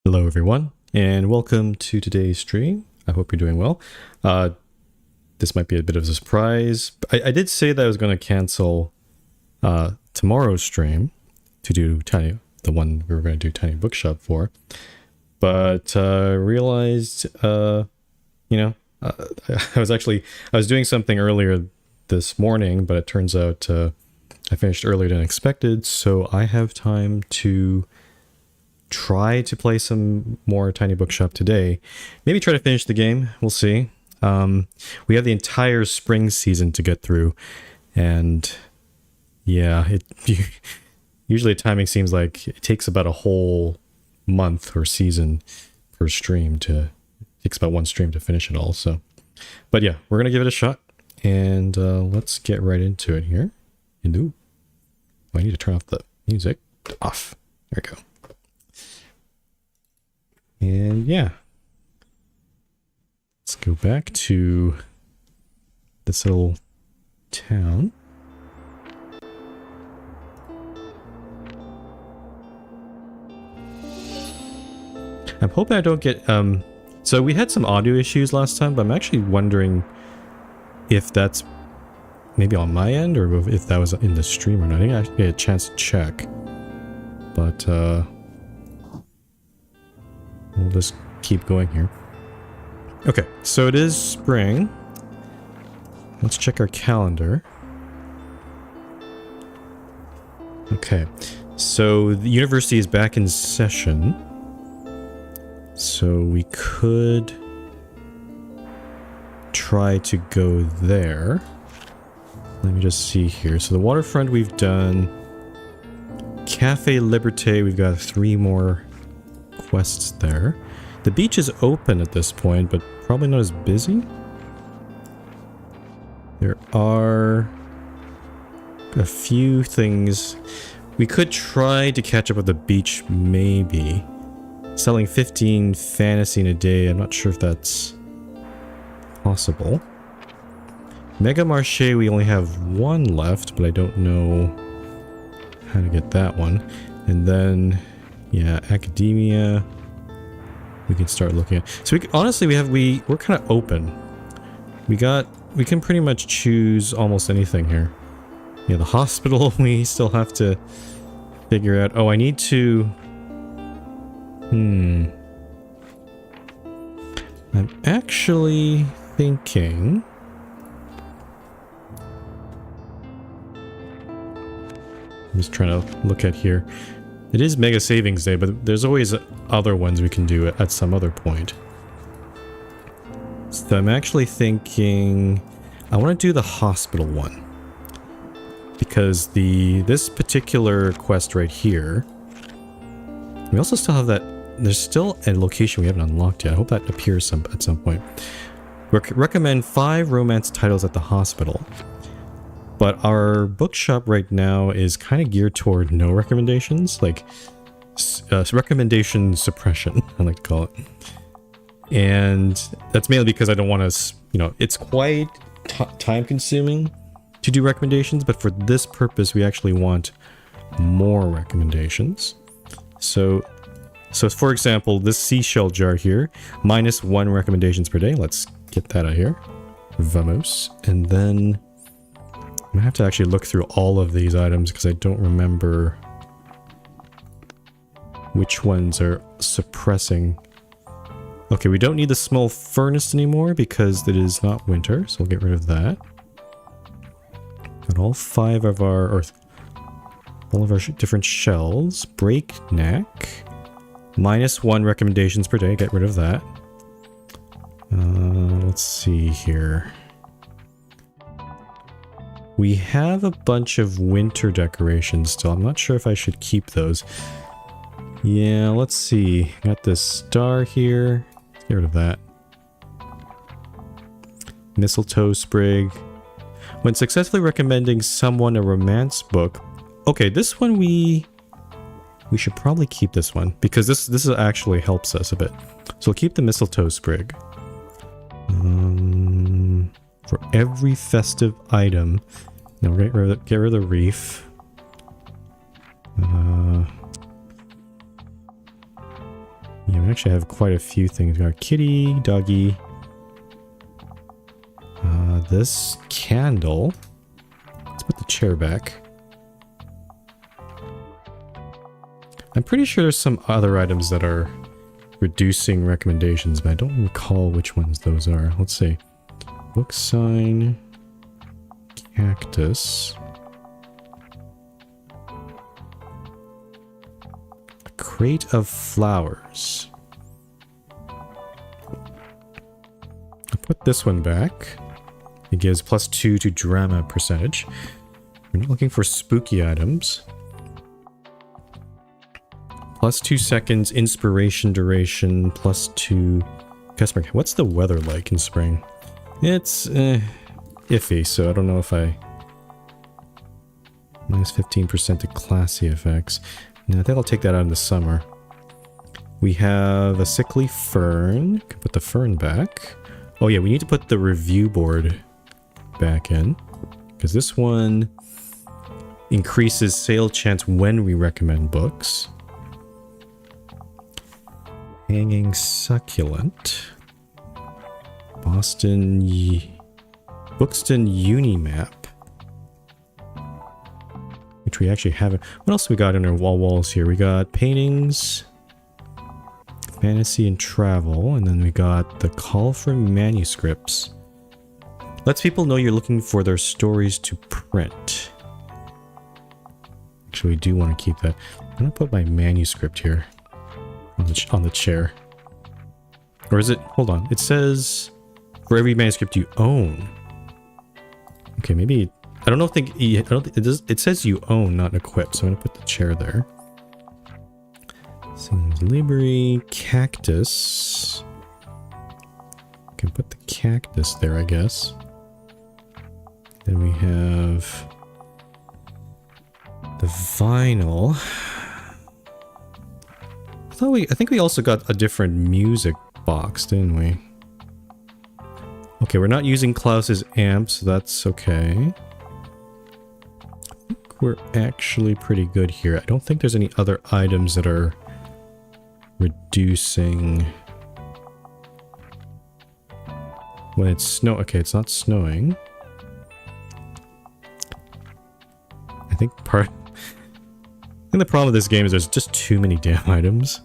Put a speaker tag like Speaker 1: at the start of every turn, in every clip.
Speaker 1: Hello everyone, and welcome to today's stream. I hope you're doing well. This might be a bit of a surprise. I did say that I was going to cancel tomorrow's stream to do the one we were going to do Tiny Bookshop for, but realized, I was doing something earlier this morning, but it turns out I finished earlier than expected, so I have time to try to play some more Tiny Bookshop today. Maybe try to finish the game. We'll see. We have the entire spring season to get through, and yeah, usually timing seems like it takes about a whole month or season per stream it takes about one stream to finish it all. So, but yeah, we're gonna give it a shot, and let's get right into it here. Ooh, I need to turn off the music. Off. There we go. And yeah, let's go back to this little town. I'm hoping I don't get, so we had some audio issues last time, but I'm actually wondering if that's maybe on my end or if that was in the stream or not. I think I actually had a chance to check, but, we'll just keep going here. Okay, so it is spring. Let's check our calendar. Okay, so the university is back in session. So we could try to go there. Let me just see here. So the waterfront we've done. Cafe Liberté, we've got 3 more quests there. The beach is open at this point, but probably not as busy. There are a few things. We could try to catch up with the beach, maybe. Selling 15 fantasy in a day, I'm not sure if that's possible. Mega Marché, we only have 1 left, but I don't know how to get that one. And then yeah, academia. We can start looking at. So honestly, we're kind of open. We can pretty much choose almost anything here. Yeah, the hospital we still have to figure out. Oh, I need to. I'm actually thinking. I'm just trying to look at here. It is Mega Savings Day, but there's always other ones we can do at some other point. So I'm actually thinking I want to do the hospital one. Because this particular quest right here, we also still have that, there's still a location we haven't unlocked yet. I hope that appears at some point. Recommend 5 romance titles at the hospital. But our bookshop right now is kind of geared toward no recommendations, like recommendation suppression, I like to call it. And that's mainly because I don't want to, it's quite time consuming to do recommendations, but for this purpose, we actually want more recommendations. So for example, this seashell jar here, -1 recommendations per day. Let's get that out here. Vamos. And then I have to actually look through all of these items because I don't remember which ones are suppressing. Okay, we don't need the small furnace anymore because it is not winter, so we'll get rid of that. Got all 5 of all of our different shells. Breakneck. -1 recommendations per day, get rid of that. Let's see here. We have a bunch of winter decorations still. I'm not sure if I should keep those. Yeah, let's see. Got this star here. Let's get rid of that. Mistletoe sprig. When successfully recommending someone a romance book. Okay, this one we should probably keep this one because this actually helps us a bit. So we'll keep the mistletoe sprig. For every festive item. Now get rid of the reef. Yeah, we actually have quite a few things. We got kitty, doggy. This candle. Let's put the chair back. I'm pretty sure there's some other items that are reducing recommendations, but I don't recall which ones those are. Let's see. Book sign. Cactus. A crate of flowers. I'll put this one back. It gives +2 to drama percentage. We're not looking for spooky items. +2 seconds, inspiration duration, +2 customer. What's the weather like in spring? It's iffy, so I don't know if I... -15% to classy effects. No, I think I'll take that out in the summer. We have a sickly fern. Can put the fern back. Oh yeah, we need to put the review board back in. Because this one increases sale chance when we recommend books. Hanging succulent. Buxton Unimap. Which we actually haven't. What else we got in our walls here? We got paintings, fantasy and travel, and then we got the call for manuscripts. Lets people know you're looking for their stories to print. Actually, we do want to keep that. I'm gonna put my manuscript here on the chair. Or is it? Hold on. It says for every manuscript you own. Okay, maybe. I don't think it does. It says you own, not equip. So I'm gonna put the chair there. Seems Libri cactus. Can put the cactus there, I guess. Then we have the vinyl. I think we also got a different music box, didn't we? Okay, we're not using Klaus's amp, so that's okay. I think we're actually pretty good here. I don't think there's any other items that are reducing when it's snow. Okay, it's not snowing. I think the problem with this game is there's just too many damn items.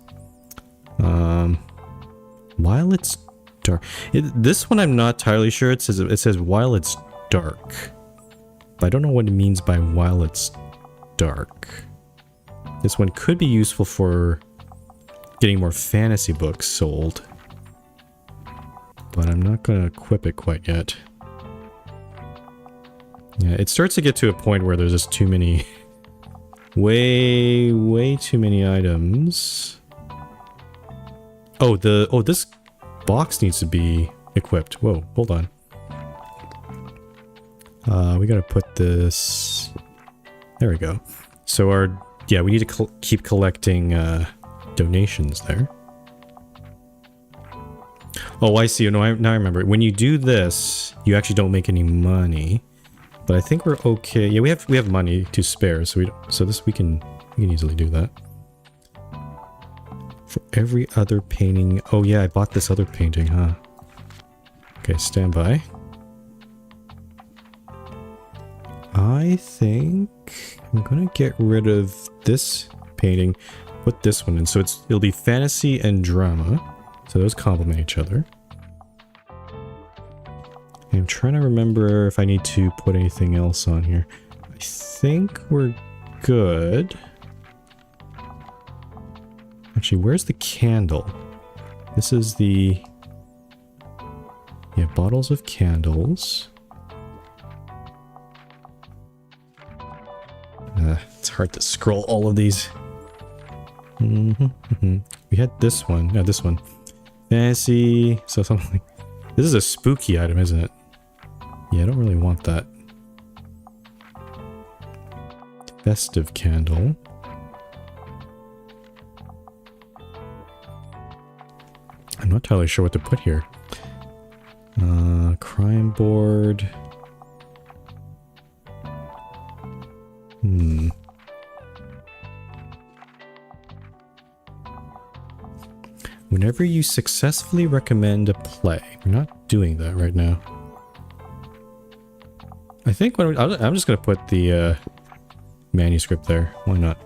Speaker 1: While it's dark. This one I'm not entirely sure. It says while it's dark. But I don't know what it means by while it's dark. This one could be useful for getting more fantasy books sold. But I'm not going to equip it quite yet. Yeah, it starts to get to a point where there's just too many... way too many items. Oh, this box needs to be equipped. Whoa, hold on. We gotta put this... There we go. So we need to keep collecting donations there. Oh, I see. No, now I remember. When you do this, you actually don't make any money. But I think we're okay. Yeah, we have money to spare, so we can easily do that. For every other painting. Oh yeah, I bought this other painting, huh? Okay, stand by. I think I'm gonna get rid of this painting, put this one in. So it'll be fantasy and drama. So those complement each other. I'm trying to remember if I need to put anything else on here. I think we're good. Actually, where's the candle? This is the... Yeah, bottles of candles. It's hard to scroll all of these. We had this one. Yeah, this one. Fantasy. So something like... This is a spooky item, isn't it? Yeah, I don't really want that. Festive candle. I'm not entirely sure what to put here. Crime board. Whenever you successfully recommend a play. We're not doing that right now. I think I'm just going to put the manuscript there. Why not?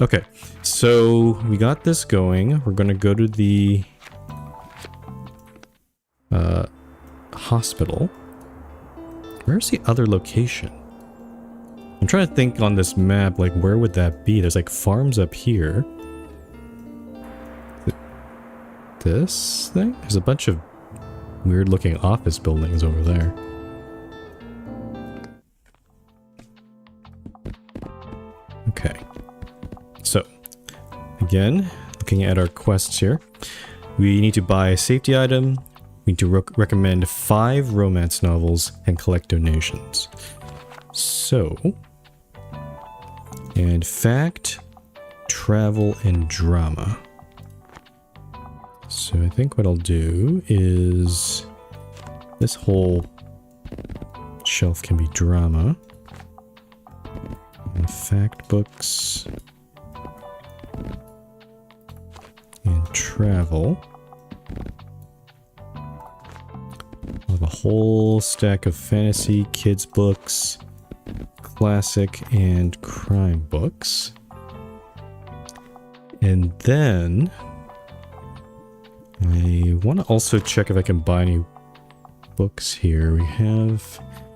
Speaker 1: Okay, so we got this going. We're going to go to the hospital. Where's the other location? I'm trying to think on this map, like, where would that be? There's, like, farms up here. This thing? There's a bunch of weird-looking office buildings over there. Okay. So, again, looking at our quests here. We need to buy a safety item. We need to recommend 5 romance novels and collect donations. So, and fact, travel, and drama. So I think what I'll do is this whole shelf can be drama. And fact books. And travel. I'll have a whole stack of fantasy, kids books, classic, and crime books. And then I want to also check if I can buy any books here.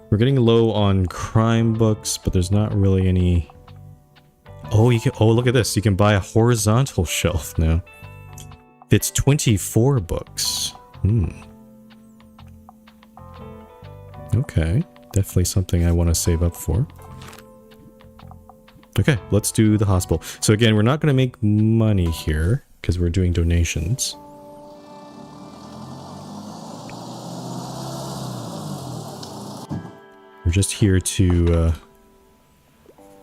Speaker 1: We're getting low on crime books, but there's not really any. Oh, look at this. You can buy a horizontal shelf now. It's 24 books. Okay, definitely something I want to save up for. Okay, let's do the hospital. So again, we're not going to make money here because we're doing donations. We're just here to,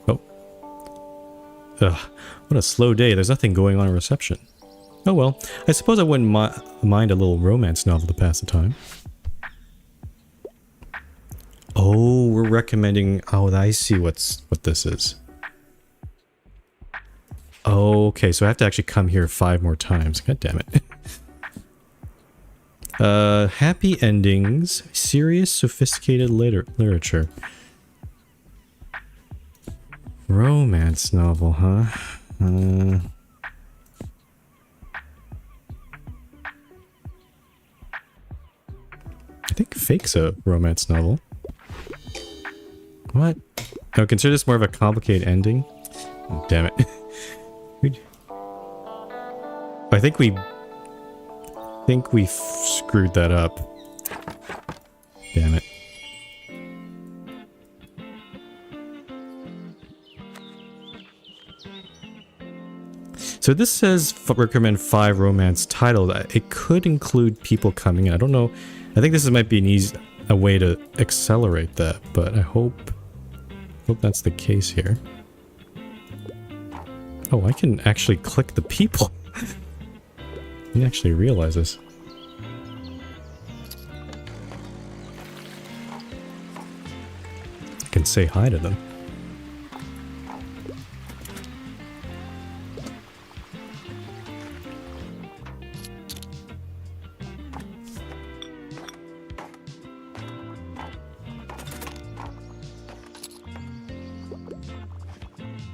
Speaker 1: what a slow day. There's nothing going on in reception. Oh well, I suppose I wouldn't mind a little romance novel to pass the time. Oh, we're recommending... Oh, I see what this is. Okay, so I have to actually come here 5 more times. God damn it. Happy endings. Serious, sophisticated literature. Romance novel, huh? I think Fake's a romance novel. What? Oh, consider this more of a complicated ending? Oh, damn it. I think we screwed that up. Damn it. So this says recommend 5 romance titles. It could include people coming in. I don't know. I think this might be a way to accelerate that, but I hope that's the case here. Oh, I can actually click the people. I didn't actually realize this. I can say hi to them.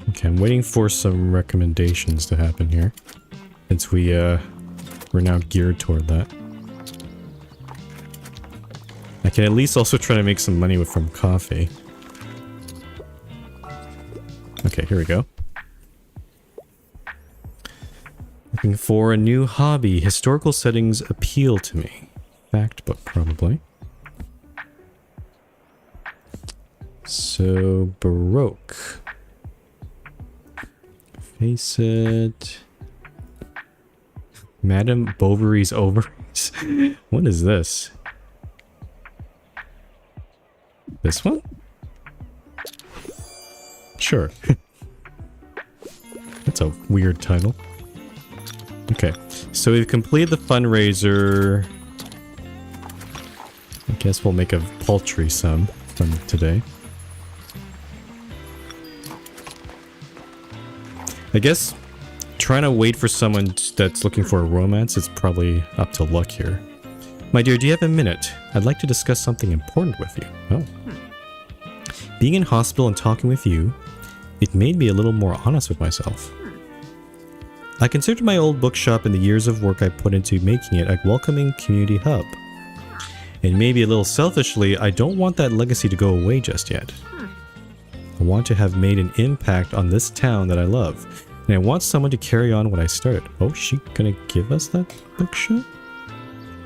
Speaker 1: Okay, I'm waiting for some recommendations to happen here, since we're now geared toward that. I can at least also try to make some money from coffee. Okay, here we go. Looking for a new hobby. Historical settings appeal to me. Fact book, probably. So, Baroque. Face it. Madame Bovary's ovaries. What is this? This one? Sure. That's a weird title. Okay, so we've completed the fundraiser. I guess we'll make a paltry sum from today. I guess trying to wait for someone that's looking for a romance, it's probably up to luck here. My dear, do you have a minute? I'd like to discuss something important with you. Oh. Being in hospital and talking with you, it made me a little more honest with myself. I considered my old bookshop and the years of work I put into making it a welcoming community hub. And maybe a little selfishly, I don't want that legacy to go away just yet. I want to have made an impact on this town that I love. And I want someone to carry on what I started. Oh, she gonna give us that bookshop?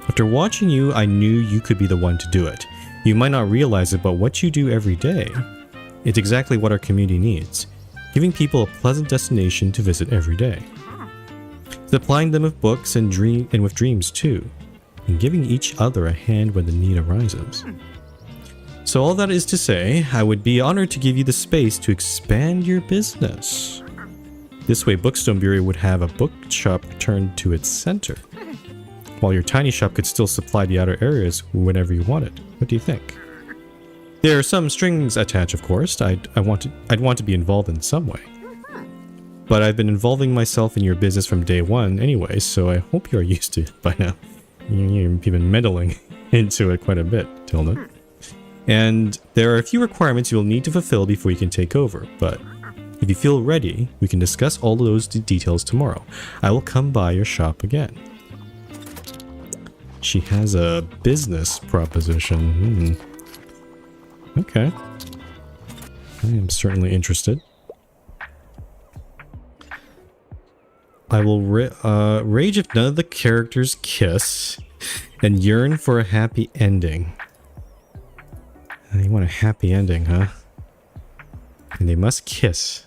Speaker 1: After watching you, I knew you could be the one to do it. You might not realize it, but what you do every day, it's exactly what our community needs. Giving people a pleasant destination to visit every day. Supplying them with books and with dreams too. And giving each other a hand when the need arises. So all that is to say, I would be honored to give you the space to expand your business. This way, Bookstone Bureau would have a bookshop turned to its center, while your tiny shop could still supply the outer areas whenever you wanted. What do you think? There are some strings attached, of course. I'd want to be involved in some way. But I've been involving myself in your business from day one anyway, so I hope you're used to it by now. You've been meddling into it quite a bit, Tilda. And there are a few requirements you'll need to fulfill before you can take over, but if you feel ready, we can discuss all of those details tomorrow. I will come by your shop again. She has a business proposition. Okay. I am certainly interested. I will rage if none of the characters kiss and yearn for a happy ending. You want a happy ending, huh? And they must kiss.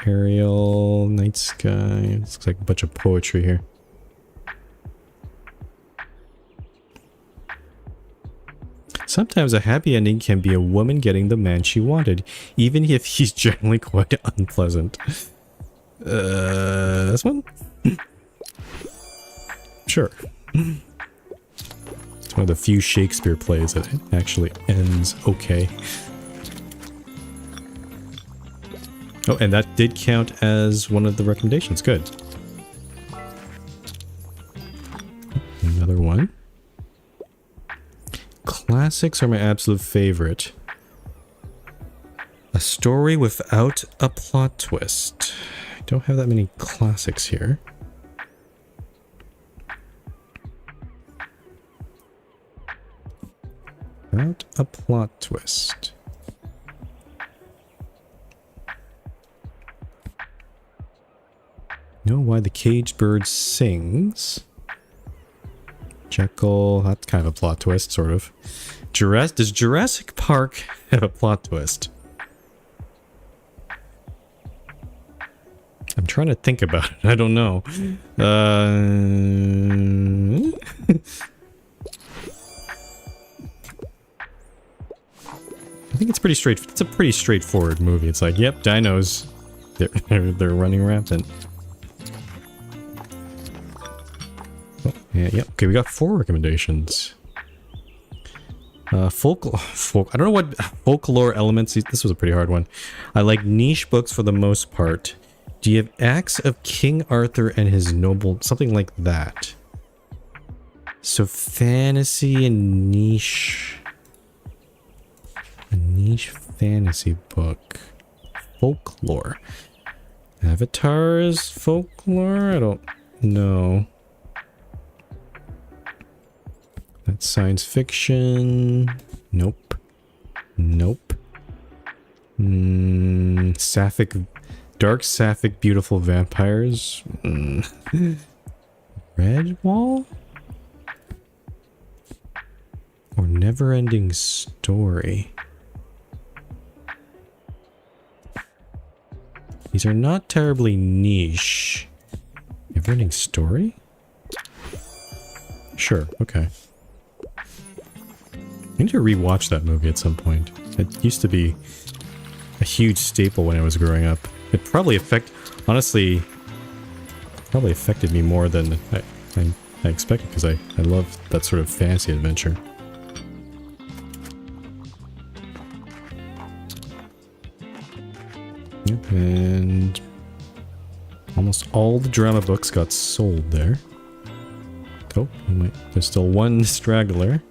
Speaker 1: Ariel, night sky. This looks like a bunch of poetry here. Sometimes a happy ending can be a woman getting the man she wanted, even if he's generally quite unpleasant. This one? Sure. It's one of the few Shakespeare plays that actually ends okay. Oh, and that did count as one of the recommendations. Good. Another one. Classics are my absolute favorite. A story without a plot twist. I don't have that many classics here. Without a plot twist. Know why the caged bird sings. Jekyll, that's kind of a plot twist, sort of. Does Jurassic Park have a plot twist? I'm trying to think about it. I don't know. I think it's pretty it's a pretty straightforward movie. It's like, yep, dinos. They're running rampant. Oh, yeah, yep. Okay, we got 4 recommendations. Folk. I don't know what folklore elements. This was a pretty hard one. I like niche books for the most part. Do you have Acts of King Arthur and his noble, something like that? So fantasy and niche. A niche fantasy book. Folklore. Avatar is folklore? I don't know. That's science fiction. Nope. Nope. Sapphic. Dark Sapphic beautiful vampires. Redwall? Or Never-Ending Story. These are not terribly niche. Never-Ending Story? Sure, okay. I need to rewatch that movie at some point. It used to be a huge staple when I was growing up. It probably honestly, probably affected me more than I expected, because I love that sort of fantasy adventure. Yep, and Almost all the drama books got sold there. Oh, there's still one straggler.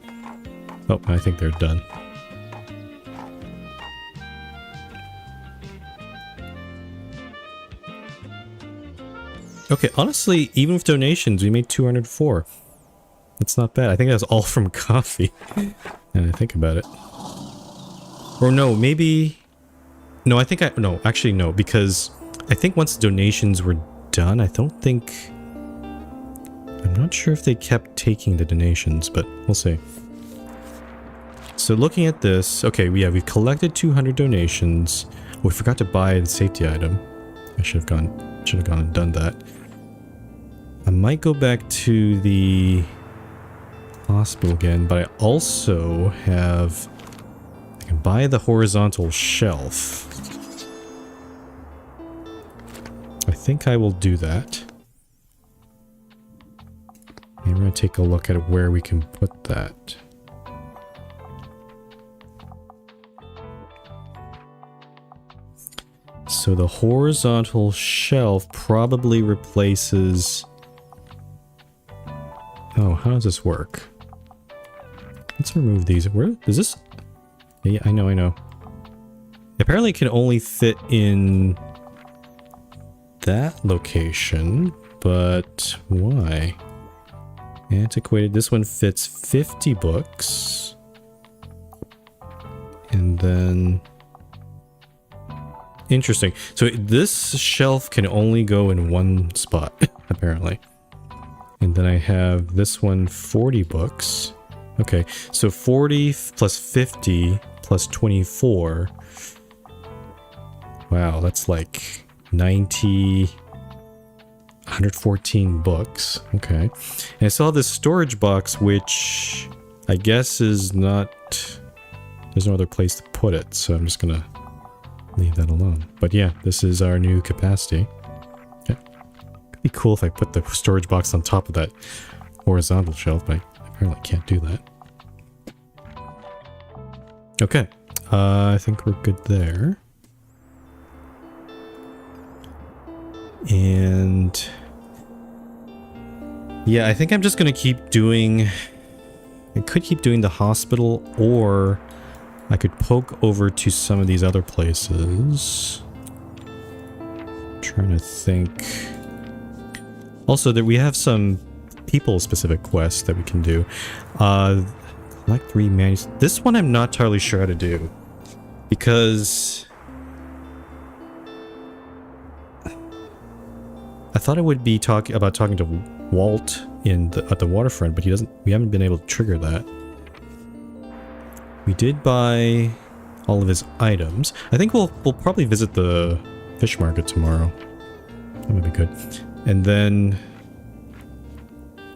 Speaker 1: Oh, I think they're done. Okay, honestly, even with donations, we made 204. That's not bad. I think that's all from coffee. And I think about it. Or no, maybe... No, I think no, actually no, because I think once the donations were done, I don't think... I'm not sure if they kept taking the donations, but we'll see. So looking at this, okay, yeah, we've collected 200 donations. We forgot to buy the safety item. I should have gone and done that. I might go back to the hospital again, but I also have... I can buy the horizontal shelf. I think I will do that. And we're going to take a look at where we can put that. So the horizontal shelf probably replaces... Oh, how does this work? Let's remove these. Where is this? Yeah, I know. Apparently it can only fit in that location, but why? Antiquated. This one fits 50 books. And then... Interesting. So this shelf can only go in one spot, apparently. And then I have this one, 40 books. Okay, so 40 plus 50 plus 24. Wow, that's like 90... 114 books. Okay. And I still have this storage box, which I guess is not... There's no other place to put it, so I'm just gonna leave that alone. But yeah, this is our new capacity. Okay. Could be cool if I put the storage box on top of that horizontal shelf, but I apparently can't do that. Okay. I think we're good there. And... yeah, I think I'm just gonna keep doing... I could keep doing the hospital, or I could poke over to some of these other places. I'm trying to think... Also, that we have some people-specific quests that we can do. Collect 3 manus... This one I'm not entirely sure how to do. Because... I thought I would be talking to Walt at the waterfront, but we haven't been able to trigger that. We did buy all of his items. I think we'll probably visit the fish market tomorrow. That would be good. And then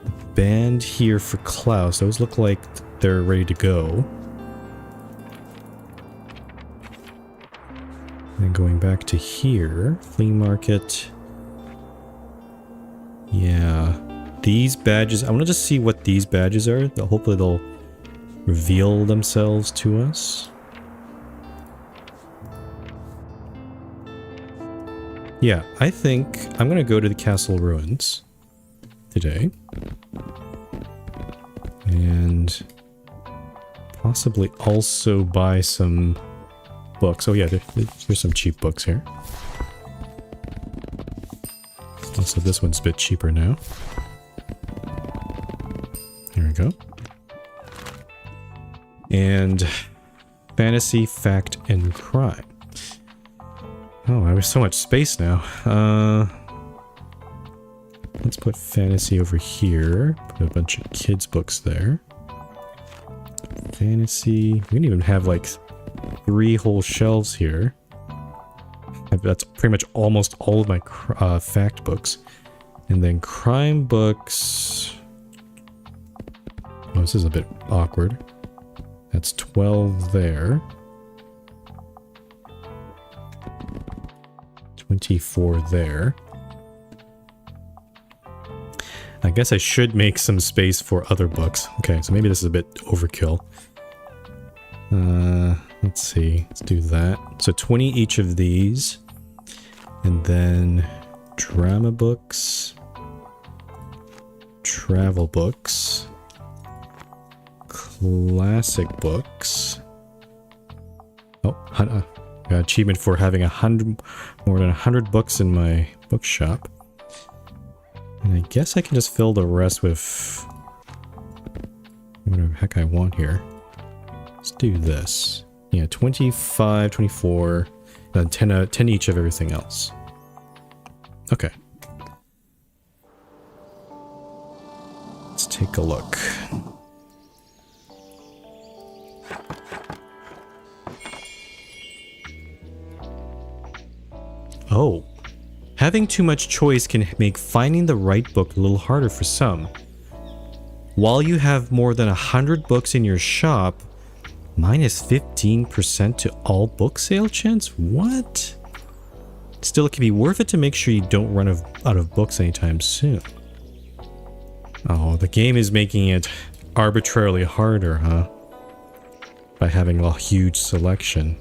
Speaker 1: the band here for Klaus. Those look like they're ready to go. And going back to here, flea market. Yeah, these badges, I want to just see what these badges are. Hopefully they'll reveal themselves to us. Yeah, I think I'm going to go to the castle ruins today. And possibly also buy some books. Oh yeah, there's some cheap books here. So this one's a bit cheaper now. There we go. And fantasy, fact, and crime. Oh, I have so much space now. Let's put fantasy over here. Put a bunch of kids' books there. Fantasy. We can even have like 3 whole shelves here. That's pretty much almost all of my fact books. And then crime books... Oh, this is a bit awkward. That's 12 there. 24 there. I guess I should make some space for other books. Okay, so maybe this is a bit overkill. Let's see. Let's do that. So 20 each of these. And then drama books, travel books, classic books. Oh, got achievement for having more than 100 books in my bookshop. And I guess I can just fill the rest with whatever the heck I want here. Let's do this. Yeah, 25, 24, and 10 each of everything else. Okay. Let's take a look. Oh. Having too much choice can make finding the right book a little harder for some. While you have more than 100 books in your shop, minus 15% to all book sale chance? What? Still, it can be worth it to make sure you don't run out of books anytime soon. Oh, the game is making it arbitrarily harder, huh? By having a huge selection.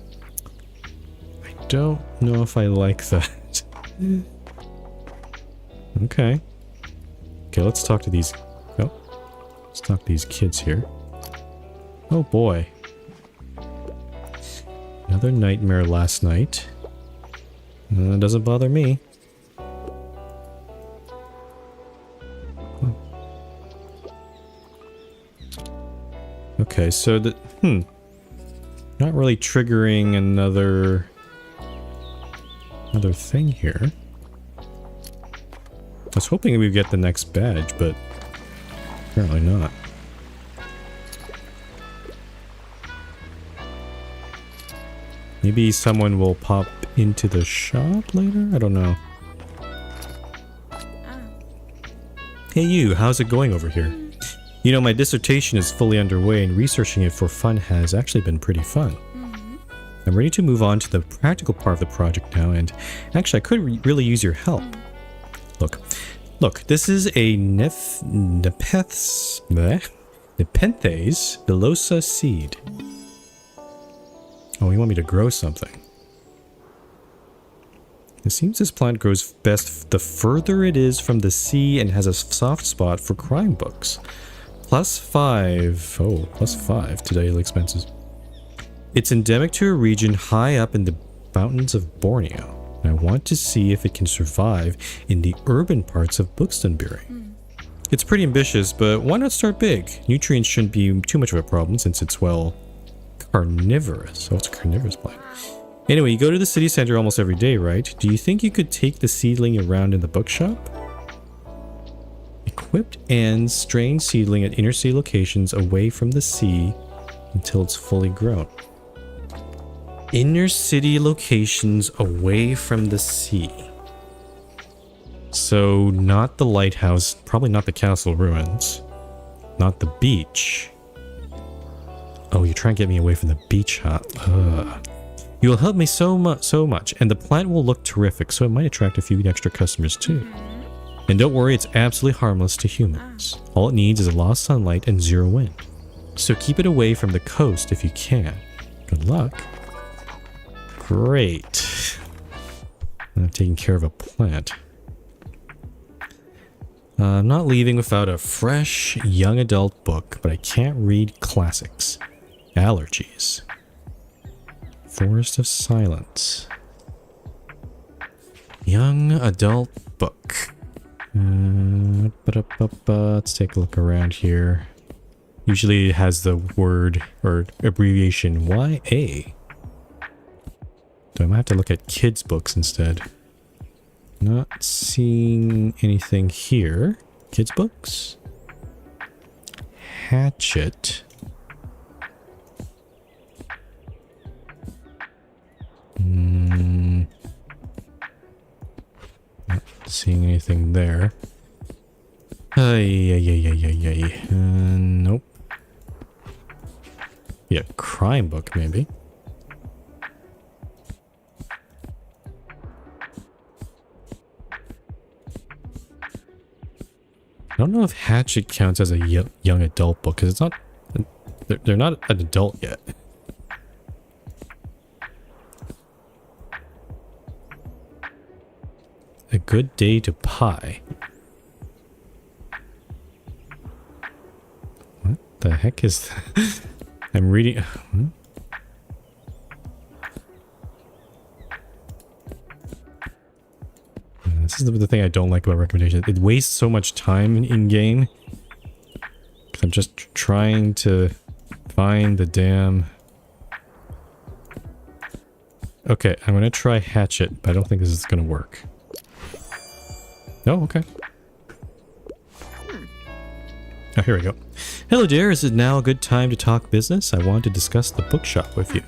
Speaker 1: I don't know if I like that. Okay. Okay, let's talk to these... Oh. Let's talk to these kids here. Oh boy. Another nightmare last night. Doesn't bother me. Okay, so the... Not really triggering another thing here. I was hoping we'd get the next badge, but apparently not. Maybe someone will pop into the shop later? I don't know. Hey you, how's it going over here? You know, my dissertation is fully underway and researching it for fun has actually been pretty fun. I'm ready to move on to the practical part of the project now, and actually I could really use your help. Look, this is a Nepenthes villosa seed. Oh, you want me to grow something? It seems this plant grows best the further it is from the sea and has a soft spot for crime books. +5. Oh, +5 to daily expenses. It's endemic to a region high up in the mountains of Borneo, and I want to see if it can survive in the urban parts of Buxtonbury. It's pretty ambitious, but why not start big? Nutrients shouldn't be too much of a problem since it's, well, carnivorous. Oh, it's a carnivorous plant. Anyway, you go to the city center almost every day, right? Do you think you could take the seedling around in the bookshop? Equipped and strain seedling at inner city locations away from the sea until it's fully grown. Inner city locations away from the sea. So, not the lighthouse, probably not the castle ruins, not the beach. Oh, you're trying to get me away from the beach, huh? You will help me so much, and the plant will look terrific, so it might attract a few extra customers too. And don't worry, it's absolutely harmless to humans. All it needs is a lot of sunlight and zero wind. So keep it away from the coast if you can. Good luck. Great. I'm taking care of a plant. I'm not leaving without a fresh, young adult book, but I can't read classics. Allergies. Forest of Silence. Young adult book. Let's take a look around here. Usually it has the word or abbreviation YA. So I might have to look at kids' books instead. Not seeing anything here. Kids' books? Hatchet. Not seeing anything there. Nope. Yeah, crime book maybe. I don't know if Hatchet counts as a young adult book because it's not. They're not an adult yet. A good day to pie. What the heck is that? I'm reading... This is the thing I don't like about recommendations. It wastes so much time in game. I'm just trying to find the damn... Okay, I'm gonna try hatchet, but I don't think this is gonna work. Oh, okay. Oh, here we go. Hello dear, is it now a good time to talk business? I want to discuss the bookshop with you.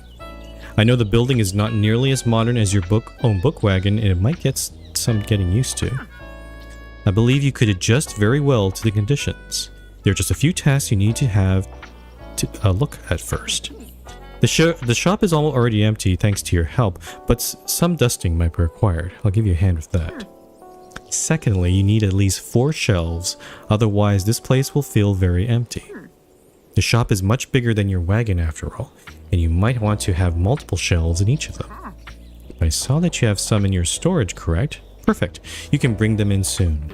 Speaker 1: I know the building is not nearly as modern as your own book wagon, and it might get some getting used to. I believe you could adjust very well to the conditions. There are just a few tasks you need to have to look at first. The shop is already empty thanks to your help, but some dusting might be required. I'll give you a hand with that. Secondly, you need at least 4 shelves, otherwise this place will feel very empty. The shop is much bigger than your wagon after all, and you might want to have multiple shelves in each of them. I saw that you have some in your storage, correct? Perfect. You can bring them in soon.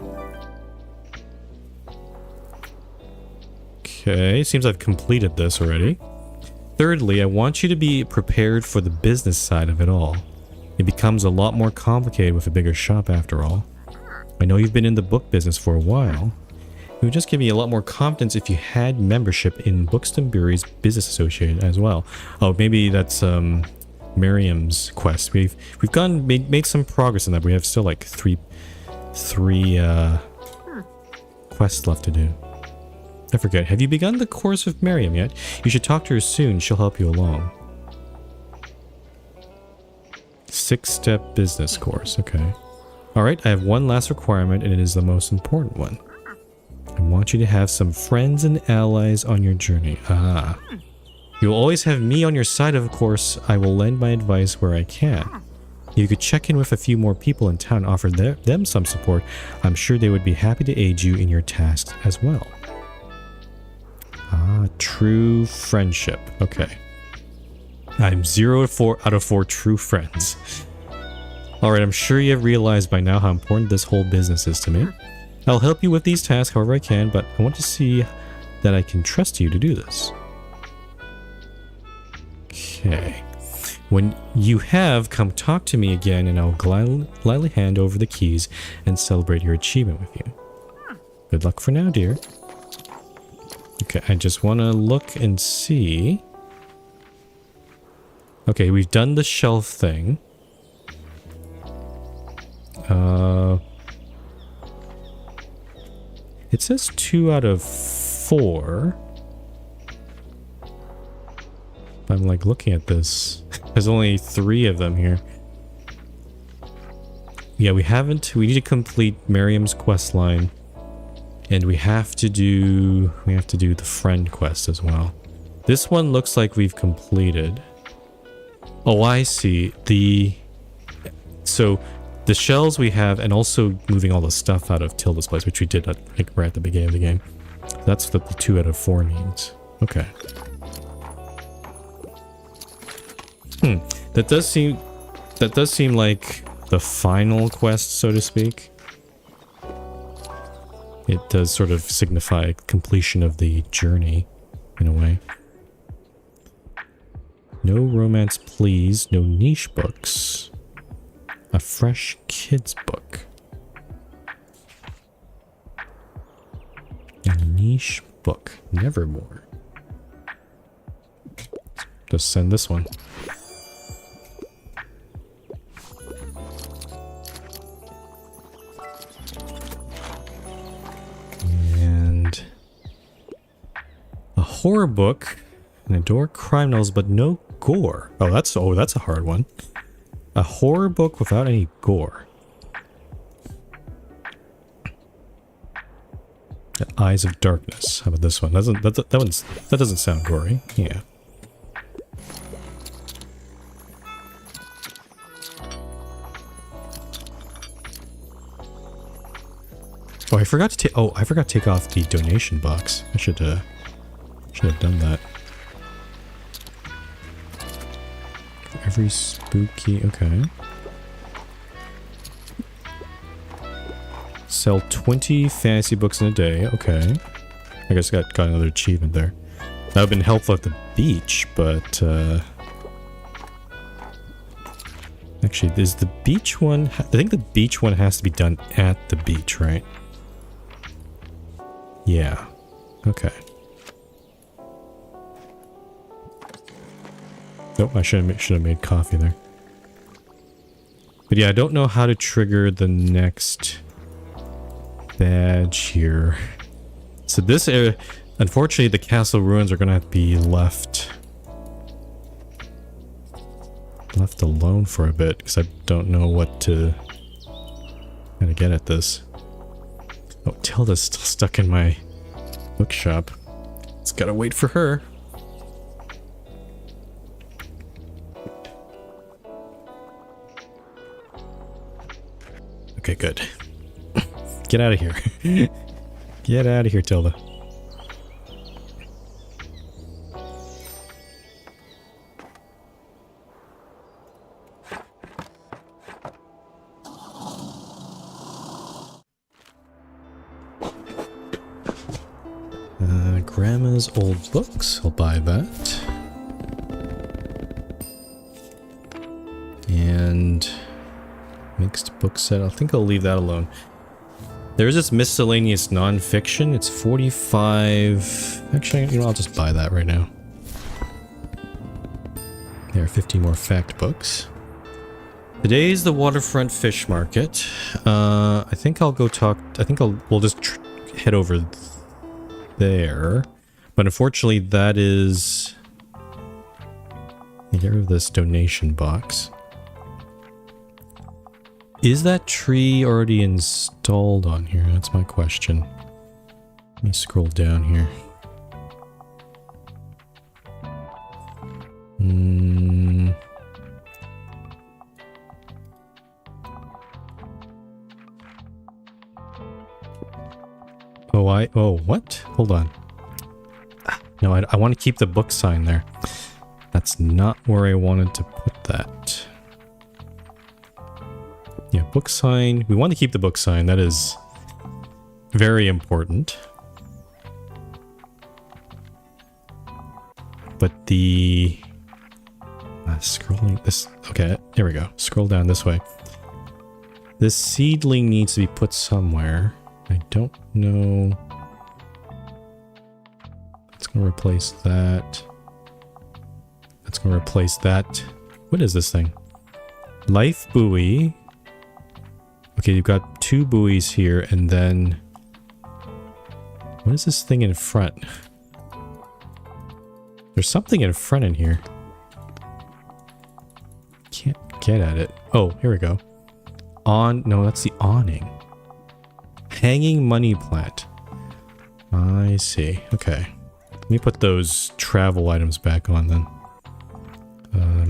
Speaker 1: Okay, seems I've completed this already. Thirdly, I want you to be prepared for the business side of it all. It becomes a lot more complicated with a bigger shop after all. I know you've been in the book business for a while. It would just give me a lot more confidence if you had membership in Buxtonbury's Business Association as well. Oh, maybe that's Miriam's quest. We've made some progress in that. We have still like three quests left to do. I forget. Have you begun the course with Miriam yet? You should talk to her soon. She'll help you along. 6-step business course. Okay. Alright, I have one last requirement, and it is the most important one. I want you to have some friends and allies on your journey. Ah. You will always have me on your side, of course. I will lend my advice where I can. If you could check in with a few more people in town and offer them some support, I'm sure they would be happy to aid you in your tasks as well. Ah, true friendship. Okay. I'm 0 out of 4 true friends. Alright, I'm sure you have realized by now how important this whole business is to me. I'll help you with these tasks however I can, but I want to see that I can trust you to do this. Okay. When you have, come talk to me again and I'll gladly hand over the keys and celebrate your achievement with you. Good luck for now, dear. Okay, I just want to look and see. Okay, we've done the shelf thing. It says 2 out of 4. I'm like looking at this. There's only 3 of them here. Yeah, we need to complete Miriam's quest line. And we have to do the friend quest as well. This one looks like we've completed. Oh, I see. So the shells we have, and also moving all the stuff out of Tilda's place, which we did like right at the beginning of the game. That's what the 2 out of 4 means. Okay. That does seem like the final quest, so to speak. It does sort of signify completion of the journey, in a way. No romance, please. No niche books. A fresh kid's book. A niche book. Nevermore. Just send this one. And a horror book and adore crime novels, but no gore. Oh, that's a hard one. A horror book without any gore. The Eyes of Darkness. How about this one? That doesn't sound gory. Yeah. Oh, I forgot to take off the donation box. I should have done that. For every spooky, okay. Sell 20 fantasy books in a day. Okay. I guess got another achievement there. That would have been helpful at the beach, but actually, is the beach one... I think the beach one has to be done at the beach, right? Yeah. Okay. Nope, I should have made coffee there. But yeah, I don't know how to trigger the next badge here. So this area... Unfortunately, the castle ruins are going to have to be left alone for a bit, because I don't know what to kind of get at this. Oh, Tilda's still stuck in my bookshop. It's gotta wait for her. Okay, good. Get out of here. Get out of here, Tilda. Grandma's old books. I'll buy that. And mixed book set. I think I'll leave that alone. There's this miscellaneous non-fiction. It's 45... Actually, you know, I'll just buy that right now. There are 50 more fact books. Today's the waterfront fish market. I think I'll go talk... we'll just head over there. But unfortunately, that is... Get rid of this donation box. Is that tree already installed on here? That's my question. Let me scroll down here. Oh, what? Hold on. No, I want to keep the book sign there. That's not where I wanted to put that. Yeah, book sign. We want to keep the book sign. That is very important. But the... scrolling this... Okay, here we go. Scroll down this way. This seedling needs to be put somewhere. I don't know... That's going to replace that. That's going to replace that. What is this thing? Life buoy. Okay, you've got 2 buoys here, and then... What is this thing in front? There's something in front in here. Can't get at it. Oh, here we go. No, that's the awning. Hanging money plant. I see. Okay. Let me put those travel items back on then.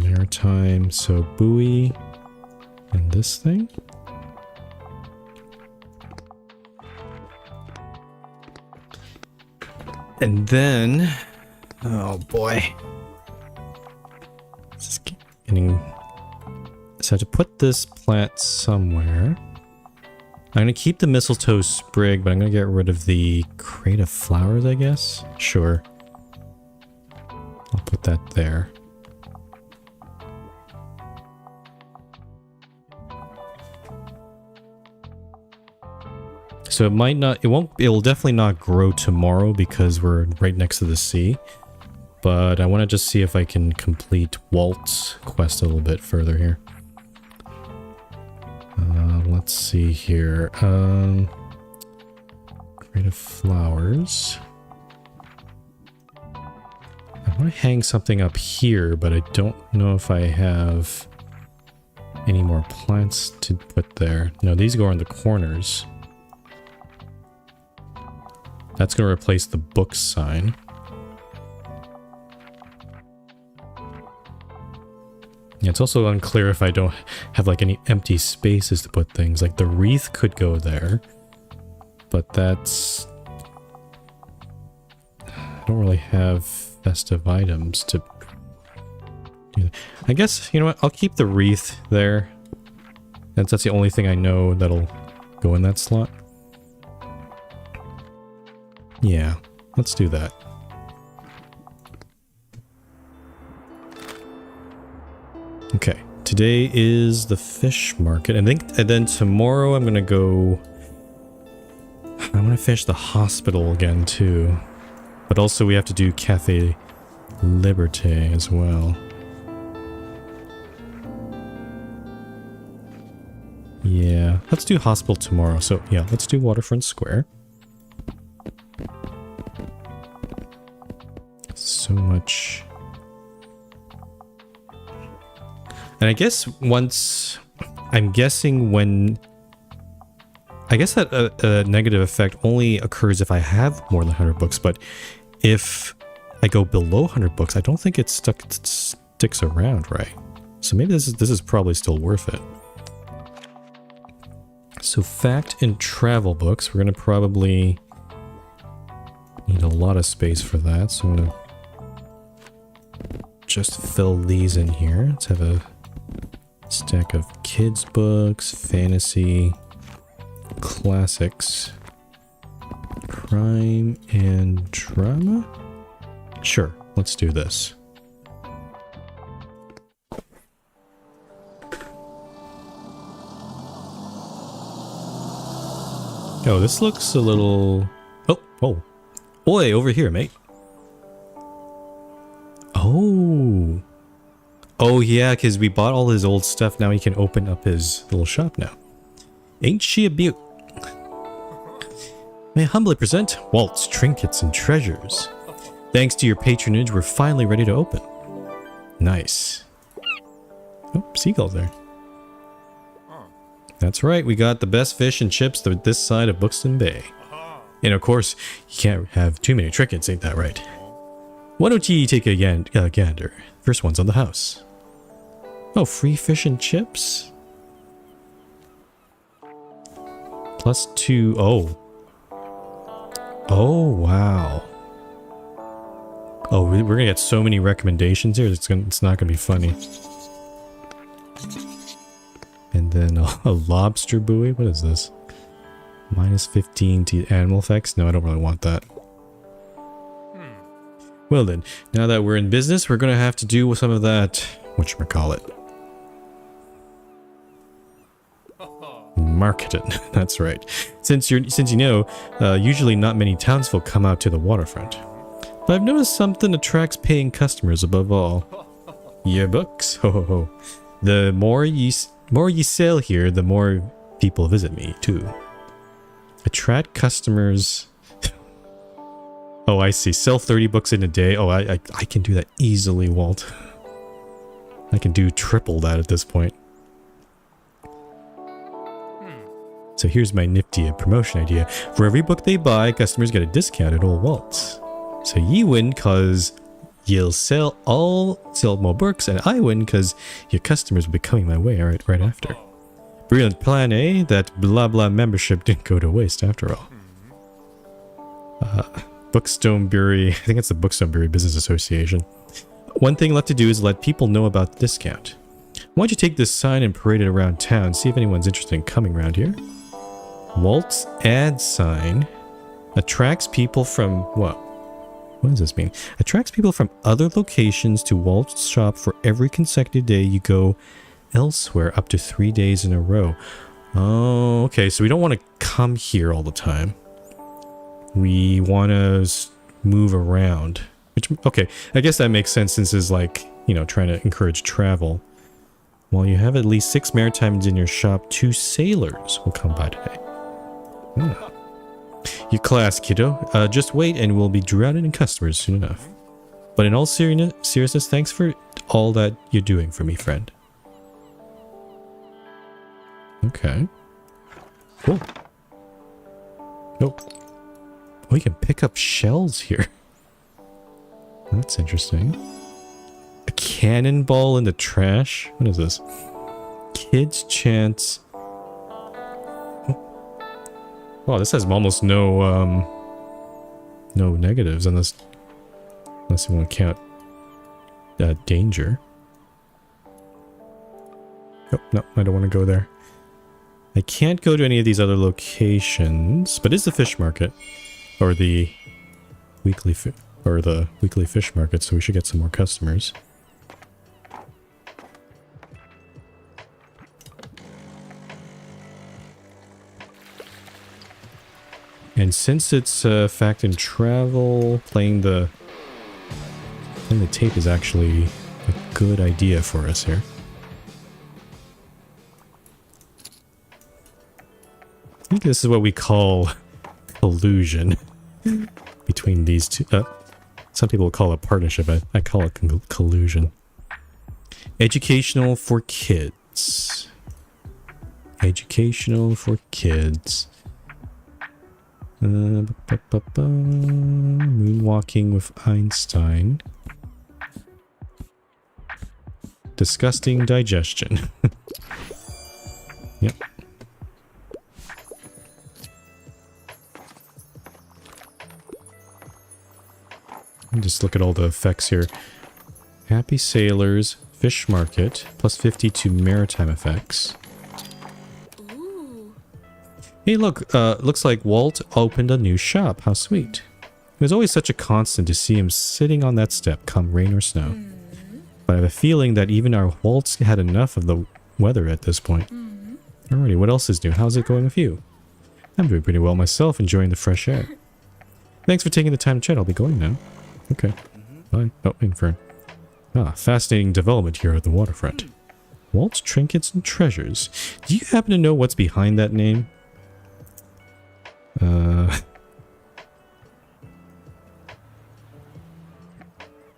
Speaker 1: Maritime. So buoy. And this thing. And then... Oh boy. This is getting... So to put this plant somewhere... I'm going to keep the mistletoe sprig, but I'm going to get rid of the crate of flowers, I guess? Sure. I'll put that there. So it might not, it'll definitely not grow tomorrow because we're right next to the sea. But I want to just see if I can complete Walt's quest a little bit further here. Let's see here. Crate of flowers. I want to hang something up here, but I don't know if I have any more plants to put there. No, these go in the corners. That's going to replace the book sign. Yeah, it's also unclear if I don't have like any empty spaces to put things. Like the wreath could go there, but that's... I don't really have festive items to do that. I guess, you know what, I'll keep the wreath there. That's the only thing I know that'll go in that slot. Yeah, let's do that. Okay, today is the fish market. And then tomorrow I'm gonna go. I want to finish the hospital again too, but also we have to do Cafe Liberté as well. Yeah, let's do hospital tomorrow. So yeah, let's do Waterfront Square. So much. And I guess once, I'm guessing when, I guess that a negative effect only occurs if I have more than 100 books, but if I go below 100 books, I don't think it sticks around, right? So maybe this is probably still worth it. So fact and travel books, we're going to probably need a lot of space for that. So I'm going to just fill these in here. Let's have a stack of kids books, fantasy, classics, crime, and drama? Sure, let's do this. Oh, this looks a little... Oh. Oi, over here, mate. Oh. Oh, yeah, because we bought all his old stuff. Now he can open up his little shop now. Ain't she a beaut? May I humbly present Walt's Trinkets and Treasures. Thanks to your patronage, we're finally ready to open. Nice. Oh, seagulls there. That's right, we got the best fish and chips this side of Buxton Bay. And of course, you can't have too many trinkets, ain't that right? Why don't you take a gander? First one's on the house. Oh, free fish and chips? +2. Oh. Oh, wow. Oh, we're gonna get so many recommendations here, it's not gonna be funny. And then a lobster buoy? What is this? -15 to animal effects? No, I don't really want that. Well then, now that we're in business, we're gonna have to do some of that, whatchamacallit, marketing. That's right. Since you know, usually not many townsfolk come out to the waterfront. But I've noticed something attracts paying customers above all. Your books. Ho ho ho. The more you sell here, the more people visit me too. Attract customers. Oh, I see. Sell 30 books in a day. Oh, I can do that easily, Walt. I can do triple that at this point. So here's my nifty promotion idea. For every book they buy, customers get a discount at Old Walt's. So ye win cause you'll sell more books, and I win cause your customers will be coming my way right after. Brilliant plan, eh? That blah blah membership didn't go to waste after all. Bookstonebury, I think it's the Bookstonebury Business Association. One thing left to do is let people know about the discount. Why don't you take this sign and parade it around town, see if anyone's interested in coming around here? Walt's ad sign attracts people from what? What does this mean? Attracts people from other locations to Walt's shop for every consecutive day you go elsewhere, up to 3 days in a row. Oh, okay, so we don't want to come here all the time. We want to move around. Which, okay, I guess that makes sense since it's like, you know, trying to encourage travel. While you have at least 6 Maritimes in your shop, 2 sailors will come by today. Your class, kiddo. Just wait and we'll be drowning in customers soon enough. But in all seriousness, thanks for all that you're doing for me, friend. Okay. Cool. Nope. Oh, you can pick up shells here. That's interesting. A cannonball in the trash? What is this? Kids chance. Wow, this has almost no negatives on this, unless you want to count danger. Oh, no, I don't want to go there. I can't go to any of these other locations, but it's the fish market, or the the weekly fish market, so we should get some more customers. And since it's fact and travel, playing the tape is actually a good idea for us here. I think this is what we call collusion between these two. Some people call it partnership. I call it collusion. Educational for kids. Educational for kids. Moonwalking with Einstein. Disgusting digestion. Yep. Just look at all the effects here. Happy Sailors, Fish Market, plus 50 to maritime effects. Ooh. Hey look, looks like Walt opened a new shop. How sweet. It was always such a constant to see him sitting on that step, come rain or snow. But I have a feeling that even our Walt's had enough of the weather at this point. Alrighty, what else is new? How's it going with you? I'm doing pretty well myself, enjoying the fresh air. Thanks for taking the time to chat. I'll be going now. Okay. Fine. Oh, Infern. Fascinating development here at the waterfront. Walt's Trinkets and Treasures. Do you happen to know what's behind that name?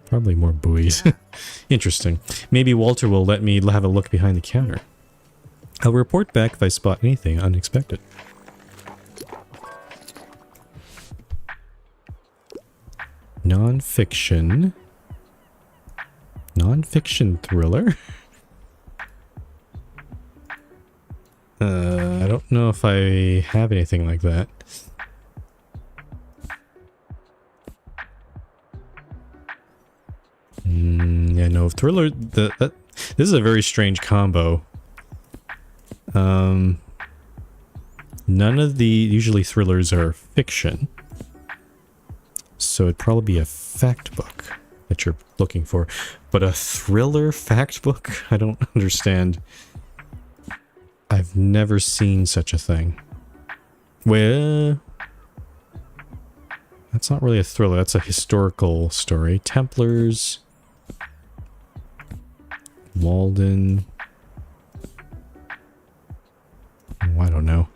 Speaker 1: Probably more buoys. Interesting. Maybe Walter will let me have a look behind the counter. I'll report back if I spot anything unexpected. Non-fiction. Non-fiction thriller? I don't know if I have anything like that. Yeah, no, thriller... this is a very strange combo. None of the usually thrillers are fiction. So it'd probably be a fact book that you're looking for. But a thriller fact book? I don't understand. I've never seen such a thing. Well, that's not really a thriller. That's a historical story. Templars. Walden. Oh, I don't know.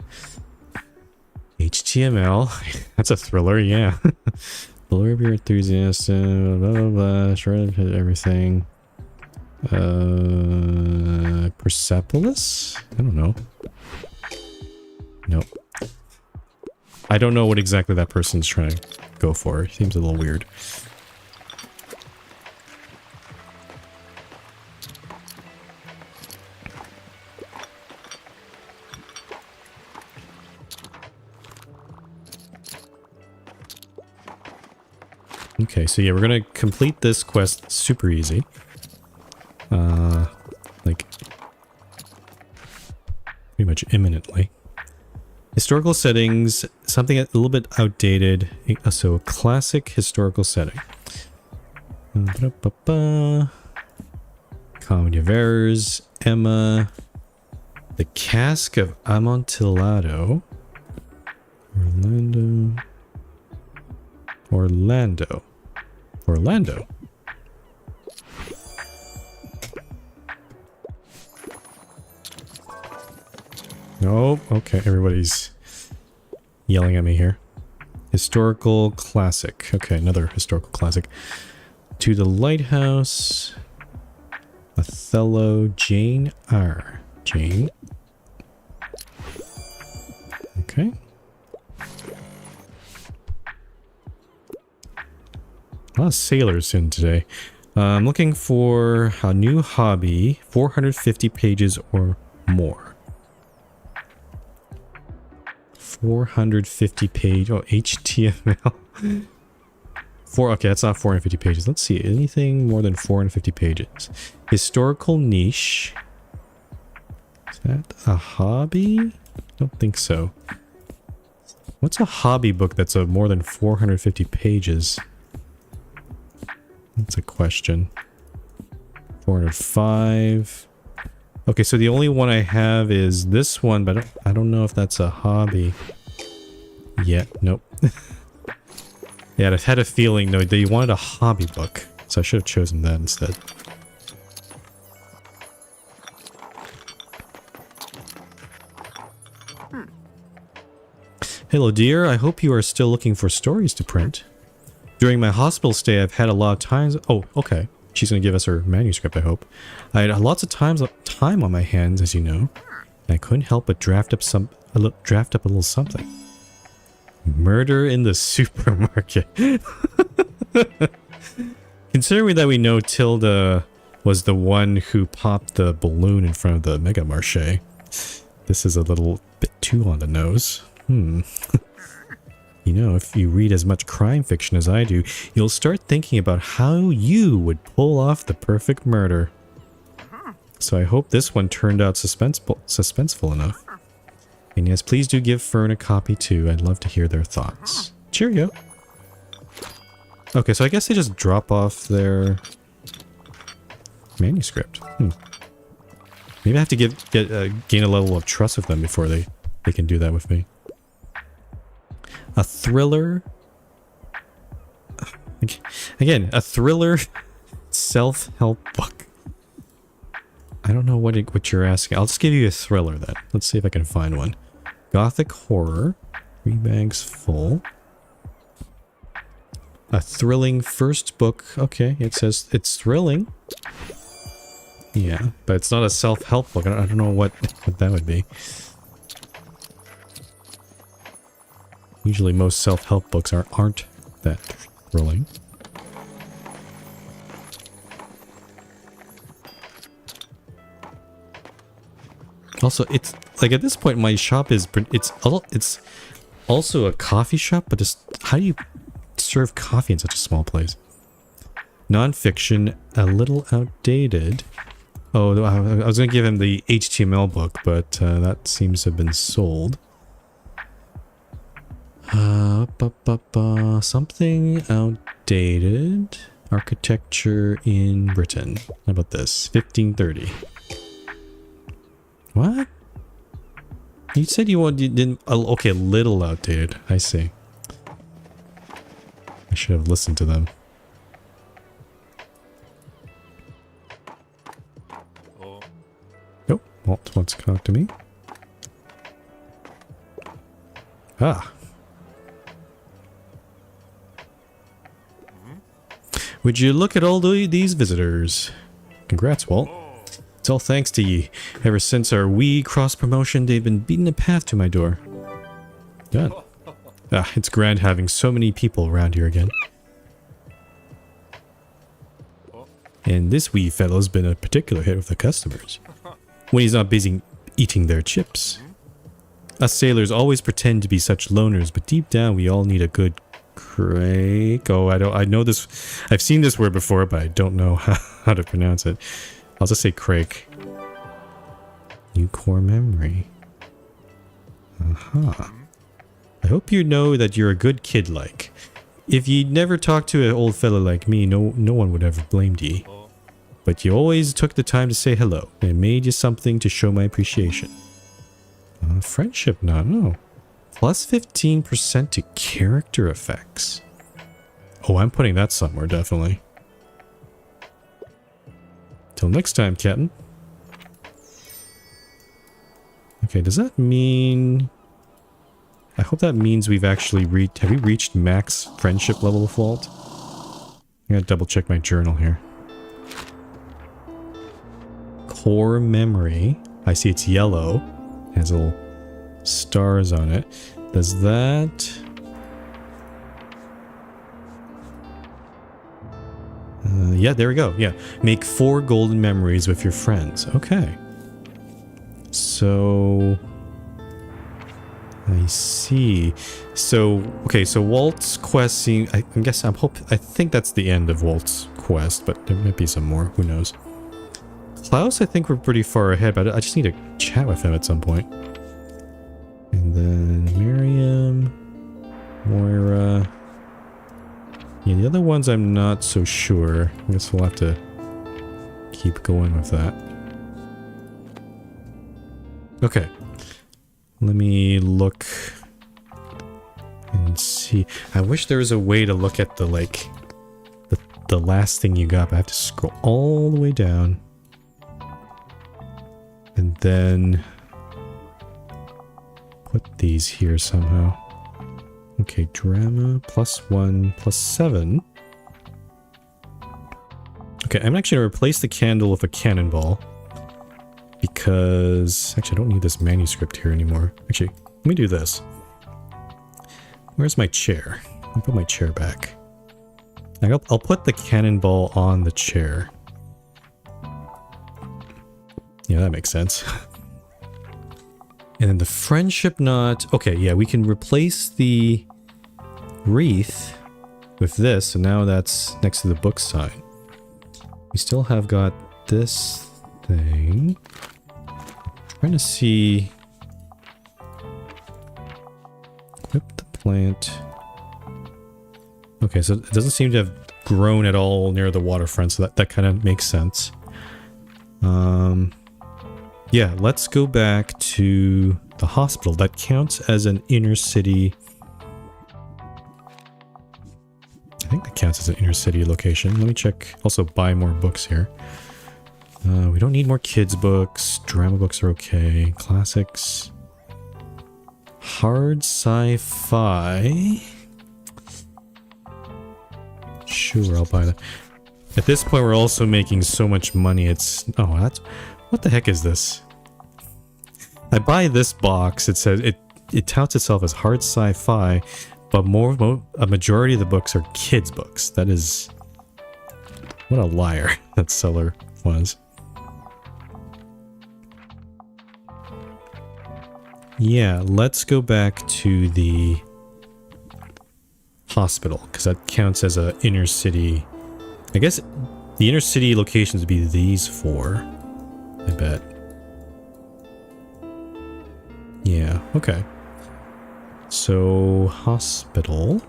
Speaker 1: HTML. That's a thriller, yeah. Blurb your enthusiast, blah blah blah, shred everything. Persepolis? I don't know. Nope. I don't know what exactly that person's trying to go for. It seems a little weird. Okay, so yeah, we're gonna complete this quest super easy. Like, pretty much imminently. Historical settings, something a little bit outdated. So, a classic historical setting. Comedy of Errors, Emma, the Cask of Amontillado, Orlando. Oh, okay, everybody's yelling at me here. Historical classic. Okay, another historical classic. To the Lighthouse. Othello. Jane R. Jane. Okay. A lot of sailors in today. I'm looking for a new hobby. 450 pages or more. 450 page. Oh, HTML. Okay, that's not 450 pages. Let's see. Anything more than 450 pages. Historical niche. Is that a hobby? Don't think so. What's a hobby book that's more than 450 pages? That's a question. 405. Okay, so the only one I have is this one, but I don't know if that's a hobby. Yeah, nope. Yeah, I had a feeling though that you wanted a hobby book, so I should have chosen that instead. Hello dear, I hope you are still looking for stories to print. During my hospital stay, I've had a lot of times... Oh, okay. She's going to give us her manuscript, I hope. I had lots of time on my hands, as you know. And I couldn't help but draft up a little something. Murder in the supermarket. Considering that we know Tilda was the one who popped the balloon in front of the Mega Marché, this is a little bit too on the nose. You know, if you read as much crime fiction as I do, you'll start thinking about how you would pull off the perfect murder. So I hope this one turned out suspenseful enough. And yes, please do give Fern a copy too. I'd love to hear their thoughts. Cheerio. Okay, so I guess they just drop off their manuscript. Maybe I have to gain a level of trust with them before they can do that with me. A thriller. Again, a thriller self-help book. I don't know what you're asking. I'll just give you a thriller then. Let's see if I can find one. Gothic horror. 3 bags full. A thrilling first book. Okay, it says it's thrilling. Yeah, but it's not a self-help book. I don't know what that would be. Usually most self-help books aren't that thrilling. Also, it's like at this point my shop is it's also a coffee shop, but just how do you serve coffee in such a small place? Non-fiction, a little outdated. Oh, I was gonna give him the HTML book, but that seems to have been sold. Something outdated. Architecture in Britain. How about this? 1530. What? You said you didn't... Okay, a little outdated. I see. I should have listened to them. Nope. Walt wants to talk to me. Ah. Would you look at all these visitors? Congrats, Walt. It's all thanks to ye. Ever since our wee cross-promotion, they've been beating a path to my door. Done. Ah, it's grand having so many people around here again. And this wee fellow's been a particular hit with the customers. When he's not busy eating their chips. Us sailors always pretend to be such loners, but deep down we all need a good crake. Oh, I know this. I've seen this word before, but I don't know how to pronounce it. I'll just say crake. New core memory. Aha. I hope you know that you're a good kid like. If you'd never talked to an old fella like me, no one would ever blamed ye. But you always took the time to say hello, and it made you something to show my appreciation. Friendship, no. Plus 15% to character effects. Oh, I'm putting that somewhere, definitely. Till next time, Captain. Okay, does that mean... I hope that means we've actually reached... Have we reached max friendship level with Walt? I'm gonna double check my journal here. Core memory. I see it's yellow. It has little stars on it. Does that... yeah, there we go. Yeah. Make 4 golden memories with your friends. Okay. So... I see. So, okay, so Walt's quest seems... I think that's the end of Walt's quest, but there might be some more. Who knows? Klaus, I think we're pretty far ahead, but I just need to chat with him at some point. And then Miriam... Moira. Yeah, the other ones I'm not so sure. I guess we'll have to keep going with that. Okay. Let me look and see. I wish there was a way to look at the, like, the last thing you got, but I have to scroll all the way down. And then put these here somehow. Okay, drama, +1, +7. Okay, I'm actually going to replace the candle with a cannonball. Because... Actually, I don't need this manuscript here anymore. Actually, let me do this. Where's my chair? Let me put my chair back. I'll put the cannonball on the chair. Yeah, that makes sense. And then the friendship knot... Okay, yeah, we can replace the wreath with this, so now that's next to the book sign. We still have got this thing. Trying to see... Equip the plant. Okay, so it doesn't seem to have grown at all near the waterfront, so that kind of makes sense. Yeah, let's go back to the hospital. That counts as an inner city... I think that counts as an inner city location. Let me check. Also buy more books here. We don't need more kids books. Drama books are okay. Classics. Hard sci-fi. Sure, I'll buy that. At this point, we're also making so much money. It's... Oh, that's... What the heck is this? I buy this box. It says... It touts itself as hard sci-fi, but a majority of the books are kids books. That is... What a liar that seller was. Yeah, let's go back to the hospital, because that counts as a inner city. I guess the inner city locations would be these four, I bet. Yeah, okay. So, hospital.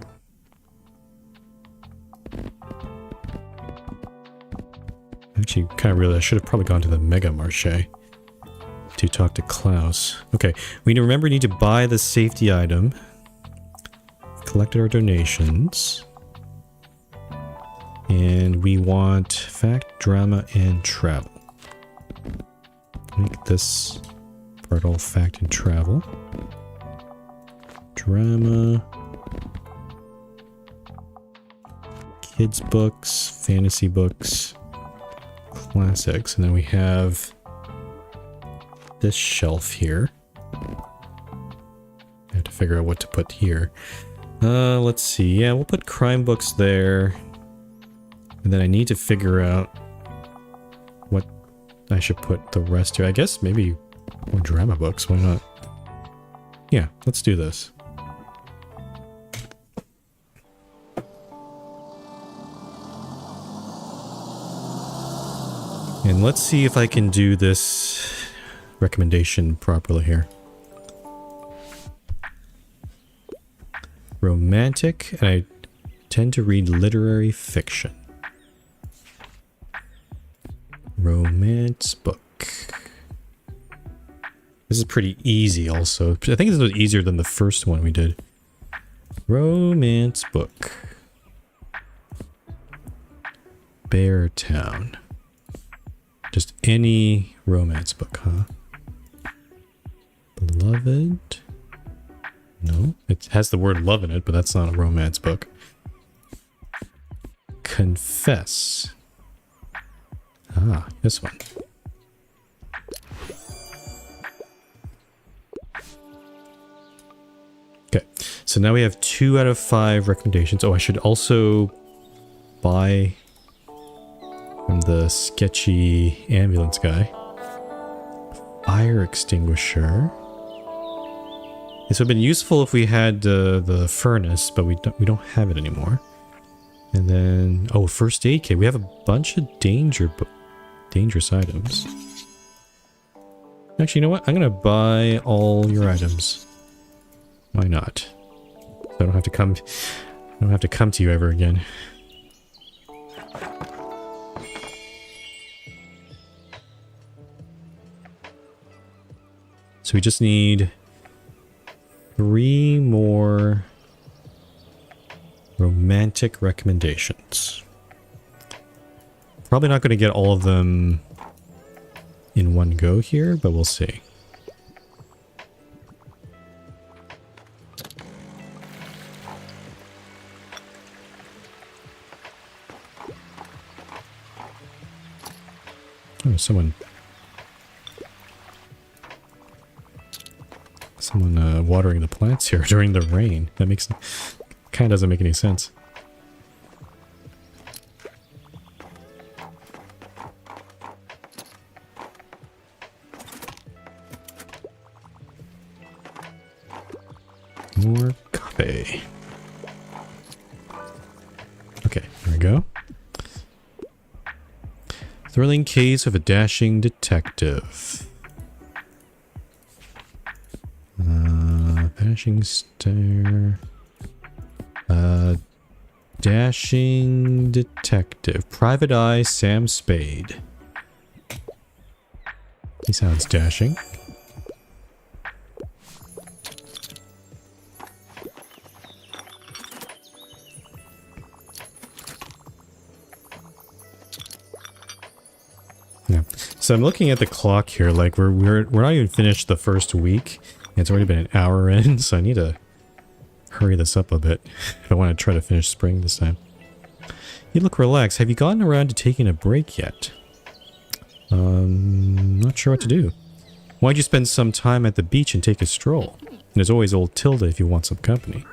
Speaker 1: Actually, kind of realized I should have probably gone to the Mega Marché to talk to Klaus. Okay, we need to buy the safety item. Collected our donations. And we want fact, drama, and travel. Make this part all fact and travel. Drama. Kids books, fantasy books, classics, and then we have this shelf here. I have to figure out what to put here. Let's see. Yeah, we'll put crime books there. And then I need to figure out what I should put the rest here. I guess maybe more drama books. Why not? Yeah, let's do this. And let's see if I can do this recommendation properly here. Romantic, and I tend to read literary fiction. Romance book. This is pretty easy also. I think this was easier than the first one we did. Romance book. Beartown. Just any romance book, huh? Beloved? No, it has the word love in it, but that's not a romance book. Confess. Ah, this one. Okay, so now we have 2 out of 5 recommendations. Oh, I should also buy from the sketchy ambulance guy. Fire extinguisher. This would have been useful if we had the furnace, but we don't have it anymore. And then, oh, first aid kit. We have a bunch of dangerous items. Actually, you know what? I'm gonna buy all your items. Why not? I don't have to come. I don't have to come to you ever again. So we just need 3 more romantic recommendations. Probably not going to get all of them in one go here, but we'll see. Oh, someone watering the plants here during the rain. That makes kind of doesn't make any sense. More coffee. Okay, there we go. Thrilling case of a dashing detective. Dashing stare. Dashing detective. Private Eye Sam Spade. He sounds dashing. Yeah. So I'm looking at the clock here. Like we're not even finished the first week. It's already been an hour in, so I need to hurry this up a bit if I want to try to finish spring this time. You look relaxed. Have you gotten around to taking a break yet? Not sure what to do. Why don't you spend some time at the beach and take a stroll? And there's always old Tilda if you want some company.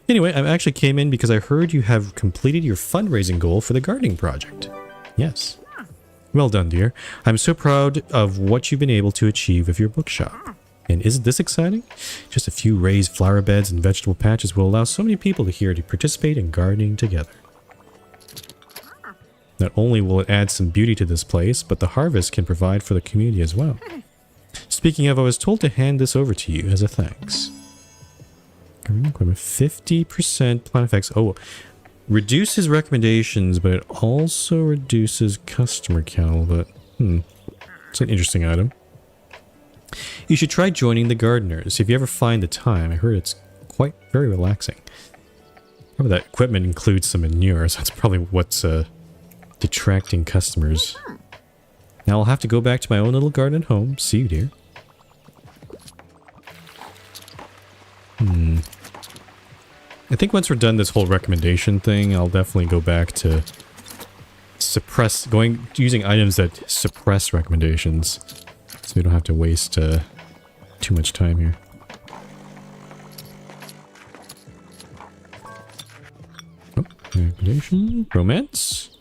Speaker 1: Anyway, I actually came in because I heard you have completed your fundraising goal for the gardening project. Yes. Well done, dear. I'm so proud of what you've been able to achieve with your bookshop. And isn't this exciting? Just a few raised flower beds and vegetable patches will allow so many people here to participate in gardening together. Not only will it add some beauty to this place, but the harvest can provide for the community as well. Speaking of, I was told to hand this over to you as a thanks. 50% plant effects. Oh, reduces recommendations, but it also reduces customer count. But it's an interesting item. You should try joining the gardeners if you ever find the time. I heard it's quite very relaxing. Probably that equipment includes some manure, so that's probably what's detracting customers. Now I'll have to go back to my own little garden at home. See you, dear. I think once we're done this whole recommendation thing, I'll definitely go back to using items that suppress recommendations. So we don't have to waste too much time here. Oh, recommendation. Romance?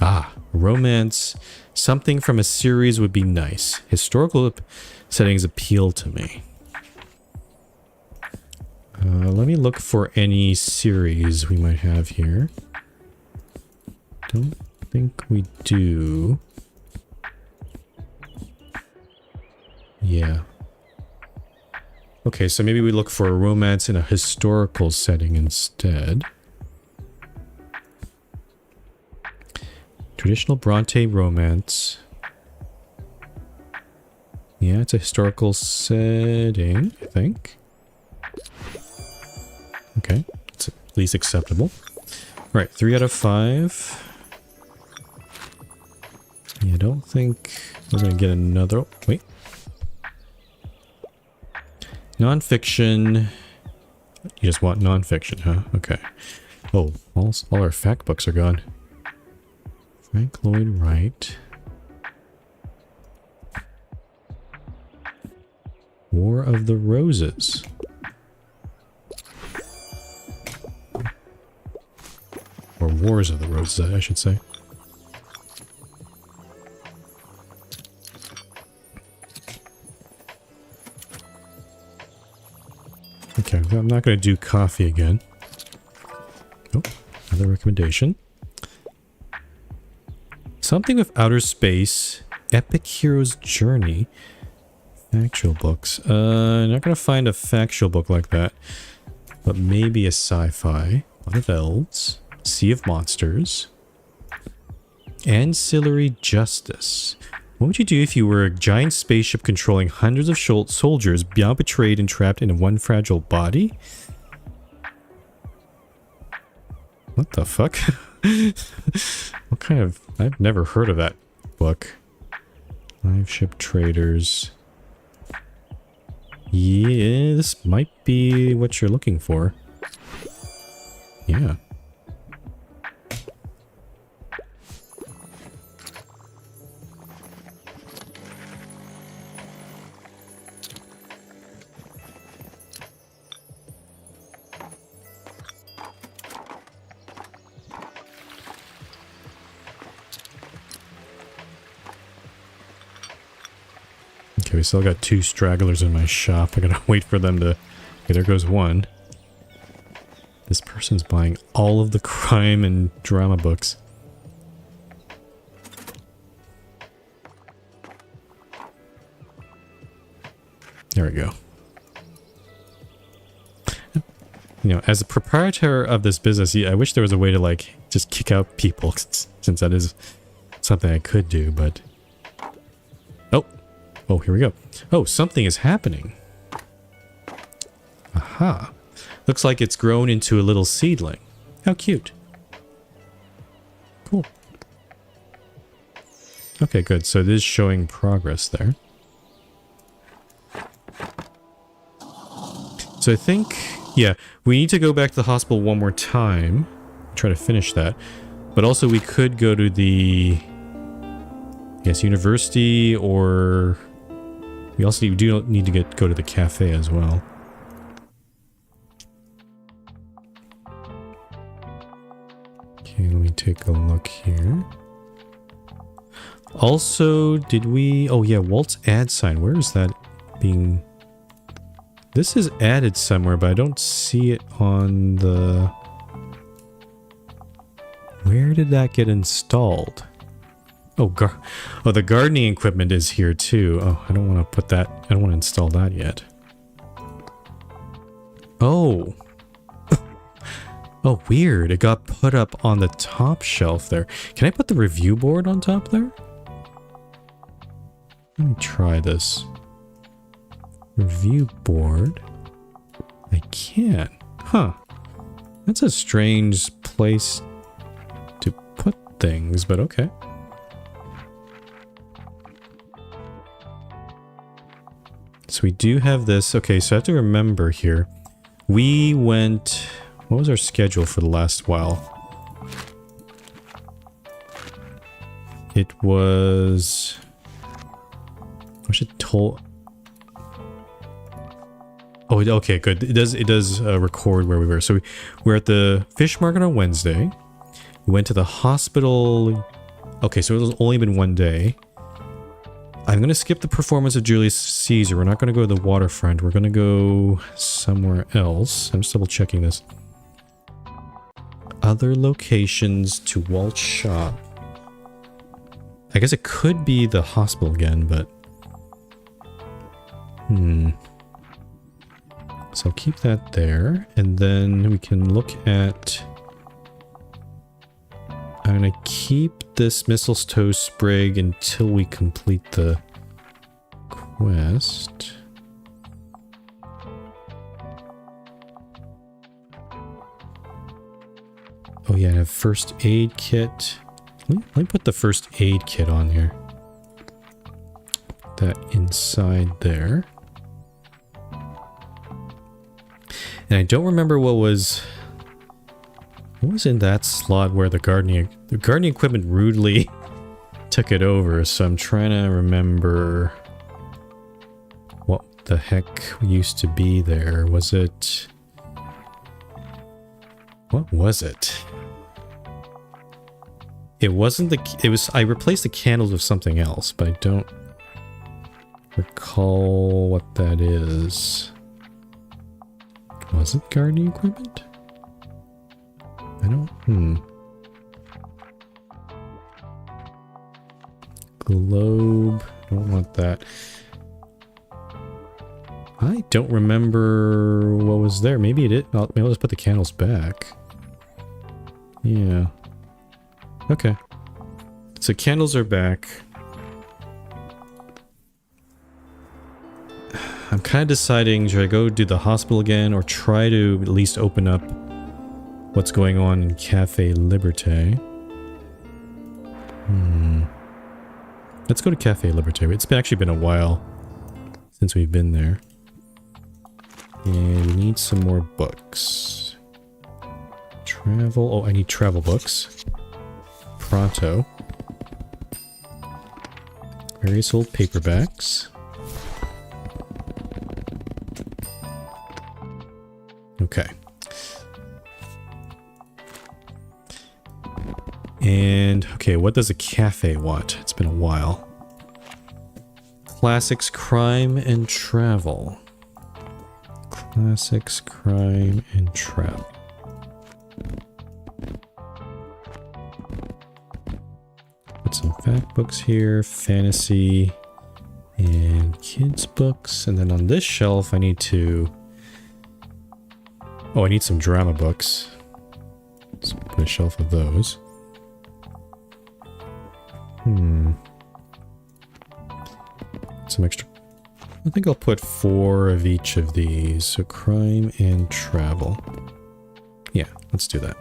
Speaker 1: Ah, romance. Something from a series would be nice. Historical settings appeal to me. Let me look for any series we might have here. Don't think we do. Yeah. Okay, so maybe we look for a romance in a historical setting instead. Traditional Bronte romance. Yeah, it's a historical setting, I think. Okay, it's at least acceptable. Alright, 3 out of 5. Yeah, I don't think we're going to get another... Wait. Non-fiction. You just want non-fiction, huh? Okay. Oh, all our fact books are gone. Frank Lloyd Wright. War of the Roses. Or Wars of the Roses, I should say. Okay, I'm not going to do coffee again. Oh, another recommendation. Something with outer space. Epic Hero's Journey. Factual books. Not going to find a factual book like that. but maybe a sci-fi. A lot of elves. Sea of monsters. Ancillary justice. What would you do if you were a giant spaceship controlling hundreds of soldiers, now betrayed and trapped in one fragile body? What the fuck? What kind of... I've never heard of that book. Live ship traders. Yeah, this might be what you're looking for. Yeah. Okay, we still got 2 stragglers in my shop. I gotta wait for them to... Okay, there goes one. This person's buying all of the crime and drama books. There we go. You know, as a proprietor of this business, I wish there was a way to, like, just kick out people, since that is something I could do, but... Oh, here we go. Oh, something is happening. Aha. Looks like it's grown into a little seedling. How cute. Cool. Okay, good. So it is showing progress there. So I think, yeah, we need to go back to the hospital one more time. Try to finish that. But also we could go to the, I guess, university, or... We also do need to go to the cafe as well. Okay, let me take a look here. Also, did we... Oh yeah, Walt's ad sign. Where is that being... This is added somewhere, but I don't see it on the... Where did that get installed? Oh, the gardening equipment is here too. Oh, I don't want to put that... I don't want to install that yet. Oh. Oh, weird. It got put up on the top shelf there. Can I put the review board on top there? Let me try this. Review board? I can. Huh. That's a strange place to put things, but okay. So we do have this. Okay, so I have to remember here. We went... What was our schedule for the last while? It was... I should told... Oh, okay, good. It does record where we were. So we're at the fish market on Wednesday. We went to the hospital... Okay, so it's only been one day. I'm going to skip the performance of Julius Caesar. We're not going to go to the waterfront. We're going to go somewhere else. I'm just double checking this. Other locations to Walt's shop. I guess it could be the hospital again, but... So I'll keep that there. And then we can look at... I'm going to keep this mistletoe sprig until we complete the quest. Oh yeah, I have first aid kit. Let me put the first aid kit on here. Put that inside there. And I don't remember what was in that slot where the gardening equipment rudely took it over, so I'm trying to remember what the heck used to be there. Was it... What was it? It wasn't the... It was... I replaced the candles with something else, but I don't recall what that is. Was it gardening equipment? I don't... Globe. Don't want that. I don't remember what was there. Maybe it is. Maybe I'll just put the candles back. Yeah. Okay. So candles are back. I'm kind of deciding, should I go do the hospital again or try to at least open up what's going on in Cafe Liberté? Let's go to Cafe Liberté. It's actually been a while since we've been there. And we need some more books. Travel. Oh, I need travel books. Pronto. Various old paperbacks. Okay. And, okay, what does a cafe want? It's been a while. Classics, crime, and travel. Classics, crime, and travel. Put some fact books here, fantasy, and kids books. And then on this shelf, I need to... Oh, I need some drama books. So put a shelf of those. Some extra... I think I'll put 4 of each of these. So crime and travel. Yeah, let's do that.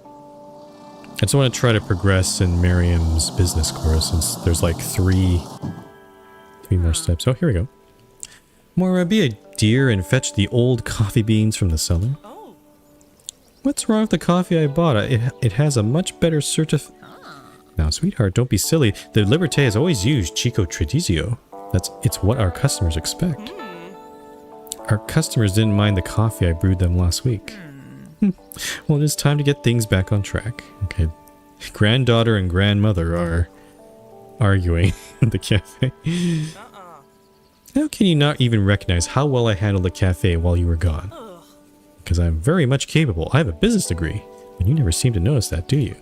Speaker 1: I just want to try to progress in Miriam's business course since there's like three more steps. Oh, here we go. Moira, be a dear and fetch the old coffee beans from the cellar. What's wrong with the coffee I bought? It has a much better Now, sweetheart, don't be silly. The Liberté has always used Chico Tradizio. It's what our customers expect. Our customers didn't mind the coffee I brewed them last week. Well, it is time to get things back on track. Okay. Granddaughter and grandmother are arguing in the cafe. How can you not even recognize how well I handled the cafe while you were gone? Because I'm very much capable. I have a business degree, but you never seem to notice that, do you?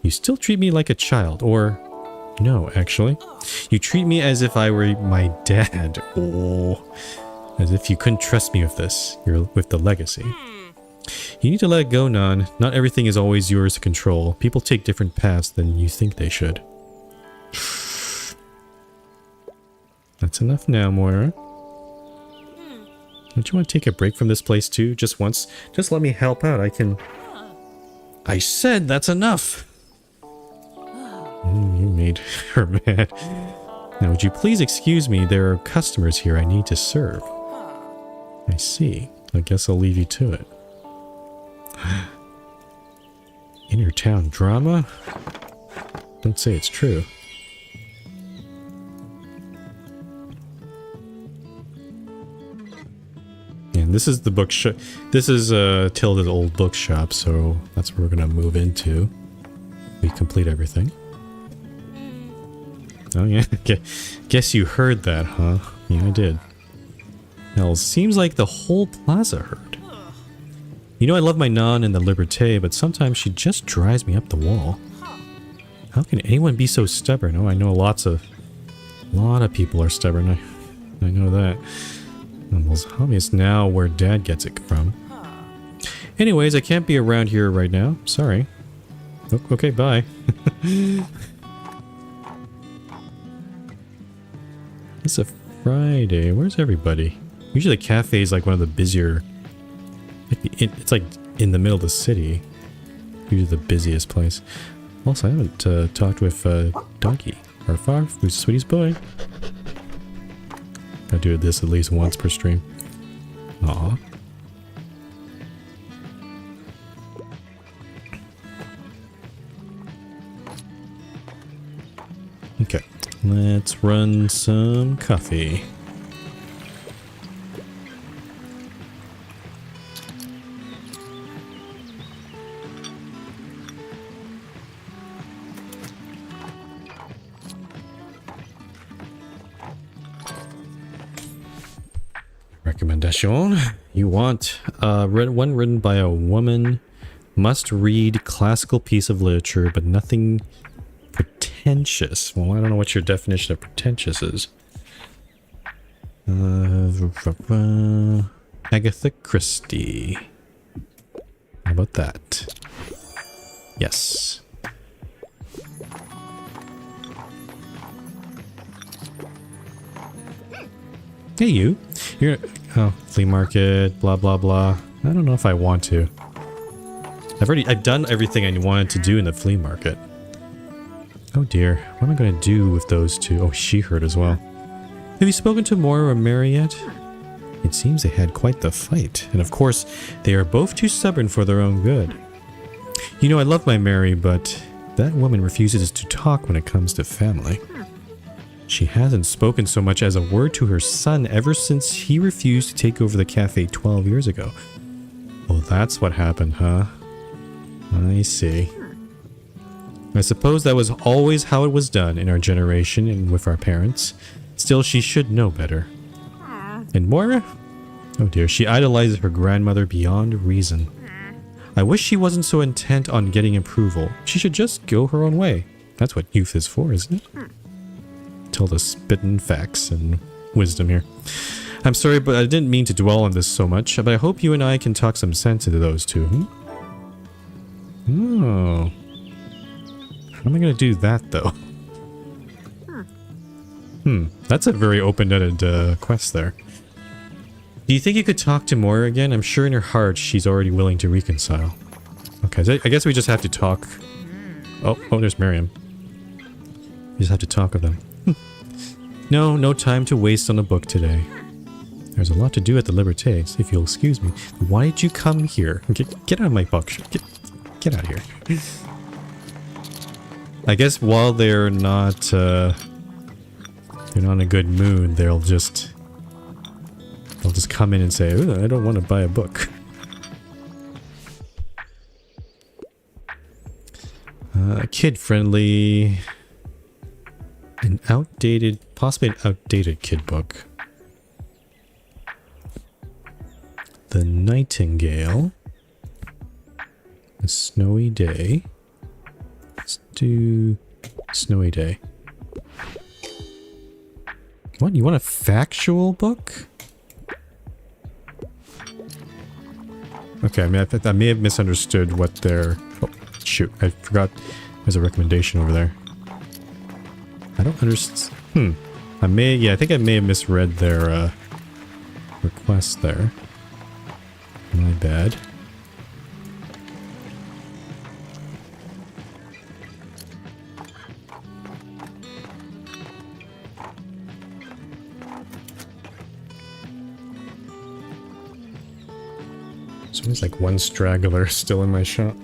Speaker 1: You still treat me like a child, or... No, actually. You treat me as if I were my dad. Oh. As if you couldn't trust me with this. With the legacy. You need to let it go, Nan. Not everything is always yours to control. People take different paths than you think they should. That's enough now, Moira. Don't you want to take a break from this place too? Just once? Just let me help out. I said that's enough! You made her mad. Now, would you please excuse me? There are customers here I need to serve. I see. I guess I'll leave you to it. In your town drama? Don't say it's true. And this is the bookshop. This is Tilda's old bookshop, so that's where we're gonna move into. We complete everything. Oh yeah, guess you heard that, huh? Yeah, I did. Hell, seems like the whole plaza heard. You know I love my Nan and the Liberté, but sometimes she just drives me up the wall. How can anyone be so stubborn? Oh, I know a lot of people are stubborn. I know that. Well, it's obvious now where Dad gets it from. Anyways, I can't be around here right now. Sorry. Okay, bye. It's a Friday. Where's everybody? Usually the cafe is like one of the busier... It's like in the middle of the city. Usually the busiest place. Also, I haven't talked with Donkey. Or Farf, who's Sweetie's boy. I do this at least once per stream. Aw. Okay, let's run some coffee. Recommendation. You want one written by a woman, must read classical piece of literature, but nothing pretentious. Well, I don't know what your definition of pretentious is. Agatha Christie. How about that? Yes. Hey, you. You're... Oh, flea market, blah, blah, blah. I don't know if I want to. I've done everything I wanted to do in the flea market. Oh dear. What am I going to do with those two? Oh, she hurt as well. Have you spoken to Moira or Mary yet? It seems they had quite the fight. And of course, they are both too stubborn for their own good. You know, I love my Mary, but that woman refuses to talk when it comes to family. She hasn't spoken so much as a word to her son ever since he refused to take over the cafe 12 years ago. Oh, that's what happened, huh? I see. I suppose that was always how it was done in our generation and with our parents. Still, she should know better. And Moira? Oh dear, she idolizes her grandmother beyond reason. I wish she wasn't so intent on getting approval. She should just go her own way. That's what youth is for, isn't it? Tell the spittin' facts and wisdom here. I'm sorry, but I didn't mean to dwell on this so much, but I hope you and I can talk some sense into those two. Oh. How am I going to do that, though? That's a very open-ended quest there. Do you think you could talk to Moira again? I'm sure in her heart she's already willing to reconcile. Okay, so I guess we just have to talk. Oh, there's Miriam. We just have to talk with them. No time to waste on a book today. There's a lot to do at the Libertés, if you'll excuse me. Why did you come here? Get out of my bookshop. Get out of here. I guess while they're not in a good mood, they'll just come in and say, "Ooh, I don't want to buy a book." Kid-friendly, possibly an outdated kid book. The Nightingale. A Snowy Day. Let's do Snowy Day. What? You want a factual book? Okay, I may have misunderstood what they're... Oh, shoot. I forgot there's a recommendation over there. I don't understand... I think I may have misread their request there. My bad. So there's like one straggler still in my shop.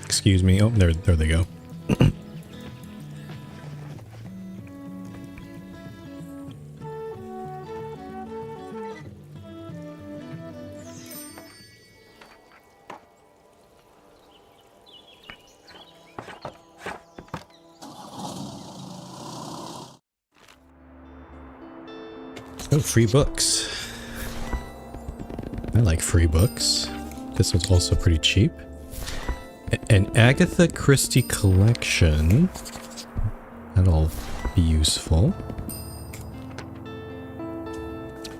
Speaker 1: Excuse me. Oh, there they go. Oh, free books. I like free books. This was also pretty cheap. An Agatha Christie collection. That'll be useful.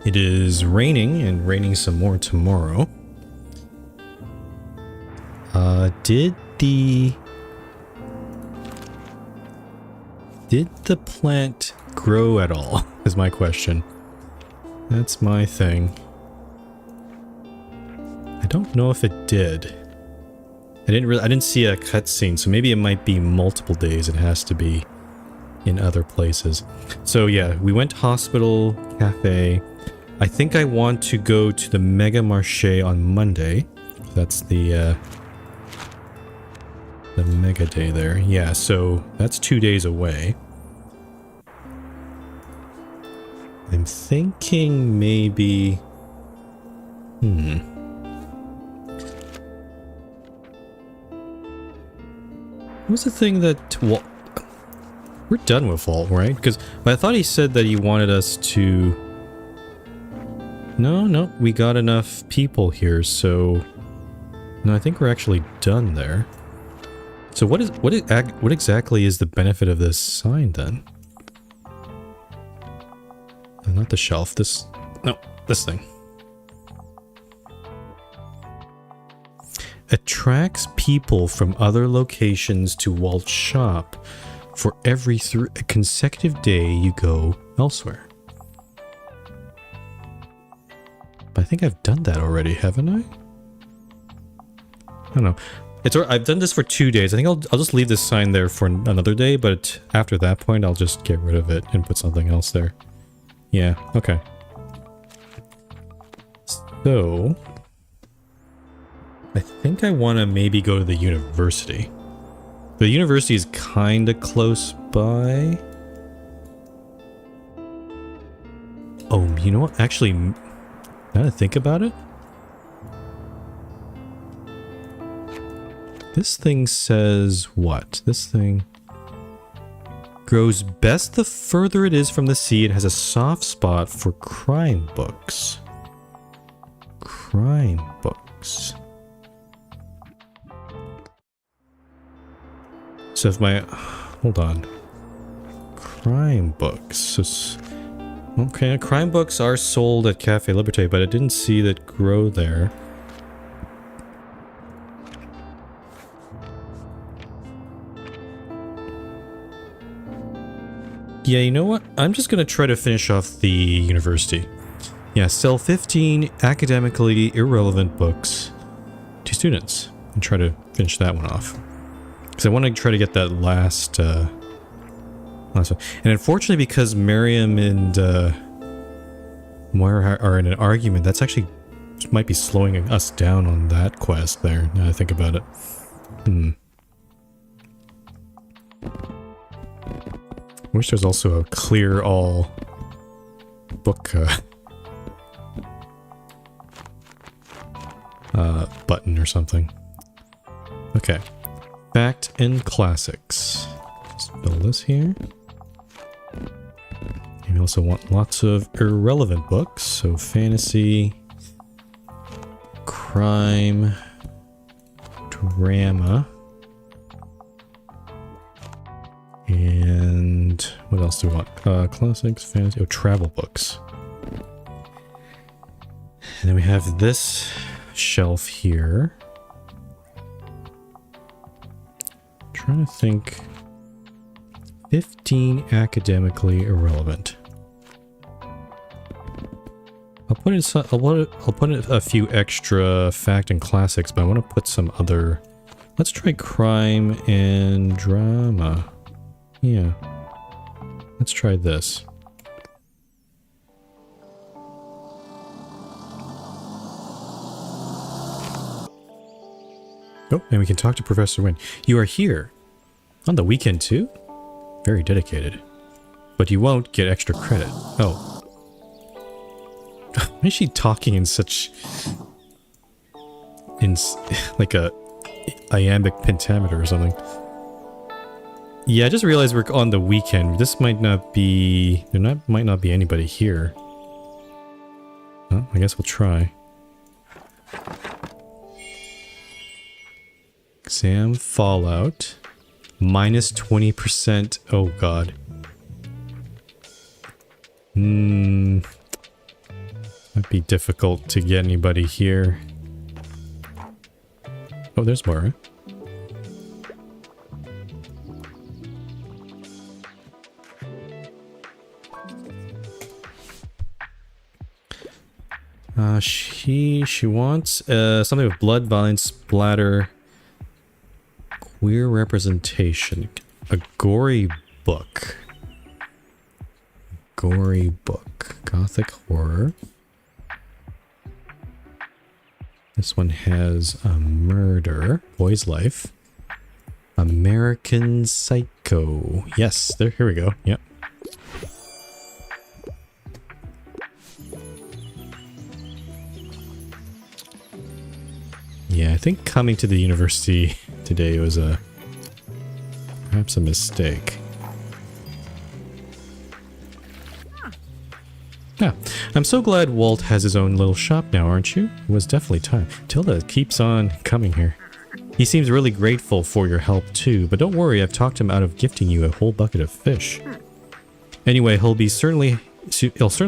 Speaker 1: It is raining, and raining some more tomorrow. Did the plant grow at all? Is my question. That's my thing. I don't know if it did. I didn't see a cutscene, so maybe it might be multiple days. It has to be in other places. So yeah, we went to hospital, cafe. I think I want to go to the Mega Marché on Monday. That's the Mega Day there. Yeah, so that's 2 days away. I'm thinking maybe... What was the thing that... Well, we're done with Vault, right? Because I thought he said that he wanted us to... No, we got enough people here, so... No, I think we're actually done there. So what exactly is the benefit of this sign then? Not the shelf. This thing. Attracts people from other locations to Walt's shop for every consecutive day you go elsewhere. But I think I've done that already, haven't I? I don't know. I've done this for 2 days. I think I'll just leave this sign there for another day, but after that point, I'll just get rid of it and put something else there. Yeah, okay. So, I think I want to maybe go to the university. The university is kind of close by. Oh, you know what? Actually, now that I think about it, this thing says what? This thing grows best the further it is from the sea. It has a soft spot for crime books. Crime books. So if my... Hold on. Crime books. Okay, crime books are sold at Cafe Liberté, but I didn't see that grow there. Yeah, you know what? I'm just gonna try to finish off the university. Yeah, sell 15 academically irrelevant books to students. And try to finish that one off. Because I want to try to get that last one. And unfortunately, because Miriam and Moira are in an argument, that's actually might be slowing us down on that quest there, now I think about it. I wish there's also a clear all book button or something. Okay. Fact and classics. Just build this here. And we also want lots of irrelevant books, so fantasy, crime, drama, and what else do we want? Classics, fantasy, travel books. And then we have this shelf here. Trying to think. 15 academically irrelevant. I'll put in a few extra fact and classics, but I want to put some other. Let's try crime and drama. Yeah. Let's try this. Oh, and we can talk to Professor Wynn. You are here. On the weekend too? Very dedicated. But you won't get extra credit. Oh. Why is she talking in such... like a iambic pentameter or something? Yeah, I just realized we're on the weekend. This might not be... might not be anybody here. Well, I guess we'll try. Exam Fallout. Minus 20%. Oh god. Might be difficult to get anybody here. Oh, there's Mara. She wants something with blood, violence, splatter, queer representation, a gory book. Gory book, gothic horror. This one has a murder, boy's life, American Psycho. Yes, there. Here we go. Yep. Yeah, I think coming to the university today was perhaps a mistake. Yeah. I'm so glad Walt has his own little shop now, aren't you? It was definitely time. Tilda keeps on coming here. He seems really grateful for your help too, but don't worry, I've talked him out of gifting you a whole bucket of fish. Anyway, he'll certainly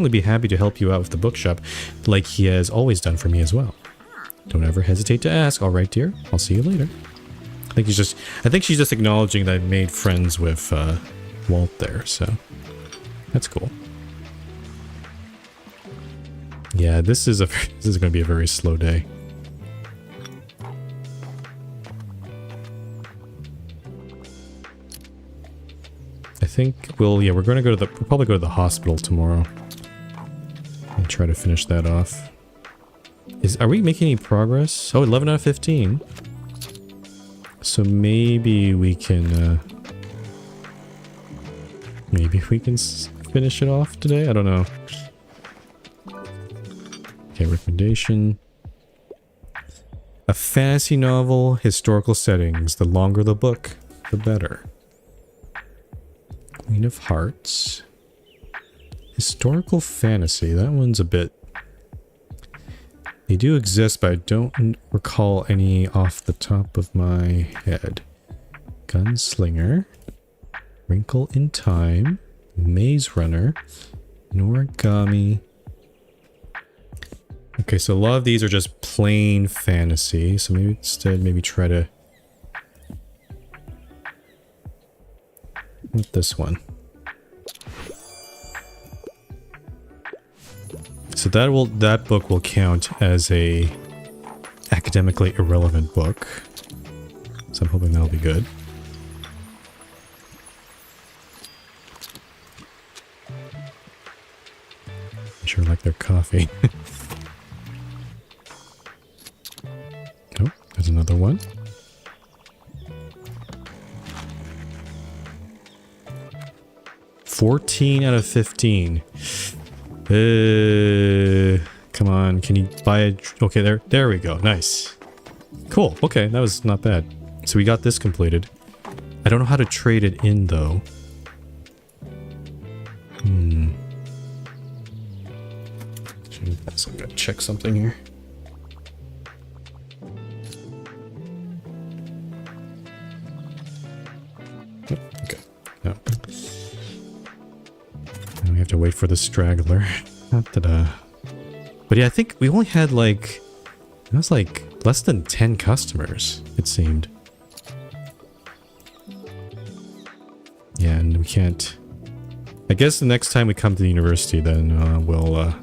Speaker 1: be happy to help you out with the bookshop, like he has always done for me as well. Don't ever hesitate to ask. All right, dear. I'll see you later. I think she's just acknowledging that I made friends with Walt there, so that's cool. Yeah, this is going to be a very slow day. I think we're going to we'll probably go to the hospital tomorrow and try to finish that off. Are we making any progress? Oh, 11 out of 15. So maybe we can finish it off today. I don't know. Okay, recommendation. A fantasy novel, historical settings. The longer the book, the better. Queen of Hearts. Historical fantasy. That one's a bit... They do exist, but I don't recall any off the top of my head. Gunslinger. Wrinkle in Time. Maze Runner. Noragami. Okay, so a lot of these are just plain fantasy. So maybe instead, try to... With this one. So that book will count as a academically irrelevant book. So I'm hoping that'll be good. I sure like their coffee. Oh, there's another one. $14 out of 15. Come on, can you buy a... Okay, there we go. Nice. Cool. Okay, that was not bad. So we got this completed. I don't know how to trade it in, though. So I gotta check something here. Okay. No. And we have to wait for the straggler. Ta-da. But yeah, I think we only had like... It was like less than 10 customers, it seemed. Yeah, and we can't... I guess the next time we come to the university, then we'll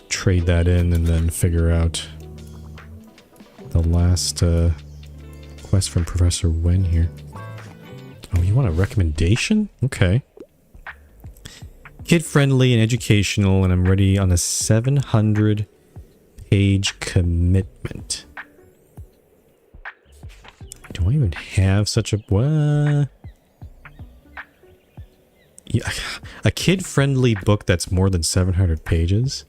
Speaker 1: trade that in and then figure out the last quest from Professor Wen here. Oh, you want a recommendation? Okay. Kid-friendly and educational, and I'm ready on a 700-page commitment. Do I even have such a... What? Yeah, a kid-friendly book that's more than 700 pages?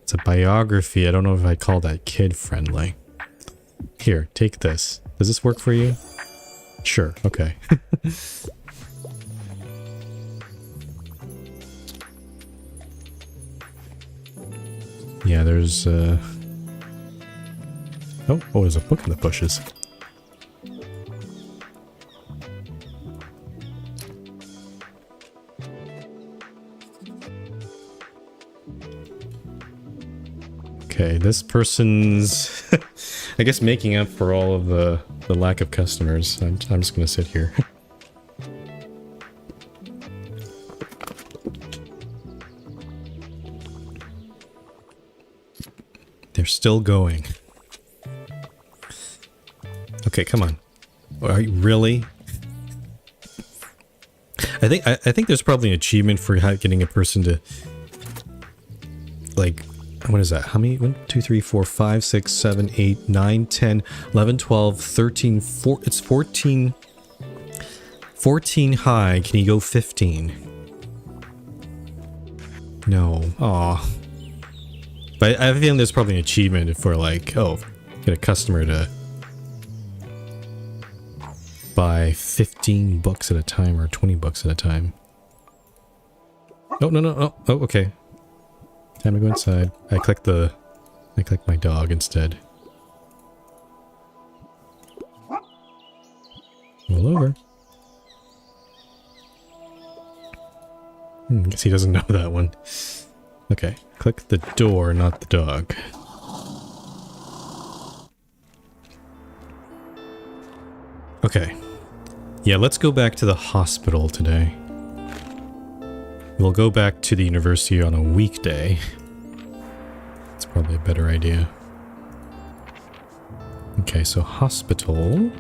Speaker 1: It's a biography. I don't know if I call that kid-friendly. Here, take this. Does this work for you? Sure, okay. Yeah, there's, Oh, there's a book in the bushes. Okay, this person's, I guess, making up for all of the lack of customers. I'm just gonna sit here. They're still going. Okay, come on. Are you really? I think there's probably an achievement for getting a person to, like, what is that? How many? 1, 2, 3, 4, 5, 6, 7, 8, 9, 10, 11, 12, 13, 4. It's 14. 14 high. Can you go 15? No. Aw. But I have a feeling there's probably an achievement for, like, oh, get a customer to buy 15 books at a time or 20 books at a time. Oh, no, no, oh, oh, okay. Time to go inside. I clicked my dog instead. Roll over. Guess he doesn't know that one. Okay, click the door, not the dog. Okay. Yeah, let's go back to the hospital today. We'll go back to the university on a weekday. That's probably a better idea. Okay, so hospital.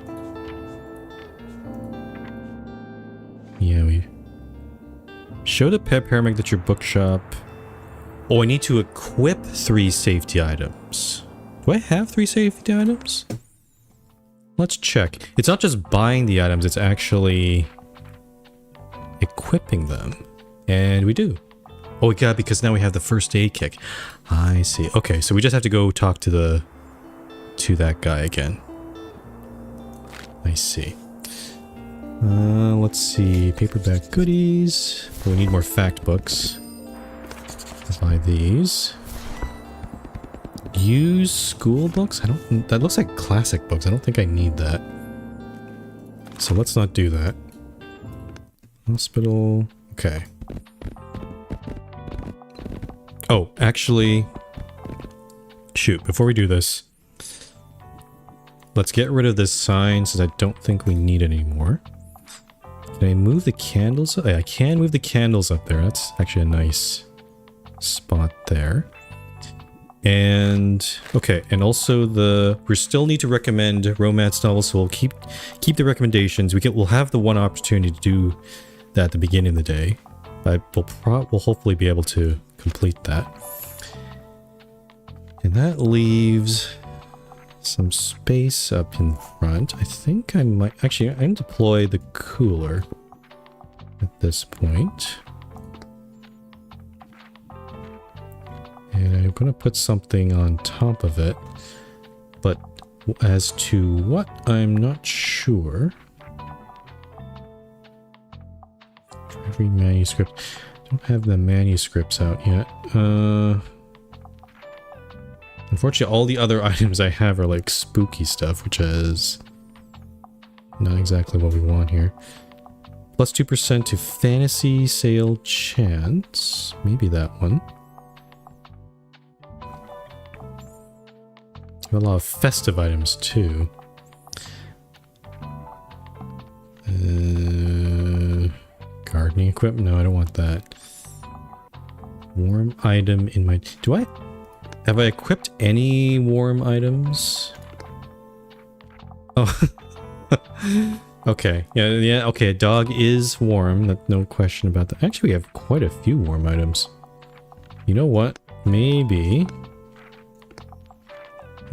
Speaker 1: Yeah, we... Show the pet paramedic that your bookshop... Oh, I need to equip 3 safety items. Do I have 3 safety items? Let's check. It's not just buying the items, it's actually... equipping them. And we do. Oh, we got, because now we have the first aid kit. I see. Okay, so we just have to go talk to that guy again. I see. Let's see. Paperback goodies. Oh, we need more fact books. Let's buy these. Use school books? I don't... That looks like classic books. I don't think I need that. So let's not do that. Hospital. Okay. Oh, actually... Shoot, before we do this... Let's get rid of this sign since I don't think we need it anymore. Can I move the candles? I can move the candles up there. That's actually a nice spot there. And okay, and also we still need to recommend romance novels, so we'll keep the recommendations. We'll have the one opportunity to do that at the beginning of the day. We'll hopefully be able to complete that. And that leaves some space up in front. I think I might... Actually, I'm going to deploy the cooler at this point. And I'm going to put something on top of it. But as to what, I'm not sure. Every manuscript. Don't have the manuscripts out yet. Unfortunately, all the other items I have are like spooky stuff, which is not exactly what we want here. Plus 2% to fantasy sale chance. Maybe that one. A lot of festive items too. Gardening equipment? No, I don't want that. Warm item in my... Have I equipped any warm items? Oh. Okay. Yeah, okay, a dog is warm. No question about that. Actually, we have quite a few warm items. You know what? Maybe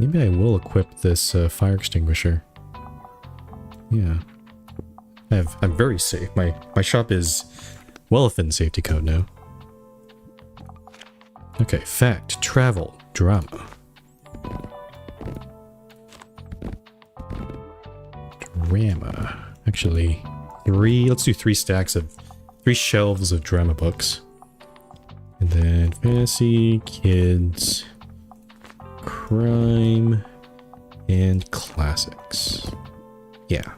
Speaker 1: I will equip this fire extinguisher. Yeah. I'm very safe. My shop is well within safety code now. Okay, fact, travel, drama. Drama. Actually, let's do 3 shelves of drama books. And then fantasy, kids, crime, and classics. Yeah.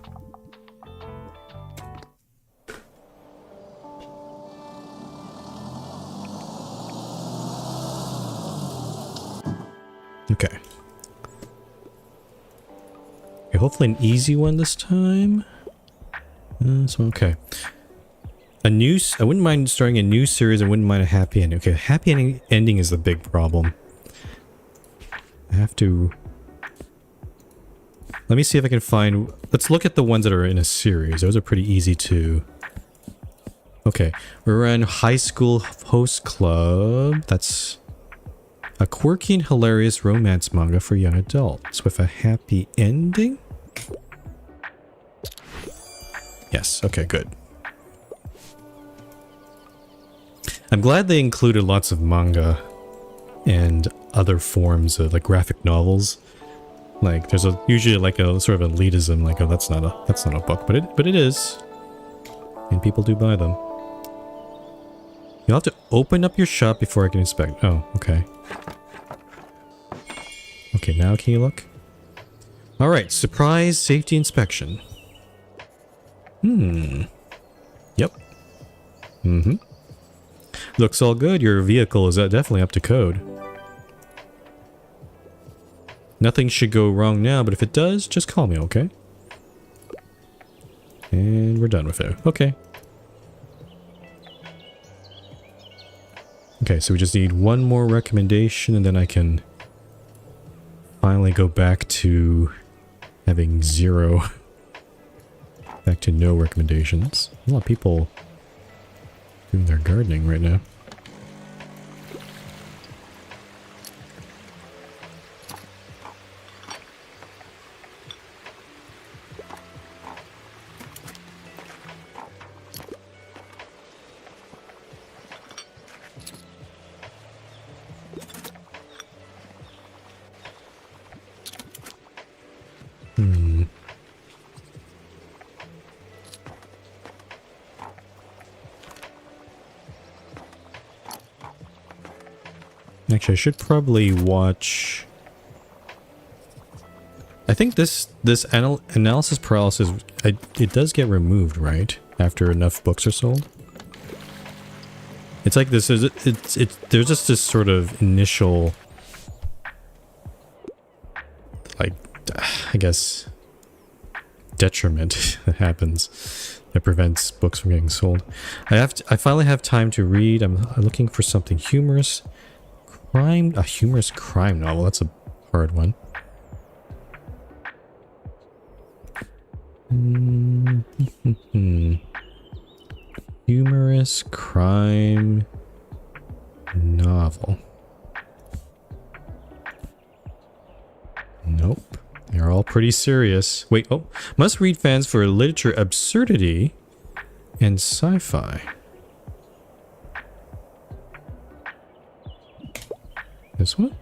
Speaker 1: Okay. Hopefully an easy one this time. So okay. I wouldn't mind starting a new series. I wouldn't mind a happy ending. Okay, happy ending is the big problem. I have to... Let me see if I can find... Let's look at the ones that are in a series. Those are pretty easy to... Okay, we're in High School Host Club. That's a quirky and hilarious romance manga for young adults with a happy ending? Yes, okay, good. I'm glad they included lots of manga and other forms of like graphic novels. Like there's usually like a sort of elitism, like, oh, that's not a book, but it is. And people do buy them. You'll have to open up your shop before I can inspect. Oh, okay. Okay, now can you look? Alright, surprise safety inspection. Yep. Looks all good. Your vehicle is definitely up to code. Nothing should go wrong now, but if it does, just call me, okay? And we're done with it. Okay. Okay, so we just need one more recommendation and then I can finally go back to having zero. Back to no recommendations. A lot of people doing their gardening right now. Actually, I should probably watch... I think this analysis paralysis, it does get removed, right? After enough books are sold? It's like this is... there's just this sort of initial... like, I guess... detriment that happens that prevents books from getting sold. I finally have time to read. I'm looking for something humorous. A humorous crime novel. That's a hard one. Humorous crime novel. Nope. They're all pretty serious. Wait, oh. Must read fans for literature absurdity and sci-fi. This one?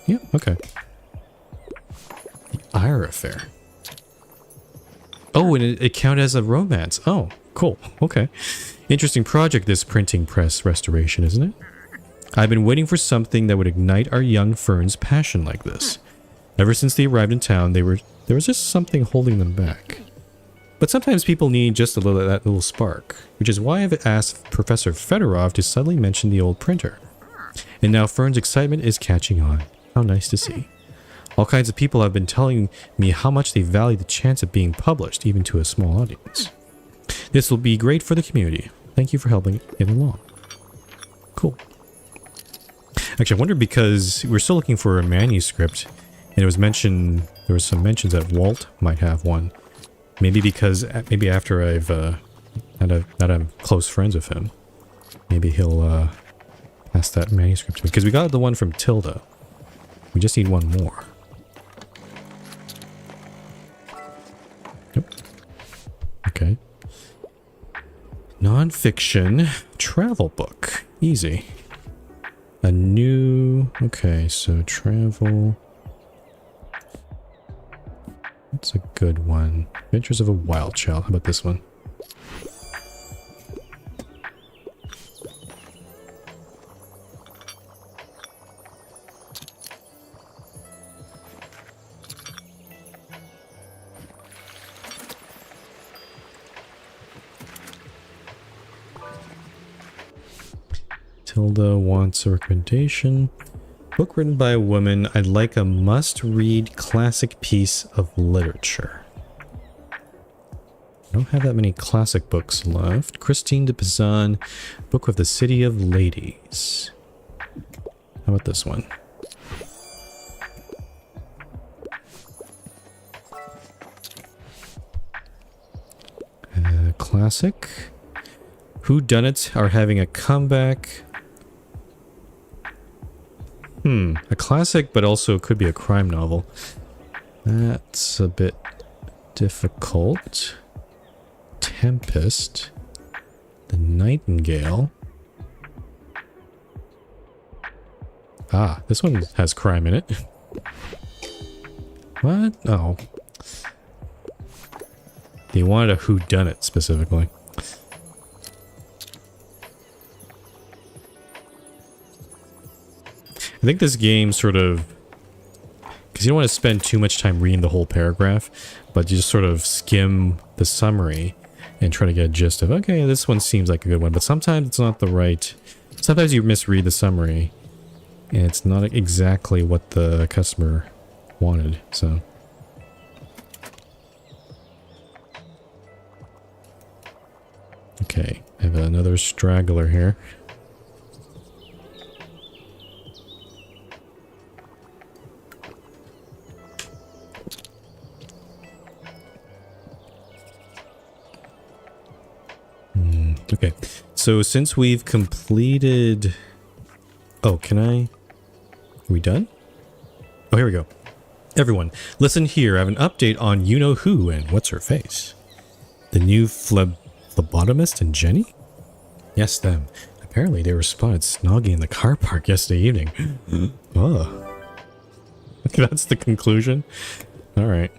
Speaker 1: Yeah, okay. The Ira Affair. Oh, and it counted as a romance. Oh, cool. Okay. Interesting project, this printing press restoration, isn't it? I've been waiting for something that would ignite our young Fern's passion like this. Ever since they arrived in town, there was just something holding them back. But sometimes people need just that little spark, which is why I've asked Professor Fedorov to suddenly mention the old printer. And now Fern's excitement is catching on. How nice to see. All kinds of people have been telling me how much they value the chance of being published, even to a small audience. This will be great for the community. Thank you for helping it along. Cool. Actually, I wonder, because we're still looking for a manuscript, and it was mentioned, there was some mentions that Walt might have one. Maybe after I've, that I'm close friends with him, maybe he'll, pass that manuscript to me. Because we got the one from Tilda. We just need one more. Yep. Okay. Non-fiction travel book. Easy. A new... Okay, so travel... That's a good one. Adventures of a Wild Child. How about this one? Tilda wants a recommendation. Book written by a woman. I'd like a must-read classic piece of literature. I don't have that many classic books left. Christine de Pizan, Book of the City of Ladies. How about this one? Classic. Whodunits are having a comeback. A classic, but also could be a crime novel. That's a bit difficult. Tempest. The Nightingale. Ah, this one has crime in it. What? Oh. They wanted a whodunit specifically. I think this game sort of, because you don't want to spend too much time reading the whole paragraph, but you just sort of skim the summary and try to get a gist of, okay, this one seems like a good one, but sometimes it's not the right, sometimes you misread the summary and it's not exactly what the customer wanted, so. Okay, I have another straggler here. Okay, so since we've completed... Oh, can I... Are we done? Oh, here we go. Everyone, listen here. I have an update on you-know-who and what's-her-face. The new phlebotomist and Jenny? Yes, them. Apparently they were spotted snogging in the car park yesterday evening. Oh. That's the conclusion? Alright.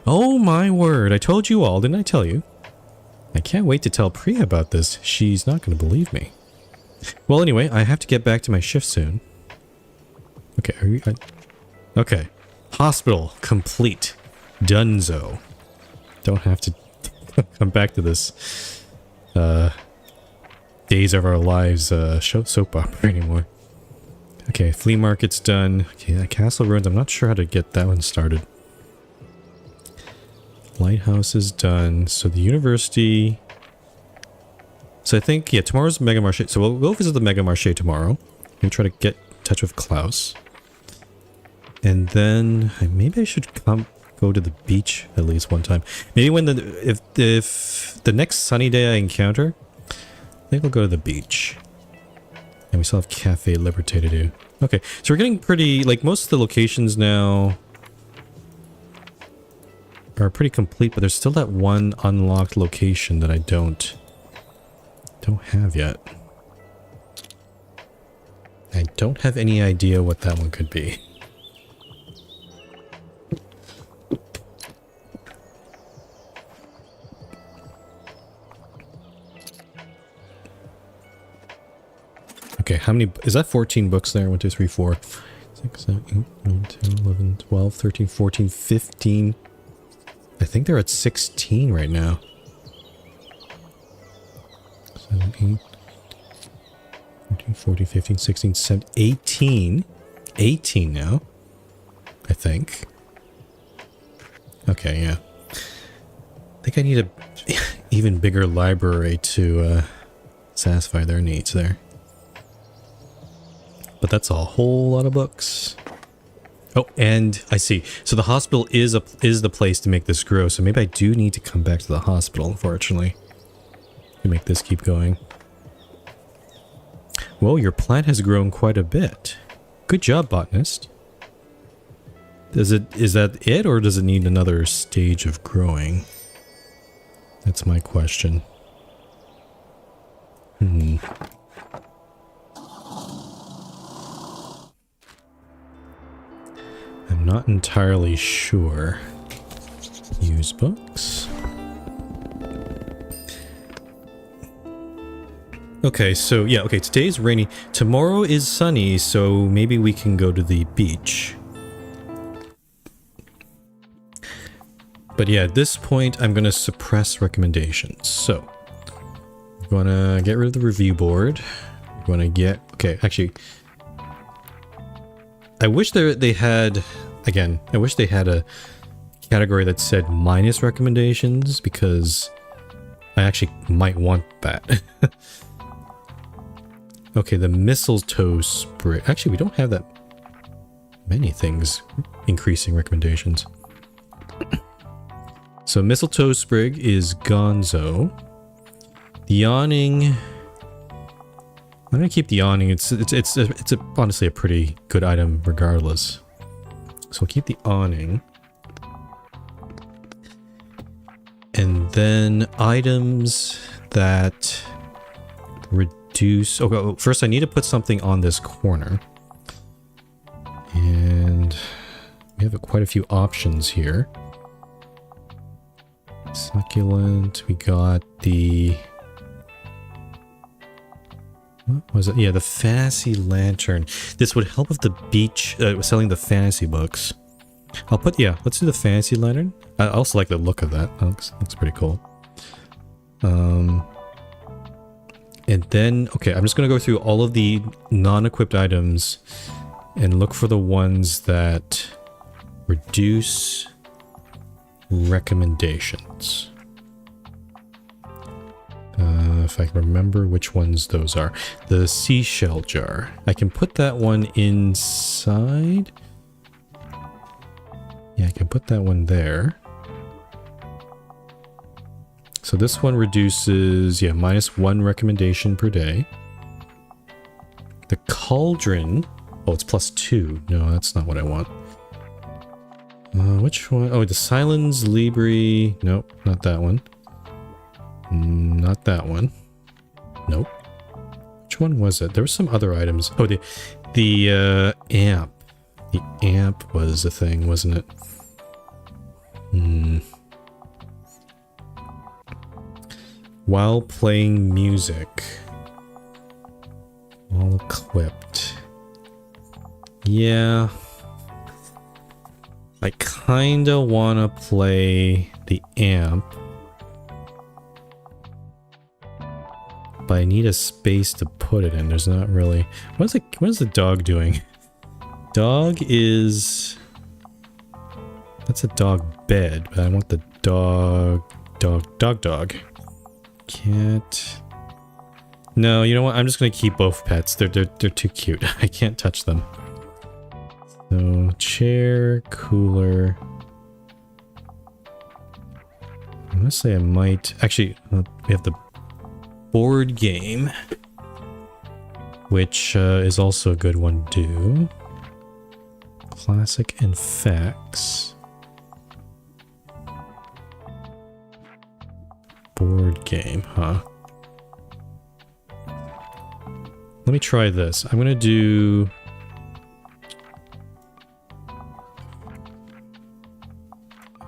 Speaker 1: Oh my word, I told you all, didn't I tell you? I can't wait to tell Priya about this. She's not going to believe me. Well, anyway, I have to get back to my shift soon. Okay, are you... Okay. Hospital complete. Dunzo. Don't have to come back to this Days of Our Lives soap opera anymore. Okay, flea market's done. Okay, Castle Ruins. I'm not sure how to get that one started. Lighthouse is done. So the university... So I think, yeah, tomorrow's Mega Marché. So we'll go visit the Mega Marché tomorrow. And try to get in touch with Klaus. And then maybe I should go to the beach at least one time. Maybe when if the next sunny day I encounter, I think we'll go to the beach. And we still have Cafe Liberté to do. Okay, so we're getting pretty, like most of the locations now are pretty complete, but there's still that one unlocked location that I don't have yet. I don't have any idea what that one could be. Okay, how many... Is that 14 books there? 1, 2, 3, 4, 6, 7, 8, 9, 10, 11, 12, 13, 14, 15. I think they're at 16 right now. 7, 8, 13, 14, 15, 16, 17, 18. 18 now. I think. Okay, yeah. I think I need a even bigger library to satisfy their needs there. But that's a whole lot of books. Oh, and I see. So the hospital is the place to make this grow. So maybe I do need to come back to the hospital, unfortunately, to make this keep going. Whoa, your plant has grown quite a bit. Good job, botanist. Is that it, or does it need another stage of growing? That's my question. I'm not entirely sure. Use books. Okay, so yeah, okay, today's rainy. Tomorrow is sunny, so maybe we can go to the beach. But yeah, at this point, I'm going to suppress recommendations. So, I'm going to get rid of the review board. I'm going to get... Okay, actually... I wish they had... Again, I wish they had a category that said minus recommendations, because I actually might want that. Okay, the mistletoe sprig. Actually, we don't have that many things increasing recommendations. So mistletoe sprig is gonzo. The awning... I'm gonna keep the awning. It's honestly a pretty good item regardless. So we'll keep the awning. And then items that reduce... Okay, first I need to put something on this corner. And we have quite a few options here. Succulent, we got the... What was it? Yeah, the fantasy lantern. This would help with the beach, selling the fantasy books. I'll put, yeah, let's do the fantasy lantern. I also like the look of that. That looks pretty cool. And then, okay, I'm just going to go through all of the non-equipped items and look for the ones that reduce recommendations. If I can remember which ones those are. The seashell jar. I can put that one inside. Yeah, I can put that one there. So this one reduces, yeah, -1 recommendation per day. The cauldron. Oh, it's +2. No, that's not what I want. Which one? Oh, the Silence Libri. Nope, not that one. Not that one. Nope. Which one was it? There were some other items. Oh, the amp. The amp was a thing, wasn't it? While playing music. All equipped. Yeah. I kinda wanna play the amp. But I need a space to put it in. There's not really... What is the dog doing? Dog is... That's a dog bed, but I want the dog... Dog. Cat... No, you know what? I'm just gonna keep both pets. They're too cute. I can't touch them. So, chair, cooler... I'm gonna say I might... Actually, we have the board game, which is also a good one to do. Classic and facts. Board game, huh? Let me try this. I'm gonna do...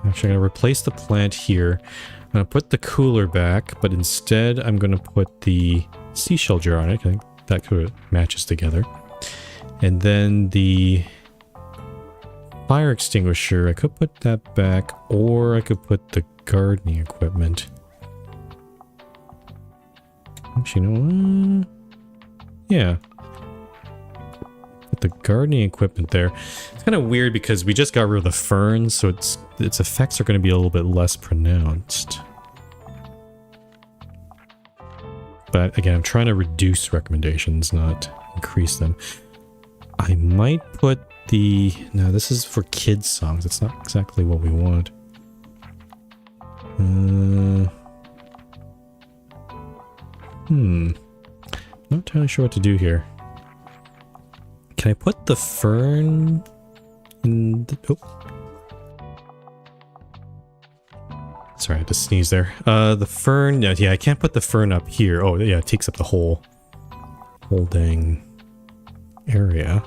Speaker 1: Actually, I'm gonna replace the plant here. I'm gonna put the cooler back, but instead I'm gonna put the seashell jar on it. I think that sort of matches together. And then the fire extinguisher, I could put that back, or I could put the gardening equipment. Actually, you know what? Yeah. Put the gardening equipment there. It's kind of weird because we just got rid of the ferns, so its effects are going to be a little bit less pronounced. But again, I'm trying to reduce recommendations, not increase them. I might put the... No, this is for kids' songs. It's not exactly what we want. Not entirely sure what to do here. Can I put the fern in the... Oh. Sorry, I had to sneeze there. The fern... Yeah, I can't put the fern up here. Oh, yeah, it takes up the whole dang area.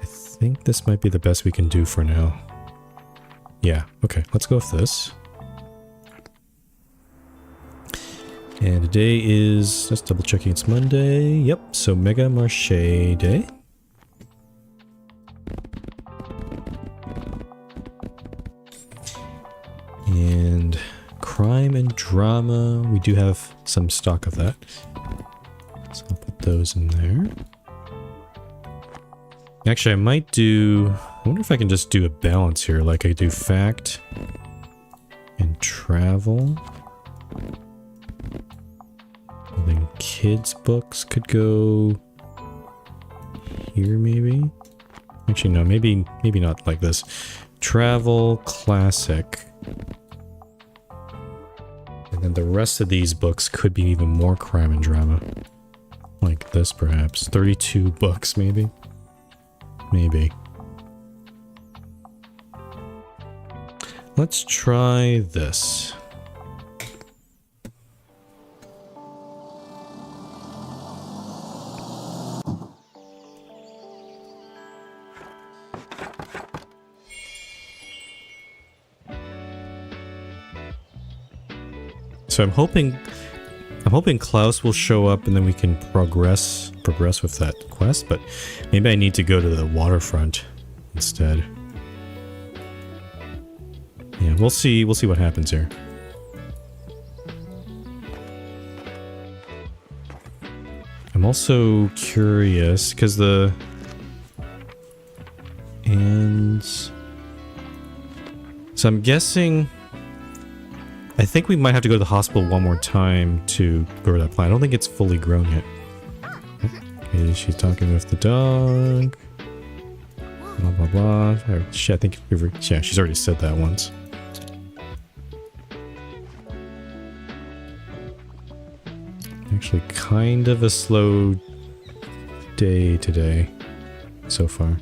Speaker 1: I think this might be the best we can do for now. Yeah, okay, let's go with this. And today is, just double checking, it's Monday. Yep, so Mega Marché Day. And crime and drama, we do have some stock of that. So I'll put those in there. Actually, I might do, I wonder if I can just do a balance here, like I do fact and travel. And then kids' books could go here, maybe? Actually, no, maybe not like this. Travel, classic. And then the rest of these books could be even more crime and drama. Like this, perhaps. 32 books, maybe? Maybe. Let's try this. So I'm hoping I'm hoping Klaus will show up and then we can progress with that quest, but maybe I need to go to the waterfront instead. Yeah, we'll see what happens here. I'm also curious because so I'm guessing I think we might have to go to the hospital one more time to grow that plant. I don't think it's fully grown yet. Okay, she's talking with the dog. Blah blah blah. I think yeah, she's already said that once. Actually, kind of a slow day today, so far.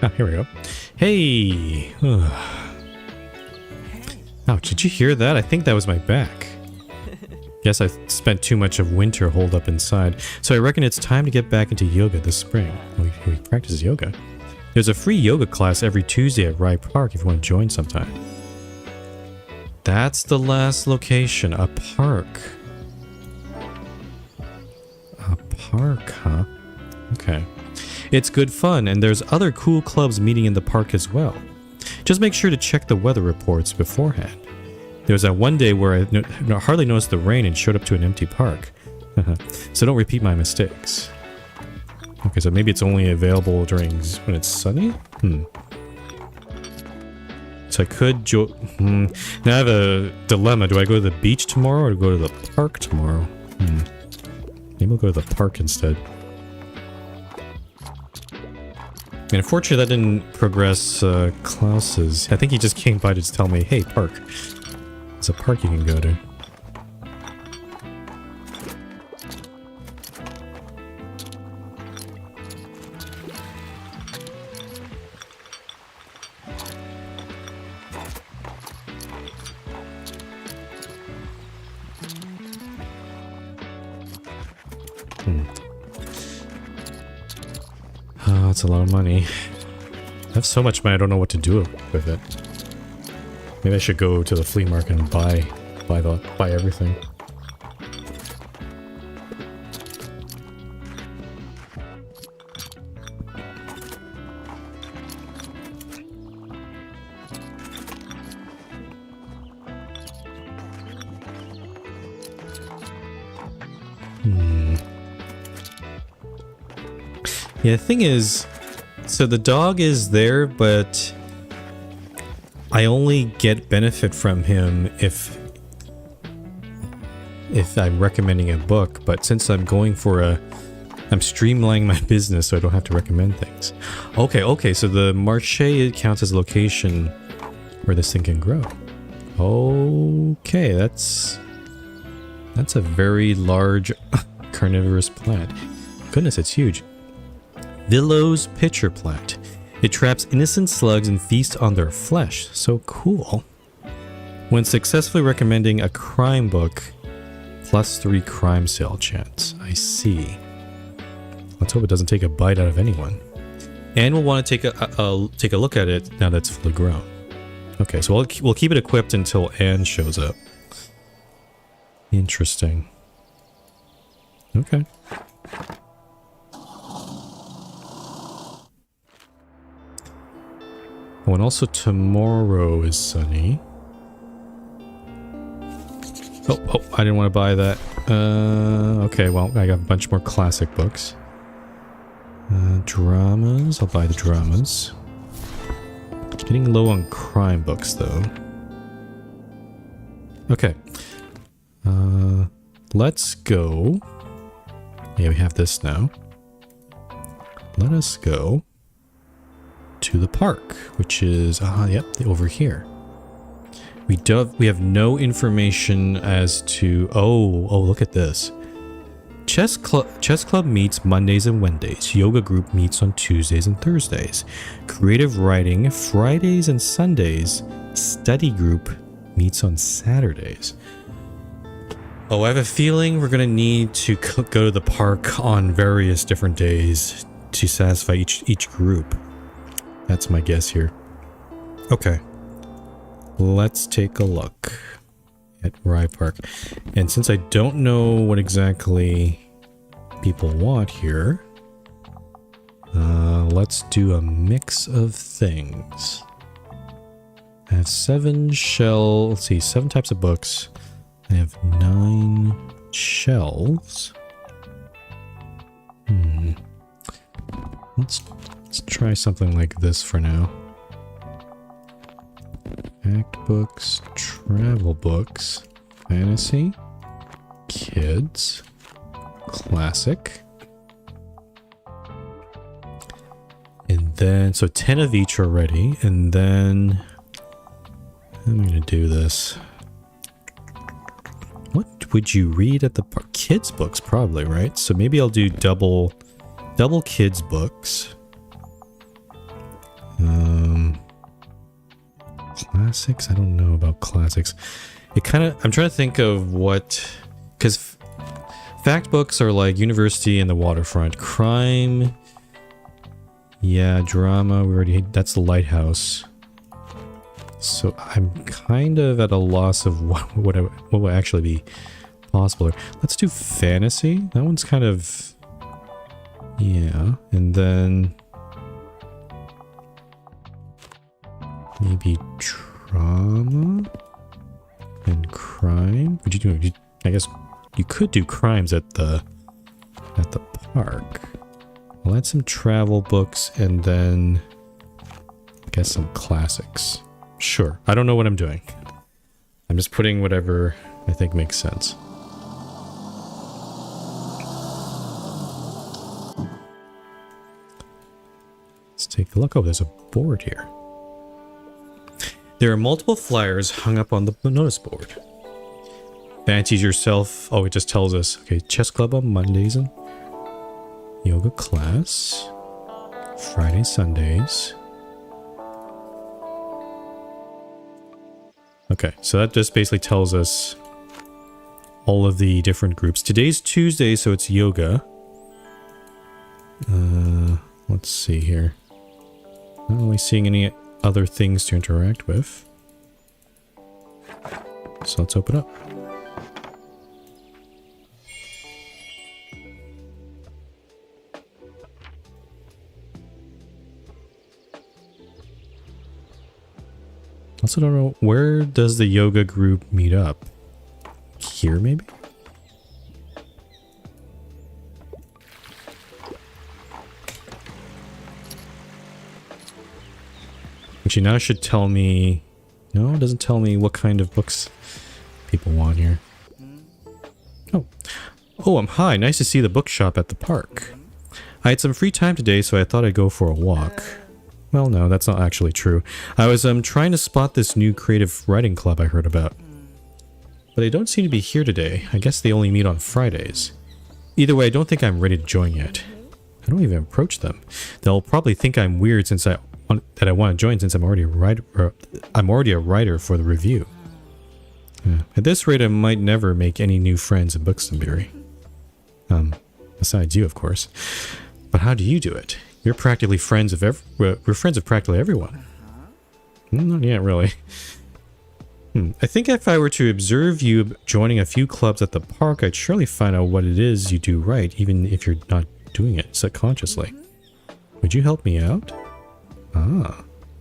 Speaker 1: Ah, here we go. Hey! Ouch, did you hear that? I think that was my back. Guess I spent too much of winter holed up inside, so I reckon it's time to get back into yoga this spring. We practice yoga. There's a free yoga class every Tuesday at Rye Park if you want to join sometime. That's the last location. A park. A park, huh? Okay. It's good fun, and there's other cool clubs meeting in the park as well. Just make sure to check the weather reports beforehand. There was that one day where I hardly noticed the rain and showed up to an empty park. So don't repeat my mistakes. Okay, so maybe it's only available during when it's sunny? So I could Now I have a dilemma. Do I go to the beach tomorrow or go to the park tomorrow? Maybe we'll go to the park instead. And unfortunately, that didn't progress Klaus's. I think he just came by to tell me, hey, park. It's a park you can go to. Oh, that's a lot of money. I have so much money, I don't know what to do with it. Maybe I should go to the flea market and buy everything. Yeah, the thing is, so the dog is there, but I only get benefit from him if I'm recommending a book, but since I'm going for I'm streamlining my business so I don't have to recommend things. Okay, so the marché counts as a location where this thing can grow. Okay, that's a very large carnivorous plant. Goodness, it's huge. Villow's pitcher plant. It traps innocent slugs and feasts on their flesh. So cool. When successfully recommending a crime book, +3 crime sale chance. I see. Let's hope it doesn't take a bite out of anyone. And we'll want to take a look at it now that it's fully grown. Okay, so we'll keep it equipped until Anne shows up. Interesting. Okay. Oh, and also tomorrow is sunny. Oh, I didn't want to buy that. Okay, well, I got a bunch more classic books. Dramas. I'll buy the dramas. Getting low on crime books, though. Okay. Let's go. Yeah, we have this now. Let us go to the park, which is yep, over here. We have no information as to oh look at this. Chess club meets Mondays and Wednesdays. Yoga group meets on Tuesdays and Thursdays. Creative writing Fridays and Sundays. Study group meets on Saturdays. Oh, I have a feeling we're gonna need to go to the park on various different days to satisfy each group. That's my guess here. Okay, let's take a look at Rye Park. And since I don't know what exactly people want here, let's do a mix of things. I have 7 types of books. I have 9 shelves. Let's try something like this for now. Fact books, travel books, fantasy, kids, classic. And then, so 10 of each already. And then, I'm going to do this. What would you read at the park? Kids books, probably, right? So maybe I'll do double kids books. Classics? I don't know about classics. I'm trying to think of what, because fact books are like University and the Waterfront. Crime, yeah, drama, that's the Lighthouse. So I'm kind of at a loss of what would actually be possible. Let's do fantasy. That one's kind of, yeah, and then maybe drama and crime. Would you do? I guess you could do crimes at the park. I'll add some travel books and then I guess some classics. Sure. I don't know what I'm doing. I'm just putting whatever I think makes sense. Let's take a look. Oh, there's a board here. There are multiple flyers hung up on the notice board. Fancies yourself. Oh, it just tells us. Okay, chess club on Mondays and yoga class. Friday, Sundays. Okay, so that just basically tells us all of the different groups. Today's Tuesday, so it's yoga. Let's see here. Not really seeing any other things to interact with. So let's open up. Also don't know, where does the yoga group meet up? Here maybe? Actually now it should tell me, no, it doesn't tell me what kind of books people want here. Oh, hi, nice to see the bookshop at the park. I had some free time today, so I thought I'd go for a walk. Well, no, that's not actually true. I was trying to spot this new creative writing club I heard about. But they don't seem to be here today. I guess they only meet on Fridays. Either way, I don't think I'm ready to join yet. I don't even approach them. They'll probably think I'm weird since I want to join since I'm already a writer for the review. Yeah. At this rate, I might never make any new friends in Bookshop. Besides you, of course. But how do you do it? You're practically friends of we're friends of practically everyone. Not yet, really. I think if I were to observe you joining a few clubs at the park, I'd surely find out what it is you do right, even if you're not doing it subconsciously. Would you help me out?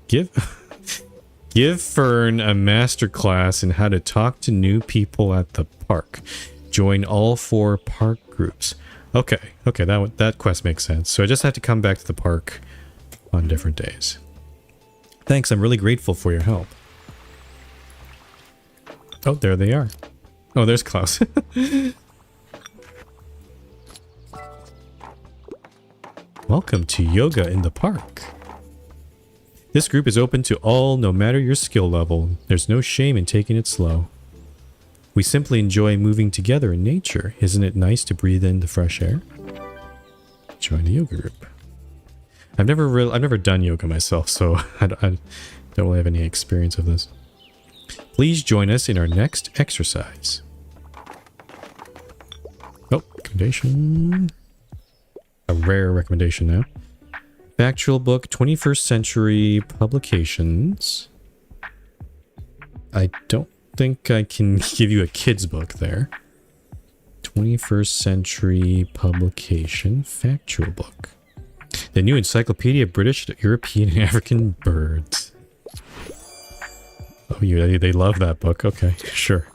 Speaker 1: Give Fern a master class in how to talk to new people at the park. Join all 4 park groups. Okay, that quest makes sense. So I just have to come back to the park on different days. Thanks, I'm really grateful for your help. Oh, there they are. Oh, there's Klaus. Welcome to Yoga in the Park. This group is open to all, no matter your skill level. There's no shame in taking it slow. We simply enjoy moving together in nature. Isn't it nice to breathe in the fresh air? Join the yoga group. I've never done yoga myself, so I don't really have any experience of this. Please join us in our next exercise. Oh, recommendation. A rare recommendation now. Factual book, 21st century publications. I don't think I can give you a kid's book there. 21st century publication, factual book. The new Encyclopedia of British, European, and African Birds. Oh, they love that book. Okay, sure.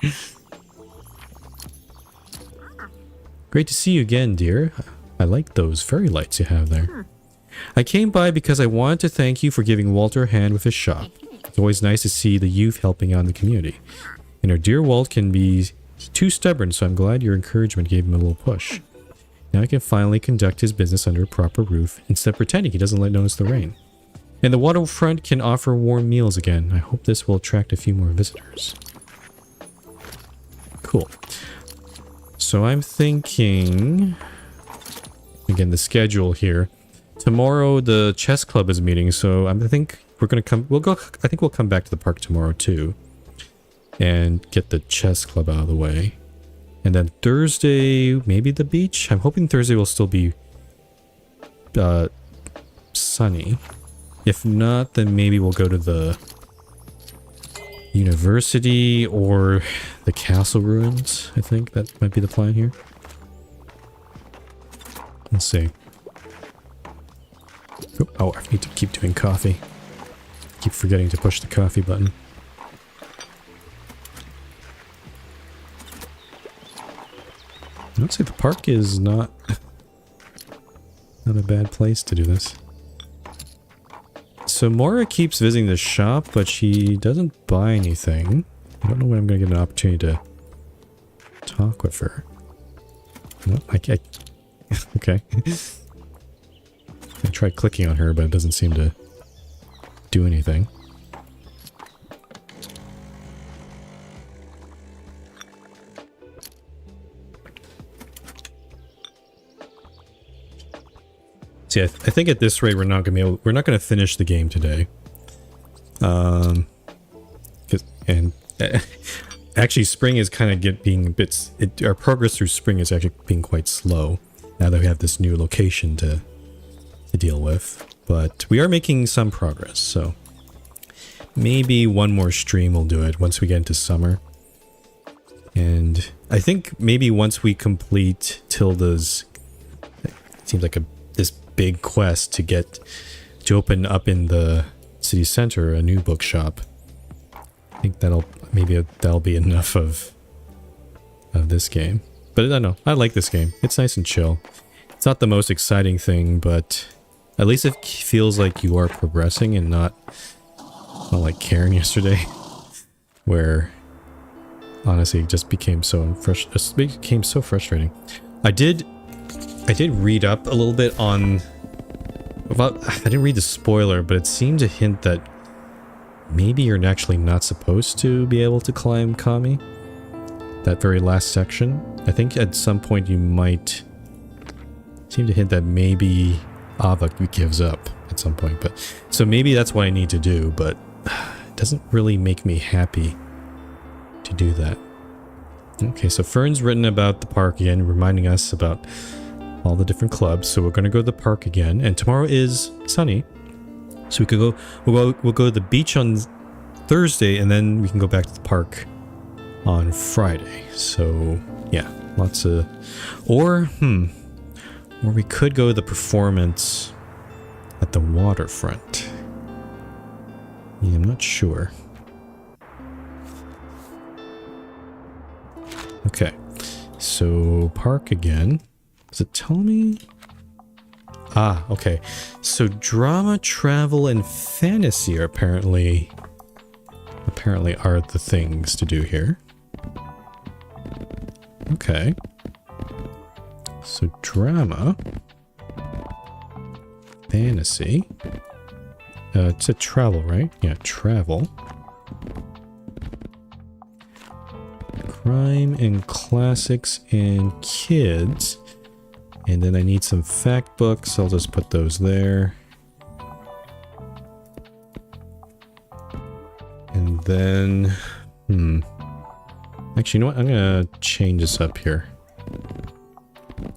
Speaker 1: Great to see you again, dear. I like those fairy lights you have there. I came by because I wanted to thank you for giving Walter a hand with his shop. It's always nice to see the youth helping out in the community. And our dear Walt can be too stubborn, so I'm glad your encouragement gave him a little push. Now he can finally conduct his business under a proper roof instead of pretending he doesn't notice the rain. And the waterfront can offer warm meals again. I hope this will attract a few more visitors. Cool. So I'm thinking... Again, the schedule here. Tomorrow the chess club is meeting, so I think we're gonna come... I think we'll come back to the park tomorrow too. And get the chess club out of the way. And then Thursday, maybe the beach? I'm hoping Thursday will still be sunny. If not, then maybe we'll go to the university or the castle ruins. I think that might be the plan here. Let's see. Oh, I need to keep doing coffee. Keep forgetting to push the coffee button. I would say the park is not a bad place to do this. So Mora keeps visiting the shop, but she doesn't buy anything. I don't know when I'm going to get an opportunity to talk with her. No, okay. I tried clicking on her, but it doesn't seem to do anything. See, I think at this rate we're not going to finish the game today. Actually spring is kind of being a bit, our progress through spring is actually being quite slow now that we have this new location to deal with, but we are making some progress, so maybe one more stream will do it once we get into summer. And I think maybe once we complete Tilda's, it seems like this big quest to open up in the city center a new bookshop. I think that'll be enough of this game. But I don't know, I like this game. It's nice and chill. It's not the most exciting thing, but at least it feels like you are progressing and not like Karen yesterday, where honestly it just became so frustrating. I did read up a little bit on I didn't read the spoiler, but it seemed to hint that maybe you're actually not supposed to be able to climb Kami. That very last section. I think at some point you might seem to hint that maybe Ava gives up at some point, but so maybe that's what I need to do, but it doesn't really make me happy to do that. Okay, so Fern's written about the park again, reminding us about all the different clubs. So we're going to go to the park again, and tomorrow is sunny, so we could go. We'll go to the beach on Thursday, and then we can go back to the park on Friday. So yeah, lots of, or we could go to the performance at the waterfront. Yeah, I'm not sure. Okay, so park again. Does it tell me? Ah, okay. So drama, travel, and fantasy are apparently are the things to do here. Okay. So drama, fantasy. It's a travel, right? Yeah, travel. crime and classics and kids. And then I need some fact books. I'll just put those there. And then, actually, you know what? I'm gonna change this up here.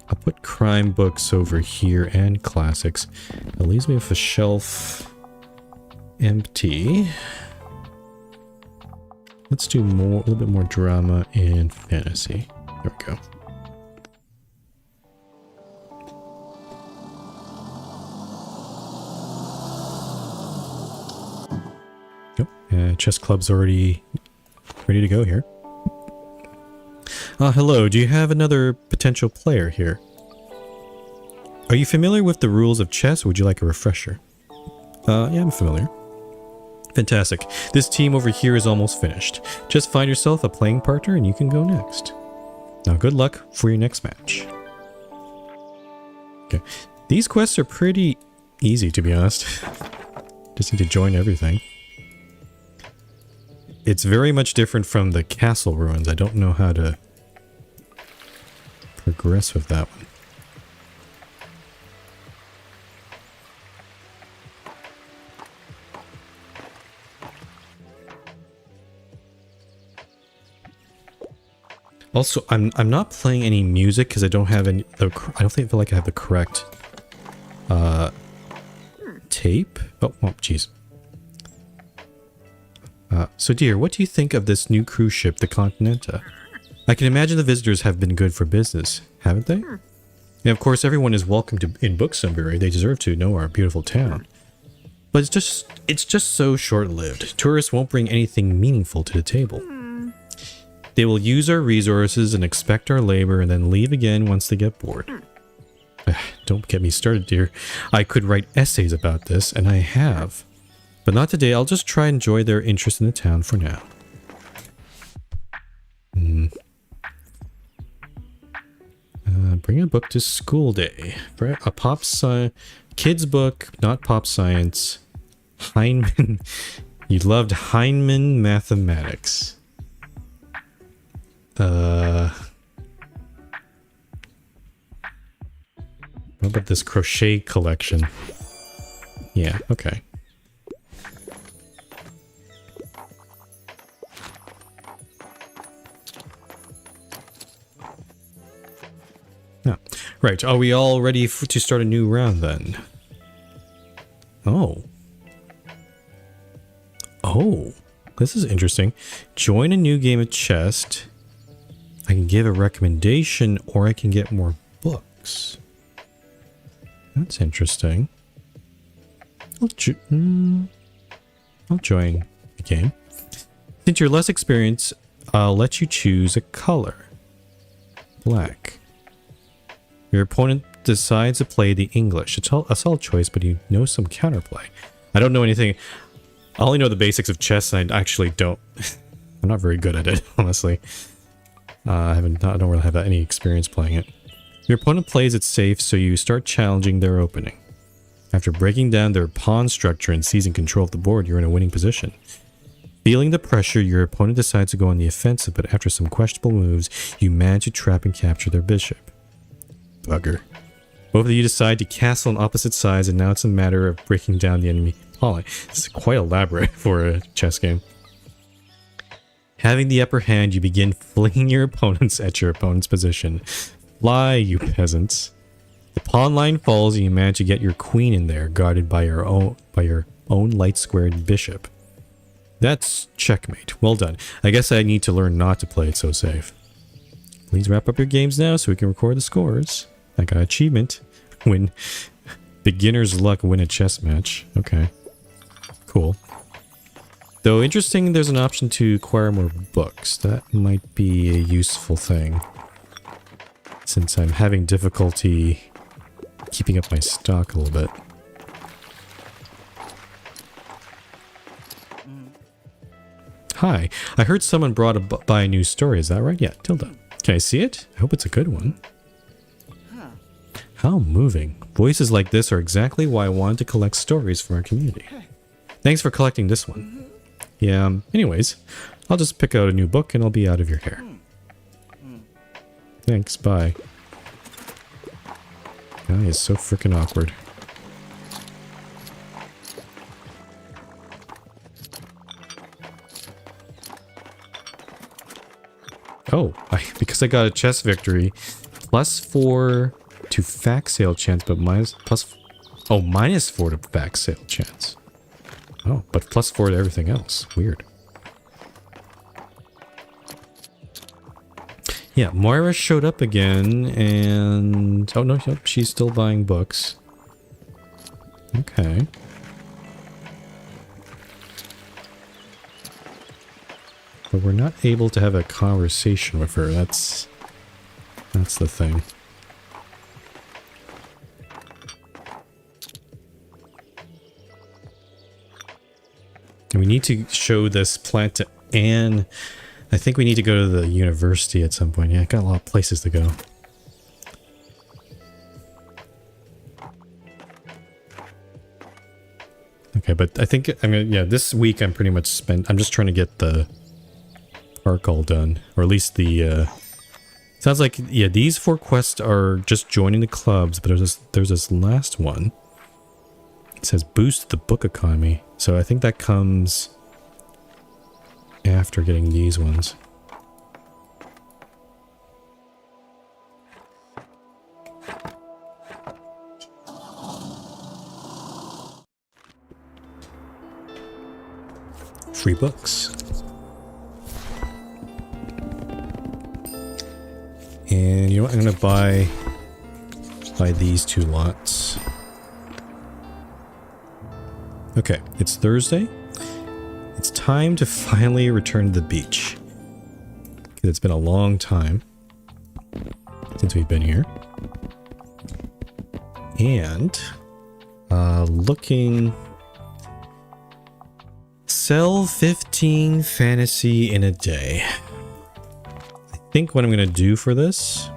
Speaker 1: I'll put crime books over here and classics. That leaves me with a shelf empty. Let's do a little bit more drama and fantasy. There we go. Yep, chess club's already ready to go here. Hello, do you have another potential player here? Are you familiar with the rules of chess, or would you like a refresher? Yeah, I'm familiar. Fantastic. This team over here is almost finished. Just find yourself a playing partner and you can go next. Now good luck for your next match. Okay. These quests are pretty easy, to be honest. Just need to join everything. It's very much different from the castle ruins. I don't know how to progress with that one. Also, I'm not playing any music because I don't have any. I don't feel like I have the correct tape. Oh, jeez. So, dear, what do you think of this new cruise ship, the Continenta? I can imagine the visitors have been good for business, haven't they? And of course, everyone is welcome in Bookshop. They deserve to know our beautiful town. But it's just so short-lived. Tourists won't bring anything meaningful to the table. They will use our resources and expect our labor and then leave again once they get bored. Don't get me started, dear. I could write essays about this, and I have. But not today. I'll just try and enjoy their interest in the town for now. Bring a book to school day. A pop science... Kids book, not pop science. Heinemann... You loved Heinemann mathematics. What about this crochet collection? Yeah, okay. No. Right, are we all ready to start a new round then? Oh. Oh, this is interesting. Join a new game of chess. I can give a recommendation, or I can get more books. That's interesting. I'll join the game. Since you're less experienced, I'll let you choose a color. Black. Your opponent decides to play the English. It's a solid choice, but he knows some counterplay. I don't know anything. I only know the basics of chess, and I actually don't. I'm not very good at it, honestly. I don't really have any experience playing it. Your opponent plays it safe, so you start challenging their opening. After breaking down their pawn structure and seizing control of the board, you're in a winning position. Feeling the pressure, your opponent decides to go on the offensive, but after some questionable moves, you manage to trap and capture their bishop. Bugger. Both of you decide to castle on opposite sides, and now it's a matter of breaking down the enemy pawn. This is quite elaborate for a chess game. Having the upper hand, you begin flinging your opponents at your opponent's position. Fly, you peasants. The pawn line falls and you manage to get your queen in there, guarded by your own light-squared bishop. That's checkmate. Well done. I guess I need to learn not to play it so safe. Please wrap up your games now so we can record the scores. I got an achievement. Win. Beginner's luck win a chess match. Okay. Cool. Though interesting, there's an option to acquire more books. That might be a useful thing. Since I'm having difficulty keeping up my stock a little bit. Hi, I heard someone buy a new story. Is that right? Yeah, Tilda. Can I see it? I hope it's a good one. How moving. Voices like this are exactly why I wanted to collect stories from our community. Thanks for collecting this one. Yeah, anyways, I'll just pick out a new book and I'll be out of your hair. Thanks, bye. Guy is so freaking awkward. Oh, because I got a chess victory. +4 to fact sale chance, but -4 to fact sale chance. Oh, but +4 to everything else. Weird. Yeah, Moira showed up again, and... Oh, no, nope, she's still buying books. Okay. But we're not able to have a conversation with her. That's the thing. And we need to show this plant to Anne. I think we need to go to the university at some point. Yeah, I got a lot of places to go. Okay, but I think I'm gonna, yeah, this week I'm pretty much I'm just trying to get the park all done. Or at least the, sounds like, yeah, these 4 quests are just joining the clubs, but there's this last one. It says boost the book economy. So I think that comes after getting these ones. Free books. And you know what? I'm gonna buy these 2 lots. Okay, it's Thursday. It's time to finally return to the beach. It's been a long time since we've been here. And looking... Sell 15 fantasy in a day. I think what I'm going to do for this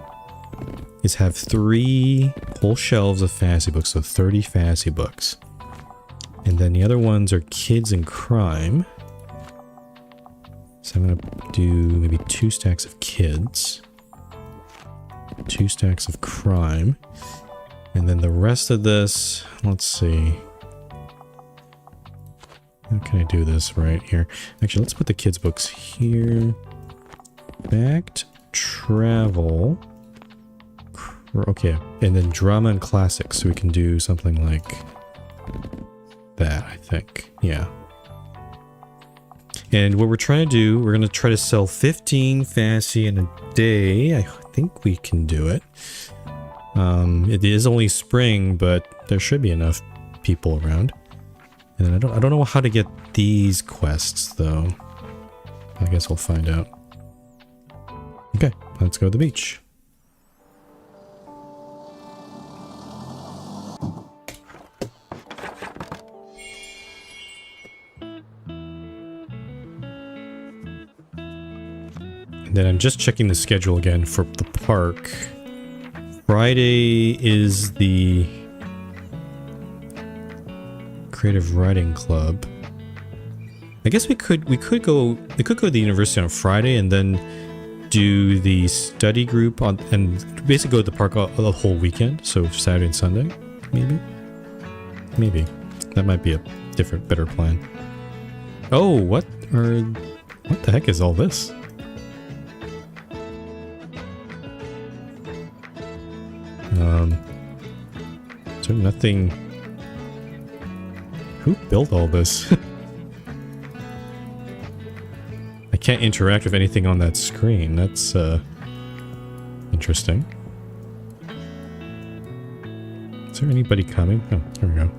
Speaker 1: is have 3 whole shelves of fantasy books, so 30 fantasy books. And then the other ones are kids and crime. So I'm going to do maybe 2 stacks of kids. 2 stacks of crime. And then the rest of this, let's see. How can I do this right here? Actually, let's put the kids' books here. Fact, travel. Okay, and then drama and classics. So we can do something like that, I think. Yeah. And what we're trying to do, we're going to try to sell 15 fantasy in a day. I think we can do it. It is only spring, but there should be enough people around. And then I don't know how to get these quests, though. I guess we'll find out. Okay, let's go to the beach. And then I'm just checking the schedule again for the park. Friday is the Creative Writing Club. I guess we could go to the university on Friday and then do the study group on and basically go to the park the whole weekend. So Saturday and Sunday, maybe that might be a better plan. Oh, what the heck is all this? So nothing. Who built all this? I can't interact with anything on that screen. That's interesting. Is there anybody coming? Oh, there we go.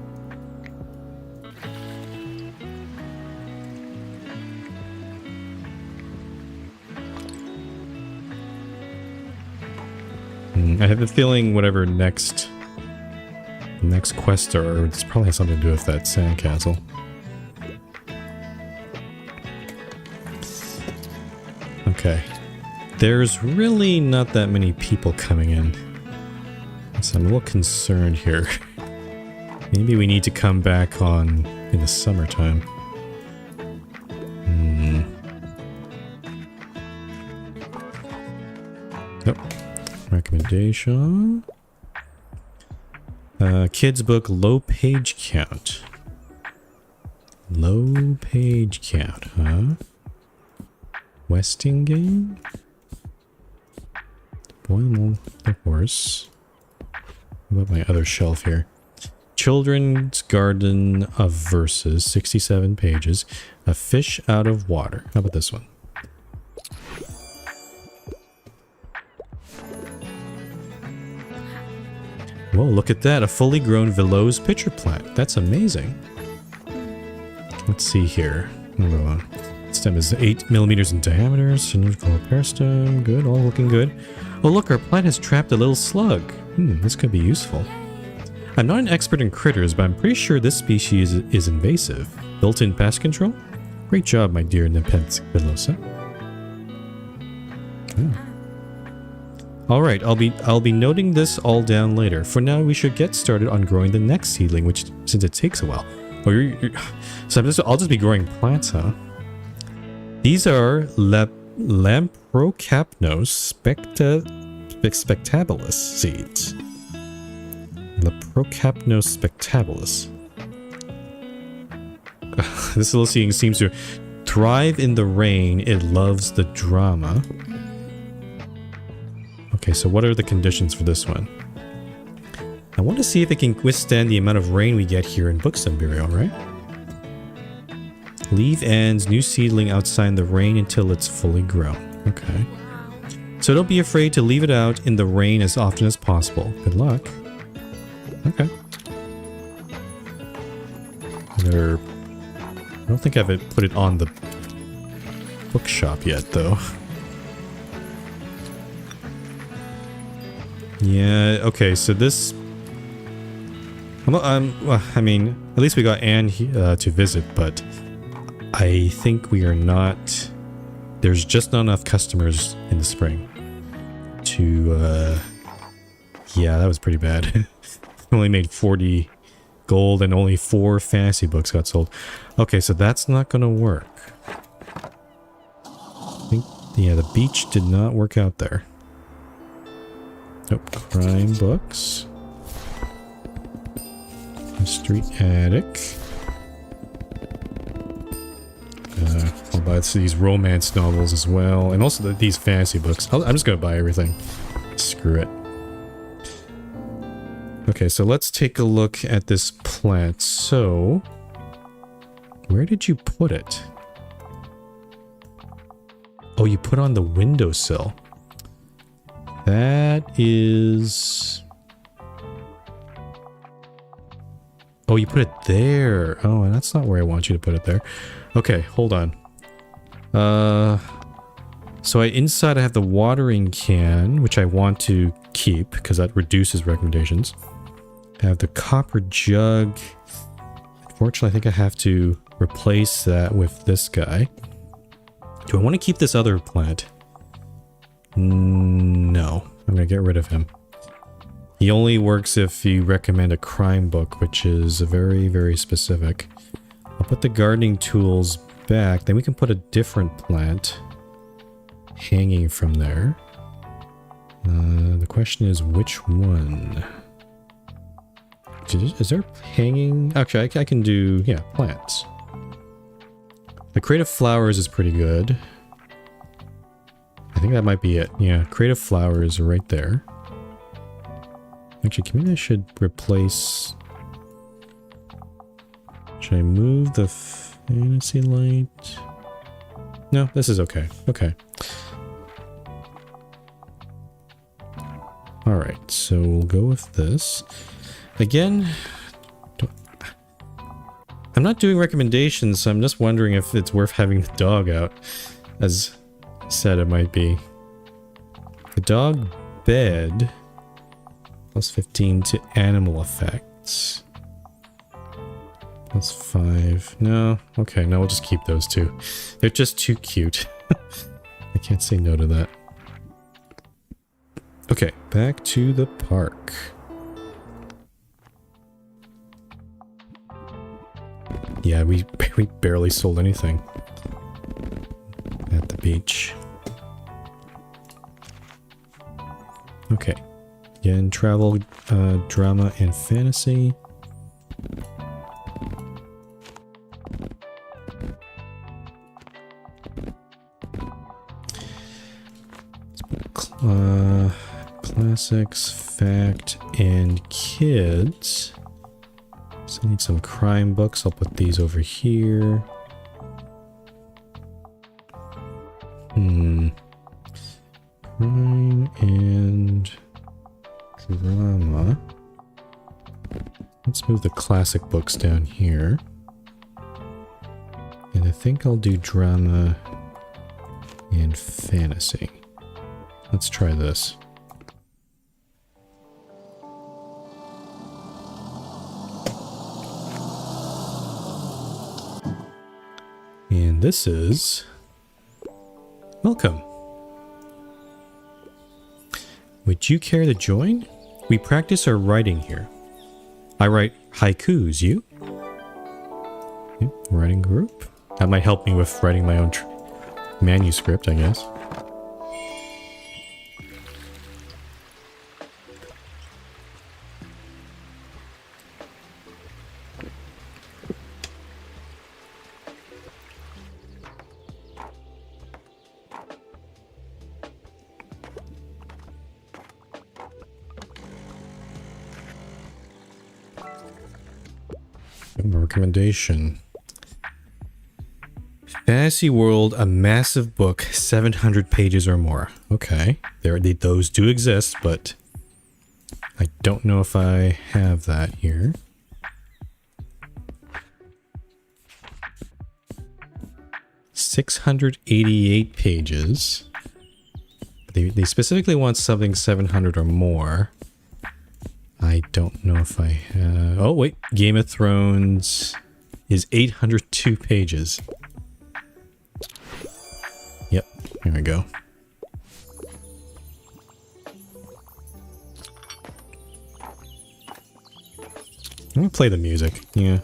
Speaker 1: I have a feeling whatever next quests are, it probably has something to do with that sandcastle. Okay. There's really not that many people coming in. So I'm a little concerned here. Maybe we need to come back in the summertime. Nope. Recommendation. Kids book, low page count. Low page count, huh? Westingate? Boil the horse. What about my other shelf here? Children's Garden of Verses, 67 pages. A Fish Out of Water. How about this one? Whoa, look at that. A fully grown Veloz pitcher plant. That's amazing. Let's see here. Stem is 8 millimeters in diameter. Cylindrical peristem. Good, all looking good. Oh look, our plant has trapped a little slug. This could be useful. I'm not an expert in critters, but I'm pretty sure this species is invasive. Built-in pest control? Great job, my dear Nepenthes Velosa. Alright, I'll be noting this all down later. For now, we should get started on growing the next seedling, which, since it takes a while. Oh, so I'll just be growing plants, huh? These are Lamprocapnos spectabilis seeds. Lamprocapnos spectabilis. This little seedling seems to thrive in the rain. It loves the drama. Okay, so what are the conditions for this one? I want to see if it can withstand the amount of rain we get here in Bookshop, right? Leave ends, new seedling outside the rain until it's fully grown. Okay. So don't be afraid to leave it out in the rain as often as possible. Good luck. Okay. I don't think I've put it on the bookshop yet, though. Yeah, okay, so this... I mean, at least we got Anne to visit, but I think we are not... There's just not enough customers in the spring to... Yeah, that was pretty bad. Only made 40 gold and only 4 fantasy books got sold. Okay, so that's not gonna work. I think, yeah, the beach did not work out there. Nope, crime books. Street attic. I'll buy these romance novels as well, and also these fantasy books. I'm just gonna buy everything. Screw it. Okay, so let's take a look at this plant. So, where did you put it? Oh, you put it on the windowsill. That is... Oh, you put it there. Oh, and that's not where I want you to put it there. Okay, hold on. So inside I have the watering can, which I want to keep because that reduces recommendations. I have the copper jug. Unfortunately, I think I have to replace that with this guy. Do I want to keep this other plant? No, I'm gonna get rid of him. He only works if you recommend a crime book, which is very, very specific. I'll put the gardening tools back, then we can put a different plant hanging from there. The question is which one? Is there hanging? Actually, I can do, yeah, plants. The Creative Flowers is pretty good. I think that might be it. Yeah, Creative Flowers are right there. Actually, maybe I should replace... Should I move the fantasy light? No, this is okay. Okay. Alright, so we'll go with this. Again, I'm not doing recommendations, so I'm just wondering if it's worth having the dog out. As said, it might be. The dog bed... Plus 15 to animal effects. Plus 5. No. Okay, no, we'll just keep those two. They're just too cute. I can't say no to that. Okay, back to the park. Yeah, we barely sold anything at the beach. Okay. Again, travel, drama, and fantasy. Classics, fact, and kids. So I need some crime books. I'll put these over here. Crime and drama. Let's move the classic books down here. And I think I'll do drama and fantasy. Let's try this. And this is... Welcome. Would you care to join? We practice our writing here. I write haikus, you? Okay, writing group. That might help me with writing my own manuscript, I guess. Recommendation. Fantasy World, a massive book, 700 pages or more. Okay, those do exist, but I don't know if I have that here. $688 pages. They specifically want something 700 or more. I don't know if I have... Oh, wait. Game of Thrones is 802 pages. Yep. Here we go. I'm gonna play the music. Yeah.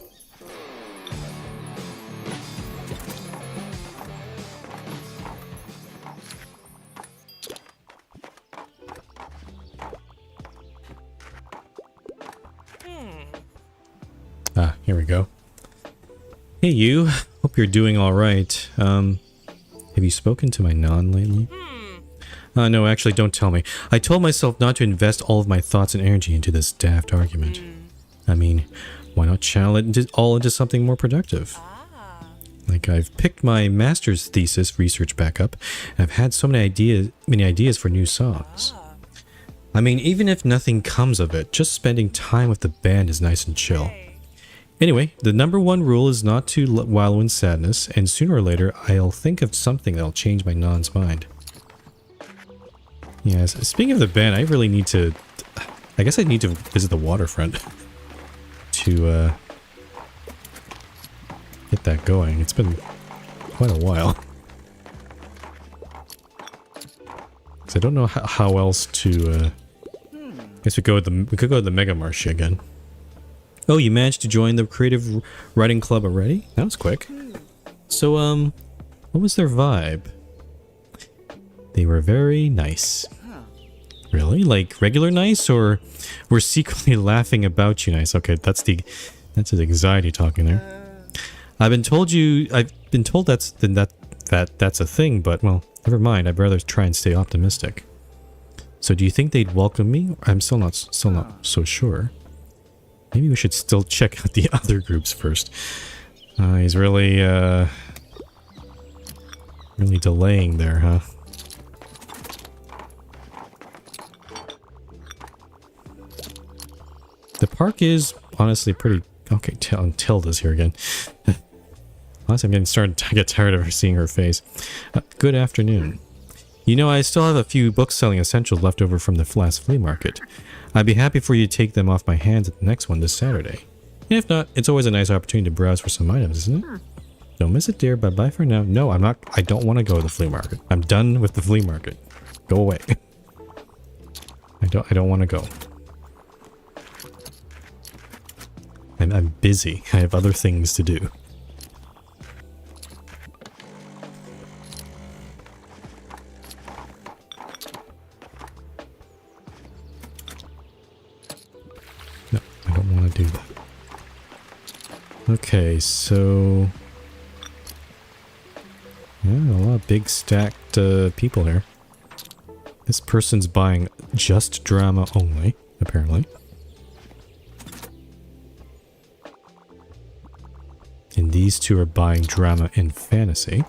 Speaker 1: Here we go. Hey you, hope you're doing alright. Have you spoken to my non lately? No, actually don't tell me. I told myself not to invest all of my thoughts and energy into this daft argument. I mean, why not channel it all into something more productive? Like, I've picked my master's thesis research back up, and I've had so many ideas for new songs. I mean, even if nothing comes of it, just spending time with the band is nice and chill. Anyway, the #1 rule is not to wallow in sadness, and sooner or later, I'll think of something that'll change my non's mind. Yes, speaking of the band, I really need to... I guess I need to visit the waterfront to get that going. It's been quite a while. So I don't know how else to... I guess we could go to the Mega Marché again. Oh, you managed to join the creative writing club already? That was quick. So, what was their vibe? They were very nice. Really? Like regular nice, or we're secretly laughing about you nice? Okay, that's the anxiety talking there. I've been told that's a thing, but well, never mind. I'd rather try and stay optimistic. So, do you think they'd welcome me? I'm still not so sure. Maybe we should still check out the other groups first. He's really delaying there, huh? The park is honestly pretty... Okay, Tilda's here again. Honestly, I'm starting to get tired of her seeing her face. Good afternoon. You know, I still have a few book-selling essentials left over from the last flea market. I'd be happy for you to take them off my hands at the next one this Saturday. And if not, it's always a nice opportunity to browse for some items, isn't it? Don't miss it, dear. Bye-bye for now. No, I'm not. I don't want to go to the flea market. I'm done with the flea market. Go away. I don't want to go. I'm busy. I have other things to do. do that. Okay, so... yeah, a lot of big stacked people here. This person's buying just drama only, apparently. And these two are buying drama and fantasy.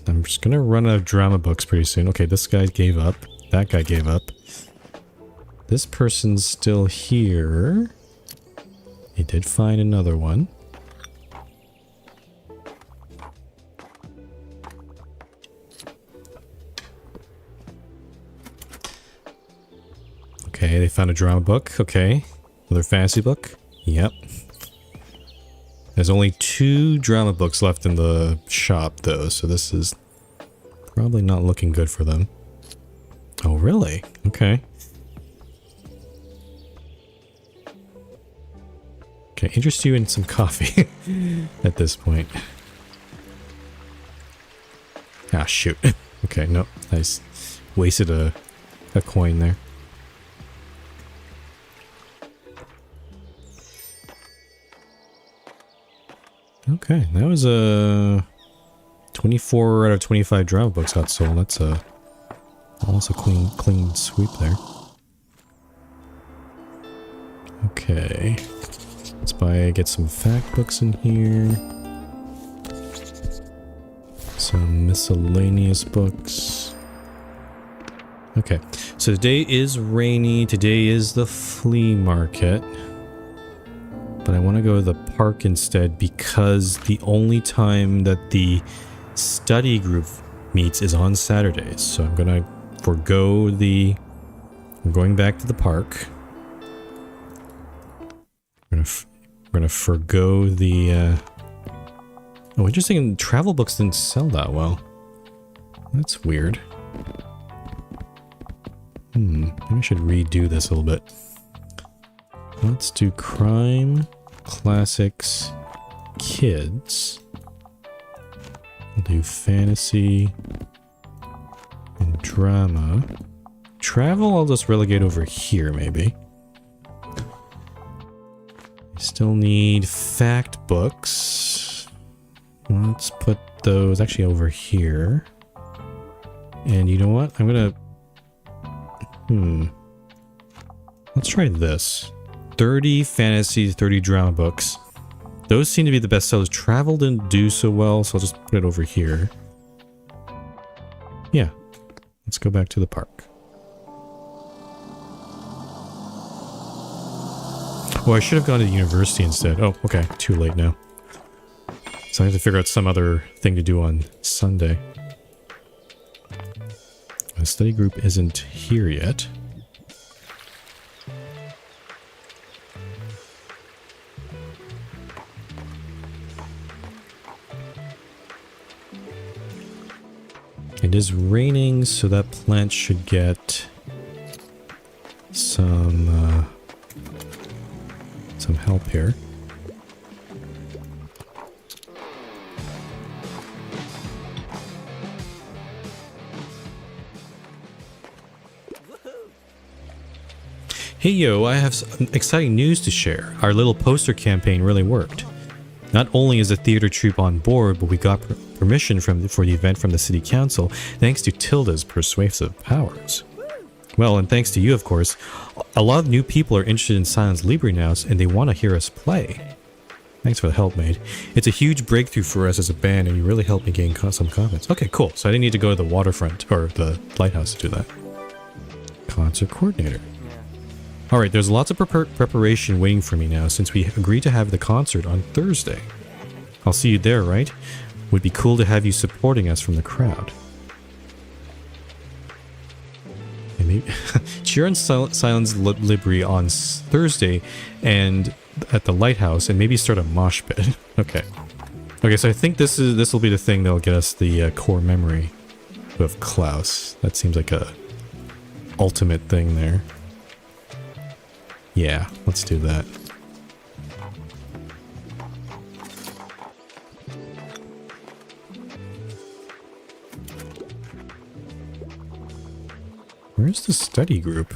Speaker 1: I'm just gonna run out of drama books pretty soon. Okay, this guy gave up. That guy gave up. This person's still here. He did find another one. Okay, they found a drama book. Okay. Another fantasy book. Yep. There's only 2 drama books left in the shop, though, so this is probably not looking good for them. Oh, really? Okay. Okay, interest you in some coffee at this point. Ah, shoot. Okay, nope. I wasted a coin there. Okay, that was a 24 out of 25 drama books got sold. That's almost a clean sweep there. Okay, let's get some fact books in here. Some miscellaneous books. Okay, so today is rainy. Today is the flea market. But I want to go to the park instead because the only time that the study group meets is on Saturdays. So I'm going to forego I'm going back to the park. I'm going to forego the... oh, interesting. Travel books didn't sell that well. That's weird. Maybe I should redo this a little bit. Let's do crime, classics, kids. We'll do fantasy and drama. Travel, I'll just relegate over here, maybe. I still need fact books. Let's put those actually over here. And you know what? I'm gonna... let's try this. 30 fantasy, 30 drama books. Those seem to be the best sellers. Travel didn't do so well, so I'll just put it over here. Yeah. Let's go back to the park. Oh, I should have gone to the university instead. Oh, okay. Too late now. So I have to figure out some other thing to do on Sunday. The study group isn't here yet. It is raining, so that plant should get some help here. Hey yo, I have some exciting news to share. Our little poster campaign really worked. Not only is the theater troupe on board, but we got permission for the event from the city council, thanks to Tilda's persuasive powers. Well, and thanks to you, of course. A lot of new people are interested in Silence Libre now, and they want to hear us play. Thanks for the help, mate. It's a huge breakthrough for us as a band, and you really helped me gain some confidence. Okay, cool. So I didn't need to go to the waterfront, or the lighthouse to do that. Concert coordinator. Alright, there's lots of preparation waiting for me now, since we agreed to have the concert on Thursday. I'll see you there, right? Would be cool to have you supporting us from the crowd. And maybe cheer on Silence Libre on Thursday and at the lighthouse, and maybe start a mosh pit. Okay. Okay, so I think this will be the thing that'll get us the core memory of Klaus. That seems like a ultimate thing there. Yeah, let's do that. Where's the study group?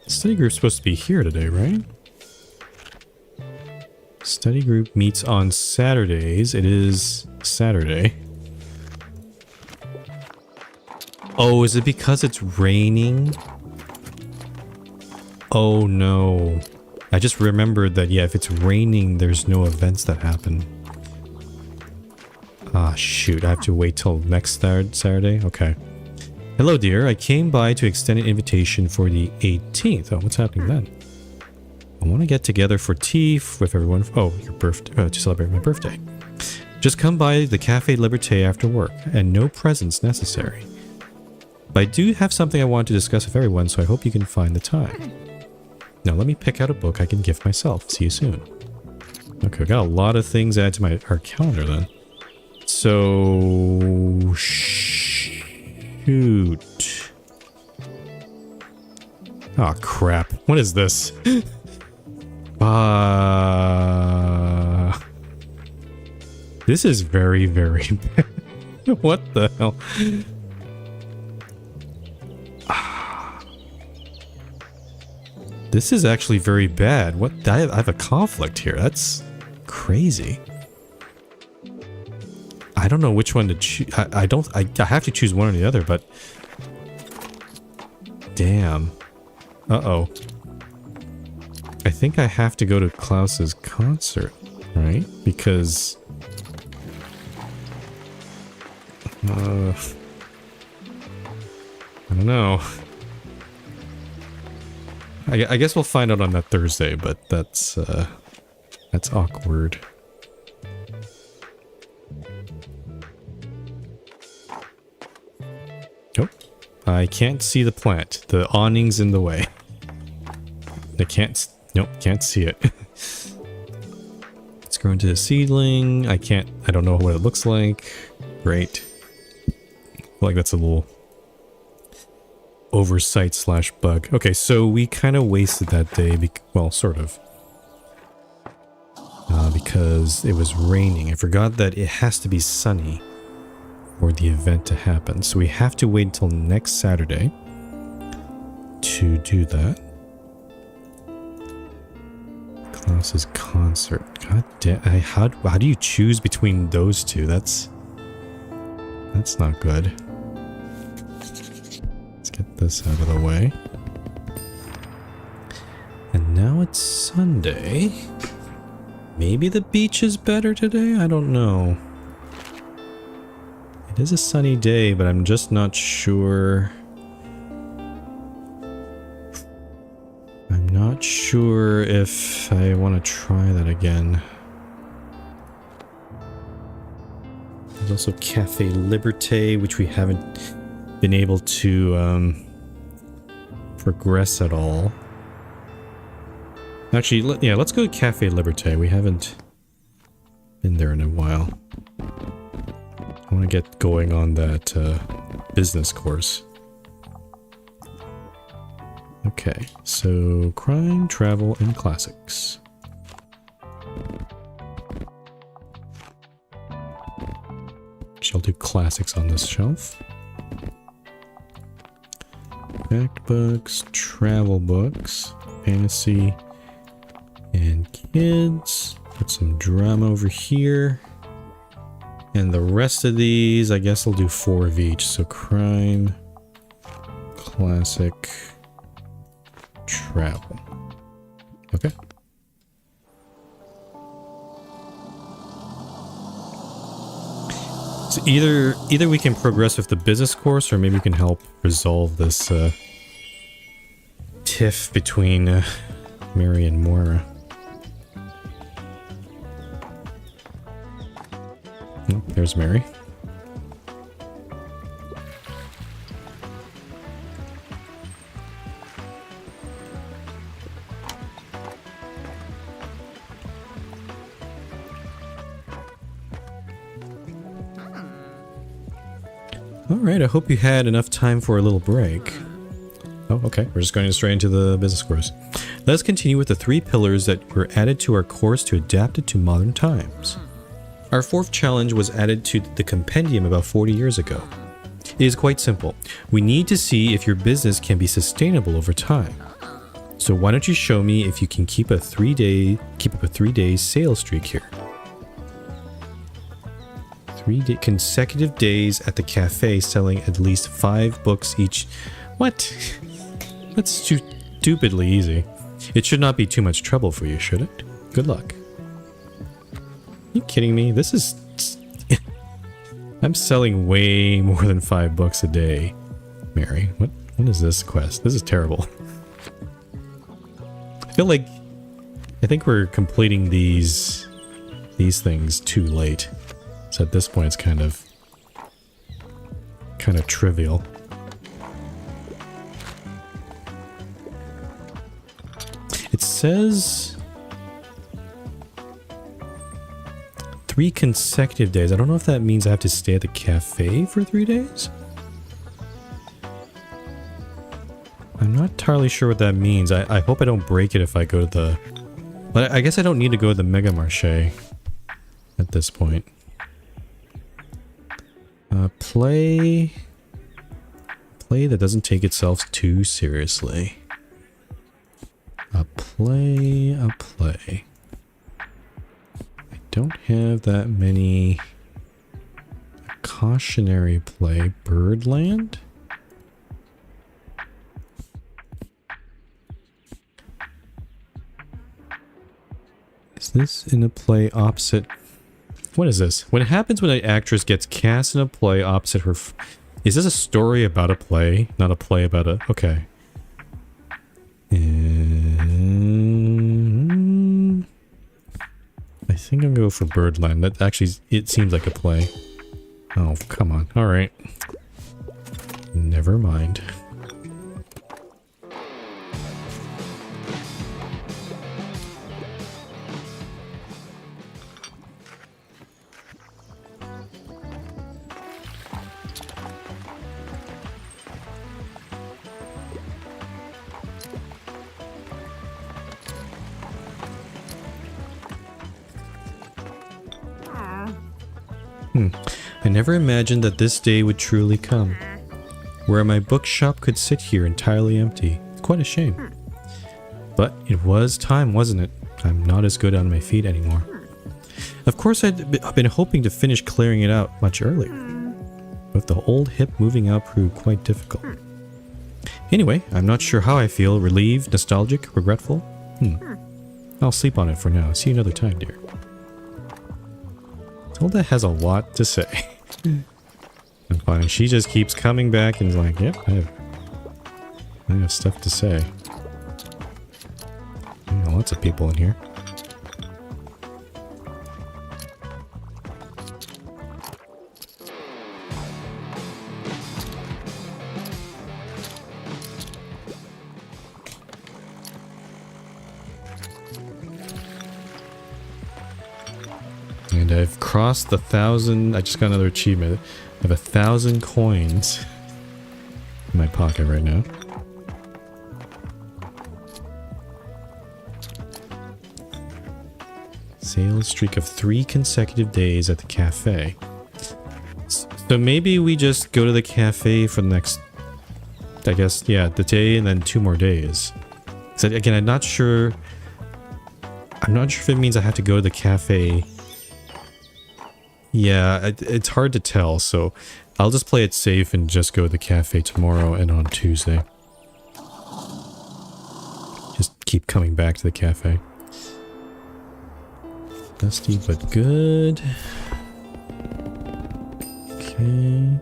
Speaker 1: Study group's supposed to be here today, right? Study group meets on Saturdays. It is Saturday. Oh, is it because it's raining? Oh no. I just remembered that, yeah, if it's raining, there's no events that happen. Ah, shoot. I have to wait till next Saturday? Okay. Hello, dear. I came by to extend an invitation for the 18th. Oh, what's happening then? I want to get together for tea with everyone. Oh, your birthday. To celebrate my birthday. Just come by the Café Liberté after work, and no presents necessary. But I do have something I want to discuss with everyone, so I hope you can find the time. Now, let me pick out a book I can gift myself. See you soon. Okay, we got a lot of things added to our calendar then. So... Shoot. Oh, crap. What is this? This is very, very bad. What the hell? This is actually very bad. What? I have a conflict here. That's crazy. I don't know which one to choose. I have to choose one or the other, but... Damn. Uh-oh. I think I have to go to Klaus's concert, right? Because... I don't know. I guess we'll find out on that Thursday, but that's awkward. Nope. I can't see the plant. The awning's in the way. I can't... Nope, can't see it. It's grown to a seedling. I don't know what it looks like. Great. I feel like that's a little... oversight slash bug. Okay, so we kind of wasted that day. Well, sort of. Because it was raining. I forgot that it has to be sunny for the event to happen. So we have to wait until next Saturday to do that. Klaus's concert. God damn. How do you choose between those two? That's not good. Let's get this out of the way. And now it's Sunday. Maybe the beach is better today? I don't know. It is a sunny day, but I'm just not sure. I'm not sure if I want to try that again. There's also Café Liberté, which we haven't been able to progress at all. Actually, let's go to Café Liberté. We haven't been there in a while. I want to get going on that business course. Okay, so crime, travel, and classics. Shall do classics on this shelf. Fact books, travel books, fantasy, and kids. Put some drama over here. And the rest of these, I guess I'll do 4 of each. So crime, classic, travel. Okay. So either we can progress with the business course, or maybe we can help resolve this tiff between Mary and Moira. Oh, there's Mary. Alright, I hope you had enough time for a little break. Oh, okay. We're just going straight into the business course. Let's continue with the 3 pillars that were added to our course to adapt it to modern times. Our fourth challenge was added to the compendium about 40 years ago. It is quite simple. We need to see if your business can be sustainable over time. So why don't you show me if you can keep up a 3-day sales streak here. 3 consecutive days at the cafe selling at least 5 books each. What? That's stupidly easy. It should not be too much trouble for you, should it? Good luck. Are you kidding me? This is... I'm selling way more than 5 books a day. Mary, what is this quest? This is terrible. I think we're completing these things too late. So at this point it's kind of trivial. It says 3 consecutive days. I don't know if that means I have to stay at the cafe for 3 days. I'm not entirely sure what that means. I hope I don't break it if I go to the... But I guess I don't need to go to the Mega Marché at this point. Play that doesn't take itself too seriously. A play. I don't have that many. A cautionary play. Birdland? Is this in a play opposite? What is this? What happens when an actress gets cast in a play opposite her... Is this a story about a play? Not a play about a... Okay. I think I'm gonna go for Birdland. That actually... It seems like a play. Oh, come on. Alright. Never mind. I never imagined that this day would truly come, where my bookshop could sit here entirely empty. It's quite a shame. But it was time, wasn't it? I'm not as good on my feet anymore. Of course, I'd been hoping to finish clearing it out much earlier, but the old hip moving out proved quite difficult. Anyway, I'm not sure how I feel. Relieved, nostalgic, regretful? I'll sleep on it for now. See you another time, dear. Tilda has a lot to say. I'm fine. She just keeps coming back and is like, yep, I have stuff to say. Lots of people in here. And I've crossed the 1,000. I just got another achievement. I have 1,000 coins in my pocket right now. Sales streak of 3 consecutive days at the cafe. So maybe we just go to the cafe for the next, I guess, yeah, the day and then 2 more days. So again, I'm not sure if it means I have to go to the cafe. Yeah, it's hard to tell, so I'll just play it safe and just go to the cafe tomorrow and on Tuesday. Just keep coming back to the cafe. Dusty but good. Okay. And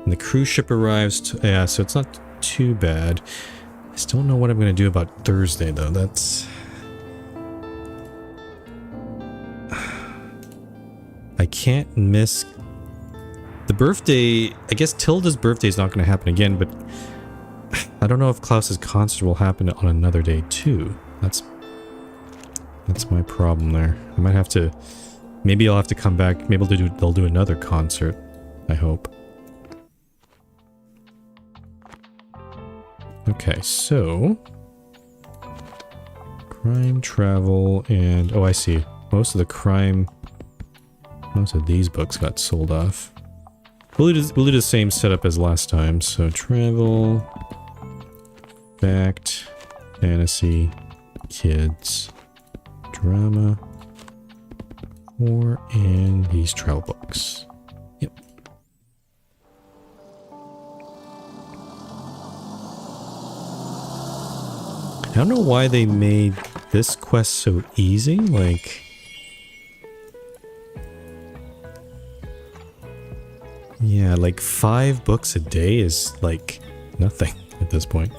Speaker 1: the cruise ship arrives, yeah, so it's not too bad. I still don't know what I'm going to do about Thursday, though. That's... I can't miss the birthday. I guess Tilda's birthday is not going to happen again, but I don't know if Klaus's concert will happen on another day too. That's my problem there. I might have to, maybe I'll have to come back. Maybe they'll do another concert. I hope. Okay, so crime, travel, and oh, I see. Most of the crime Most of these books got sold off. We'll do the same setup as last time. So travel, fact, fantasy, kids, drama, and these travel books. Yep. I don't know why they made this quest so easy, like... Yeah, like 5 books a day is like nothing at this point.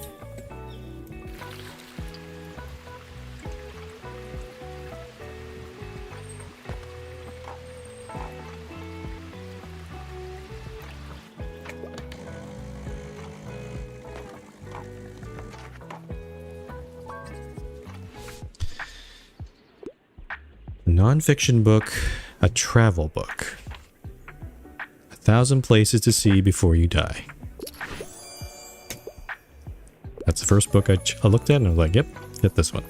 Speaker 1: Non-fiction book, a travel book. 1,000 places to see before you die. That's the first book I looked at and I was like, yep, get this one.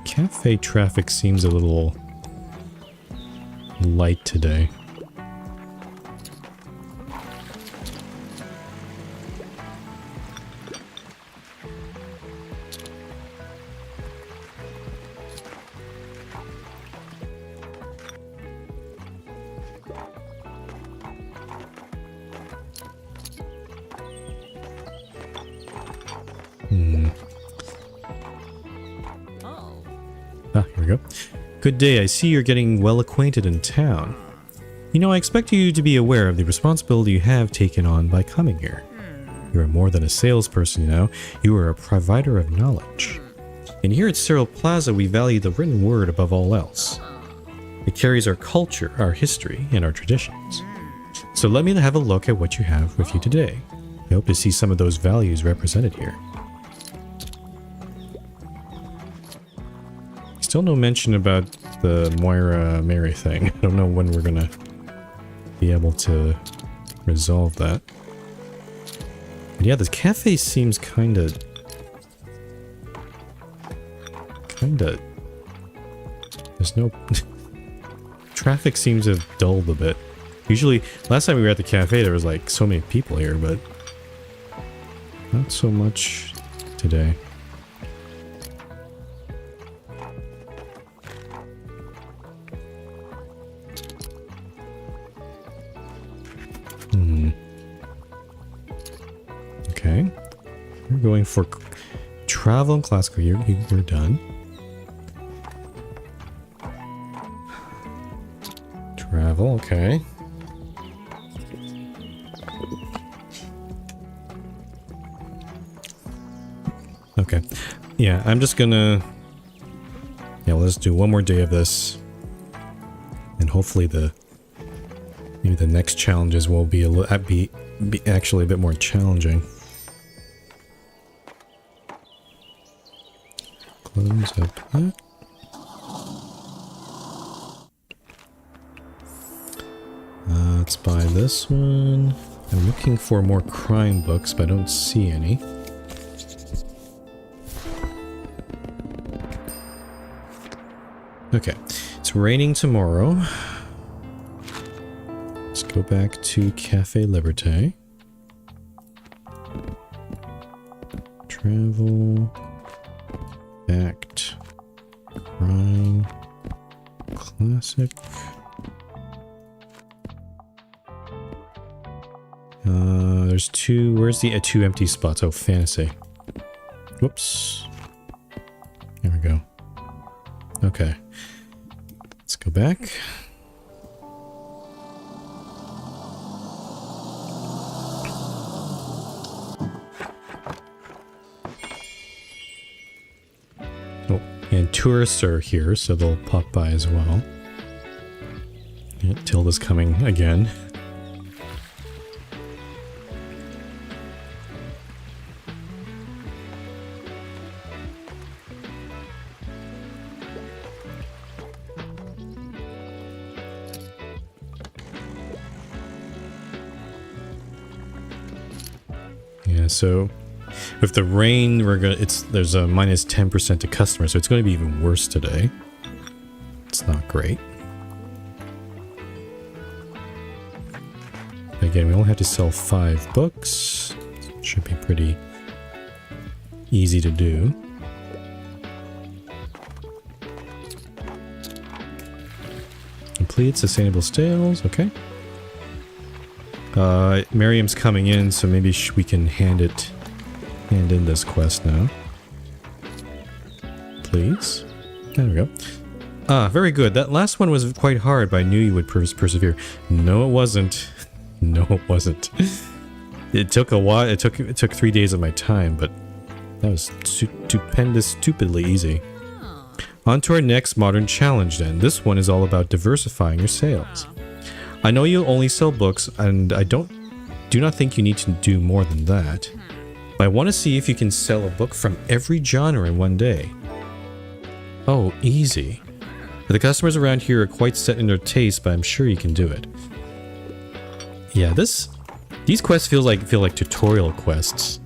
Speaker 1: Cafe traffic seems a little light today. Ah, here we go. Good day, I see you're getting well acquainted in town. You know, I expect you to be aware of the responsibility you have taken on by coming here. You are more than a salesperson, you know. You are a provider of knowledge. And here at Cyril Plaza, we value the written word above all else. It carries our culture, our history, and our traditions. So let me have a look at what you have with you today. I hope to see some of those values represented here. Still no mention about the Moira Mary thing. I don't know when we're gonna be able to resolve that. But yeah, this cafe seems kinda... There's no... Traffic seems to have dulled a bit. Usually, last time we were at the cafe, there was like so many people here, but... Not so much today. Okay. We're going for travel and classical. You're done. Travel, okay. Okay. Yeah, I'm just gonna... Yeah, let's do one more day of this. And hopefully maybe the next challenges will be be actually a bit more challenging. Close up that. Let's buy this one. I'm looking for more crime books, but I don't see any. Okay, it's raining tomorrow. Let's go back to Cafe Liberté. Travel. Act. Crime. Classic. There's two. Where's the two empty spots? Oh, fantasy. Whoops. There we go. Okay. Let's go back. Oh, and tourists are here, so they'll pop by as well. Yeah, Tilda's coming again. Yeah, so with the rain, there's a minus 10% to customers, so it's going to be even worse today. It's not great. Again, we only have to sell 5 books. Should be pretty easy to do. Complete sustainable sales. Okay. Miriam's coming in, so maybe we can hand in this quest now. Please. There we go. Ah, very good. That last one was quite hard, but I knew you would persevere. No, it wasn't. No, it wasn't. It took a while. It took 3 days of my time, but that was stupidly easy. On to our next modern challenge then. This one is all about diversifying your sales. I know you only sell books, and I do not think you need to do more than that. But I want to see if you can sell a book from every genre in one day. Oh, easy. The customers around here are quite set in their taste, but I'm sure you can do it. Yeah, these quests feel like tutorial quests.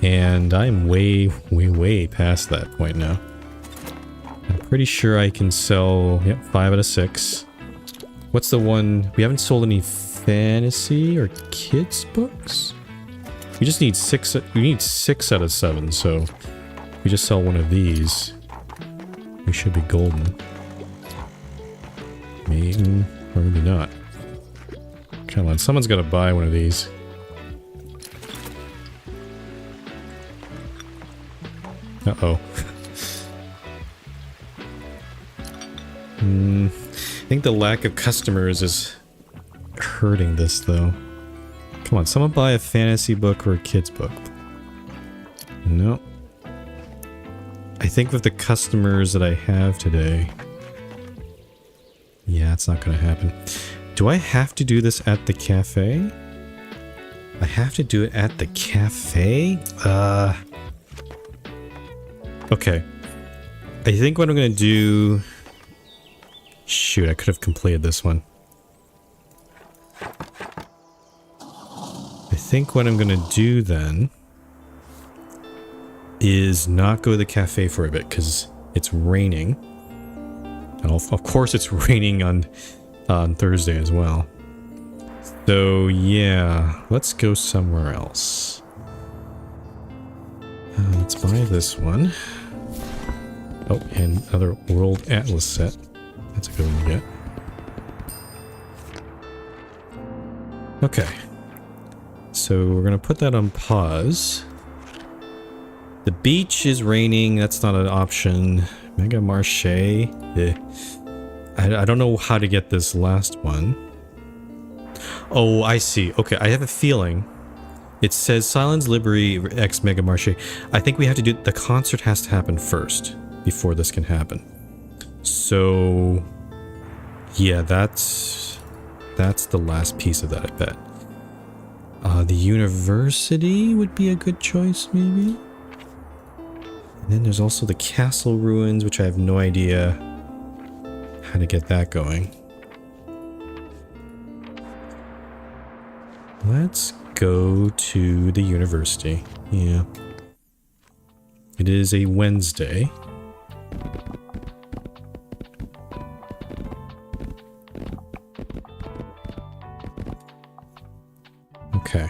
Speaker 1: And I'm way past that point now. I'm pretty sure I can sell, yep, 5 out of 6. What's the one? We haven't sold any fantasy or kids books? We just need 6. We need 6 out of 7, so if we just sell one of these, we should be golden. Maybe, or maybe not. Come on, someone's got to buy one of these. Uh-oh. I think the lack of customers is hurting this, though. Come on, someone buy a fantasy book or a kid's book. No. I think with the customers that I have today... Yeah, it's not going to happen. Do I have to do this at the cafe? I have to do it at the cafe? Okay. I think what I'm going to do... Shoot, I could have completed this one. I think what I'm going to do then is not go to the cafe for a bit because it's raining. And of course it's raining on Thursday as well. So yeah, let's go somewhere else. Let's buy this one. Oh, and another World Atlas set. That's a good one to get. Okay. So we're going to put that on pause. The beach is raining. That's not an option. Mega Marche. I don't know how to get this last one. Oh, I see. Okay, I have a feeling. It says Silence Liberty X Mega Marche. I think we have to do... The concert has to happen first before this can happen. So... Yeah, that's the last piece of that, I bet. The university would be a good choice, maybe? And then there's also the castle ruins, which I have no idea how to get that going. Let's go to the university. Yeah. It is a Wednesday. Okay.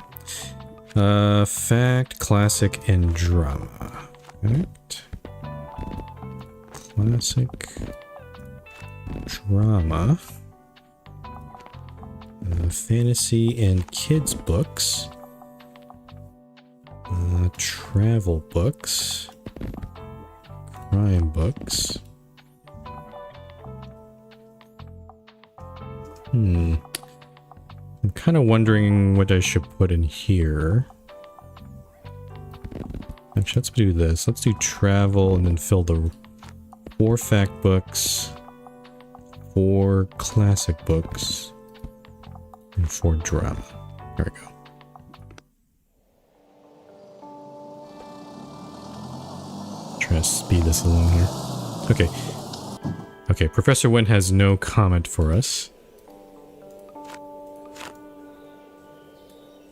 Speaker 1: Fact, classic, and drama. Fact. Classic. Drama. Fantasy and kids books. Travel books. Crime books. I'm kind of wondering what I should put in here. Actually, let's do this. Let's do travel and then fill the 4 fact books, 4 classic books, and 4 drama. There we go. Try to speed this along here. Okay. Okay, Professor Wen has no comment for us.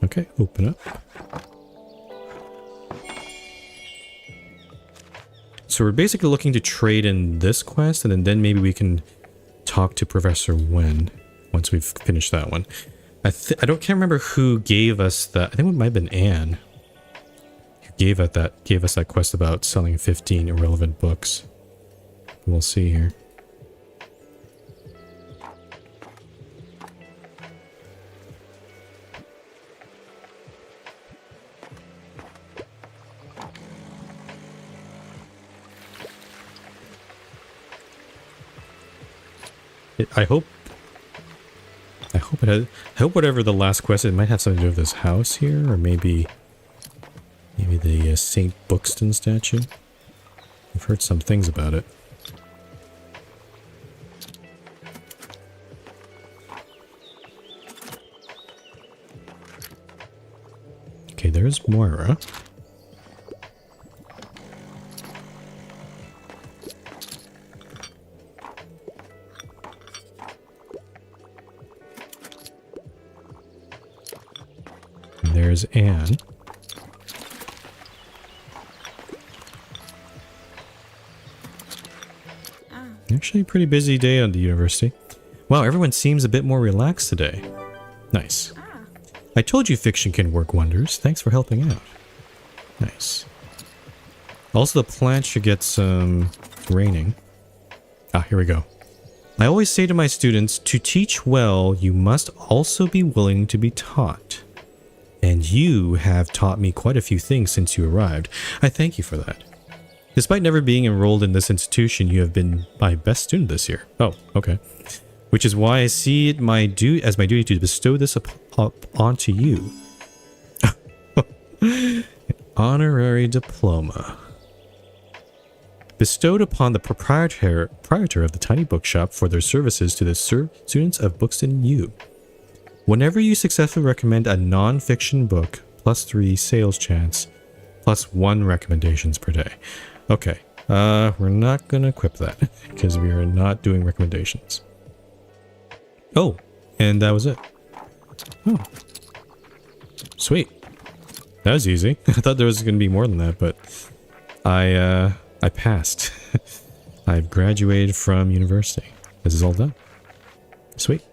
Speaker 1: Okay, open up. So we're basically looking to trade in this quest, and then maybe we can talk to Professor Wen once we've finished that one. Can't remember who gave us that. I think it might have been Anne who gave us that quest about selling 15 irrelevant books. We'll see here. I hope whatever the last quest is, it might have something to do with this house here, or maybe the Saint Bookston statue. I've heard some things about it. Okay, there's Moira. There's Anne. Actually, a pretty busy day on the university. Wow, everyone seems a bit more relaxed today. Nice. I told you fiction can work wonders. Thanks for helping out. Nice. Also, the plant should get some raining. Ah, here we go. I always say to my students, to teach well, you must also be willing to be taught. And you have taught me quite a few things since you arrived. I thank you for that. Despite never being enrolled in this institution, you have been my best student this year. Oh, okay. Which is why I see it as my duty to bestow this up onto you. An honorary diploma. Bestowed upon the proprietor of the tiny bookshop for their services to the students of Bookston U. Whenever you successfully recommend a non-fiction book, +3 sales chance, +1 recommendations per day. Okay, we're not gonna equip that, because we are not doing recommendations. Oh, and that was it. Oh. Sweet. That was easy. I thought there was gonna be more than that, but I passed. I've graduated from university. This is all done. Sweet.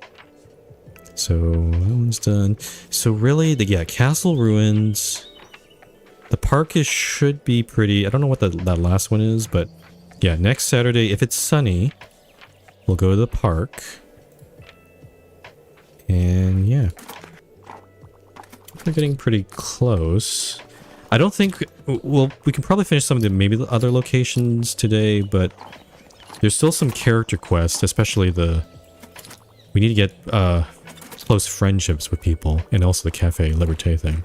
Speaker 1: So that one's done. So really, yeah, Castle Ruins. The park should be pretty. I don't know what that last one is, but yeah, next Saturday, if it's sunny, we'll go to the park. And yeah, we're getting pretty close. I don't think, well, we can probably finish some of the maybe the other locations today, but there's still some character quests, especially we need to get close friendships with people, and also the Cafe Liberté thing.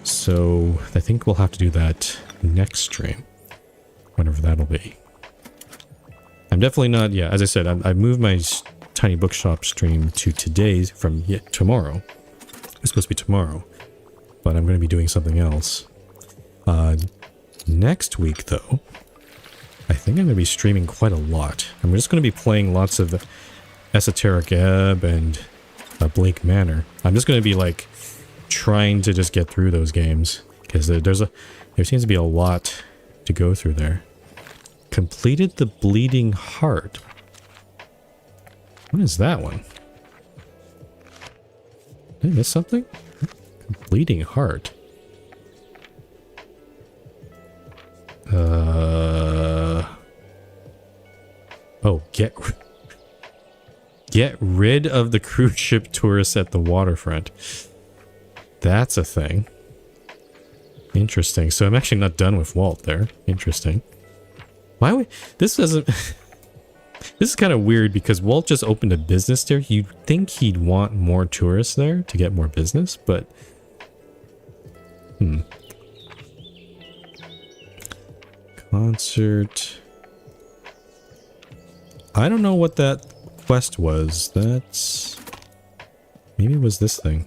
Speaker 1: So I think we'll have to do that next stream, whenever that'll be. I'm definitely not, yeah, as I said, I moved my tiny bookshop stream to today's from tomorrow. It's supposed to be tomorrow, but I'm going to be doing something else. Next week, though, I think I'm going to be streaming quite a lot. I'm just going to be playing lots of Esoteric Ebb and Blake Manor. I'm just going to be like trying to just get through those games, because there seems to be a lot to go through there. Completed the Bleeding Heart. What is that one? Did I miss something? Bleeding Heart. Oh, get rid of the cruise ship tourists at the waterfront. That's a thing. Interesting. So I'm actually not done with Walt there. Interesting. Why would this doesn't this is kind of weird, because Walt just opened a business there. You'd think he'd want more tourists there to get more business, but concert. I don't know what that quest was. That's maybe it was this thing.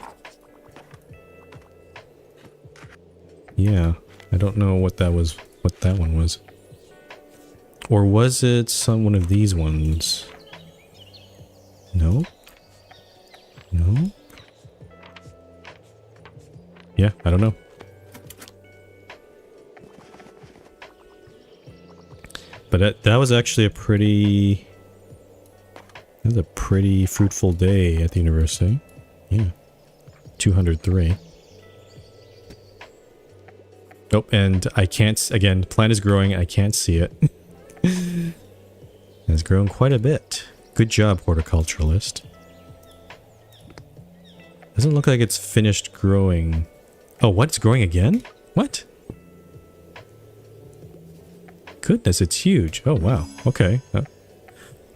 Speaker 1: Yeah, I don't know what that was, what that one was. Or was it one of these ones? No? No? Yeah, I don't know. But that was actually a pretty... It was a pretty fruitful day at the university. Yeah. 203. Oh, and I can't... Again, the plant is growing. I can't see it. It's grown quite a bit. Good job, horticulturalist. Doesn't look like it's finished growing. Oh, what? It's growing again? What? Goodness, it's huge. Oh, wow. Okay.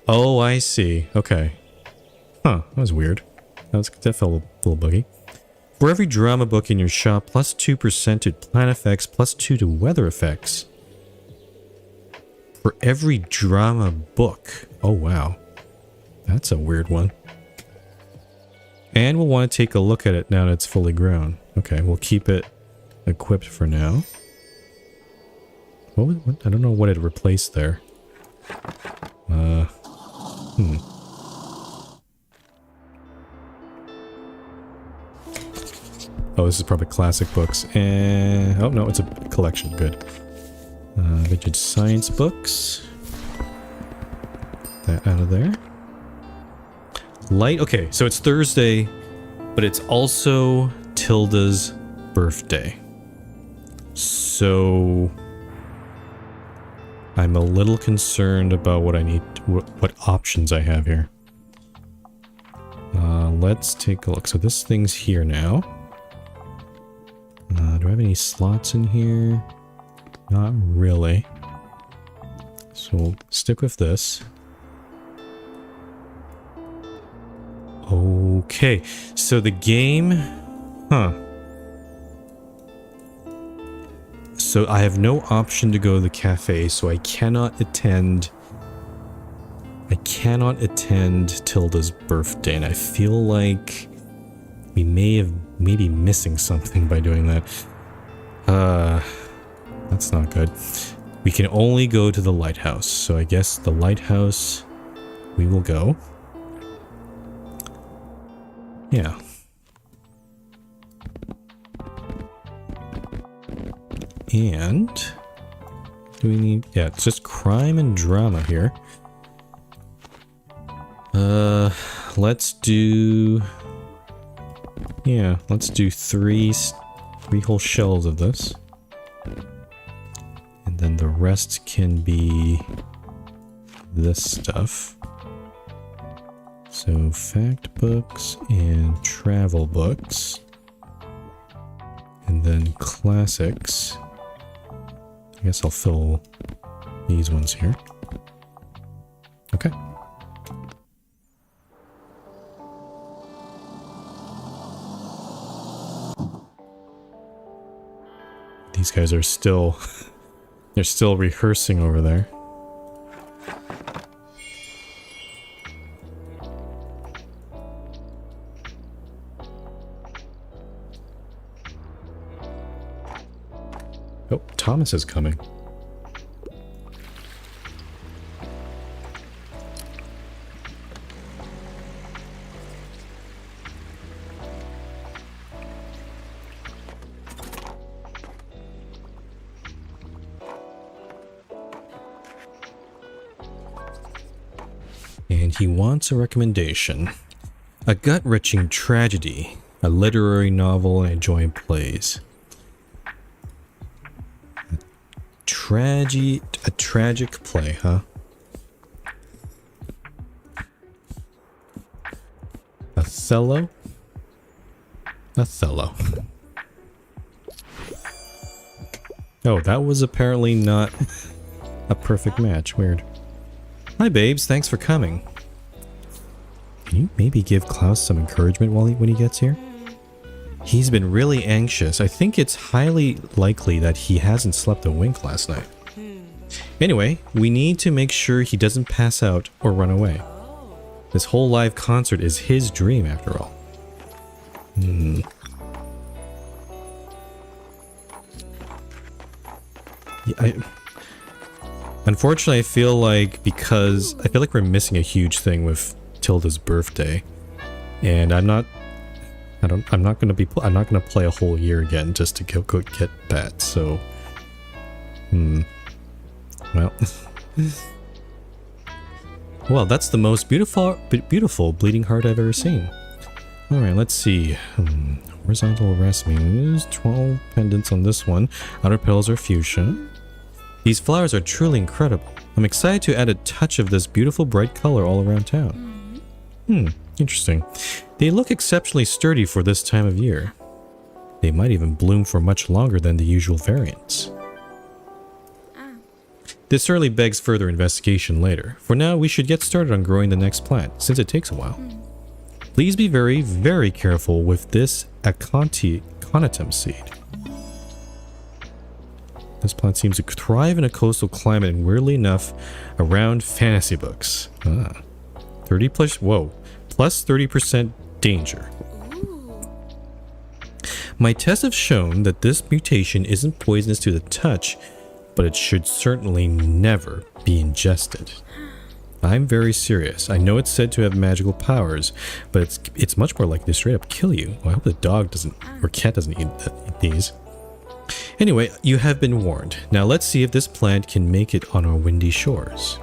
Speaker 1: Oh, I see. Okay. Huh, that was weird. That felt a little buggy. For every drama book in your shop, plus 2% to plant effects, plus 2 to weather effects. For every drama book. Oh, wow. That's a weird one. And we'll want to take a look at it now that it's fully grown. Okay, we'll keep it equipped for now. What? I don't know what it replaced there. Oh, this is probably classic books. And... Oh, no, it's a collection. Good. Vintage science books. That out of there. Light. Okay, so it's Thursday, but it's also Tilda's birthday. So I'm a little concerned about what I need, what options I have here. Let's take a look. So this thing's here now. Do I have any slots in here? Not really. So we'll stick with this. Okay, so the game... Huh. So I have no option to go to the cafe, so I cannot attend... I cannot attend Tilda's birthday, and I feel like we may be missing something by doing that. That's not good. We can only go to the lighthouse, so I guess the lighthouse we will go. Yeah. And do we need... Yeah, it's just crime and drama here. Let's do... Yeah, let's do three whole shells of this. And then the rest can be this stuff. So, fact books and travel books. And then classics. I guess I'll fill these ones here. Okay. These guys are still... They're still rehearsing over there. Oh, Thomas is coming. And he wants a recommendation. A gut-wrenching tragedy, a literary novel, and a joint plays. A tragic play, huh? Othello? Othello. Oh, that was apparently not a perfect match. Weird. Hi, babes. Thanks for coming. Can you maybe give Klaus some encouragement when he gets here? He's been really anxious. I think it's highly likely that he hasn't slept a wink last night. Anyway, we need to make sure he doesn't pass out or run away. This whole live concert is his dream, after all. Yeah, unfortunately, I feel like we're missing a huge thing with Tilda's birthday, and I'm not gonna play a whole year again just to go get that. So, well, Well, that's the most beautiful bleeding heart I've ever seen. Alright, let's see. Horizontal racemes, 12 pendants on this one. Outer petals are fuchsia. These flowers are truly incredible. I'm excited to add a touch of this beautiful bright color all around town. Interesting. They look exceptionally sturdy for this time of year. They might even bloom for much longer than the usual variants. This certainly begs further investigation later. For now, we should get started on growing the next plant, since it takes a while. Please be very, very careful with this aconitum seed. This plant seems to thrive in a coastal climate and, weirdly enough, around fantasy books. 30 plus, whoa, plus 30% danger. My tests have shown that this mutation isn't poisonous to the touch, but it should certainly never be ingested. I'm very serious. I know it's said to have magical powers, but it's much more likely to straight up kill you. Well, I hope the dog doesn't, or cat doesn't eat these. Anyway, you have been warned. Now let's see if this plant can make it on our windy shores.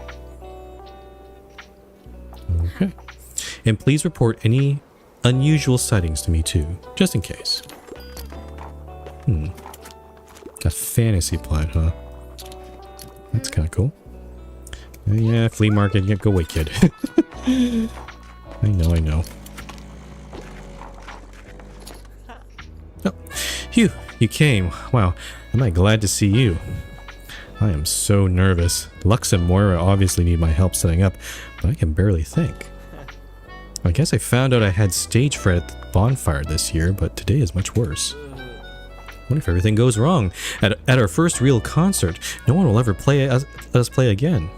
Speaker 1: Okay. And please report any unusual sightings to me too, just in case. A fantasy plant, huh? That's kind of cool. Yeah, flea market. Yeah, go away, kid. I know. Oh, phew, you came. Wow, am I glad to see you. I am so nervous. Lux and Moira obviously need my help setting up, but I can barely think. I guess I found out I had stage fright at the bonfire this year, but today is much worse. What if everything goes wrong? At our first real concert, no one will ever let us play again.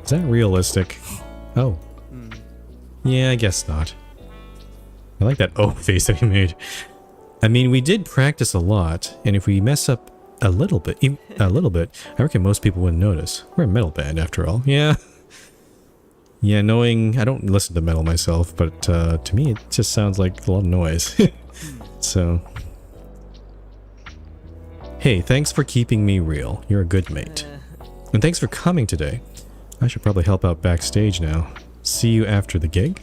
Speaker 1: Is that realistic? Oh. Yeah, I guess not. I like that O face that he made. I mean, we did practice a lot, and if we mess up a little bit, I reckon most people wouldn't notice. We're a metal band after all. Yeah. Yeah, knowing... I don't listen to metal myself, but to me it just sounds like a lot of noise. So... Hey, thanks for keeping me real. You're a good mate. And thanks for coming today. I should probably help out backstage now. See you after the gig?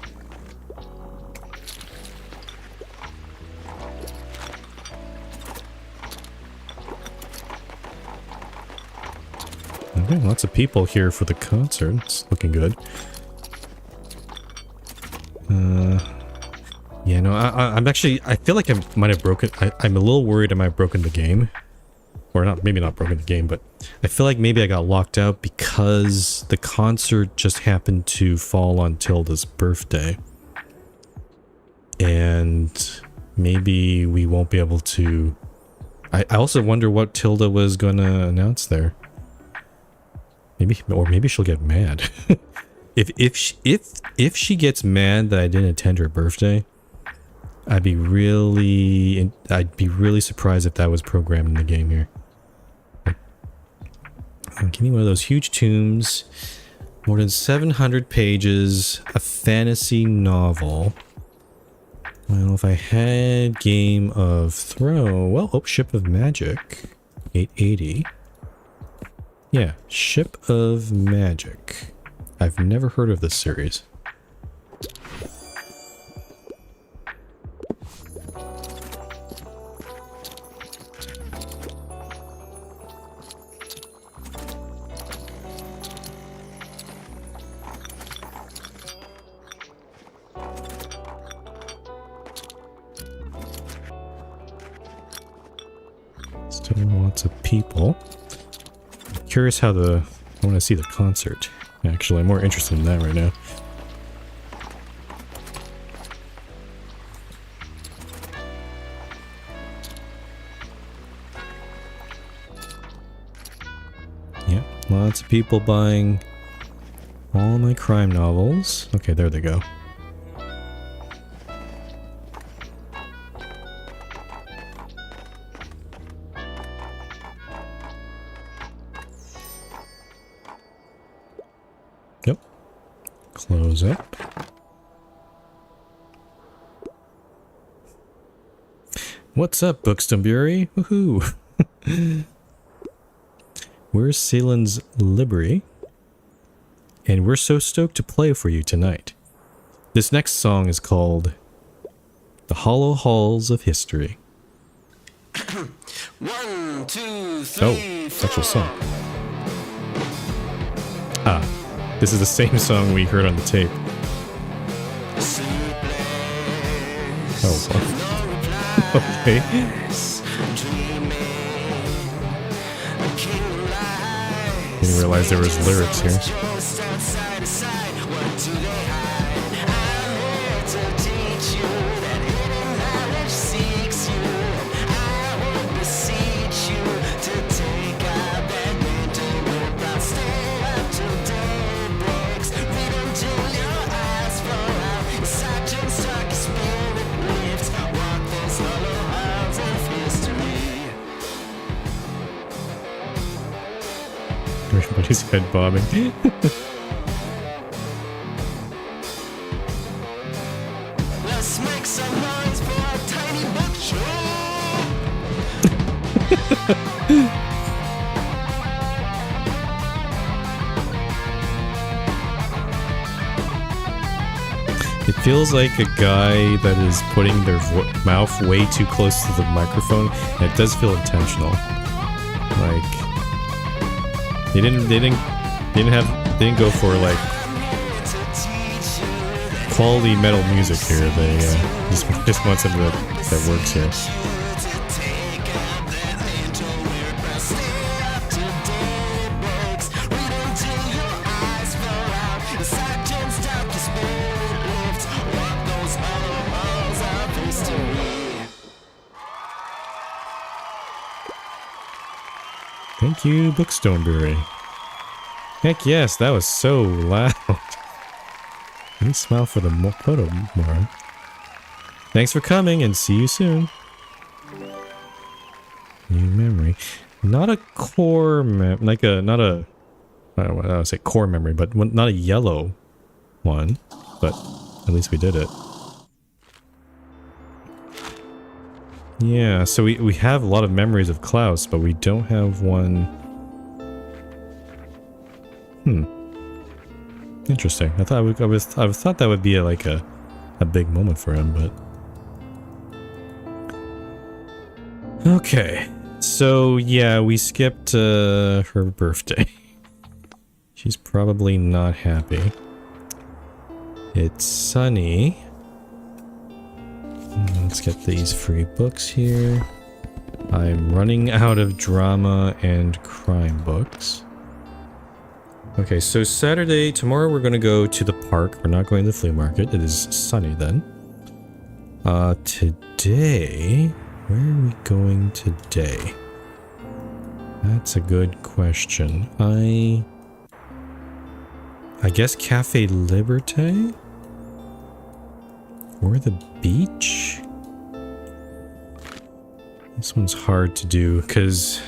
Speaker 1: Okay, lots of people here for the concert. It's looking good. Yeah, no, I'm actually... I feel like I might have broken... I'm a little worried I might have broken the game. Or not, maybe not broken the game, but I feel like maybe I got locked out because the concert just happened to fall on Tilda's birthday. And maybe we won't be able to... I also wonder what Tilda was gonna announce there. Maybe she'll get mad. If she gets mad that I didn't attend her birthday, I'd be really surprised if that was programmed in the game here. Give me one of those huge tombs, more than 700 pages, a fantasy novel. Well, if I had Game of Thrones, well, oh, Ship of Magic, 880. Yeah, Ship of Magic. I've never heard of this series. Still lots of people. I'm curious how I want to see the concert. Actually, I'm more interested in that right now. Yeah, lots of people buying all my crime novels. Okay, there they go. Yep. Close up. What's up, Bookstone? Woohoo! We're Ceylon's Libri, and we're so stoked to play for you tonight. This next song is called The Hollow Halls of History.
Speaker 2: 1, 2, 3,
Speaker 1: Oh, it's actual song. Ah, this is the same song we heard on the tape. Oh, what? Okay. Didn't realize there was lyrics here. Everybody's head bobbing.
Speaker 2: Let's make some noise for our tiny bookshop.
Speaker 1: It feels like a guy that is putting their mouth way too close to the microphone, and it does feel intentional. Like they didn't go for like quality metal music here. They just want something that works here. Thank you, Bookstoneberry. Heck yes, that was so loud. Let me smile for the photo more. Thanks for coming and see you soon. New memory. Not a core not a, I don't want to say core memory, but not a yellow one, but at least we did it. Yeah, so we have a lot of memories of Klaus, but we don't have one. Interesting. I thought I thought that would be like a big moment for him, but okay. So yeah, we skipped her birthday. She's probably not happy. It's sunny. Let's get these free books here. I'm running out of drama and crime books. Okay, so Saturday, tomorrow we're going to go to the park. We're not going to the flea market. It is sunny then. Today, where are we going today? That's a good question. I guess Cafe Liberté? Or the beach? This one's hard to do because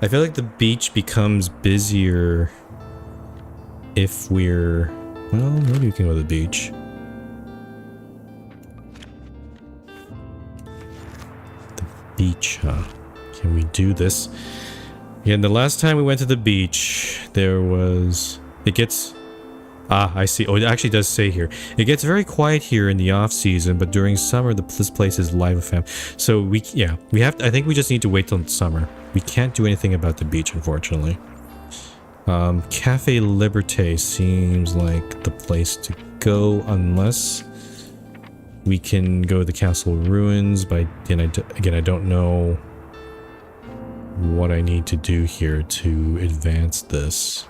Speaker 1: I feel like the beach becomes busier if we're... Well, maybe we can go to the beach. The beach, huh? Can we do this? Again, the last time we went to the beach, there was... It gets... Ah, I see. Oh, it actually does say here. It gets very quiet here in the off season, but during summer, this place is live with fam. So we have to, I think we just need to wait till summer. We can't do anything about the beach, unfortunately. Cafe Liberté seems like the place to go, unless we can go to the castle ruins. But again, I don't know what I need to do here to advance this.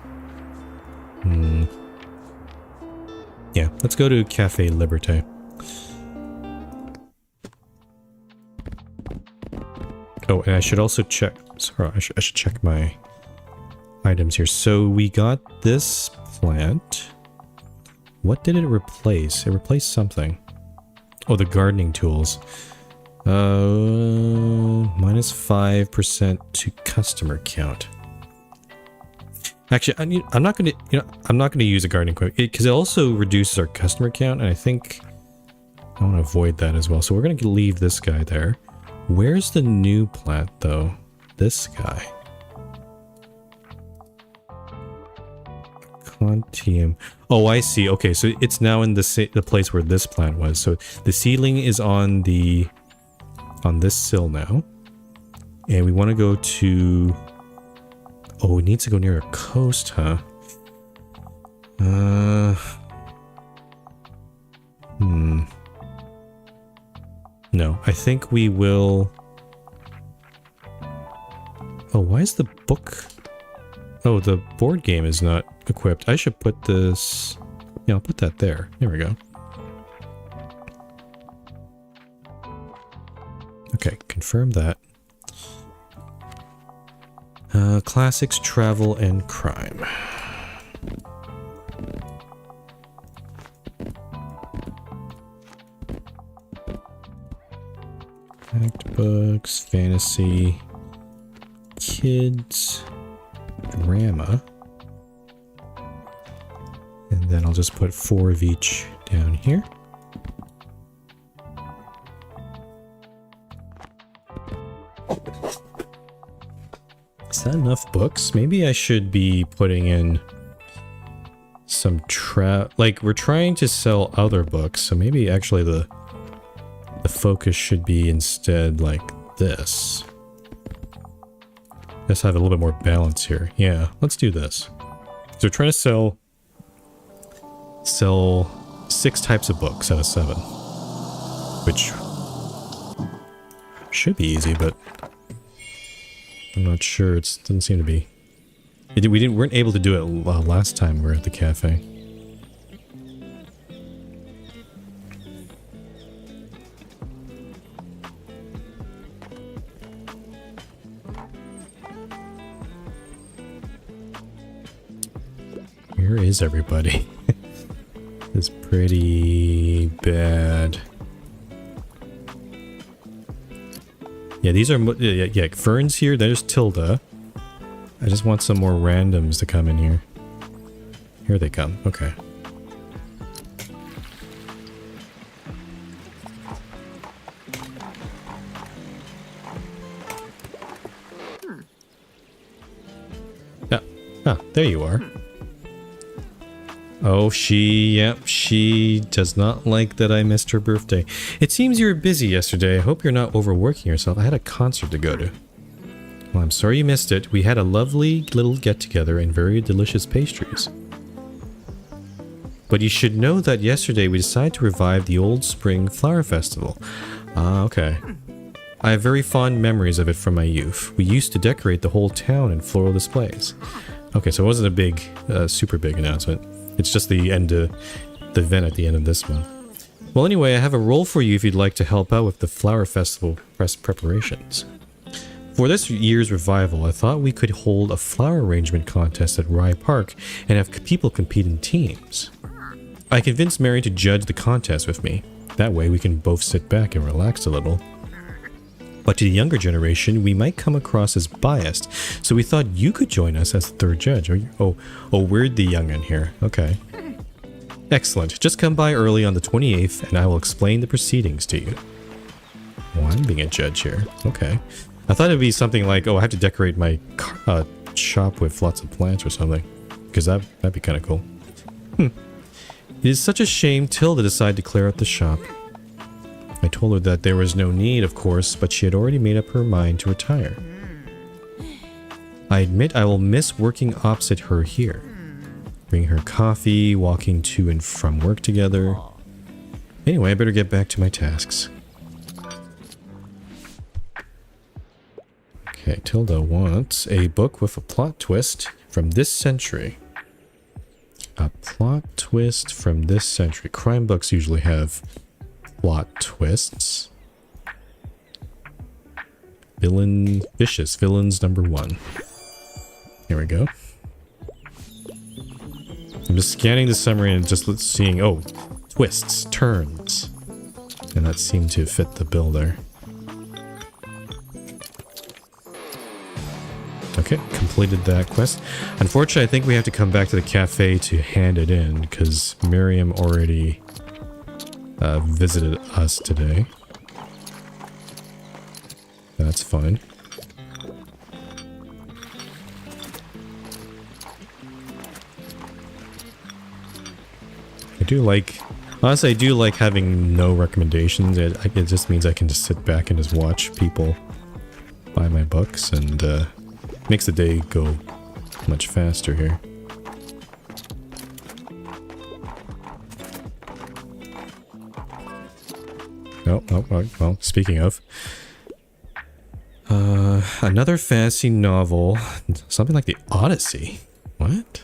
Speaker 1: Yeah, let's go to Cafe Liberté. Oh, and I should also check... Sorry, I should check my items here. So we got this plant. What did it replace? It replaced something. Oh, the gardening tools. Minus 5% to customer count. Actually, I'm not gonna use a gardening equipment because it also reduces our customer count, and I think I want to avoid that as well. So we're gonna leave this guy there. Where's the new plant though? This guy. Contium. Oh, I see. Okay, so it's now in the place where this plant was. So the seedling is on this sill now. And we want to go to... Oh, it needs to go near a coast, huh? No, I think we will... Oh, why is the book... Oh, the board game is not equipped. I should put this... Yeah, I'll put that there. There we go. Okay, confirm that. Classics, travel, and crime. Fact books, fantasy, kids, drama. And then I'll just put 4 of each down here. Is that enough books? Maybe I should be putting in some like we're trying to sell other books, so maybe actually the focus should be instead like this. Let's have a little bit more balance here. Yeah, let's do this. So we're trying to sell 6 types of books out of 7, which should be easy, but I'm not sure. It doesn't seem to be. We weren't able to do it last time we were at the cafe. Where is everybody? It's pretty bad. Yeah, these are... Yeah, Fern's here. There's Tilda. I just want some more randoms to come in here. Here they come. Okay. Ah, there you are. Oh, she does not like that I missed her birthday. It seems you were busy yesterday. I hope you're not overworking yourself. I had a concert to go to. Well, I'm sorry you missed it. We had a lovely little get-together and very delicious pastries. But you should know that yesterday we decided to revive the Old Spring Flower Festival. Ah, okay. I have very fond memories of it from my youth. We used to decorate the whole town in floral displays. Okay, so it wasn't a big, super big announcement. It's just the end of the event at the end of this one. Well, anyway, I have a role for you if you'd like to help out with the Flower Festival preparations. For this year's revival, I thought we could hold a flower arrangement contest at Rye Park and have people compete in teams. I convinced Mary to judge the contest with me. That way we can both sit back and relax a little. But to the younger generation, we might come across as biased, so we thought you could join us as the third judge. Oh, we're the young'un here. Okay. Excellent. Just come by early on the 28th, and I will explain the proceedings to you. Oh, I'm being a judge here. Okay. I thought it'd be something like, oh, I have to decorate my shop with lots of plants or something, because that'd be kind of cool. It is such a shame Tilda decided to clear out the shop. I told her that there was no need, of course, but she had already made up her mind to retire. I admit I will miss working opposite her here. Bring her coffee, walking to and from work together. Anyway, I better get back to my tasks. Okay, Tilda wants a book with a plot twist from this century. A plot twist from this century. Crime books usually have plot twists. Vicious Villains #1. Here we go. I'm just scanning the summary and just seeing, oh, twists, turns. And that seemed to fit the bill there. Okay, completed that quest. Unfortunately, I think we have to come back to the cafe to hand it in, because Miriam already visited us today. That's fine. do like... Honestly, I do like having no recommendations. It just means I can just sit back and just watch people buy my books, and makes the day go much faster here. Oh, well, speaking of... another fantasy novel. Something like the Odyssey. What?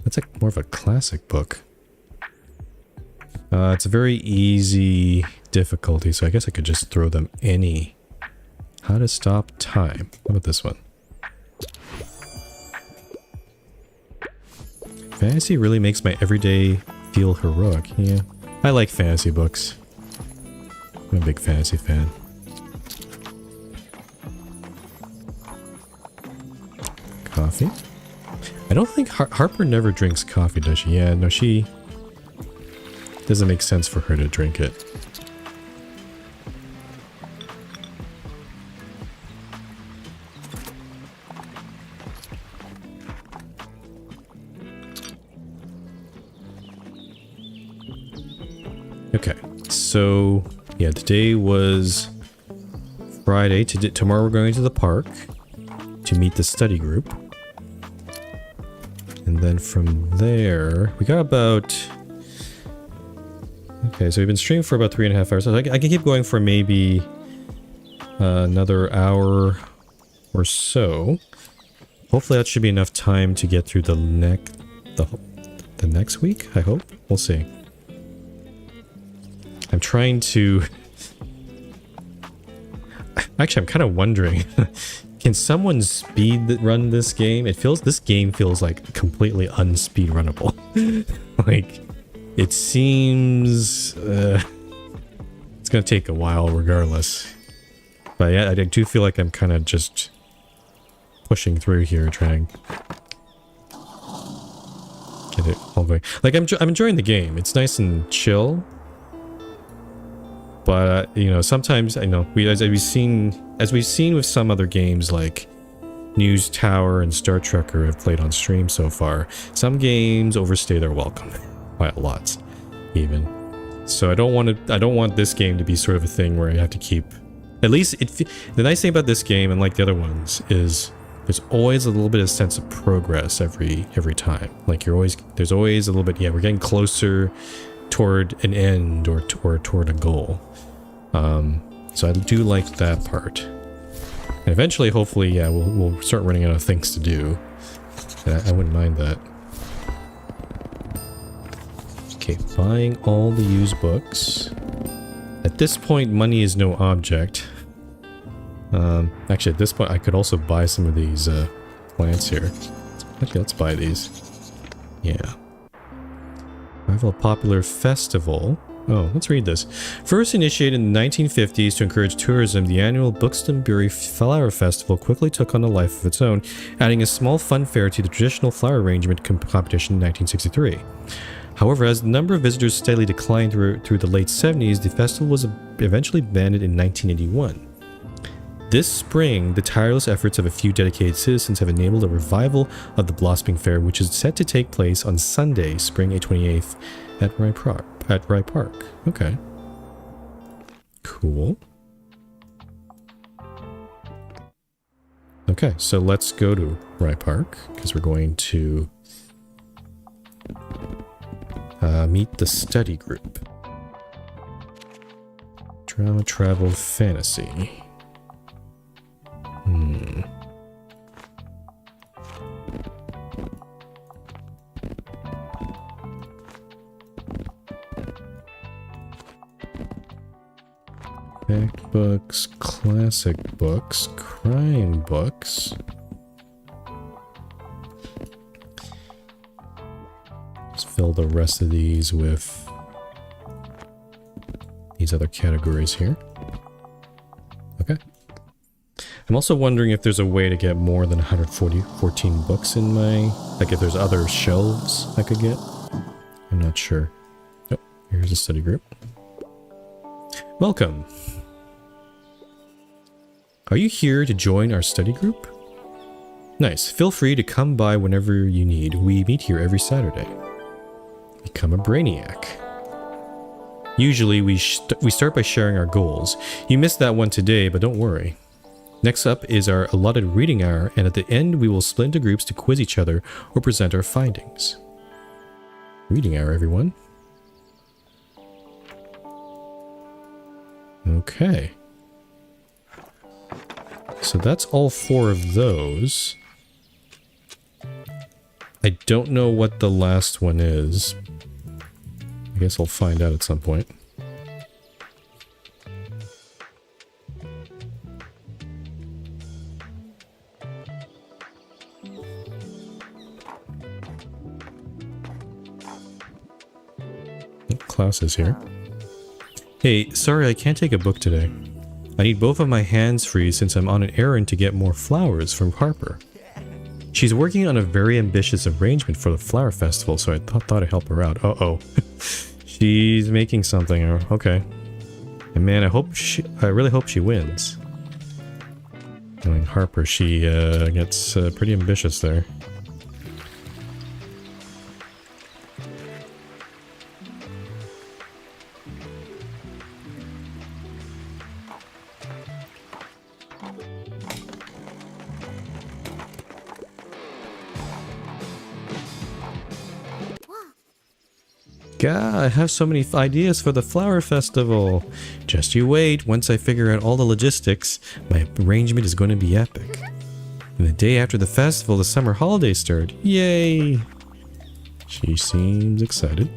Speaker 1: That's like more of a classic book. It's a very easy difficulty, so I guess I could just throw them any. How to Stop Time. How about this one? Fantasy really makes my everyday feel heroic. Yeah, I like fantasy books. I'm a big fantasy fan. Coffee? I don't think Harper never drinks coffee, does she? Yeah, no, she... Doesn't make sense for her to drink it. Okay, so yeah, today was Friday. Tomorrow we're going to the park to meet the study group. And then from there, we got about... Okay, so we've been streaming for about 3.5 hours. So I can keep going for maybe another hour or so. Hopefully that should be enough time to get through the next week, I hope. We'll see. I'm trying to... Actually, I'm kind of wondering... Can someone speed run this game? This game feels like completely unspeed runnable. Like, it seems it's gonna take a while regardless. But yeah, I do feel like I'm kind of just pushing through here, trying to get it all going. Like I'm enjoying the game. It's nice and chill. But you know, sometimes I know as we've seen with some other games like News Tower and Star Trekker have played on stream so far, some games overstay their welcome by a lot, even. So I don't want this game to be sort of a thing where I have to keep. At least the nice thing about this game, and like the other ones, is there's always a little bit of sense of progress every time. Like there's always a little bit. Yeah, we're getting closer toward an end or toward a goal. So I do like that part. And eventually, hopefully, yeah, we'll start running out of things to do. And I wouldn't mind that. Okay, buying all the used books. At this point, money is no object. Actually, at this point, I could also buy some of these plants here. Actually, let's buy these. Yeah. Rival popular festival. Oh, let's read this. First initiated in the 1950s to encourage tourism, the annual Buxtonbury Flower Festival quickly took on a life of its own, adding a small fun fair to the traditional flower arrangement competition in 1963. However, as the number of visitors steadily declined through the late 70s, the festival was eventually banned in 1981. This spring, the tireless efforts of a few dedicated citizens have enabled a revival of the blossoming fair, which is set to take place on Sunday, spring 28th, at Rye Park. Okay. Cool. Okay, so let's go to Rye Park, because we're going to meet the study group. Drama, travel, fantasy. Fact books, classic books, crime books. Let's fill the rest of these with these other categories here. Okay. I'm also wondering if there's a way to get more than 114 books in my... Like if there's other shelves I could get. I'm not sure. Oh, here's a study group. Welcome. Are you here to join our study group? Nice. Feel free to come by whenever you need. We meet here every Saturday. Become a brainiac. Usually we start by sharing our goals. You missed that one today, but don't worry. Next up is our allotted reading hour, and at the end we will split into groups to quiz each other or present our findings. Reading hour, everyone. Okay. So that's all 4 of those. I don't know what the last one is. I guess I'll find out at some point. Klaus is here. Hey, sorry I can't take a book today. I need both of my hands free since I'm on an errand to get more flowers from Harper. She's working on a very ambitious arrangement for the flower festival, so I thought I'd help her out. Uh-oh. She's making something. Okay. And man, I really hope she wins. Knowing Harper, she gets pretty ambitious there. God, I have so many ideas for the flower festival. Just you wait. Once I figure out all the logistics, my arrangement is going to be epic. And the day after the festival, the summer holidays start. Yay! She seems excited.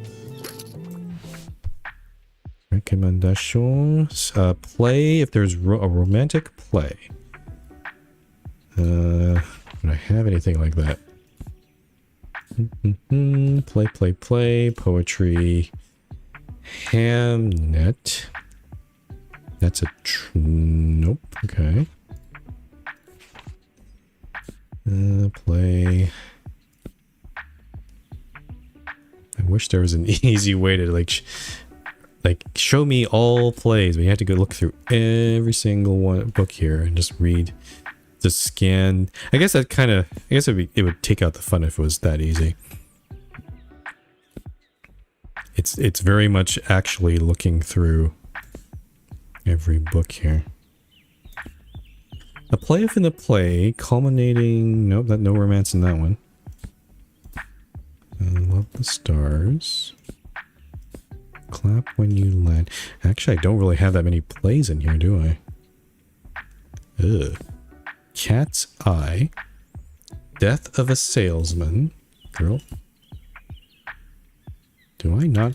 Speaker 1: Recommendations. Play if there's a romantic play. Would I have anything like that? Play, poetry, Hamnet. That's a nope, okay. Play. I wish there was an easy way to like show me all plays, but you have to go look through every single one book here and just read. Just scan. I guess that kind of. I guess it would take out the fun if it was that easy. It's very much actually looking through every book here. A play within a play, culminating. Nope, no romance in that one. Love the stars. Clap when you land. Actually, I don't really have that many plays in here, do I? Ugh. Cat's Eye, Death of a Salesman, girl. Do I not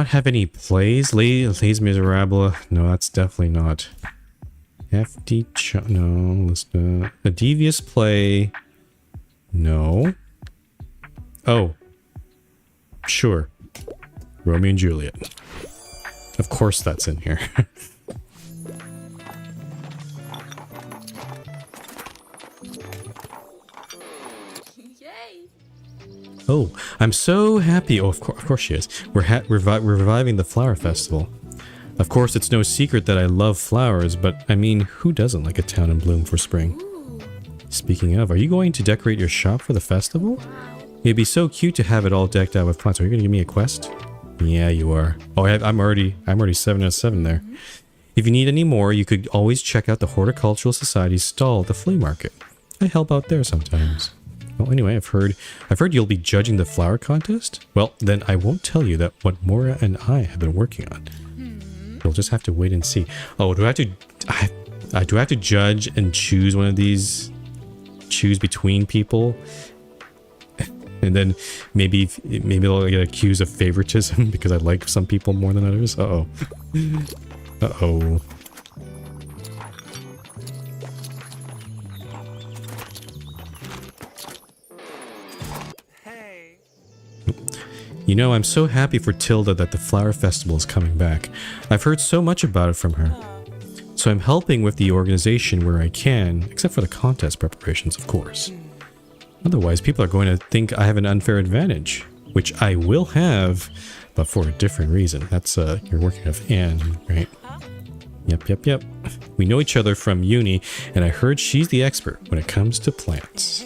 Speaker 1: have any plays? Les Miserables? No, that's definitely not. No, listen. A Devious Play. No. Oh. Sure. Romeo and Juliet. Of course that's in here. Oh, I'm so happy. Oh, of course she is. We're reviving the flower festival. Of course, it's no secret that I love flowers, but I mean, who doesn't like a town in bloom for spring? Speaking of, are you going to decorate your shop for the festival? It'd be so cute to have it all decked out with plants. Are you going to give me a quest? Yeah, you are. Oh, I'm already 7 out of 7 there. If you need any more, you could always check out the Horticultural Society's stall at the flea market. I help out there sometimes. Well, anyway, I've heard you'll be judging the flower contest. Well, then I won't tell you that what Mora and I have been working on. You'll just have to wait and see. Oh, do I have to judge and choose one of these? Choose between people, and then maybe they'll get accused of favoritism because I like some people more than others. Uh oh. You know, I'm so happy for Tilda that the flower festival is coming back. I've heard so much about it from her. So I'm helping with the organization where I can, except for the contest preparations, of course. Otherwise, people are going to think I have an unfair advantage, which I will have, but for a different reason. That's, you're working with Anne, right? Yep. We know each other from uni, and I heard she's the expert when it comes to plants.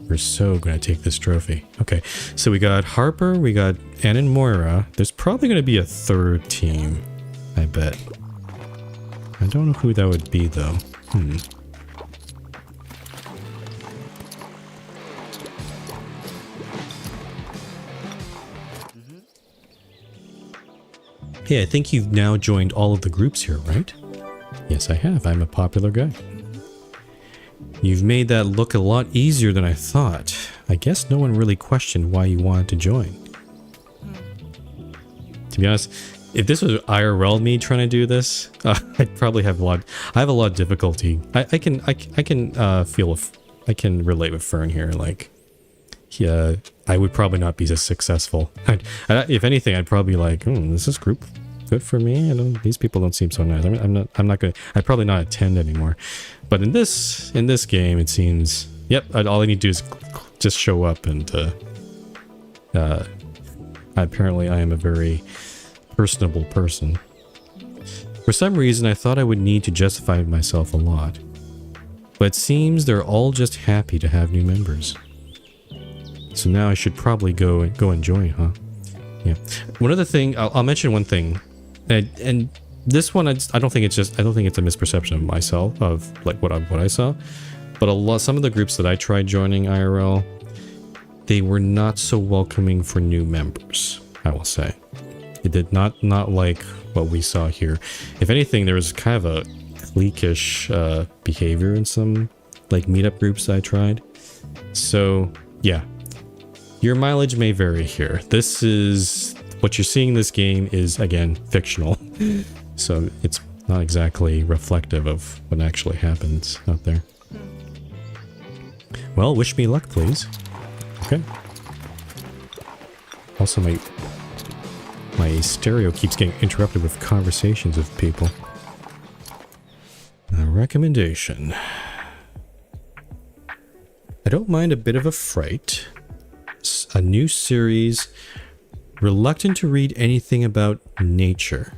Speaker 1: We're so gonna take this trophy. Okay, so we got Harper, we got Ann and Moira. There's probably gonna be a third team, I bet. I don't know who that would be though. Hey, I think you've now joined all of the groups here, right? Yes, I have. I'm a popular guy. You've made that look a lot easier than I thought. I guess no one really questioned why you wanted to join. To be honest, if this was IRL me trying to do this, I'd probably have a lot. I have a lot of difficulty. I can relate with Fern here. Like, yeah, I would probably not be as successful. If anything, I'd probably be like, is this group good for me? These people don't seem so nice. I'm not gonna. I'd probably not attend anymore. But in this game, it seems, yep. All I need to do is just show up, and apparently, I am a very personable person. For some reason, I thought I would need to justify myself a lot, but it seems they're all just happy to have new members. So now I should probably go and join, huh? Yeah. One other thing, I'll mention one thing, and this one I don't think it's a misperception of myself, of like what I saw, but some of the groups that I tried joining IRL, they were not so welcoming for new members, I will say. It did not like what we saw here. If anything, there was kind of a cliquish behavior in some like meetup groups I tried. So yeah. Your mileage may vary here. This is what you're seeing in this game is, again, fictional. So it's not exactly reflective of what actually happens out there. Well, wish me luck, please. Okay. Also, my stereo keeps getting interrupted with conversations with people. A recommendation. I don't mind a bit of a fright. A new series, reluctant to read anything about nature.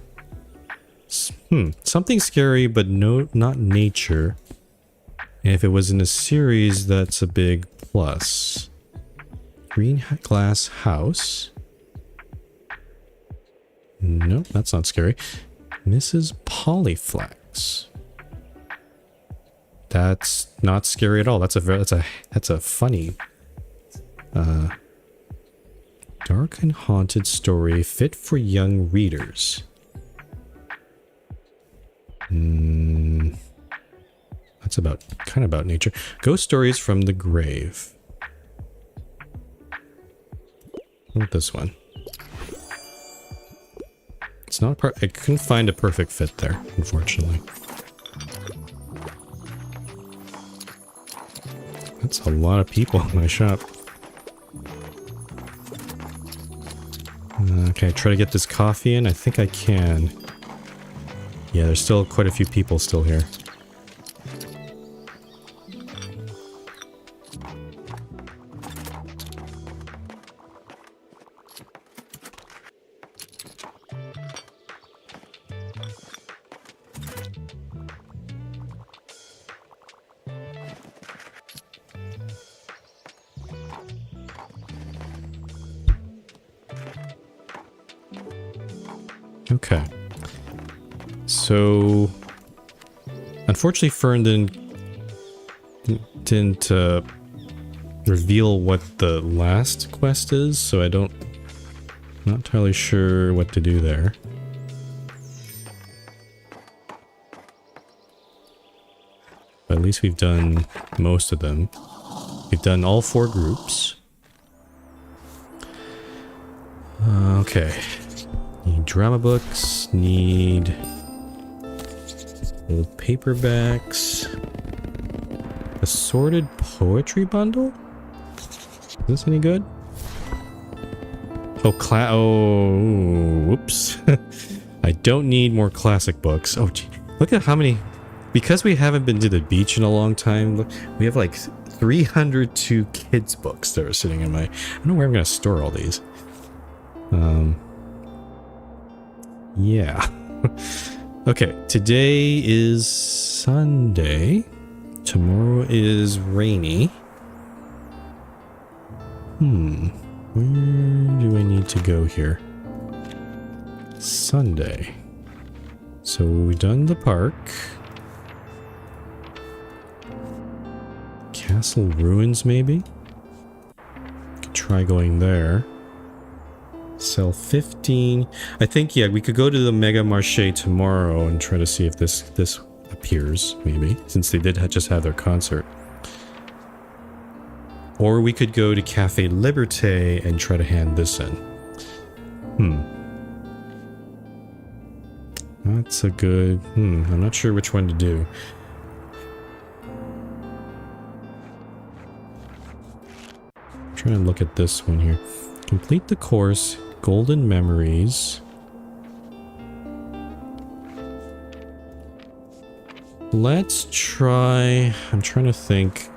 Speaker 1: Something scary, but no, not nature. And if it was in a series, that's a big plus. Green glass house. Nope, that's not scary. Mrs. Polyflex. That's not scary at all. That's a funny. Dark and haunted story fit for young readers. That's kind of about nature. Ghost stories from the grave. What about this one? It's not I couldn't find a perfect fit there, unfortunately. That's a lot of people in my shop. Okay, try to get this coffee in. I think I can. Yeah, there's still quite a few people still here. Okay. So, unfortunately, Fern didn't reveal what the last quest is, so I'm not entirely sure what to do there. But at least we've done most of them. We've done all 4 groups. Okay. Need drama books, need old paperbacks, assorted poetry bundle? Is this any good? Whoops. I don't need more classic books. Oh, gee, look at how many, because we haven't been to the beach in a long time, look, we have like 302 kids books that are sitting in my, I don't know where I'm going to store all these. Yeah. Okay, today is Sunday. Tomorrow is rainy. Where do I need to go here? Sunday. So we've done the park. Castle Ruins, maybe? Could try going there. Sell 15. I think, yeah, we could go to the Mega Marché tomorrow and try to see if this appears, maybe, since they did just have their concert. Or we could go to Cafe Liberté and try to hand this in. That's a good... I'm not sure which one to do. I'm trying to look at this one here. Complete the course. Golden Memories. Let's try... I'm trying to think...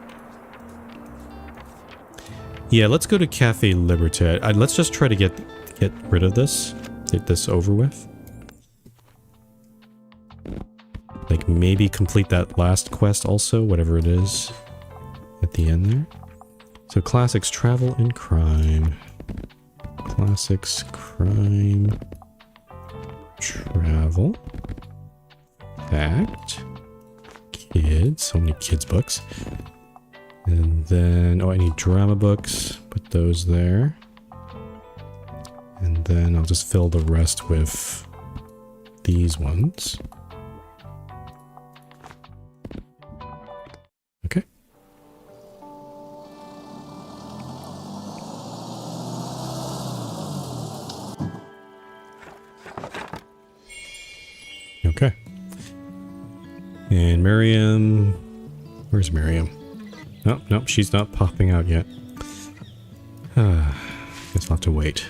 Speaker 1: Yeah, let's go to Cafe Liberté. Let's just try to get rid of this. Get this over with. Like, maybe complete that last quest also, whatever it is. At the end there. So, Classics, Travel, and Crime. Classics, Crime... Travel. Fact. Kids. So many kids books. And then... Oh, I need drama books. Put those there. And then I'll just fill the rest with these ones. Okay. Okay. And Miriam... Where's Miriam? Nope, nope, she's not popping out yet. Guess I'll have to wait.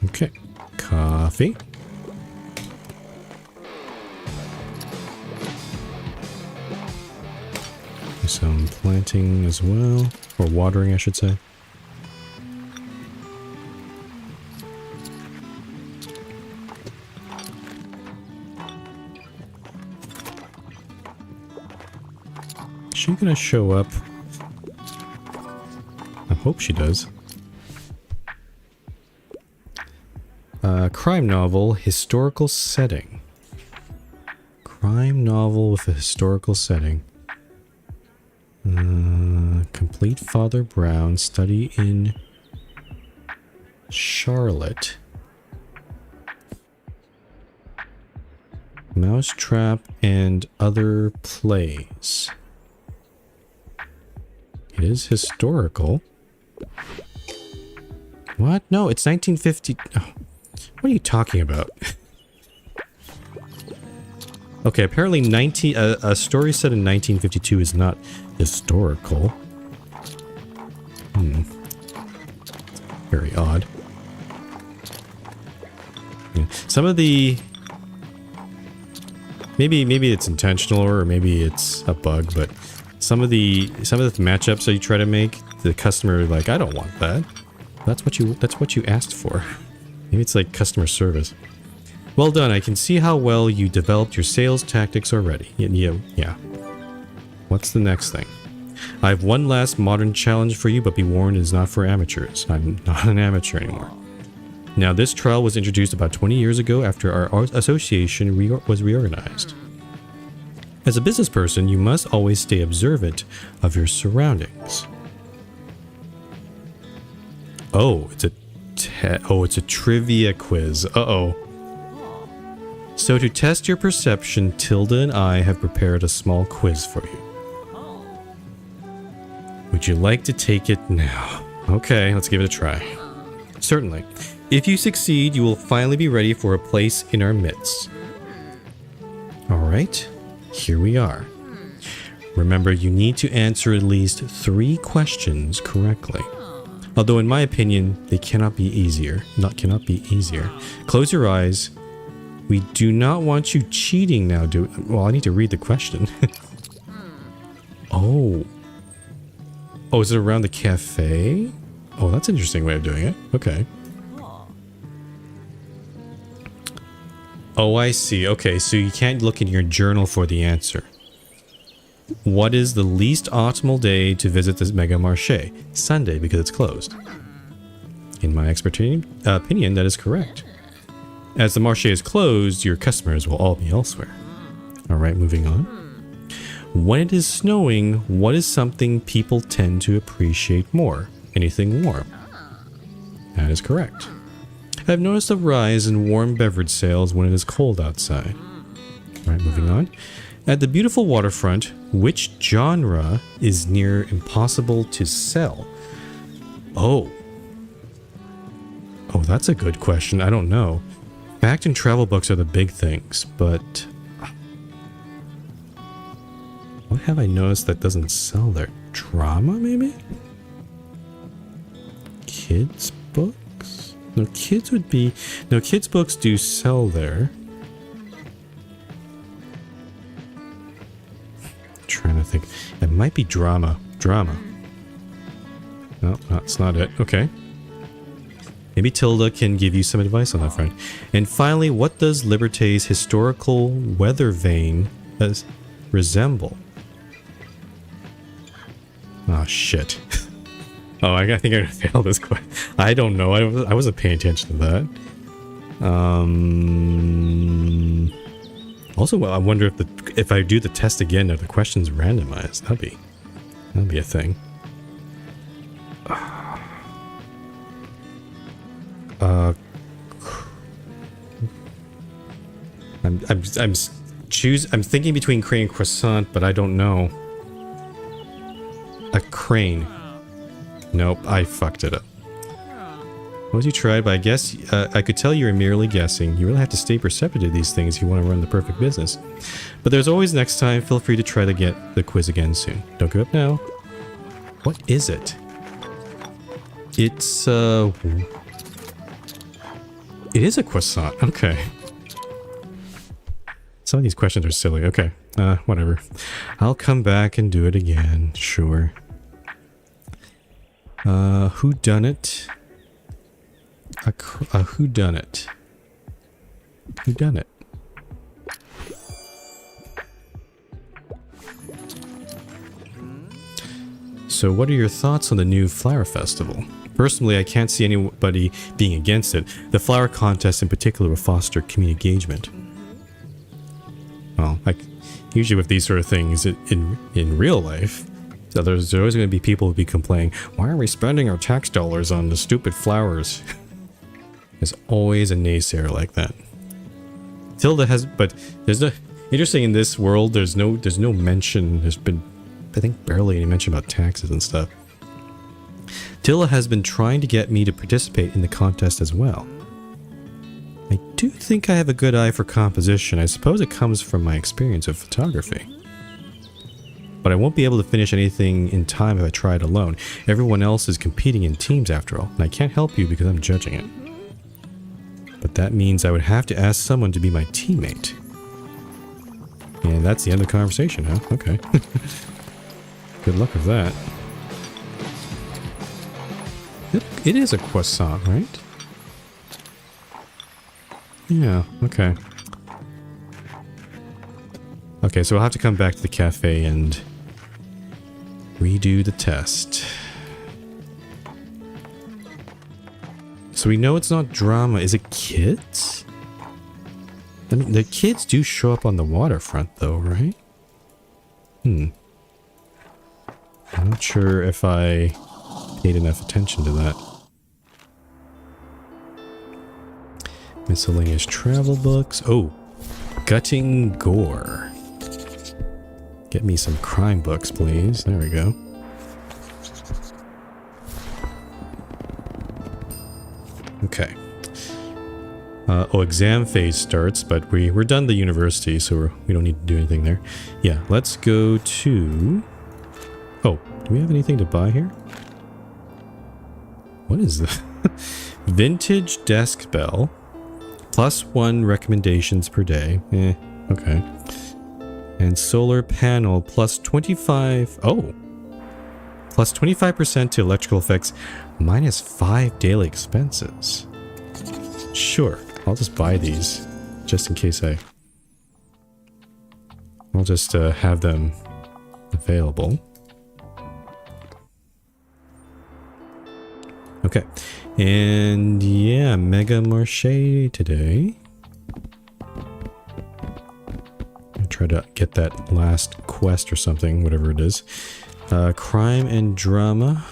Speaker 1: Okay. Coffee. Some planting as well. Or watering, I should say. Is she gonna show up? I hope she does. Crime novel, historical setting. Crime novel with a historical setting. Complete Father Brown, study in Charlotte. Mousetrap and other plays. It is historical. What? No, it's 1950. Oh, what are you talking about? Okay, apparently a story set in 1952 is not historical. Very odd. Yeah. Some of the... Maybe it's intentional or maybe it's a bug, but some of the matchups that you try to make, the customer is like, I don't want that. That's what you asked for. Maybe it's like customer service. Well done. I can see how well you developed your sales tactics already. Yeah. What's the next thing? I have one last modern challenge for you, but be warned, it is not for amateurs. I'm not an amateur anymore. Now, this trial was introduced about 20 years ago after our association was reorganized. As a business person, you must always stay observant of your surroundings. Oh, it's a trivia quiz. Uh-oh. So to test your perception, Tilda and I have prepared a small quiz for you. Would you like to take it now? Okay, let's give it a try. Certainly. If you succeed, you will finally be ready for a place in our midst. Alright, here we are. Remember, you need to answer at least 3 questions correctly. Although in my opinion, they cannot be easier. Cannot be easier. Close your eyes. We do not want you cheating now, well, I need to read the question. Oh. Oh, is it around the cafe? Oh, that's an interesting way of doing it. Okay. Oh, I see. Okay, so you can't look in your journal for the answer. What is the least optimal day to visit this mega marché? Sunday, because it's closed. In my opinion, that is correct. As the marché is closed, your customers will all be elsewhere. Alright, moving on. When it is snowing, what is something people tend to appreciate more? Anything warm. That is correct. I've noticed a rise in warm beverage sales when it is cold outside. Alright, moving on. At the beautiful waterfront, which genre is near impossible to sell? Oh, that's a good question. I don't know. Fact and travel books are the big things, but what have I noticed that doesn't sell there? Drama, maybe? Kids books? No, kids books do sell there. I'm trying to think. It might be drama. No, that's not it. Okay. Maybe Tilda can give you some advice on that front. And finally, what does Liberté's historical weather vane resemble? Oh, shit. Oh, I think I'm gonna fail this question. I don't know. I wasn't paying attention to that. Also, I wonder if I do the test again, are the questions randomized? That'd be a thing. I'm thinking between crane and croissant, but I don't know. A crane. Nope, I fucked it up. Well, you tried, but I guess I could tell you were merely guessing. You really have to stay perceptive to these things if you want to run the perfect business. But there's always next time. Feel free to try to get the quiz again soon. Don't give up now. What is it? It's it is a croissant. Okay. Some of these questions are silly. Okay. Whatever. I'll come back and do it again. Sure. Who done it? Who done it? Who done it? So what are your thoughts on the new flower festival? Personally, I can't see anybody being against it. The flower contest in particular will foster community engagement. Well, like usually with these sort of things in real life, there's always going to be people who be complaining, why are we spending our tax dollars on the stupid flowers? There's always a naysayer like that. Tilda has, but there's no, interesting in this world, there's no mention, there's been, I think, barely any mention about taxes and stuff. Tilda has been trying to get me to participate in the contest as well. I do think I have a good eye for composition. I suppose it comes from my experience of photography. But I won't be able to finish anything in time if I try it alone. Everyone else is competing in teams after all, and I can't help you because I'm judging it. But that means I would have to ask someone to be my teammate. And that's the end of the conversation, huh? Okay. Good luck with that. It is a croissant, right? Yeah, okay. Okay, so we'll have to come back to the cafe and redo the test. So we know it's not drama. Is it kids? I mean, the kids do show up on the waterfront though, right? I'm not sure if I paid enough attention to that. Miscellaneous travel books. Oh, Gutting Gore. Get me some crime books, please. There we go. Okay. Exam phase starts, but we're done the university, so we don't need to do anything there. Yeah, let's go to... Oh, do we have anything to buy here? What is this? Vintage desk bell. +1 recommendations per day. Okay. And solar panel plus 25... Oh! Plus 25% to electrical effects, -5 daily expenses. Sure, I'll just buy these. just in case I'll just have them available. Okay, and yeah, Mega Marché today. I'll try to get that last quest or something, whatever it is. Crime and drama.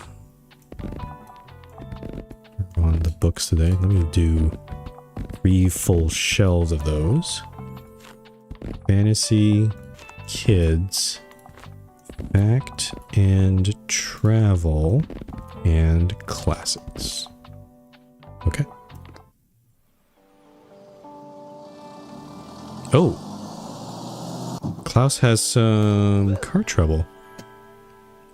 Speaker 1: We're on the books today. Let me do 3 full shelves of those. Fantasy, kids, fact and travel, and classics. Okay. Oh. Klaus has some car trouble.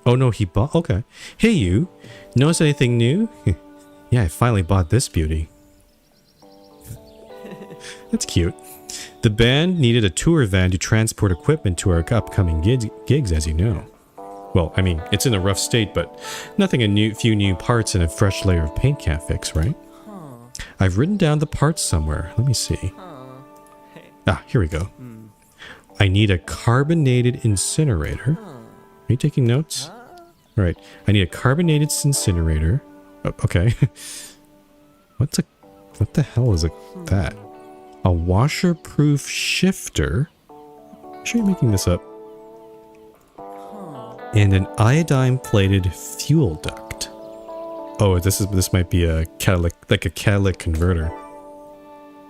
Speaker 1: Oh no, he bought... Okay. Hey you, notice anything new? Yeah, I finally bought this beauty. That's cute. The band needed a tour van to transport equipment to our upcoming gigs, as you know. Well, I mean, it's in a rough state, but nothing few new parts and a fresh layer of paint can't fix, right? I've written down the parts somewhere. Let me see. Ah, here we go. I need a carbonated incinerator. Are you taking notes? All right. I need a carbonated incinerator. Oh, okay. What the hell is that? A washer-proof shifter. I'm sure you're making this up. And an iodine-plated fuel duct. Oh, this might be a catalytic converter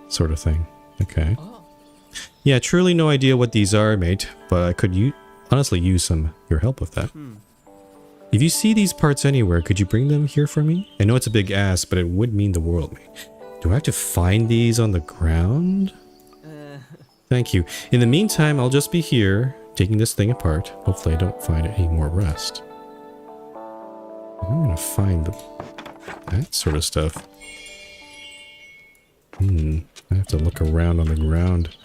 Speaker 1: sort of thing. Okay. Yeah, truly no idea what these are, mate, but I could honestly use your help with that. If you see these parts anywhere, could you bring them here for me? I know it's a big ask, but it would mean the world to me. Do I have to find these on the ground? Thank you. In the meantime, I'll just be here, taking this thing apart. Hopefully I don't find any more rust. I'm gonna find that sort of stuff. I have to look around on the ground.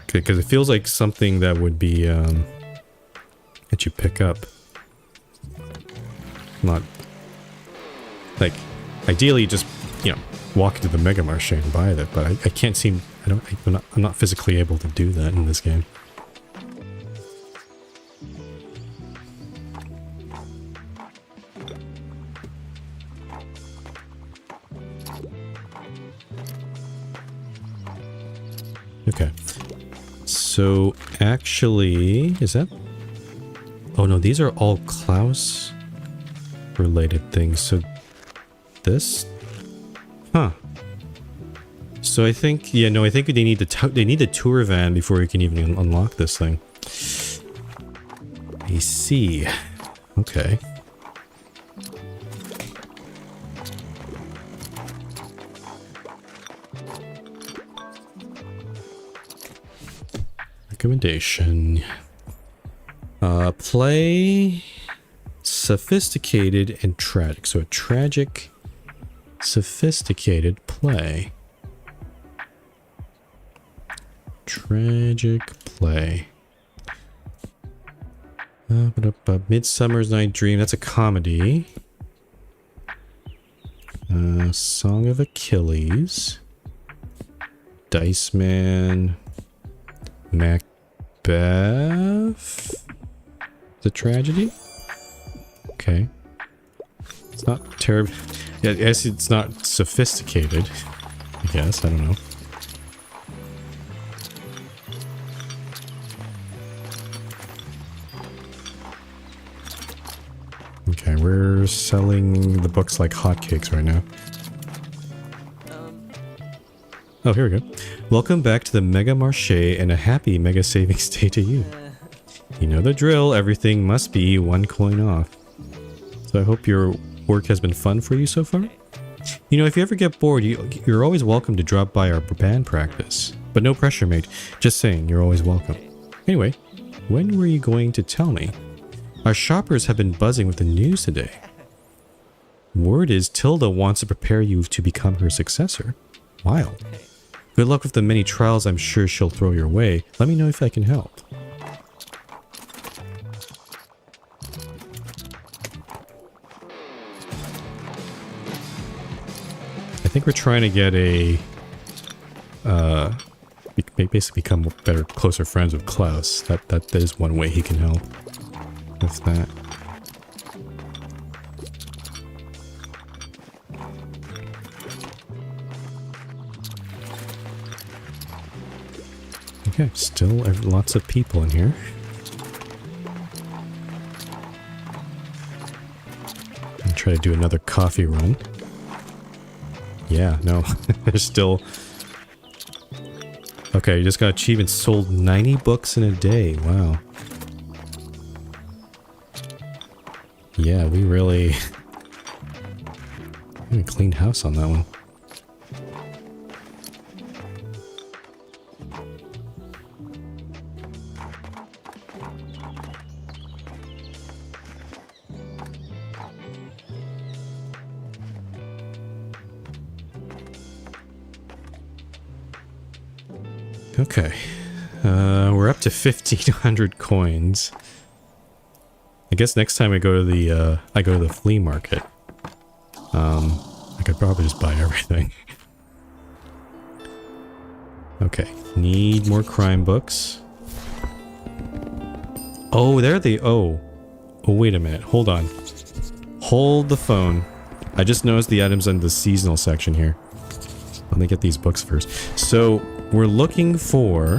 Speaker 1: Okay, because it feels like something that would be, that you pick up. Not... Like, ideally just, walk into the Mega Marché and buy that, but I can't seem... I'm not physically able to do that in this game. Okay. So, actually... Is that... Oh no, these are all Klaus related things. So, this... Huh. So I think... Yeah, no, I think they need the tour van before we can even unlock this thing. I see. Okay. Recommendation. Play sophisticated and tragic. So a tragic, sophisticated play. Tragic play. Midsummer's Night Dream. That's a comedy. Song of Achilles. Dice Man. Macbeth. The tragedy? Okay. It's not terrible. Yeah, I guess it's not sophisticated. I guess. I don't know. Okay, we're selling the books like hotcakes right now. Oh, here we go. Welcome back to the Mega Marché and a happy Mega Savings Day to you. You know the drill, everything must be 1 coin off. So I hope your work has been fun for you so far. You know, if you ever get bored, you're always welcome to drop by our band practice. But no pressure, mate. Just saying, you're always welcome. Anyway, when were you going to tell me? Our shoppers have been buzzing with the news today. Word is Tilda wants to prepare you to become her successor. Wild. Good luck with the many trials I'm sure she'll throw your way. Let me know if I can help. I think we're trying to get a basically become better, closer friends with Klaus. That is one way he can help with that. Okay, still lots of people in here. And try to do another coffee run. Yeah, no, there's still... Okay, you just got achievement, sold 90 books in a day. Wow. Yeah, we really cleaned house on that one. Okay, we're up to 1,500 coins. I guess next time I go to the flea market, I could probably just buy everything. Okay, need more crime books. Oh, there they... Oh, wait a minute. Hold on. Hold the phone. I just noticed the items in the seasonal section here. Let me get these books first. So... we're looking for...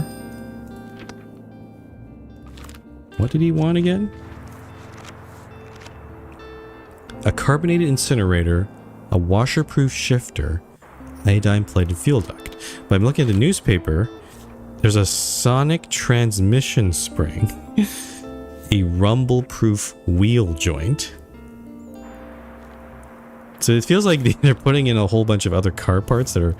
Speaker 1: what did he want again? A carbonated incinerator, a washer-proof shifter, iodine-plated fuel duct. But I'm looking at the newspaper. There's a sonic transmission spring, a rumble-proof wheel joint. So it feels like they're putting in a whole bunch of other car parts that are...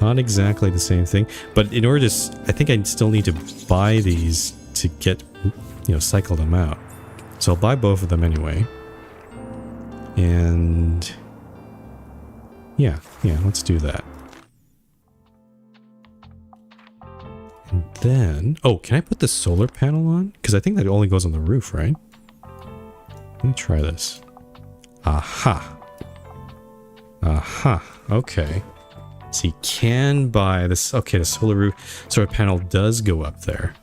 Speaker 1: not exactly the same thing, but in order to... I think I still need to buy these to get, cycle them out. So I'll buy both of them anyway. And... yeah, let's do that. And then... oh, can I put the solar panel on? Because I think that only goes on the roof, right? Let me try this. Aha. Aha. Okay. So you can buy this. Okay, the solar panel does go up there.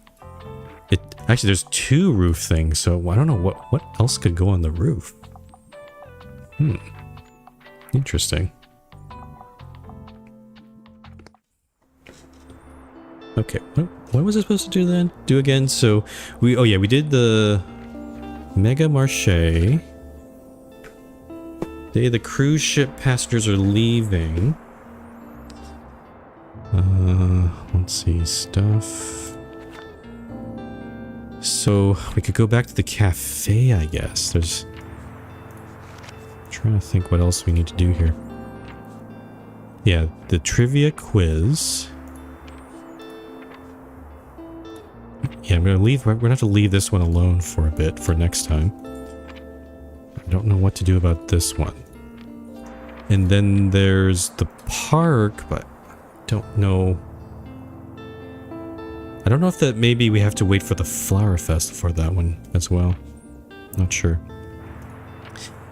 Speaker 1: Actually, there's two roof things, so I don't know what else could go on the roof. Interesting. Okay, what was I supposed to do then? Do again? So we did the Mega Marché. The cruise ship passengers are leaving. Let's see, stuff. So, we could go back to the cafe, I guess. I'm trying to think what else we need to do here. Yeah, the trivia quiz. Yeah, we're gonna have to leave this one alone for a bit for next time. I don't know what to do about this one. And then there's the park, but don't know. I don't know if that maybe we have to wait for the Flower Fest for that one as well. Not sure.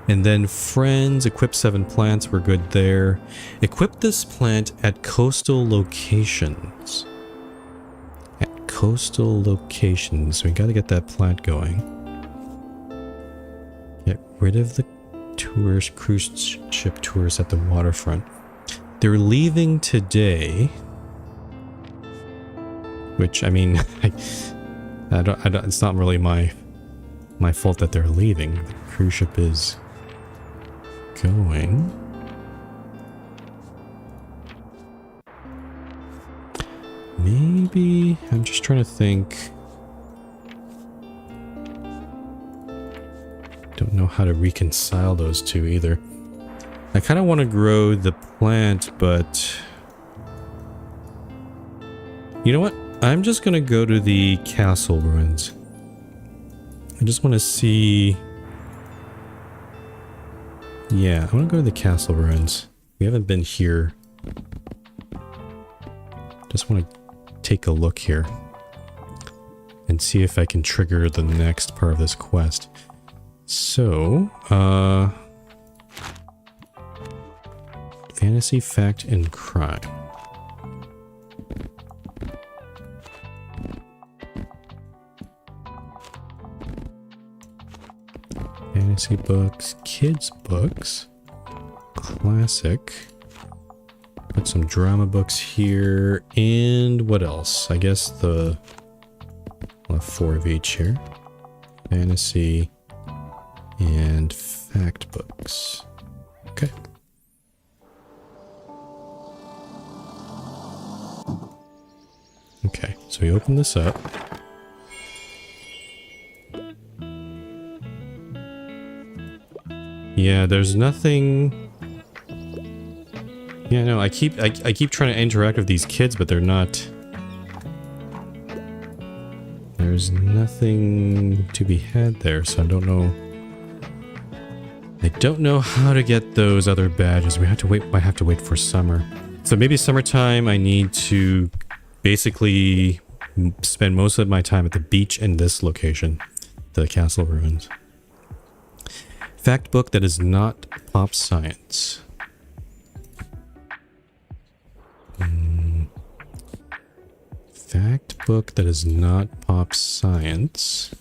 Speaker 1: And then friends, equip 7 plants, we're good there. Equip this plant at coastal locations. At coastal locations. We gotta get that plant going. Get rid of the cruise ship tours at the waterfront. They're leaving today. Which, I mean, I don't, it's not really my fault that they're leaving. The cruise ship is going. Maybe, I'm just trying to think. Don't know how to reconcile those two either. I kind of want to grow the plant, but... you know what? I'm just going to go to the castle ruins. I just want to see... yeah, I want to go to the castle ruins. We haven't been here. Just want to take a look here. And see if I can trigger the next part of this quest. So, Fantasy, fact, and crime. Fantasy books, kids books, classic. Put some drama books here, and what else? I guess I'll have 4 of each here. Fantasy and fact books. Okay. Okay, so we open this up. Yeah, there's nothing. Yeah, no, I keep trying to interact with these kids, but they're not. There's nothing to be had there, so I don't know. I don't know how to get those other badges. We have to wait. I have to wait for summer. So maybe summertime. I need to basically spend most of my time at the beach in this location, the castle ruins. Fact book that is not pop science. Fact book that is not pop science.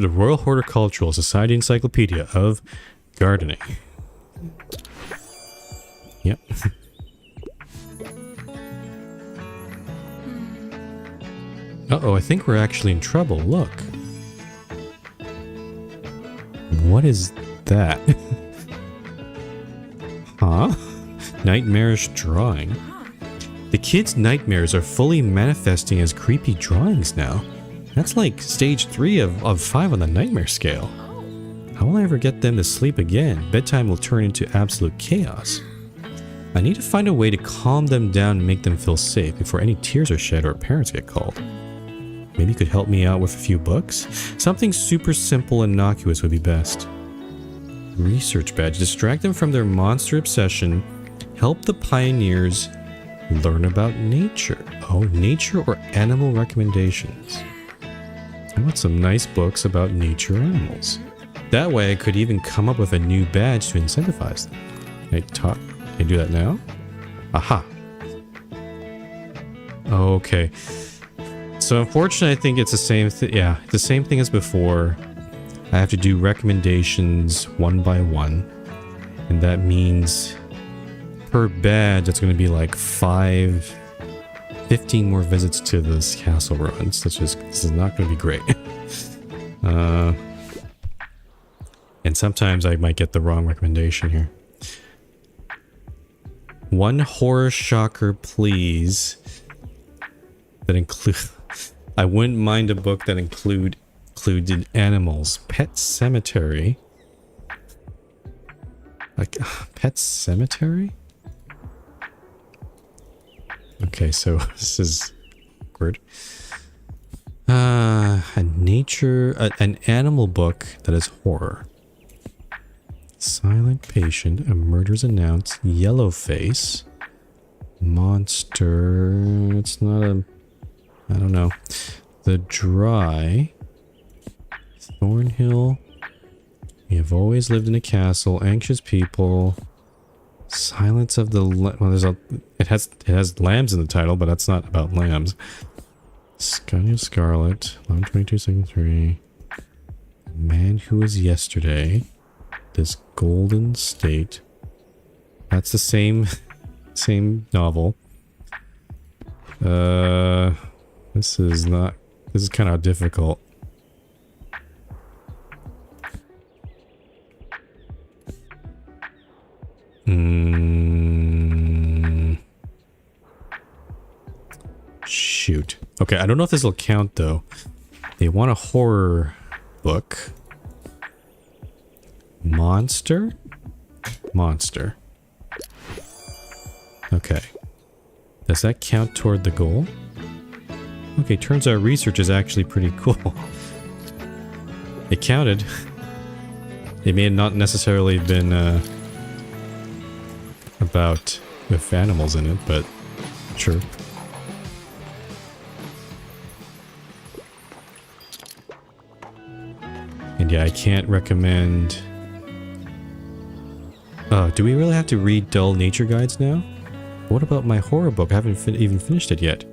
Speaker 1: The Royal Horticultural Society Encyclopedia of Gardening. Yep. Uh-oh, I think we're actually in trouble. Look. What is that? Huh? Nightmarish drawing. The kids' nightmares are fully manifesting as creepy drawings now. That's like stage 3 of 5 on the nightmare scale. How will I ever get them to sleep again? Bedtime will turn into absolute chaos. I need to find a way to calm them down and make them feel safe before any tears are shed or parents get called. Maybe you could help me out with a few books? Something super simple and innocuous would be best. Research badge. Distract them from their monster obsession. Help the pioneers learn about nature. Oh, nature or animal recommendations. I want some nice books about nature animals. That way I could even come up with a new badge to incentivize them. Can I do that now? Aha. Okay. So unfortunately, I think it's the same thing. Yeah, the same thing as before. I have to do recommendations one by one. And that means per badge, it's going to be like 15 more visits to this castle ruins. This is not going to be great. And sometimes I might get the wrong recommendation here. One horror shocker, please. That include. I wouldn't mind a book that included animals. Pet Cemetery. Like Pet Cemetery? Okay, so this is awkward. An animal book that is horror. Silent Patient, a murder's announced, Yellow Face, Monster, it's not a, I don't know, The Dry, Thornhill, We Have Always Lived in a Castle, Anxious People, Silence of the, well, it has lambs in the title, but that's not about lambs. Scotty of Scarlet, 1122 second 3, Man Who Was Yesterday, This Golden State. That's the same novel. This is kind of difficult. Shoot. Okay, I don't know if this will count though. They want a horror book. Monster? Monster. Okay. Does that count toward the goal? Okay, turns out research is actually pretty cool. It counted. It may have not necessarily been about with animals in it, but sure. And yeah, I can't recommend Do we really have to read dull nature guides now? What about my horror book? I haven't even finished it yet.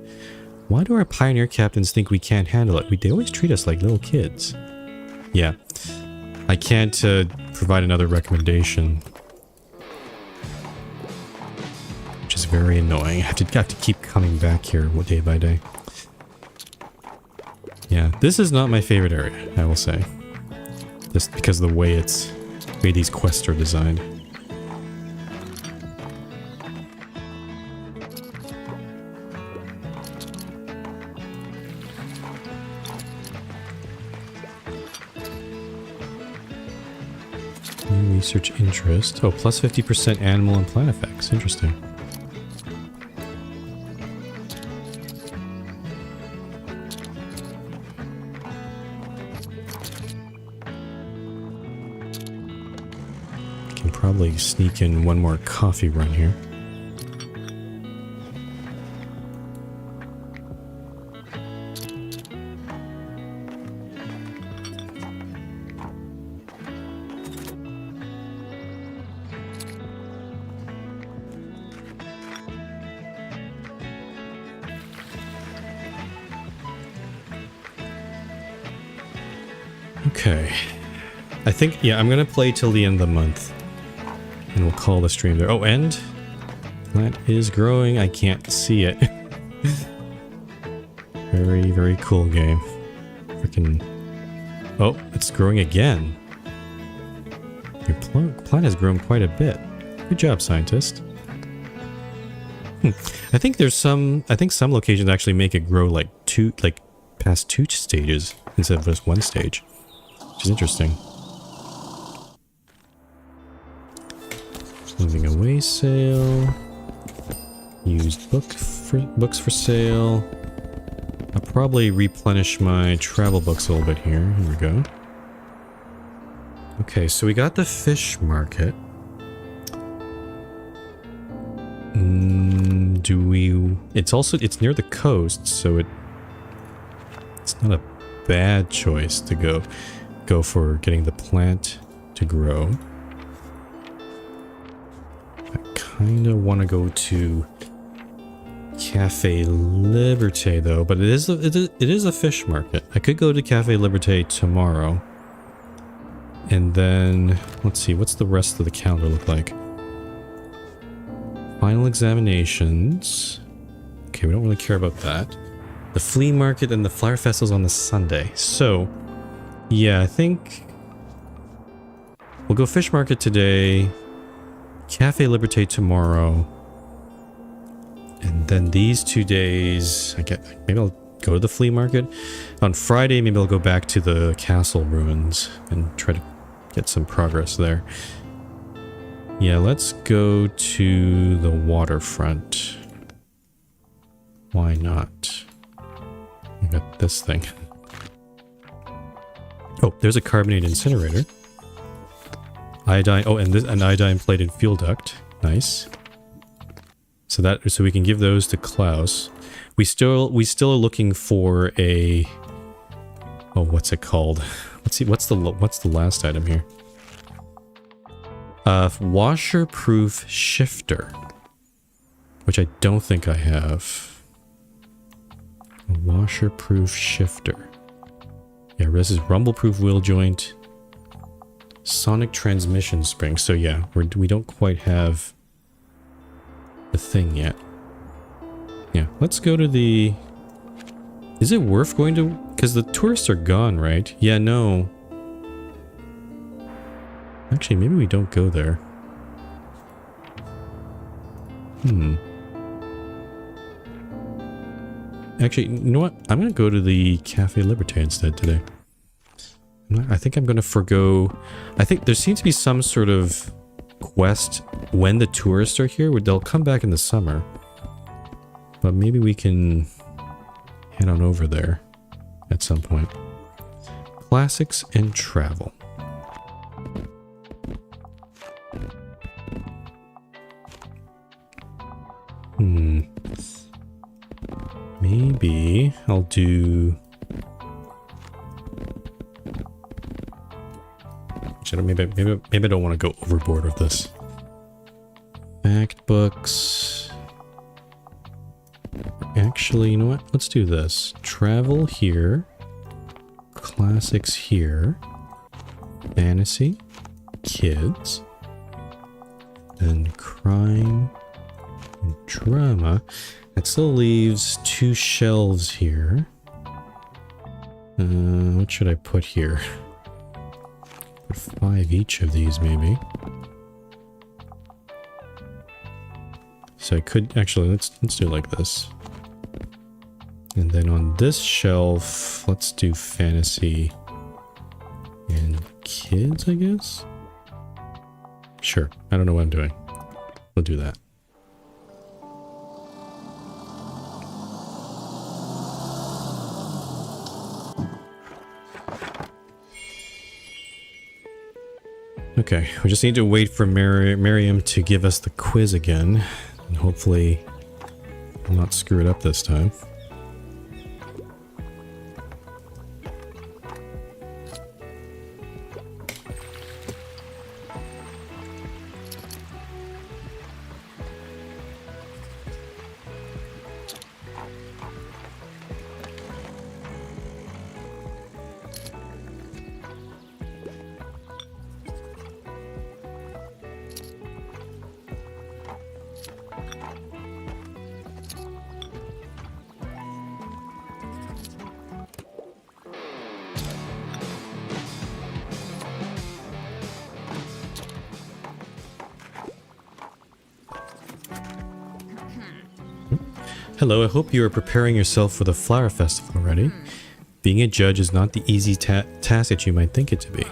Speaker 1: Why do our pioneer captains think we can't handle it? They always treat us like little kids. Yeah. I can't provide another recommendation. Which is very annoying. I have to keep coming back here day by day. Yeah, this is not my favorite area, I will say. Just because of the way these quests are designed. New research interest. Oh, plus 50% animal and plant effects. Interesting. Can probably sneak in one more coffee run here. Okay. I think, yeah, I'm gonna play till the end of the month. And we'll call the stream there. Oh, and plant is growing. I can't see it. Very, very cool game. Freaking. Oh, it's growing again. Your plant has grown quite a bit. Good job, scientist. I think some locations actually make it grow like past 2 stages instead of just 1 stage. Which is interesting. Moving away sale. Used books for sale. I'll probably replenish my travel books a little bit here. Here we go. Okay, so we got the fish market. It's near the coast, so it's not a bad choice to go for getting the plant to grow. I kind of want to go to Cafe Liberté though, but it is a fish market. I could go to Cafe Liberté tomorrow. And then, let's see, what's the rest of the calendar look like? Final examinations. Okay, we don't really care about that. The flea market and the flower festival's on the Sunday. So, yeah, I think we'll go fish market today, Cafe Liberté tomorrow, and then these 2 days, maybe I'll go to the flea market. On Friday, maybe I'll go back to the castle ruins and try to get some progress there. Yeah, let's go to the waterfront. Why not? We got this thing. Oh, there's a carbonated incinerator. Iodine. Oh, and an iodine plated fuel duct. Nice. So we can give those to Klaus. We still are looking for a. Oh, what's it called? Let's see. What's the last item here? Washer-proof shifter, which I don't think I have. A washer-proof shifter. Yeah, this is rumble-proof wheel joint, sonic transmission spring. So yeah, we don't quite have the thing yet. Yeah, let's go to the. Is it worth going to? Because the tourists are gone, right? Yeah, no. Actually, maybe we don't go there. Actually, you know what? I'm going to go to the Cafe Liberté instead today. I think I'm going to forgo. I think there seems to be some sort of quest when the tourists are here. They'll come back in the summer. But maybe we can head on over there at some point. Classics and travel. Maybe I'll do. Maybe I don't want to go overboard with this. books. Actually, you know what? Let's do this. Travel here. Classics here. Fantasy. Kids. And crime. And drama. That still leaves 2 shelves here. What should I put here? Put 5 each of these, maybe. So I could actually let's do it like this. And then on this shelf, let's do fantasy and kids, I guess. Sure. I don't know what I'm doing. We'll do that. Okay, we just need to wait for Miriam to give us the quiz again. And hopefully I'll not screw it up this time. Hello, I hope you are preparing yourself for the Flower Festival already. Being a judge is not the easy task that you might think it to be.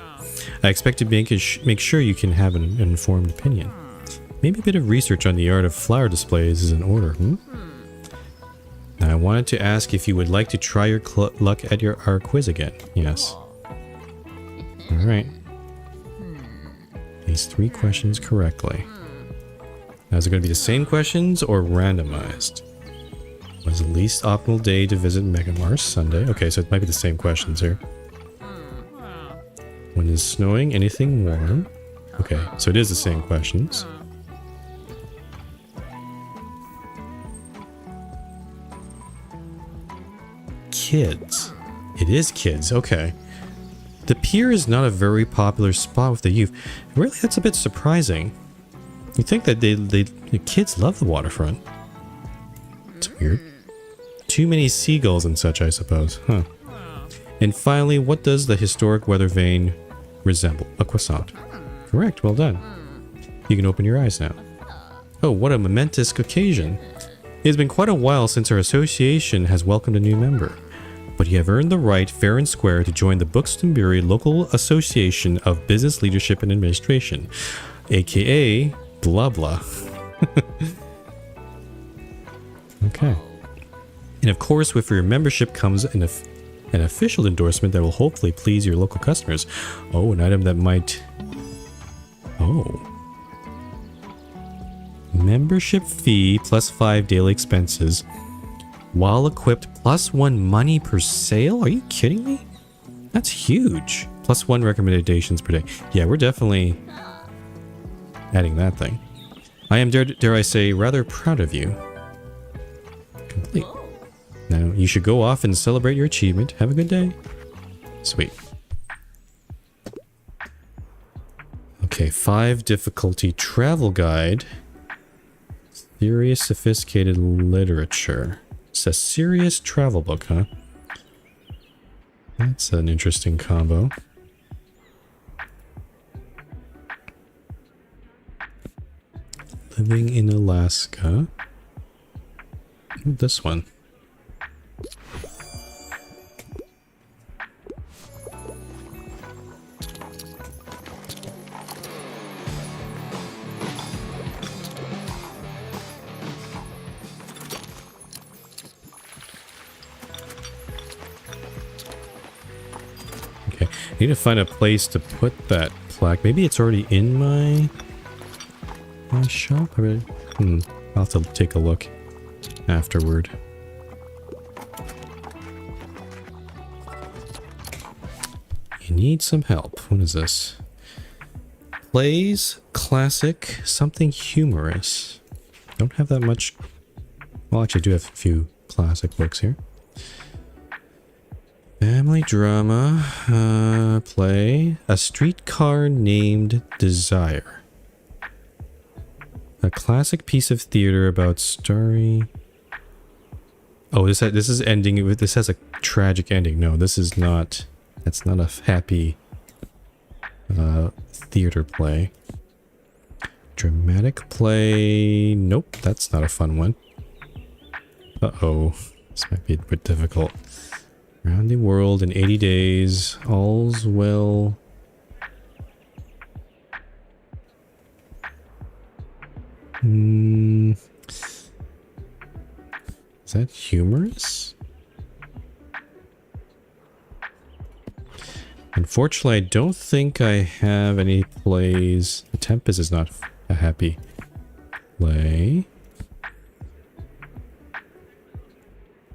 Speaker 1: I expect to make sure you can have an informed opinion. Maybe a bit of research on the art of flower displays is in order, Now, I wanted to ask if you would like to try your luck at our quiz again. Yes. Alright. These 3 questions correctly. Now, is it going to be the same questions or randomized? Was the least optimal day to visit Megamars? Sunday. Okay, so it might be the same questions here. When is snowing? Anything warm? Okay, so it is the same questions. Kids. It is kids, okay. The pier is not a very popular spot with the youth. Really, that's a bit surprising. You'd think that the kids love the waterfront. It's weird. Too many seagulls and such, I suppose. Huh. And finally, what does the historic weather vane resemble? A croissant. Correct, well done. You can open your eyes now. Oh, what a momentous occasion. It has been quite a while since our association has welcomed a new member. But you have earned the right, fair and square, to join the Buxtonbury Local Association of Business Leadership and Administration, aka blah blah. Okay. And of course, with your membership comes an official endorsement that will hopefully please your local customers. Oh, an item that might... Oh. Membership fee plus 5 daily expenses. While equipped, plus 1 money per sale? Are you kidding me? That's huge. Plus 1 recommendations per day. Yeah, we're definitely adding that thing. I am, dare I say, rather proud of you. Complete. Now, you should go off and celebrate your achievement. Have a good day. Sweet. Okay, 5 difficulty travel guide. Serious sophisticated literature. It's a serious travel book, huh? That's an interesting combo. Living in Alaska. This one. Okay, I need to find a place to put that plaque. Maybe it's already in my shop. I'll have to take a look afterward. You need some help. What is this? Plays, classic, something humorous. Don't have that much. Well, actually, I do have a few classic books here. Family drama, play A Streetcar Named Desire. A classic piece of theater about starry... Oh, this is ending with... This has a tragic ending. No, this is not... That's not a happy theater play. Dramatic play... Nope, that's not a fun one. Uh-oh. This might be a bit difficult. Around the world in 80 days. All's well... Is that humorous? Unfortunately, I don't think I have any plays. The Tempest is not a happy play.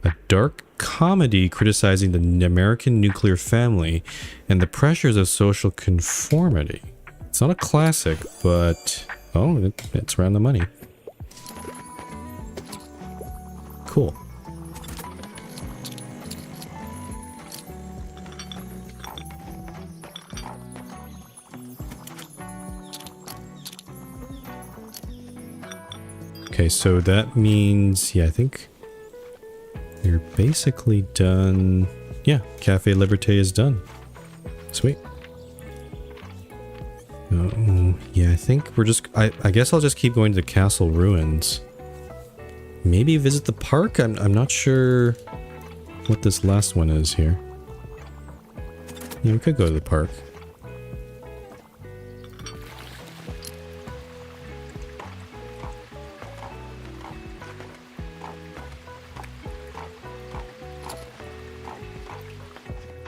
Speaker 1: A dark comedy criticizing the American nuclear family and the pressures of social conformity. It's not a classic, but... Oh, it's around the money. Cool. Okay, so that means, yeah, I think you're basically done. Yeah, Cafe Liberté is done. Sweet. Oh, yeah, I think we're just... I guess I'll just keep going to the castle ruins. Maybe visit the park? I'm not sure what this last one is here. Yeah, we could go to the park.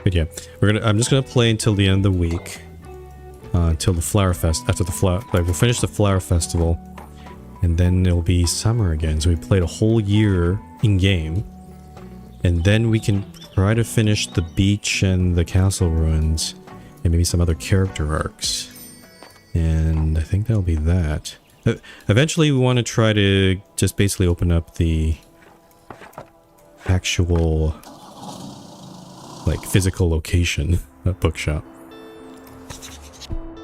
Speaker 1: But yeah, I'm just gonna play until the end of the week. Until the Flower Fest. After the Flower... Like, we'll finish the Flower Festival. And then it'll be summer again. So we played a whole year in-game. And then we can try to finish the beach and the castle ruins. And maybe some other character arcs. And I think that'll be that. Eventually we want to try to just basically open up the actual... like, physical location of Bookshop.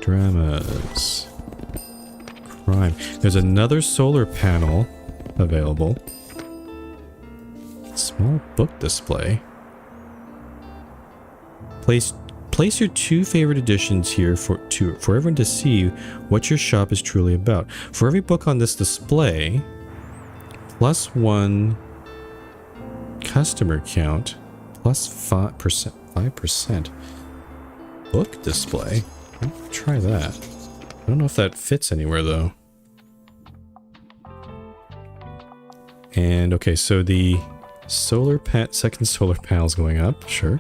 Speaker 1: Dramas. Crime. There's another solar panel available. Small book display. Place your 2 favorite editions here for everyone to see what your shop is truly about. For every book on this display, plus 1 customer count, plus 5%. 5%. Book display? I'll try that. I don't know if that fits anywhere though. And okay, so the second solar panel's going up, sure.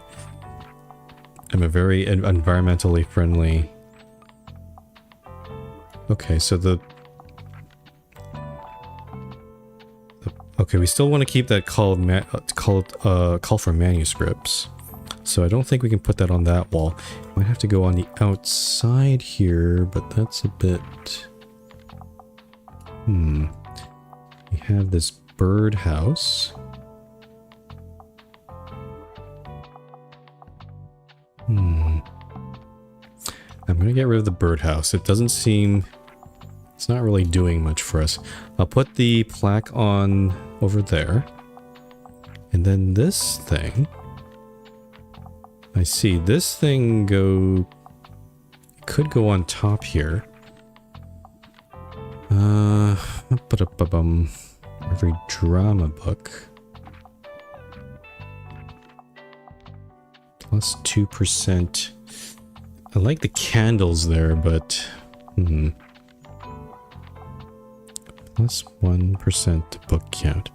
Speaker 1: I'm a very environmentally friendly. Okay, so okay, we still want to keep that call for manuscripts. So I don't think we can put that on that wall. Might have to go on the outside here, but that's a bit... We have this birdhouse. I'm gonna get rid of the birdhouse. It doesn't seem... It's not really doing much for us. I'll put the plaque on over there. And then this thing... I see. This thing could go on top here. Every drama book. Plus 2%. I like the candles there, but... Plus 1% to book count.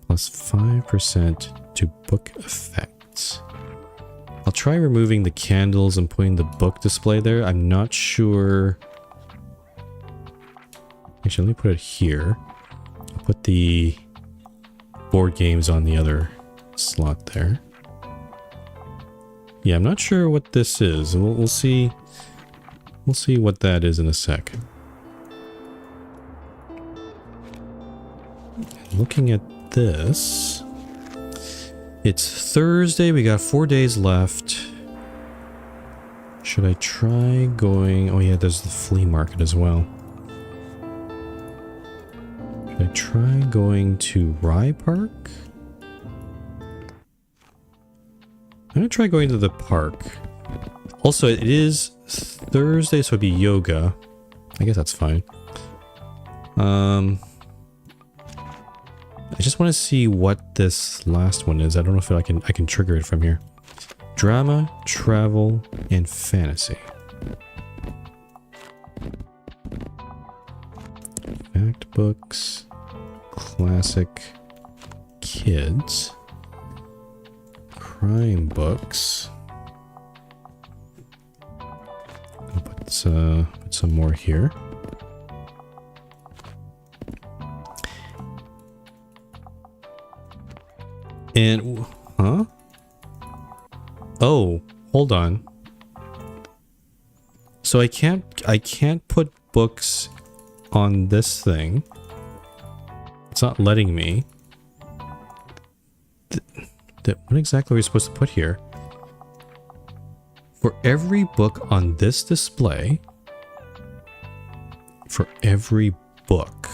Speaker 1: Plus 5% to book effects. I'll try removing the candles and putting the book display there. I'm not sure... Actually, let me put it here. I'll put the board games on the other slot there. Yeah, I'm not sure what this is. We'll see. We'll see what that is in a sec. looking at this, it's Thursday. We got 4 days left. Should I try going... Oh yeah, there's the flea market as well. Should I try going to Rye Park? I'm gonna try going to the park. Also, it is Thursday, so it'd be yoga. I guess that's fine. I just want to see what this last one is. I don't know if I can trigger it from here. Drama, travel, and fantasy. Fact books, classic, kids, crime books. I'll put some more here. And, huh? Oh, hold on. So I can't put books on this thing. It's not letting me. What exactly are we supposed to put here? For every book on this display, for every book.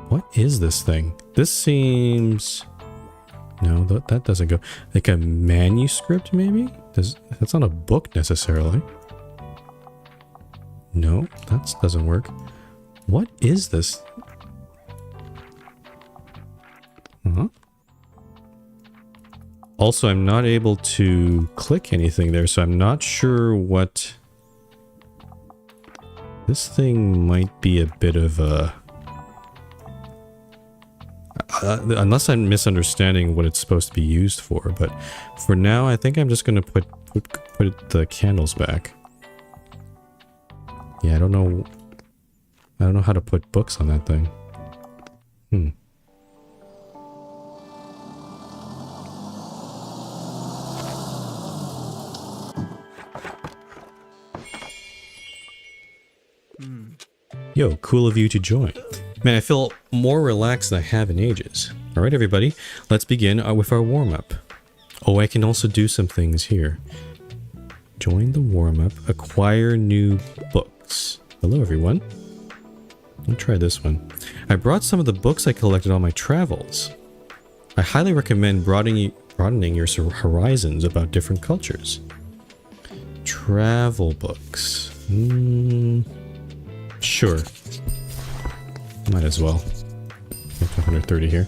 Speaker 1: What is this thing? This seems... No, that doesn't go... Like a manuscript, maybe? That's not a book, necessarily. No, that doesn't work. What is this? Uh-huh. Also, I'm not able to click anything there, so I'm not sure what... This thing might be a bit of a... unless I'm misunderstanding what it's supposed to be used for, but for now I think I'm just going to put the candles back. Yeah, I don't know how to put books on that thing. Yo, cool of you to join. Man, I feel more relaxed than I have in ages. Alright everybody, let's begin with our warm-up. Oh, I can also do some things here. Join the warm-up, acquire new books. Hello everyone. I'll try this one. I brought some of the books I collected on my travels. I highly recommend broadening your horizons about different cultures. Travel books. Sure. Might as well. Up to 130 here.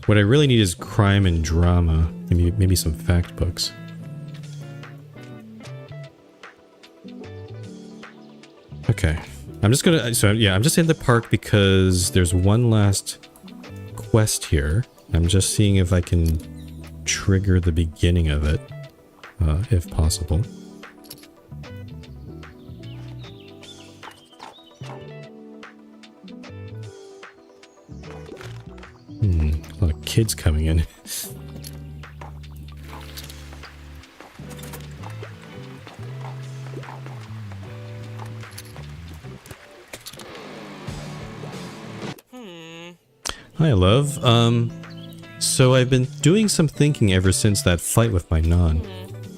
Speaker 1: What I really need is crime and drama. Maybe some fact books. Okay. I'm just gonna... So, yeah, I'm just in the park because there's one last quest here. I'm just seeing if I can trigger the beginning of it. If possible. A lot of kids coming in. Hi, love. So I've been doing some thinking ever since that fight with my non.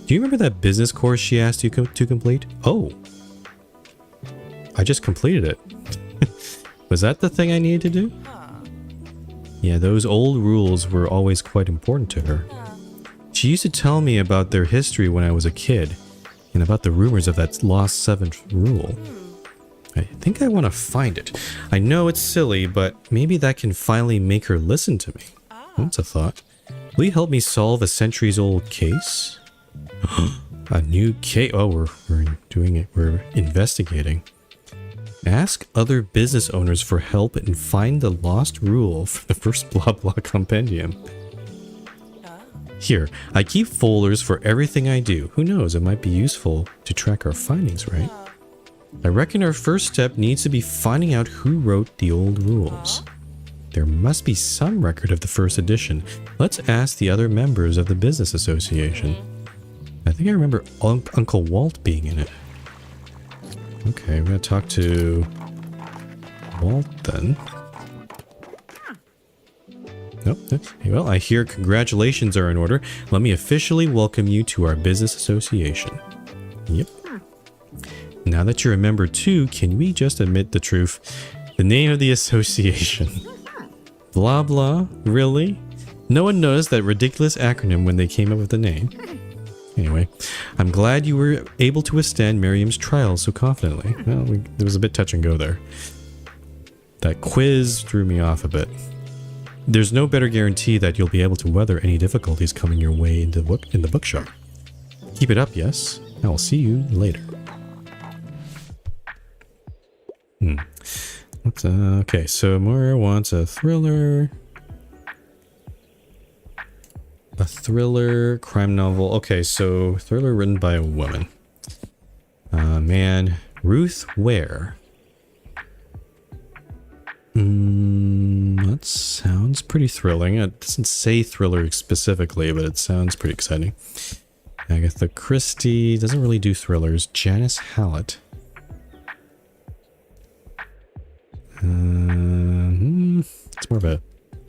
Speaker 1: Do you remember that business course she asked you to complete? Oh. I just completed it. Was that the thing I needed to do? Yeah, those old rules were always quite important to her. She used to tell me about their history when I was a kid, and about the rumors of that lost seventh rule. I think I want to find it. I know it's silly, but maybe that can finally make her listen to me. That's a thought. Will you help me solve a centuries-old case? A new case? Oh, we're doing it. We're investigating. Ask other business owners for help and find the lost rule for the first blah blah compendium. Here, I keep folders for everything I do. Who knows, it might be useful to track our findings, right? I reckon our first step needs to be finding out who wrote the old rules. There must be some record of the first edition. Let's ask the other members of the business association. I think I remember Uncle Walt being in it. Okay, we're gonna talk to Walt then. Nope. Well, I hear congratulations are in order. Let me officially welcome you to our business association. Yep. Now that you're a member too, can we just admit the truth? The name of the association. Blah blah. Really? No one noticed that ridiculous acronym when they came up with the name. Anyway, I'm glad you were able to withstand Miriam's trials so confidently. Well, there was a bit touch and go there. That quiz threw me off a bit. There's no better guarantee that you'll be able to weather any difficulties coming your way in the bookshop. Keep it up, yes? I'll see you later. Okay, so Moira wants a thriller. A thriller, crime novel. Okay, so thriller written by a woman. Man, Ruth Ware. That sounds pretty thrilling. It doesn't say thriller specifically, but it sounds pretty exciting. Agatha Christie doesn't really do thrillers. Janice Hallett. It's more of a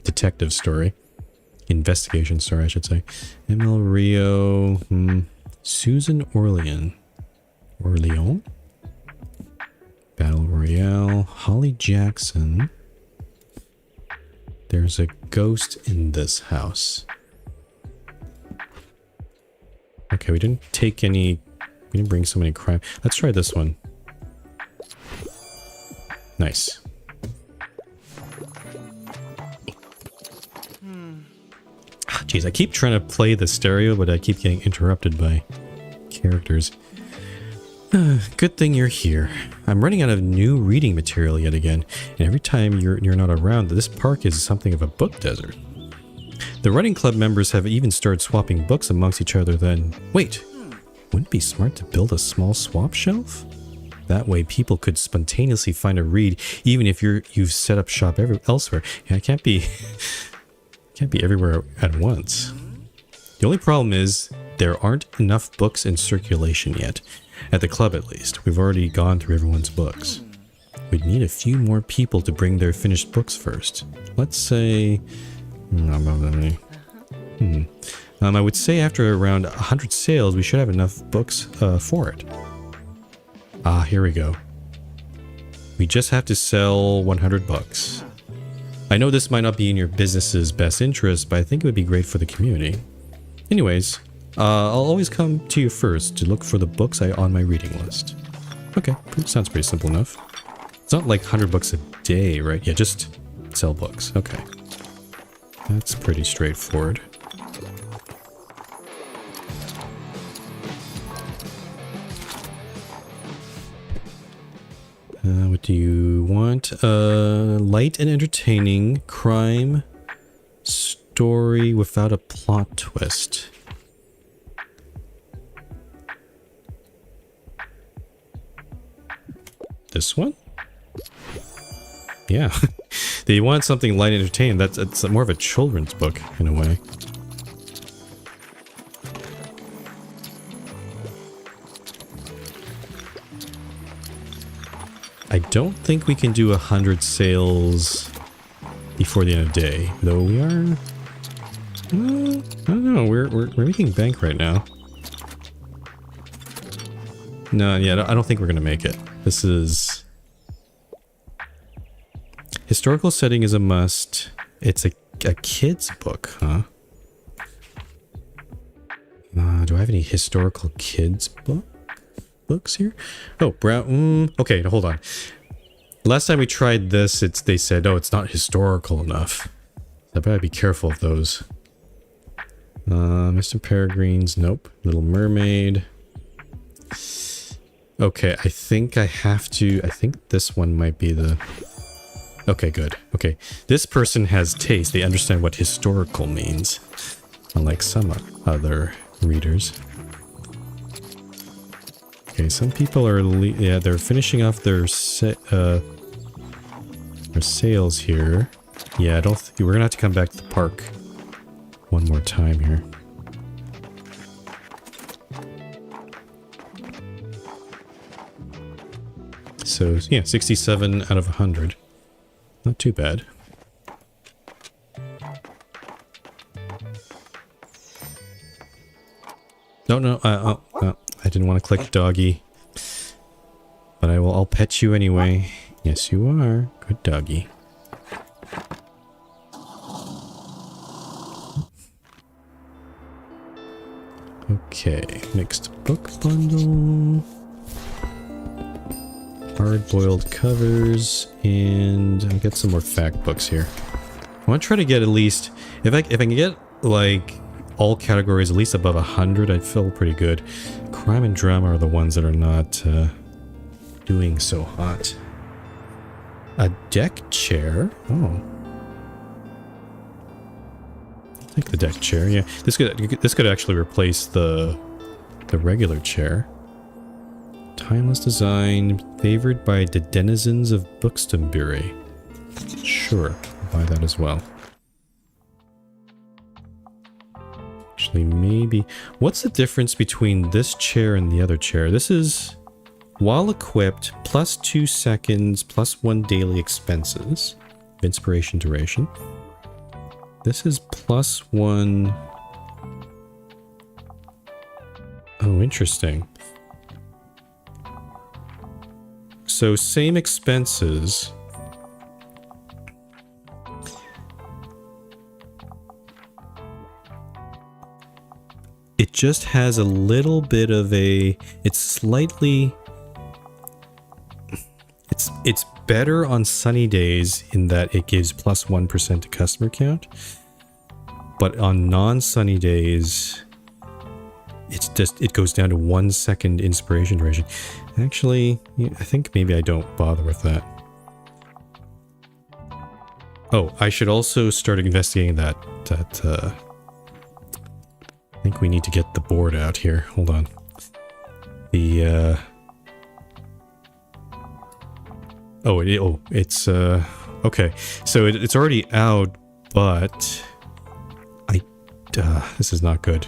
Speaker 1: detective story. Investigation story, I should say. ML Rio. Susan Orlean. Battle Royale. Holly Jackson. There's a ghost in this house. Okay, we didn't take any... We didn't bring so many crime... Let's try this one. Nice. Jeez, I keep trying to play the stereo, but I keep getting interrupted by characters. Good thing you're here. I'm running out of new reading material yet again, and every time you're not around, this park is something of a book desert. The running club members have even started swapping books amongst each other then. Wait, wouldn't it be smart to build a small swap shelf? That way people could spontaneously find a read, even if you've set up shop elsewhere. Yeah, it can't be everywhere at once. The only problem is there aren't enough books in circulation yet. At the club, at least. We've already gone through everyone's books. We'd need a few more people to bring their finished books first. Let's say... I would say after around 100 sales, we should have enough books for it. Ah, here we go. We just have to sell 100 books. I know this might not be in your business's best interest, but I think it would be great for the community. Anyways, I'll always come to you first to look for the books on my reading list. Okay, sounds pretty simple enough. It's not like 100 books a day, right? Yeah, just sell books. Okay. That's pretty straightforward. What do you want? Light and entertaining crime story without a plot twist. This one? Yeah. They want something light and entertaining. It's more of a children's book in a way. I don't think we can do 100 sales before the end of the day, though we are... I don't know, we're making bank right now. No, yeah, I don't think we're gonna make it. This is... Historical setting is a must. It's a kid's book, huh? Do I have any historical kids books here? Oh, brown. Okay, hold on. Last time we tried this, they said, oh, it's not historical enough. I better be careful of those. Mr. Peregrine's, nope. Little Mermaid. Okay, I think I have to... I think this one might be the... Okay, good. Okay, this person has taste. They understand what historical means. Unlike some other readers. Okay, some people are... Yeah, they're finishing off their sales here. Yeah, I don't think... We're gonna have to come back to the park one more time here. So yeah, 67 out of 100. Not too bad. No, I didn't want to click doggy. But I'll pet you anyway. Yes, you are. Good doggy. Okay, mixed book bundle. Hard-boiled covers, and I'll get some more fact books here. I want to try to get at least, if I can get like all categories at least above 100, I'd feel pretty good. Crime and drama are the ones that are not doing so hot. A deck chair. Oh, I'll take the deck chair. Yeah, this could actually replace the regular chair. Timeless design, favored by the denizens of Buxtonbury. Sure, I'll buy that as well. Actually, maybe... What's the difference between this chair and the other chair? This is, while equipped, plus 2 seconds, plus 1 daily expenses. Inspiration duration. This is plus 1... Oh, interesting. So, same expenses. It just has a little bit of a... It's slightly... It's better on sunny days in that it gives plus 1% to customer count. But on non-sunny days... It goes down to 1 second inspiration duration. Actually, yeah, I think maybe I don't bother with that. Oh, I should also start investigating that, I think we need to get the board out here. Hold on. It's, okay. So it's already out, but... this is not good.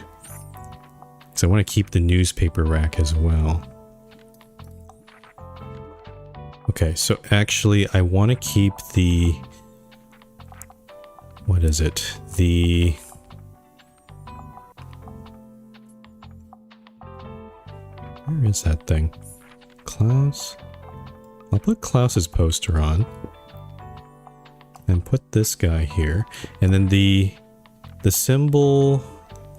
Speaker 1: So I want to keep the newspaper rack as well. Okay, so actually I want to keep the... What is it? The... Where is that thing? Klaus? I'll put Klaus's poster on. And put this guy here. And then the symbol...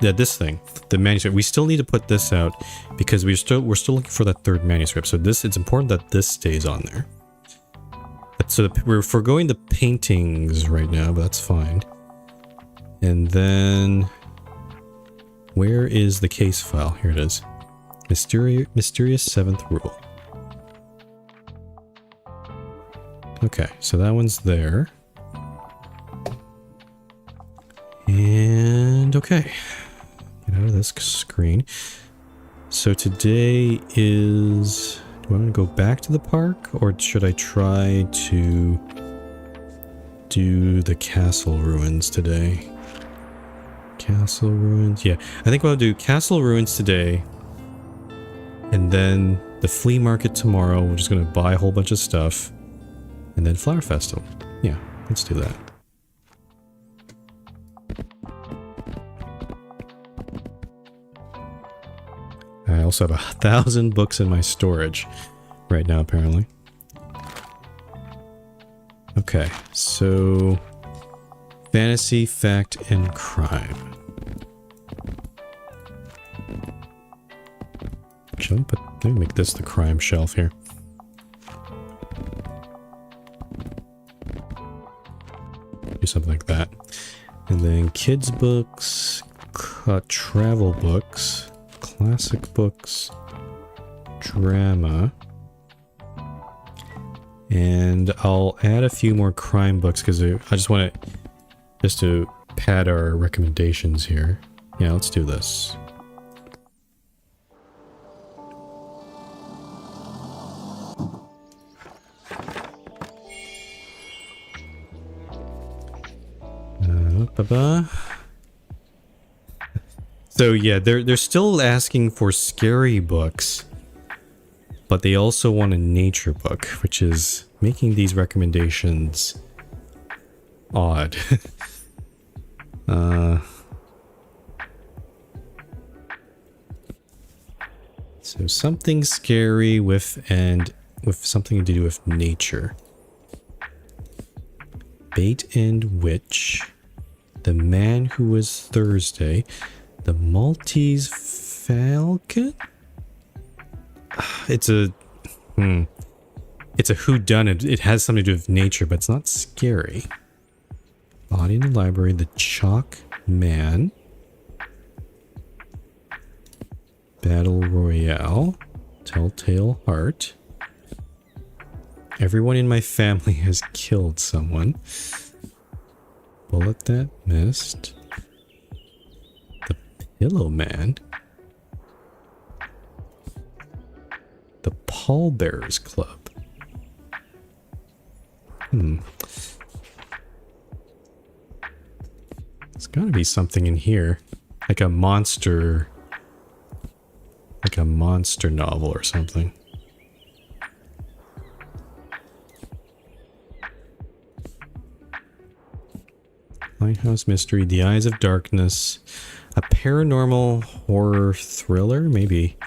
Speaker 1: Yeah, this thing, the manuscript. We still need to put this out because we're still looking for that third manuscript. So it's important that this stays on there. But so we're foregoing the paintings right now, but that's fine. And then where is the case file? Here it is. Mysterious Seventh Rule. Okay, so that one's there. And okay. Get out of this screen. So today is... Do I want to go back to the park? Or should I try to do the castle ruins today? Castle ruins? Yeah, I think I'll do castle ruins today. And then the flea market tomorrow. We're just going to buy a whole bunch of stuff. And then Flower Festival. Yeah, let's do that. I also have 1,000 books in my storage right now, apparently. Okay, so fantasy, fact, and crime. Actually, let me make this the crime shelf here. Do something like that. And then kids' books, travel books, classic books, drama, and I'll add a few more crime books because I just want to pad our recommendations here. Yeah, let's do this. So yeah, they're still asking for scary books. but they also want a nature book, which is making these recommendations odd. So something scary with something to do with nature. Bait and Witch. The Man Who Was Thursday. The Maltese Falcon? It's a whodunit. It has something to do with nature, but it's not scary. Body in the Library. The Chalk Man. Battle Royale. Telltale Heart. Everyone in my family has killed someone. Bullet that missed. The Pillow Man. The Pallbearers Club. There's gotta be something in here. Like a monster novel or something. Lighthouse Mystery, The Eyes of Darkness, a paranormal horror thriller, maybe.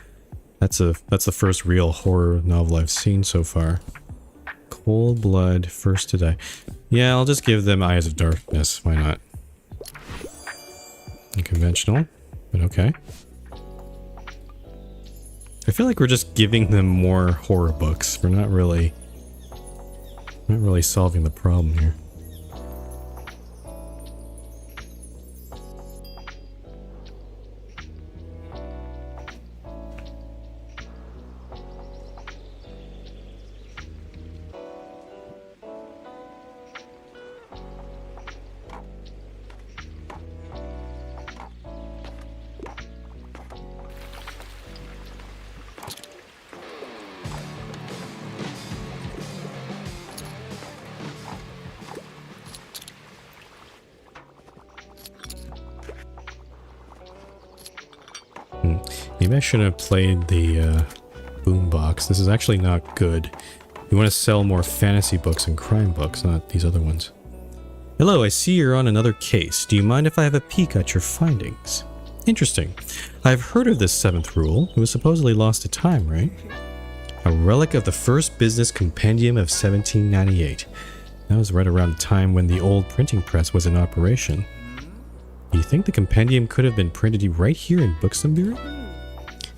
Speaker 1: That's the first real horror novel I've seen so far. Cold Blood, First to Die. Yeah, I'll just give them Eyes of Darkness. Why not? Unconventional, but okay. I feel like we're just giving them more horror books. We're not really solving the problem here. Maybe I should have played the boombox. This is actually not good. We want to sell more fantasy books and crime books, not these other ones. Hello, I see you're on another case. Do you mind if I have a peek at your findings? Interesting. I've heard of this seventh rule. It was supposedly lost to time, right? A relic of the first business compendium of 1798. That was right around the time when the old printing press was in operation. Do you think the compendium could have been printed right here in Bookshop?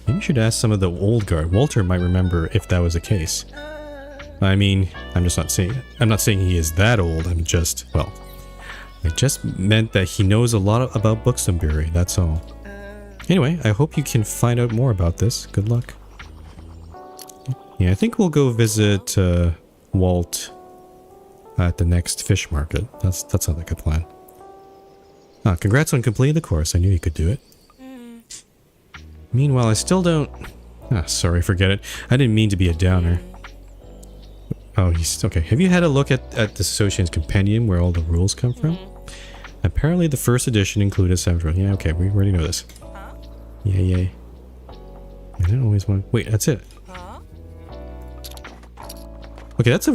Speaker 1: Maybe you should ask some of the old guard. Walter might remember if that was the case. I mean, I'm not saying he is that old. I just meant that he knows a lot about Bookshop, that's all. Anyway, I hope you can find out more about this. Good luck. Yeah, I think we'll go visit Walt at the next fish market. That sounds like a plan. Ah, congrats on completing the course. I knew you could do it. Meanwhile, I still don't... Ah, sorry, forget it. I didn't mean to be a downer. Oh, he's... Okay, have you had a look at the Association's Compendium where all the rules come from? Apparently the first edition included 7 Yeah, okay, we already know this. Yay. I don't always want... Wait, that's it. Okay, that's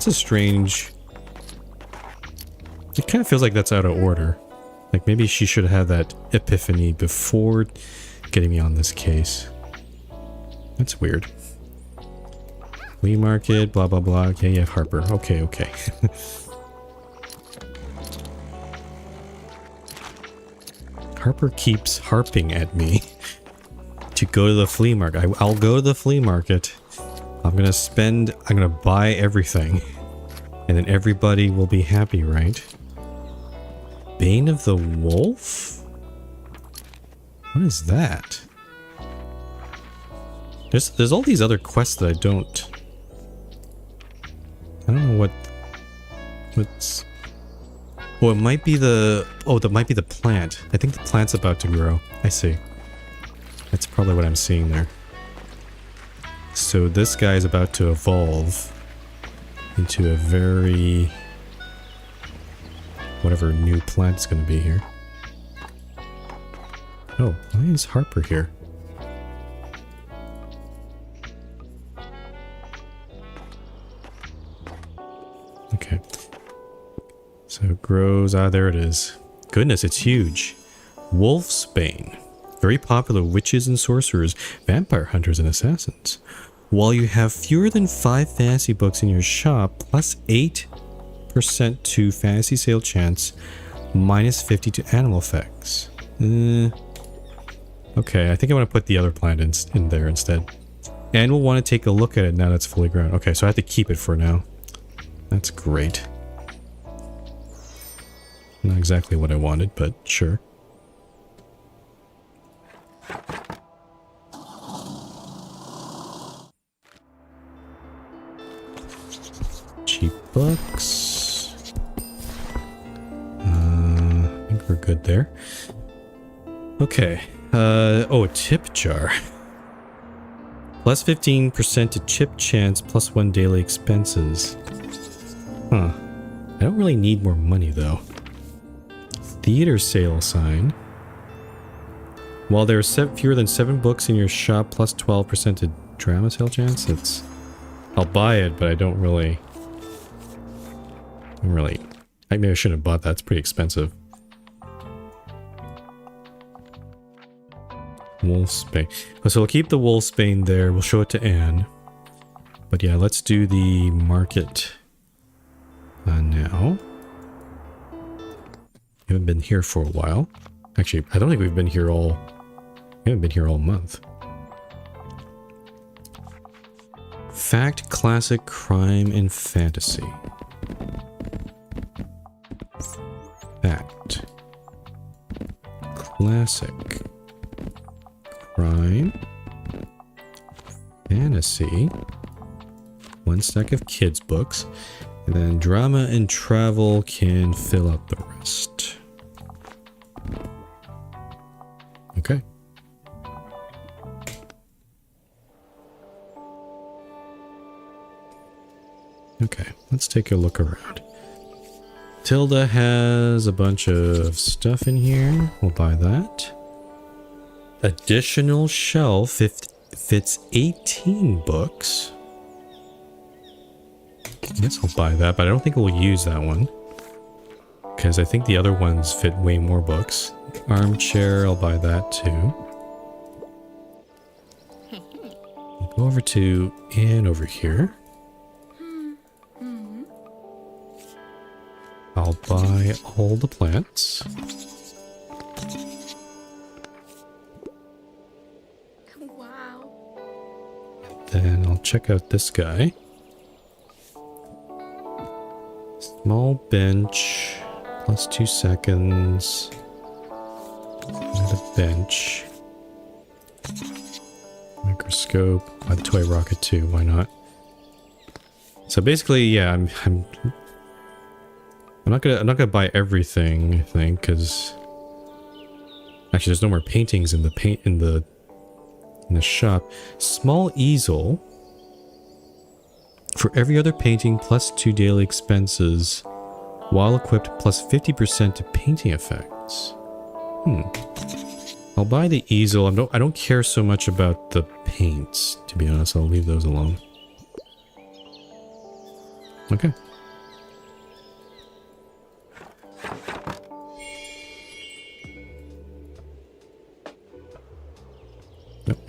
Speaker 1: a strange... It kind of feels like that's out of order. Like maybe she should have that epiphany before getting me on this case. That's weird. Flea market, blah blah blah. Okay, yeah, Harper. Okay. Harper keeps harping at me to go to the flea market. I'll go to the flea market. I'm gonna buy everything. And then everybody will be happy, right? Bane of the Wolf? What is that? There's all these other quests that I don't know what's... Oh, it might be the... Oh, that might be the plant. I think the plant's about to grow. I see. That's probably what I'm seeing there. So this guy is about to evolve into a very... whatever new plant's gonna be here. Oh, why is Harper here? grows. Ah, there it is. Goodness, it's huge. Wolfsbane. Very popular with witches and sorcerers, vampire hunters and assassins. While you have fewer than 5 fantasy books in your shop, plus 8% to fantasy sale chance, minus 50 to animal effects. Okay, I think I want to put the other plant in there instead. And we'll want to take a look at it now that's fully grown. Okay, so I have to keep it for now. That's great. Not exactly what I wanted, but sure. Cheap books. I think we're good there. Okay. Oh, a tip jar. Plus 15% to chip chance, plus 1 daily expenses. Huh. I don't really need more money, though. Theater sale sign. While there are fewer than 7 books in your shop, plus 12% to drama sale chance, that's... I'll buy it, but I don't really... Maybe I shouldn't have bought that. It's pretty expensive. Wolfsbane. So we'll keep the Wolfsbane there. We'll show it to Anne. But yeah, let's do the market now. We haven't been here for a while. Actually, I don't think we've been here all... We haven't been here all month. Fact, classic, crime, and fantasy. Fact. Classic. Crime. Fantasy. 1 stack of kids' books. And then drama and travel can fill out the rest. Okay. Okay, let's take a look around. Tilda has a bunch of stuff in here. We'll buy that. Additional shelf fits 18 books. I guess I'll buy that, but I don't think we'll use that one. Because I think the other ones fit way more books. Armchair, I'll buy that too. We'll go over to Anne over here. I'll buy all the plants.
Speaker 3: Wow.
Speaker 1: Then I'll check out this guy. Small bench, plus 2 seconds. Another bench. Microscope. Buy the toy rocket too, why not? So basically, yeah, I'm not gonna buy everything, I think, because actually there's no more paintings in the shop. Small easel for every other painting, plus 2 daily expenses, while equipped, plus 50% to painting effects. I'll buy the easel. I don't care so much about the paints, to be honest. I'll leave those alone. Okay.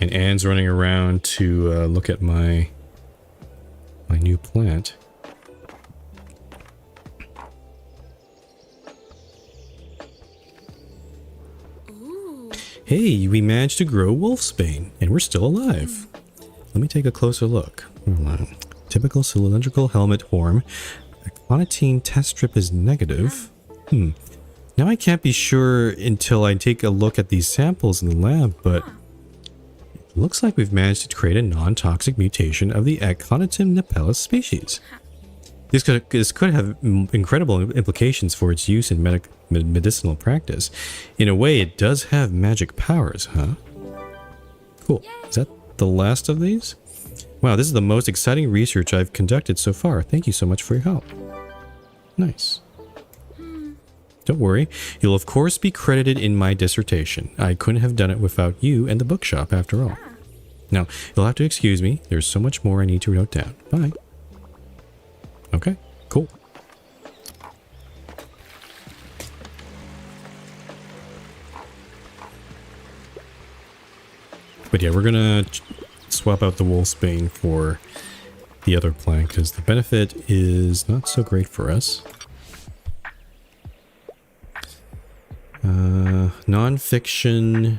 Speaker 1: And Anne's running around to look at my new plant.
Speaker 3: Ooh.
Speaker 1: Hey, we managed to grow Wolfsbane, and we're still alive. Let me take a closer look. Typical cylindrical helmet horn. Clonatine test strip is negative. Now I can't be sure until I take a look at these samples in the lab, but it looks like we've managed to create a non-toxic mutation of the Clonatine napellus species. This could have incredible implications for its use in medicinal practice. In a way, it does have magic powers, huh? Cool. Is that the last of these? Wow, this is the most exciting research I've conducted so far. Thank you so much for your help. Nice. Don't worry, you'll of course be credited in my dissertation. I couldn't have done it without you and the bookshop after all. Now, you'll have to excuse me. There's so much more I need to note down. Bye. Okay, cool. But yeah, we're gonna swap out the Wolfsbane for the other plant because the benefit is not so great for us. Non-fiction.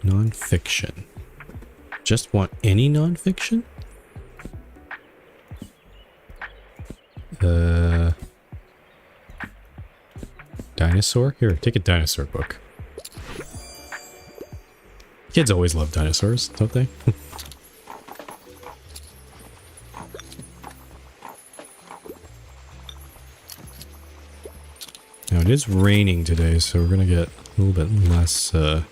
Speaker 1: Non-fiction. Just want any non-fiction? Dinosaur? Here, take a dinosaur book. Kids always love dinosaurs, don't they? Now it is raining today, so we're gonna get a little bit less, we're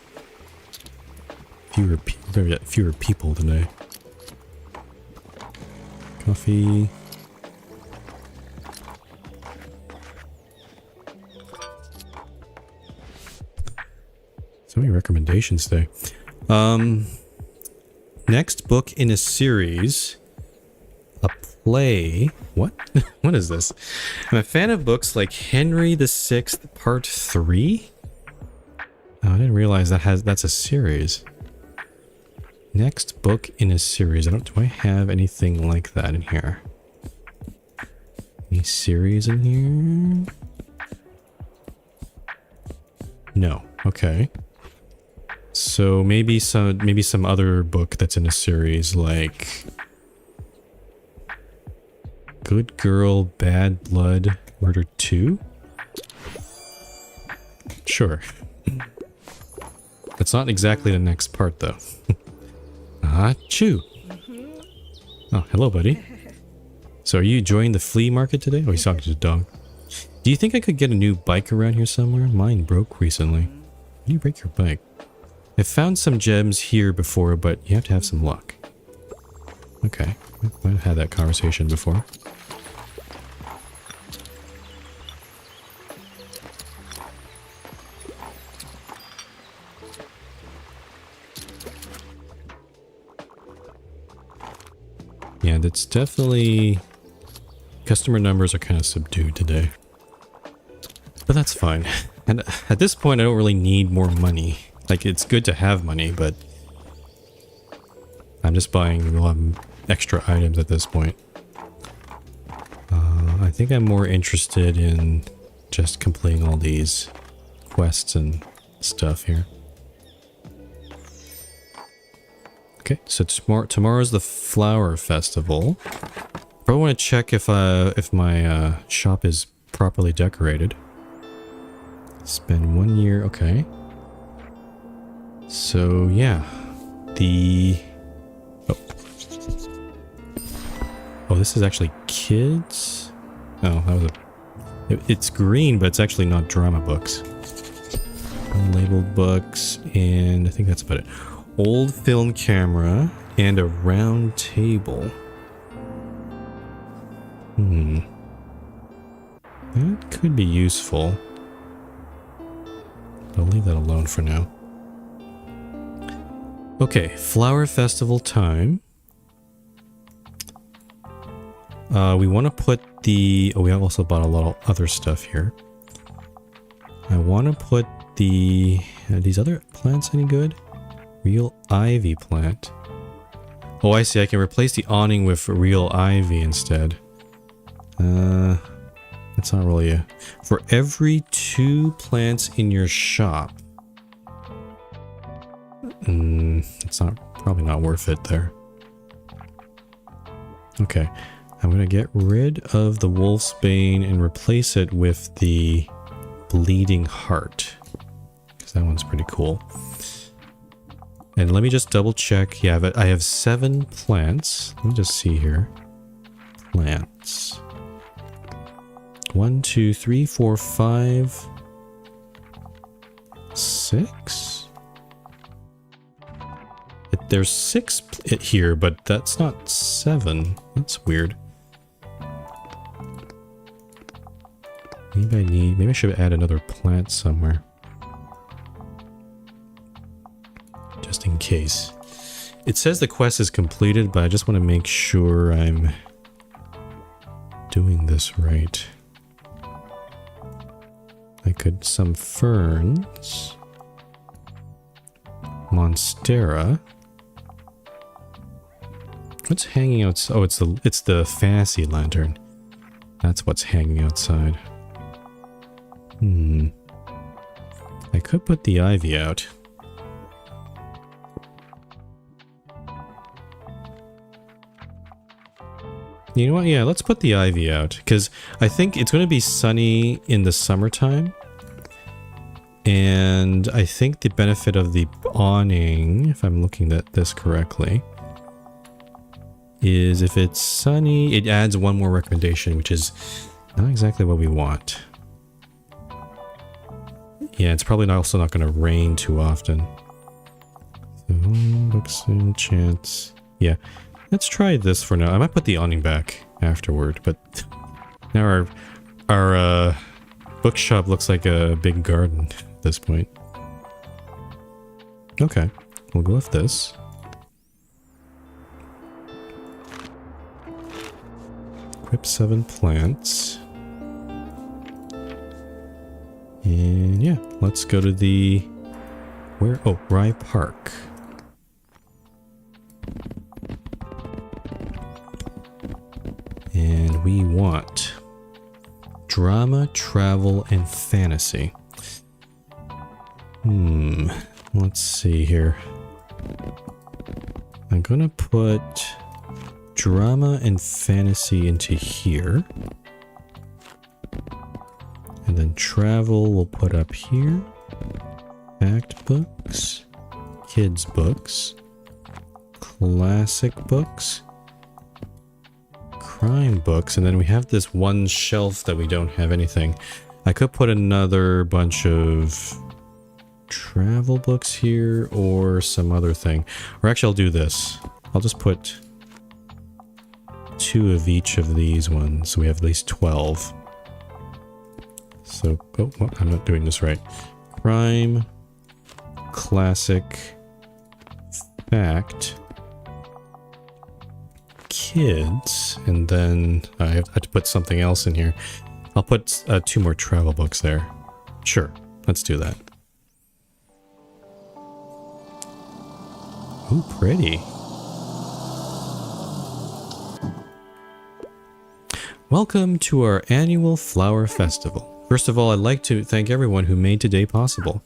Speaker 1: gonna get fewer people today. Coffee. So many recommendations today. Next book in a series. A play. What? What is this? I'm a fan of books like Henry VI Part 3. Oh, I didn't realize that's a series. Next book in a series. Do I have anything like that in here? Any series in here? No. Okay. So maybe some other book that's in a series like Good Girl, Bad Blood, Murder 2? Sure. That's not exactly the next part though. Chew. Oh, hello buddy. So are you enjoying the flea market today? Oh, he's talking to the dog. Do you think I could get a new bike around here somewhere? Mine broke recently. How do you break your bike? I've found some gems here before, but you have to have some luck. Okay, I've had that conversation before. Yeah, that's definitely... Customer numbers are kind of subdued today. But that's fine. And at this point, I don't really need more money. Like, it's good to have money, but I'm just buying a lot of extra items at this point. I think I'm more interested in just completing all these quests and stuff here. Okay, so tomorrow's the flower festival. Probably want to check if my shop is properly decorated. Spend 1 year, okay. So yeah, oh, this is actually kids. Oh, that was it's green, but it's actually not drama books. Unlabeled books, and I think that's about it. Old film camera and a round table. That could be useful. I'll leave that alone for now. Okay, flower festival time. We want to put the... Oh, we also bought a lot of other stuff here. I want to put the... these other plants any good? Real ivy plant. Oh, I see. I can replace the awning with real ivy instead. That's not really a... For every 2 plants in your shop... it's probably not worth it there. Okay, I'm gonna get rid of the Wolfsbane and replace it with the Bleeding Heart, because that one's pretty cool. And let me just double check. Yeah, but I have 7 plants. Let me just see here. Plants. 1, 2, 3, 4, 5, 6. There's 6 here, but that's not 7. That's weird. Maybe I should add another plant somewhere. Just in case. It says the quest is completed, but I just want to make sure I'm doing this right. Some ferns. Monstera. What's hanging out? Oh, it's the fantasy lantern. That's what's hanging outside. I could put the ivy out. You know what? Yeah, let's put the ivy out, because I think it's going to be sunny in the summertime. And I think the benefit of the awning, if I'm looking at this correctly, is if it's sunny, it adds one more recommendation, which is not exactly what we want. Yeah, it's probably also not going to rain too often. So, books and chance. Yeah, let's try this for now. I might put the awning back afterward, but now our bookshop looks like a big garden at this point. Okay, we'll go with this. Equip 7 plants. And yeah, let's go to the... where? Oh, Rye Park. And we want drama, travel, and fantasy. Let's see here. I'm gonna put drama and fantasy into here. And then travel we'll put up here. Fact books. Kids books. Classic books. Crime books. And then we have this one shelf that we don't have anything. I could put another bunch of travel books here or some other thing. Or actually I'll do this. I'll just put 2 of each of these ones. So we have at least 12. So, oh, well, I'm not doing this right. Crime, classic, fact, kids, and then I have to put something else in here. I'll put 2 more travel books there. Sure, let's do that. Ooh, pretty. Welcome to our annual flower festival. First of all, I'd like to thank everyone who made today possible.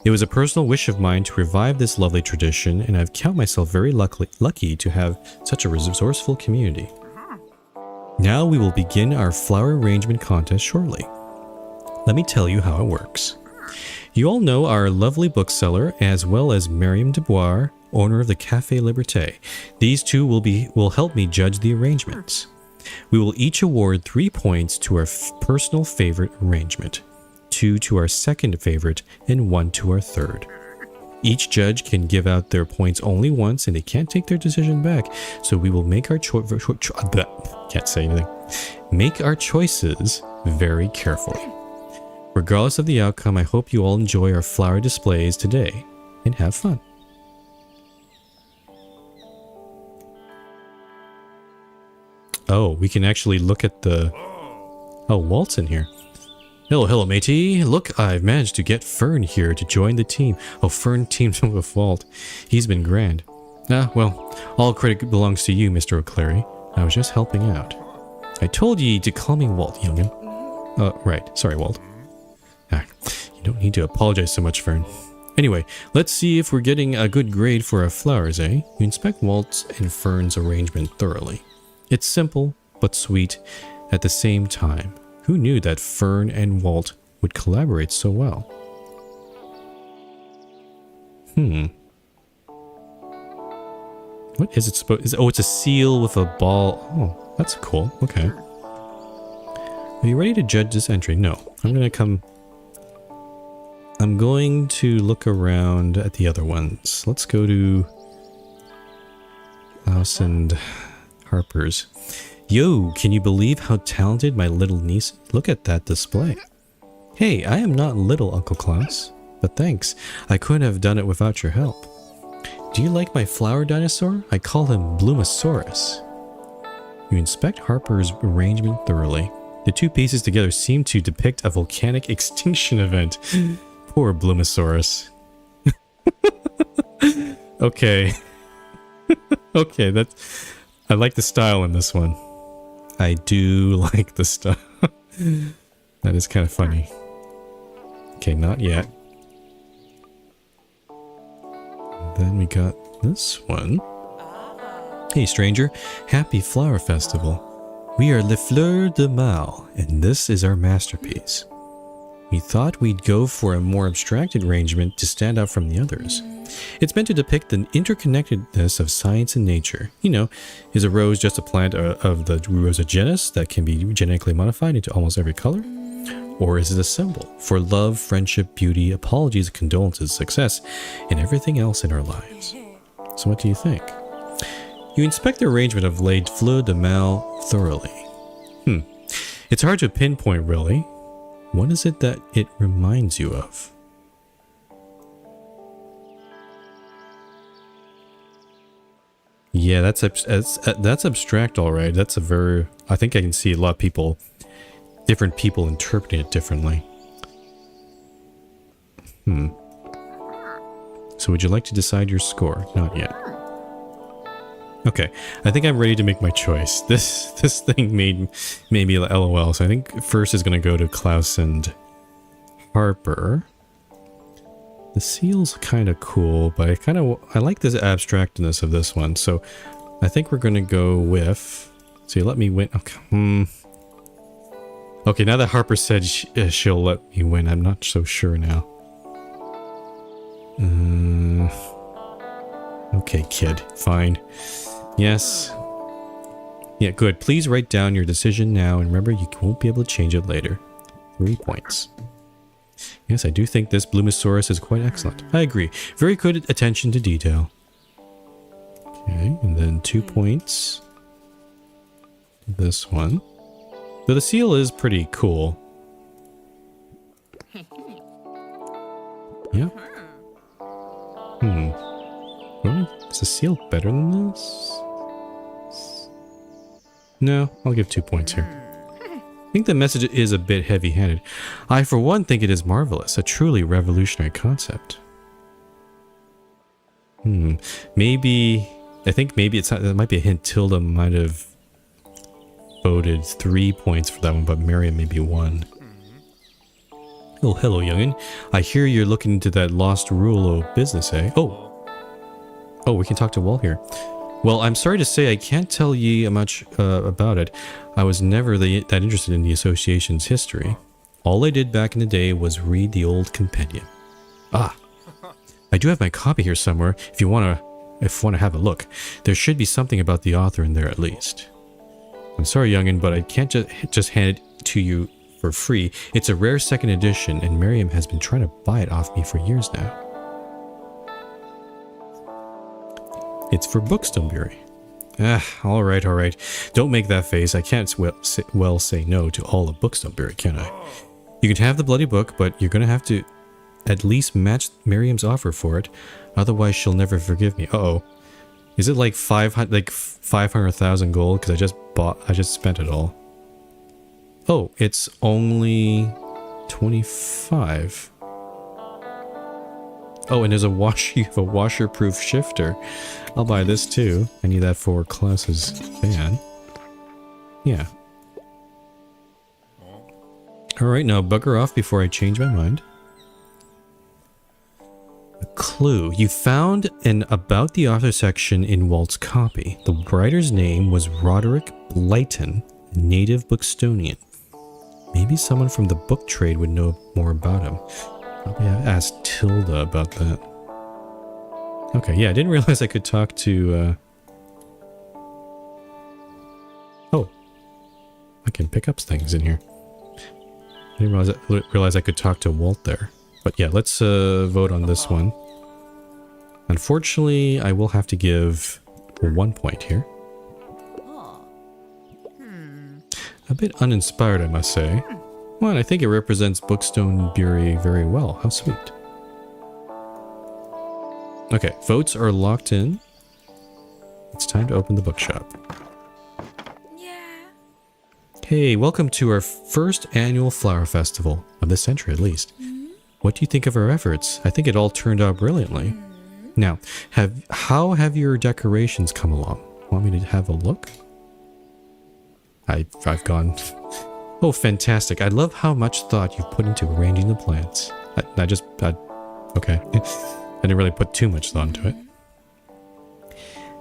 Speaker 1: It was a personal wish of mine to revive this lovely tradition, and I've count myself very lucky to have such a resourceful community. Now we will begin our flower arrangement contest shortly. Let me tell you how it works. You all know our lovely bookseller, as well as Miriam Dubois, owner of the Café Liberté. These two will help me judge the arrangements. We will each award 3 points to our personal favorite arrangement, 2 to our second favorite, and 1 to our third. Each judge can give out their points only once, and they can't take their decision back. So we will make our can't say anything. Make our choices very carefully. Regardless of the outcome, I hope you all enjoy our flower displays today and have fun. Oh, we can actually look at the... Oh, Walt's in here. Hello, matey. Look, I've managed to get Fern here to join the team. Oh, Fern teamed up with Walt. He's been grand. Ah, well, all credit belongs to you, Mr. O'Cleary. I was just helping out. I told ye to call me Walt, youngin. Right. Sorry, Walt. Ah, you don't need to apologize so much, Fern. Anyway, let's see if we're getting a good grade for our flowers, eh? You inspect Walt's and Fern's arrangement thoroughly. It's simple, but sweet at the same time. Who knew that Fern and Walt would collaborate so well? What is it supposed... Oh, it's a seal with a ball. Oh, that's cool. Okay. Are you ready to judge this entry? No. I'm going to look around at the other ones. Let's go to Klaus and Harper's. Yo, can you believe how talented my little niece? Look at that display. Hey, I am not little, Uncle Klaus, but thanks. I couldn't have done it without your help. Do you like my flower dinosaur? I call him Bloomosaurus. You inspect Harper's arrangement thoroughly. The 2 pieces together seem to depict a volcanic extinction event. Poor Bloomosaurus. Okay. Okay, that's... I like the style in this one. I do like the style. That is kind of funny. Okay, not yet. Then we got this one. Hey stranger, happy flower festival. We are Le Fleur de Mal, and this is our masterpiece. We thought we'd go for a more abstracted arrangement to stand out from the others. It's meant to depict the interconnectedness of science and nature. You know, is a rose just a plant of the Rosa genus that can be genetically modified into almost every color? Or is it a symbol for love, friendship, beauty, apologies, condolences, success, and everything else in our lives? So what do you think? You inspect the arrangement of Les Fleurs de Mal thoroughly. It's hard to pinpoint, really. What is it that it reminds you of? Yeah, that's abstract, all right. That's a very... I think I can see a lot of people, different people interpreting it differently. So would you like to decide your score? Not yet. Okay, I think I'm ready to make my choice. This thing made me LOL, so I think first is going to go to Klaus and Harper. The seal's kind of cool, but I like this abstractness of this one, so I think we're going to go with... See, let me win. Okay, okay, now that Harper said she'll let me win, I'm not so sure now. Okay, kid, fine. Yes. Yeah, good. Please write down your decision now, and remember, you won't be able to change it later. 3 points. Yes, I do think this Bloomosaurus is quite excellent. I agree. Very good attention to detail. Okay, and then 2 points. This one. So the seal is pretty cool. Yep. Is the seal better than this? No, I'll give 2 points here. I think the message is a bit heavy-handed. I, for one, think it is marvelous, a truly revolutionary concept. Maybe... I think maybe it's not, that might be a hint. Tilda might have voted 3 points for that one, but Miriam maybe 1. Oh, hello, youngin. I hear you're looking into that lost rule of business, eh? Oh, we can talk to Walt here. Well, I'm sorry to say I can't tell ye much about it. I was never that interested in the association's history. All I did back in the day was read the old compendium. Ah, I do have my copy here somewhere. If you want to have a look, there should be something about the author in there at least. I'm sorry, youngin, but I can't just hand it to you for free. It's a rare second edition, and Miriam has been trying to buy it off me for years now. It's for Bookstoneberry. Alright. Don't make that face. I can't well say no to all of Bookstoneberry, can I? You can have the bloody book, but you're gonna have to at least match Miriam's offer for it. Otherwise, she'll never forgive me. Uh-oh. Is it like 500,000 gold? Because I just spent it all. Oh, it's only 25. Oh, and there's you have a washer-proof shifter. I'll buy this too. I need that for Klaus's van. Yeah. Alright, now bugger off before I change my mind. A clue. You found an About the Author section in Walt's copy. The writer's name was Roderick Blyton, a native Bookstonian. Maybe someone from the book trade would know more about him. Probably ask Tilda about that. Okay, yeah, I didn't realize I could talk to, Oh. I can pick up things in here. I didn't realize I could talk to Walt there. But yeah, let's, vote on this one. Unfortunately, I will have to give 1 point here. A bit uninspired, I must say. Well, I think it represents Bookstoneberry very well. How sweet. Okay, votes are locked in. It's time to open the bookshop.
Speaker 3: Yeah.
Speaker 1: Hey, welcome to our first annual flower festival, of this century at least. What do you think of our efforts? I think it all turned out brilliantly. Now, how have your decorations come along? Want me to have a look? I've gone... Oh, fantastic. I love how much thought you've put into arranging the plants. Okay. I didn't really put too much thought into it.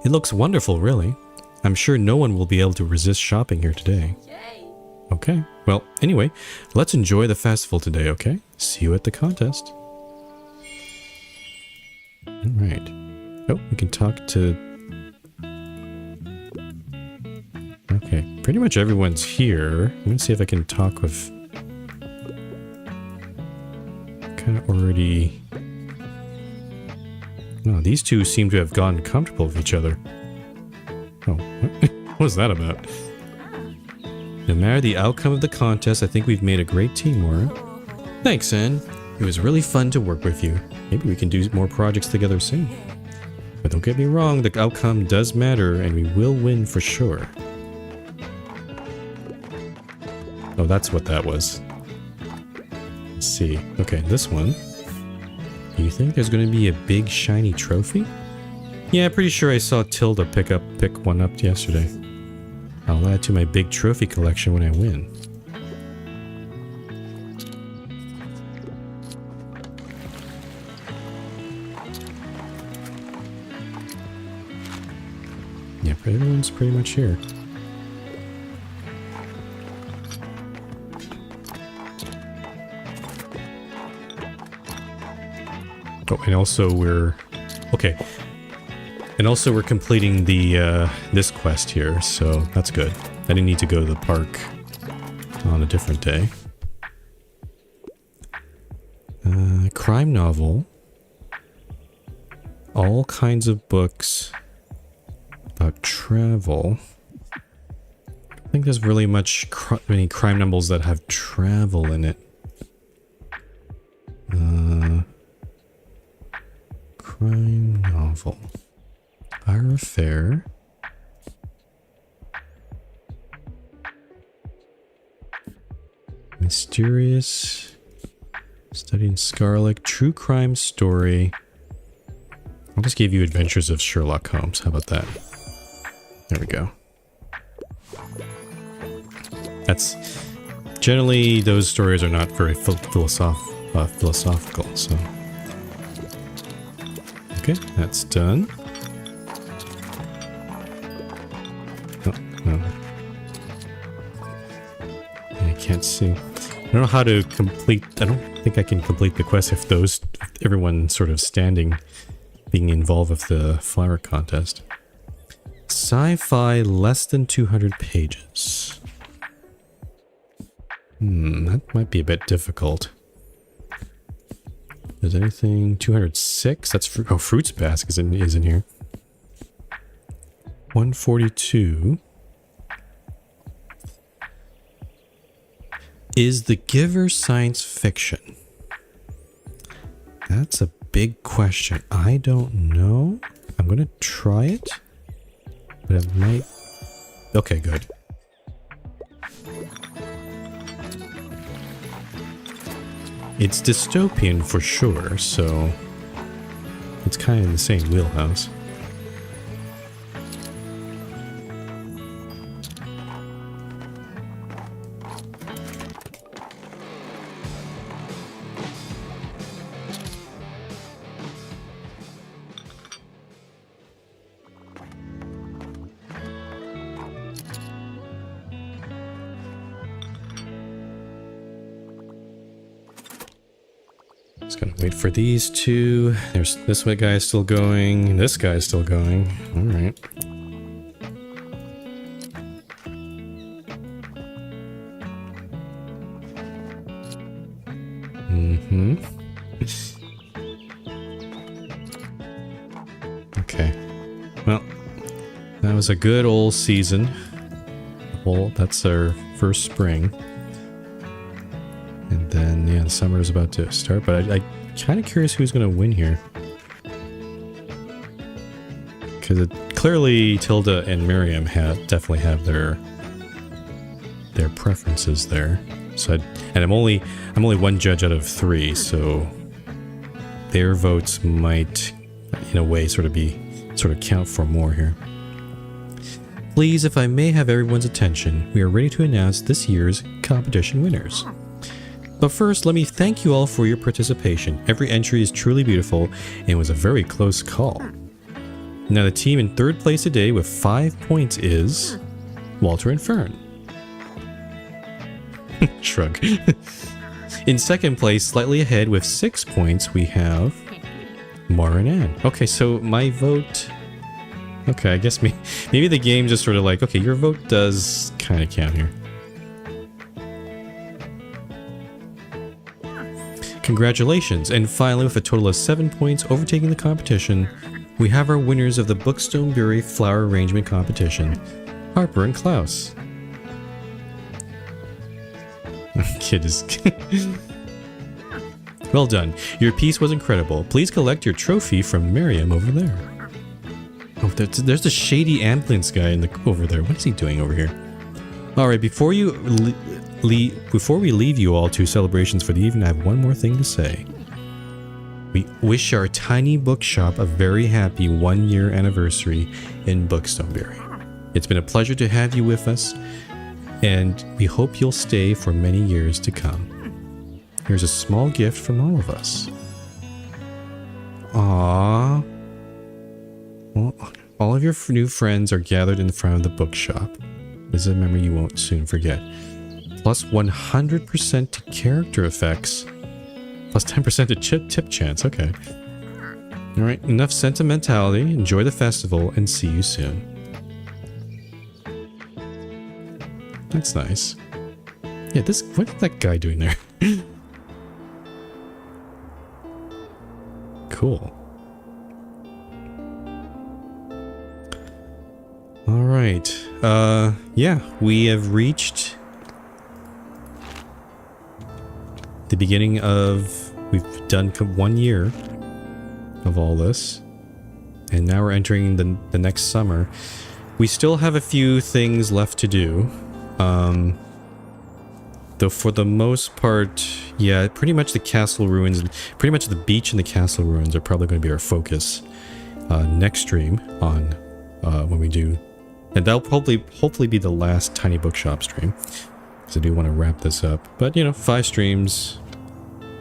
Speaker 1: It looks wonderful, really. I'm sure no one will be able to resist shopping here today.
Speaker 3: Yay.
Speaker 1: Okay. Well, anyway, let's enjoy the festival today, okay? See you at the contest. Alright. Oh, we can talk to... Okay, pretty much everyone's here. Let me see if I can talk with... Kind of already... No, these two seem to have gotten comfortable with each other. Oh, what was that about? No matter the outcome of the contest, I think we've made a great team, Maura. Thanks, Anne. It was really fun to work with you. Maybe we can do more projects together soon. But don't get me wrong, the outcome does matter, and we will win for sure. Oh, that's what that was. Let's see. Okay, this one. Do you think there's going to be a big shiny trophy? Yeah, pretty sure I saw Tilda pick one up yesterday. I'll add to my big trophy collection when I win. Yeah, everyone's pretty much here. Oh, and also we're... Okay. And also we're completing the, this quest here, so that's good. I didn't need to go to the park on a different day. Crime novel. All kinds of books about travel. I don't think there's really many crime novels that have travel in it. Crime novel. Our affair. Mysterious. Studying Scarlet. True crime story. I'll just give you Adventures of Sherlock Holmes. How about that? There we go. That's... Generally, those stories are not very philosophical, so... Okay, that's done. Oh, no. I can't see. I don't know how to complete... I don't think I can complete the quest if everyone sort of being involved with the flower contest. Sci-fi less than 200 pages. That might be a bit difficult. Is anything 206? That's Fruits Basket is in here. 142. Is The Giver science fiction? That's a big question. I don't know. I'm gonna try it, but it might... Okay, good. It's dystopian for sure, so it's kind of in the same wheelhouse. Just gonna wait for these two. There's this way guy is still going. This guy is still going. All right. Okay. Well, that was a good old season. Well, that's our first spring. And then, yeah, the summer is about to start, but I'm kind of curious who's going to win here. Because clearly Tilda and Miriam definitely have their preferences there. So, I'm only one judge out of 3, so their votes might in a way, sort of count for more here. Please, if I may have everyone's attention, we are ready to announce this year's competition winners. But first, let me thank you all for your participation. Every entry is truly beautiful and was a very close call. Now the team in third place today with 5 points is Walter and Fern. Shrug. In second place, slightly ahead with 6 points, we have Mara and Ann. Okay, so my vote... Okay, I guess maybe the game just sort of like, okay, your vote does kind of count here. Congratulations, and finally with a total of 7 points overtaking the competition, we have our winners of the Bookstoneberry Flower Arrangement Competition, Harper and Klaus. Kid is... Well done. Your piece was incredible. Please collect your trophy from Miriam over there. Oh, there's the shady ambulance guy over there. What is he doing over here? Alright, before we leave you all to celebrations for the evening, I have one more thing to say. We wish our tiny bookshop a very happy 1-year anniversary in Bookstoneberry. It's been a pleasure to have you with us, and we hope you'll stay for many years to come. Here's a small gift from all of us. Aww. Well, all of your new friends are gathered in front of the bookshop. This is a memory you won't soon forget. Plus 100% to character effects. Plus 10% to tip chance. Okay. Alright, enough sentimentality. Enjoy the festival and see you soon. That's nice. Yeah, what is that guy doing there? Cool. Alright. Yeah, we have reached the beginning of... We've done 1 year of all this. And now we're entering the next summer. We still have a few things left to do. Though for the most part, yeah, pretty much the castle ruins, pretty much the beach and the castle ruins are probably going to be our focus next stream on when we do. And that'll hopefully be the last Tiny Bookshop stream. Because I do want to wrap this up. But, you know, 5 streams,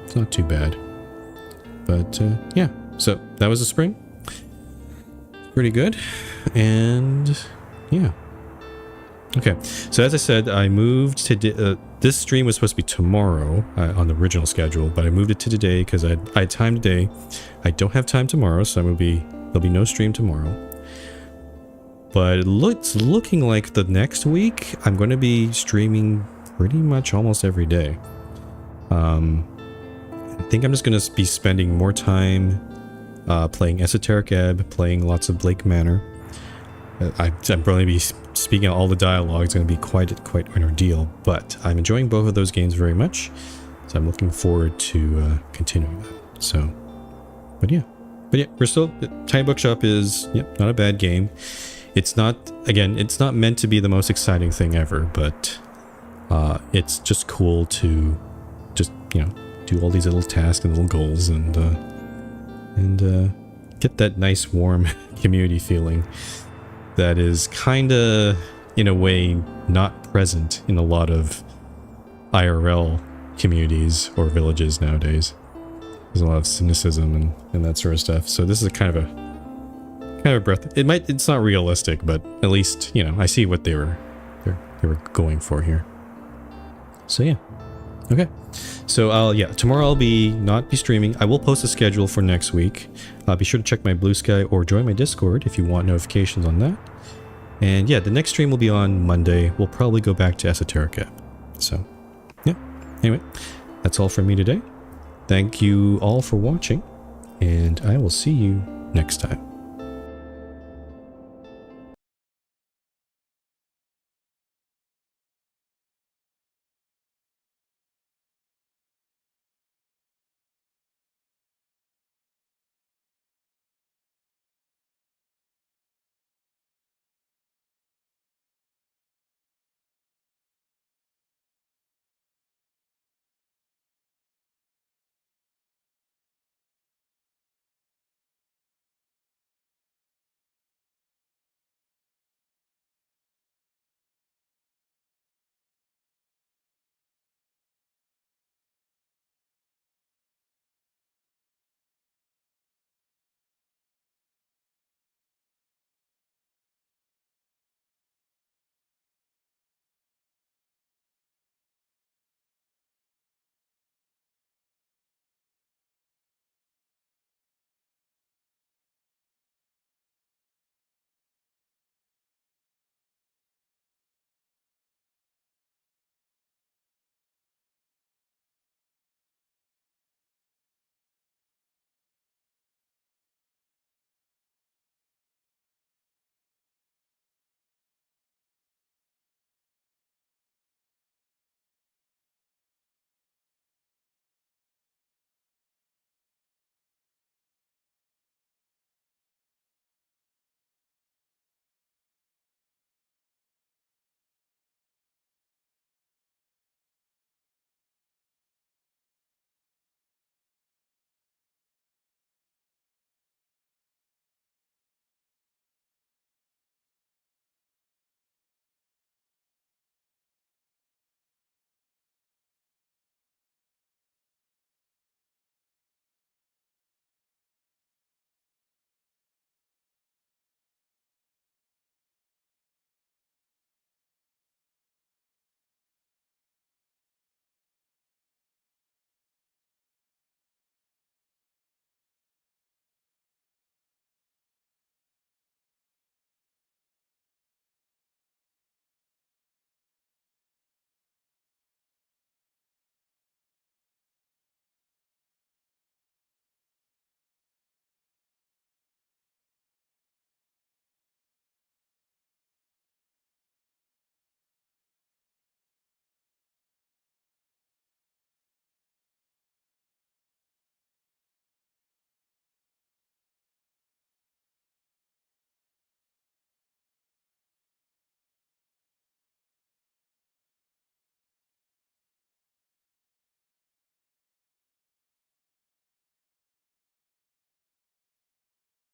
Speaker 1: it's not too bad. But, yeah. So, that was the spring. Pretty good. And, yeah. Okay. So, as I said, I moved to... this stream was supposed to be tomorrow on the original schedule. But I moved it to today because I had time today. I don't have time tomorrow, so there'll be no stream tomorrow. But it's looking like the next week I'm going to be streaming pretty much almost every day. I think I'm just going to be spending more time playing Esoteric Ebb, playing lots of Blake Manor. I'm probably be speaking all the dialogue. It's going to be quite an ordeal, but I'm enjoying both of those games very much. So I'm looking forward to continuing that. So, but yeah, we're still... Tiny Bookshop is not a bad game. It's not meant to be the most exciting thing ever, but it's just cool to just, do all these little tasks and little goals and get that nice warm community feeling that is kind of, in a way, not present in a lot of IRL communities or villages nowadays. There's a lot of cynicism and that sort of stuff. So this is a kind of a breath. It's not realistic, but at least, I see what they were going for here. So yeah. Okay. So tomorrow I'll not be streaming. I will post a schedule for next week. Be sure to check my Blue Sky or join my Discord if you want notifications on that. And yeah, the next stream will be on Monday. We'll probably go back to Esoteric Ebb. So yeah. Anyway, that's all from me today. Thank you all for watching, and I will see you next time.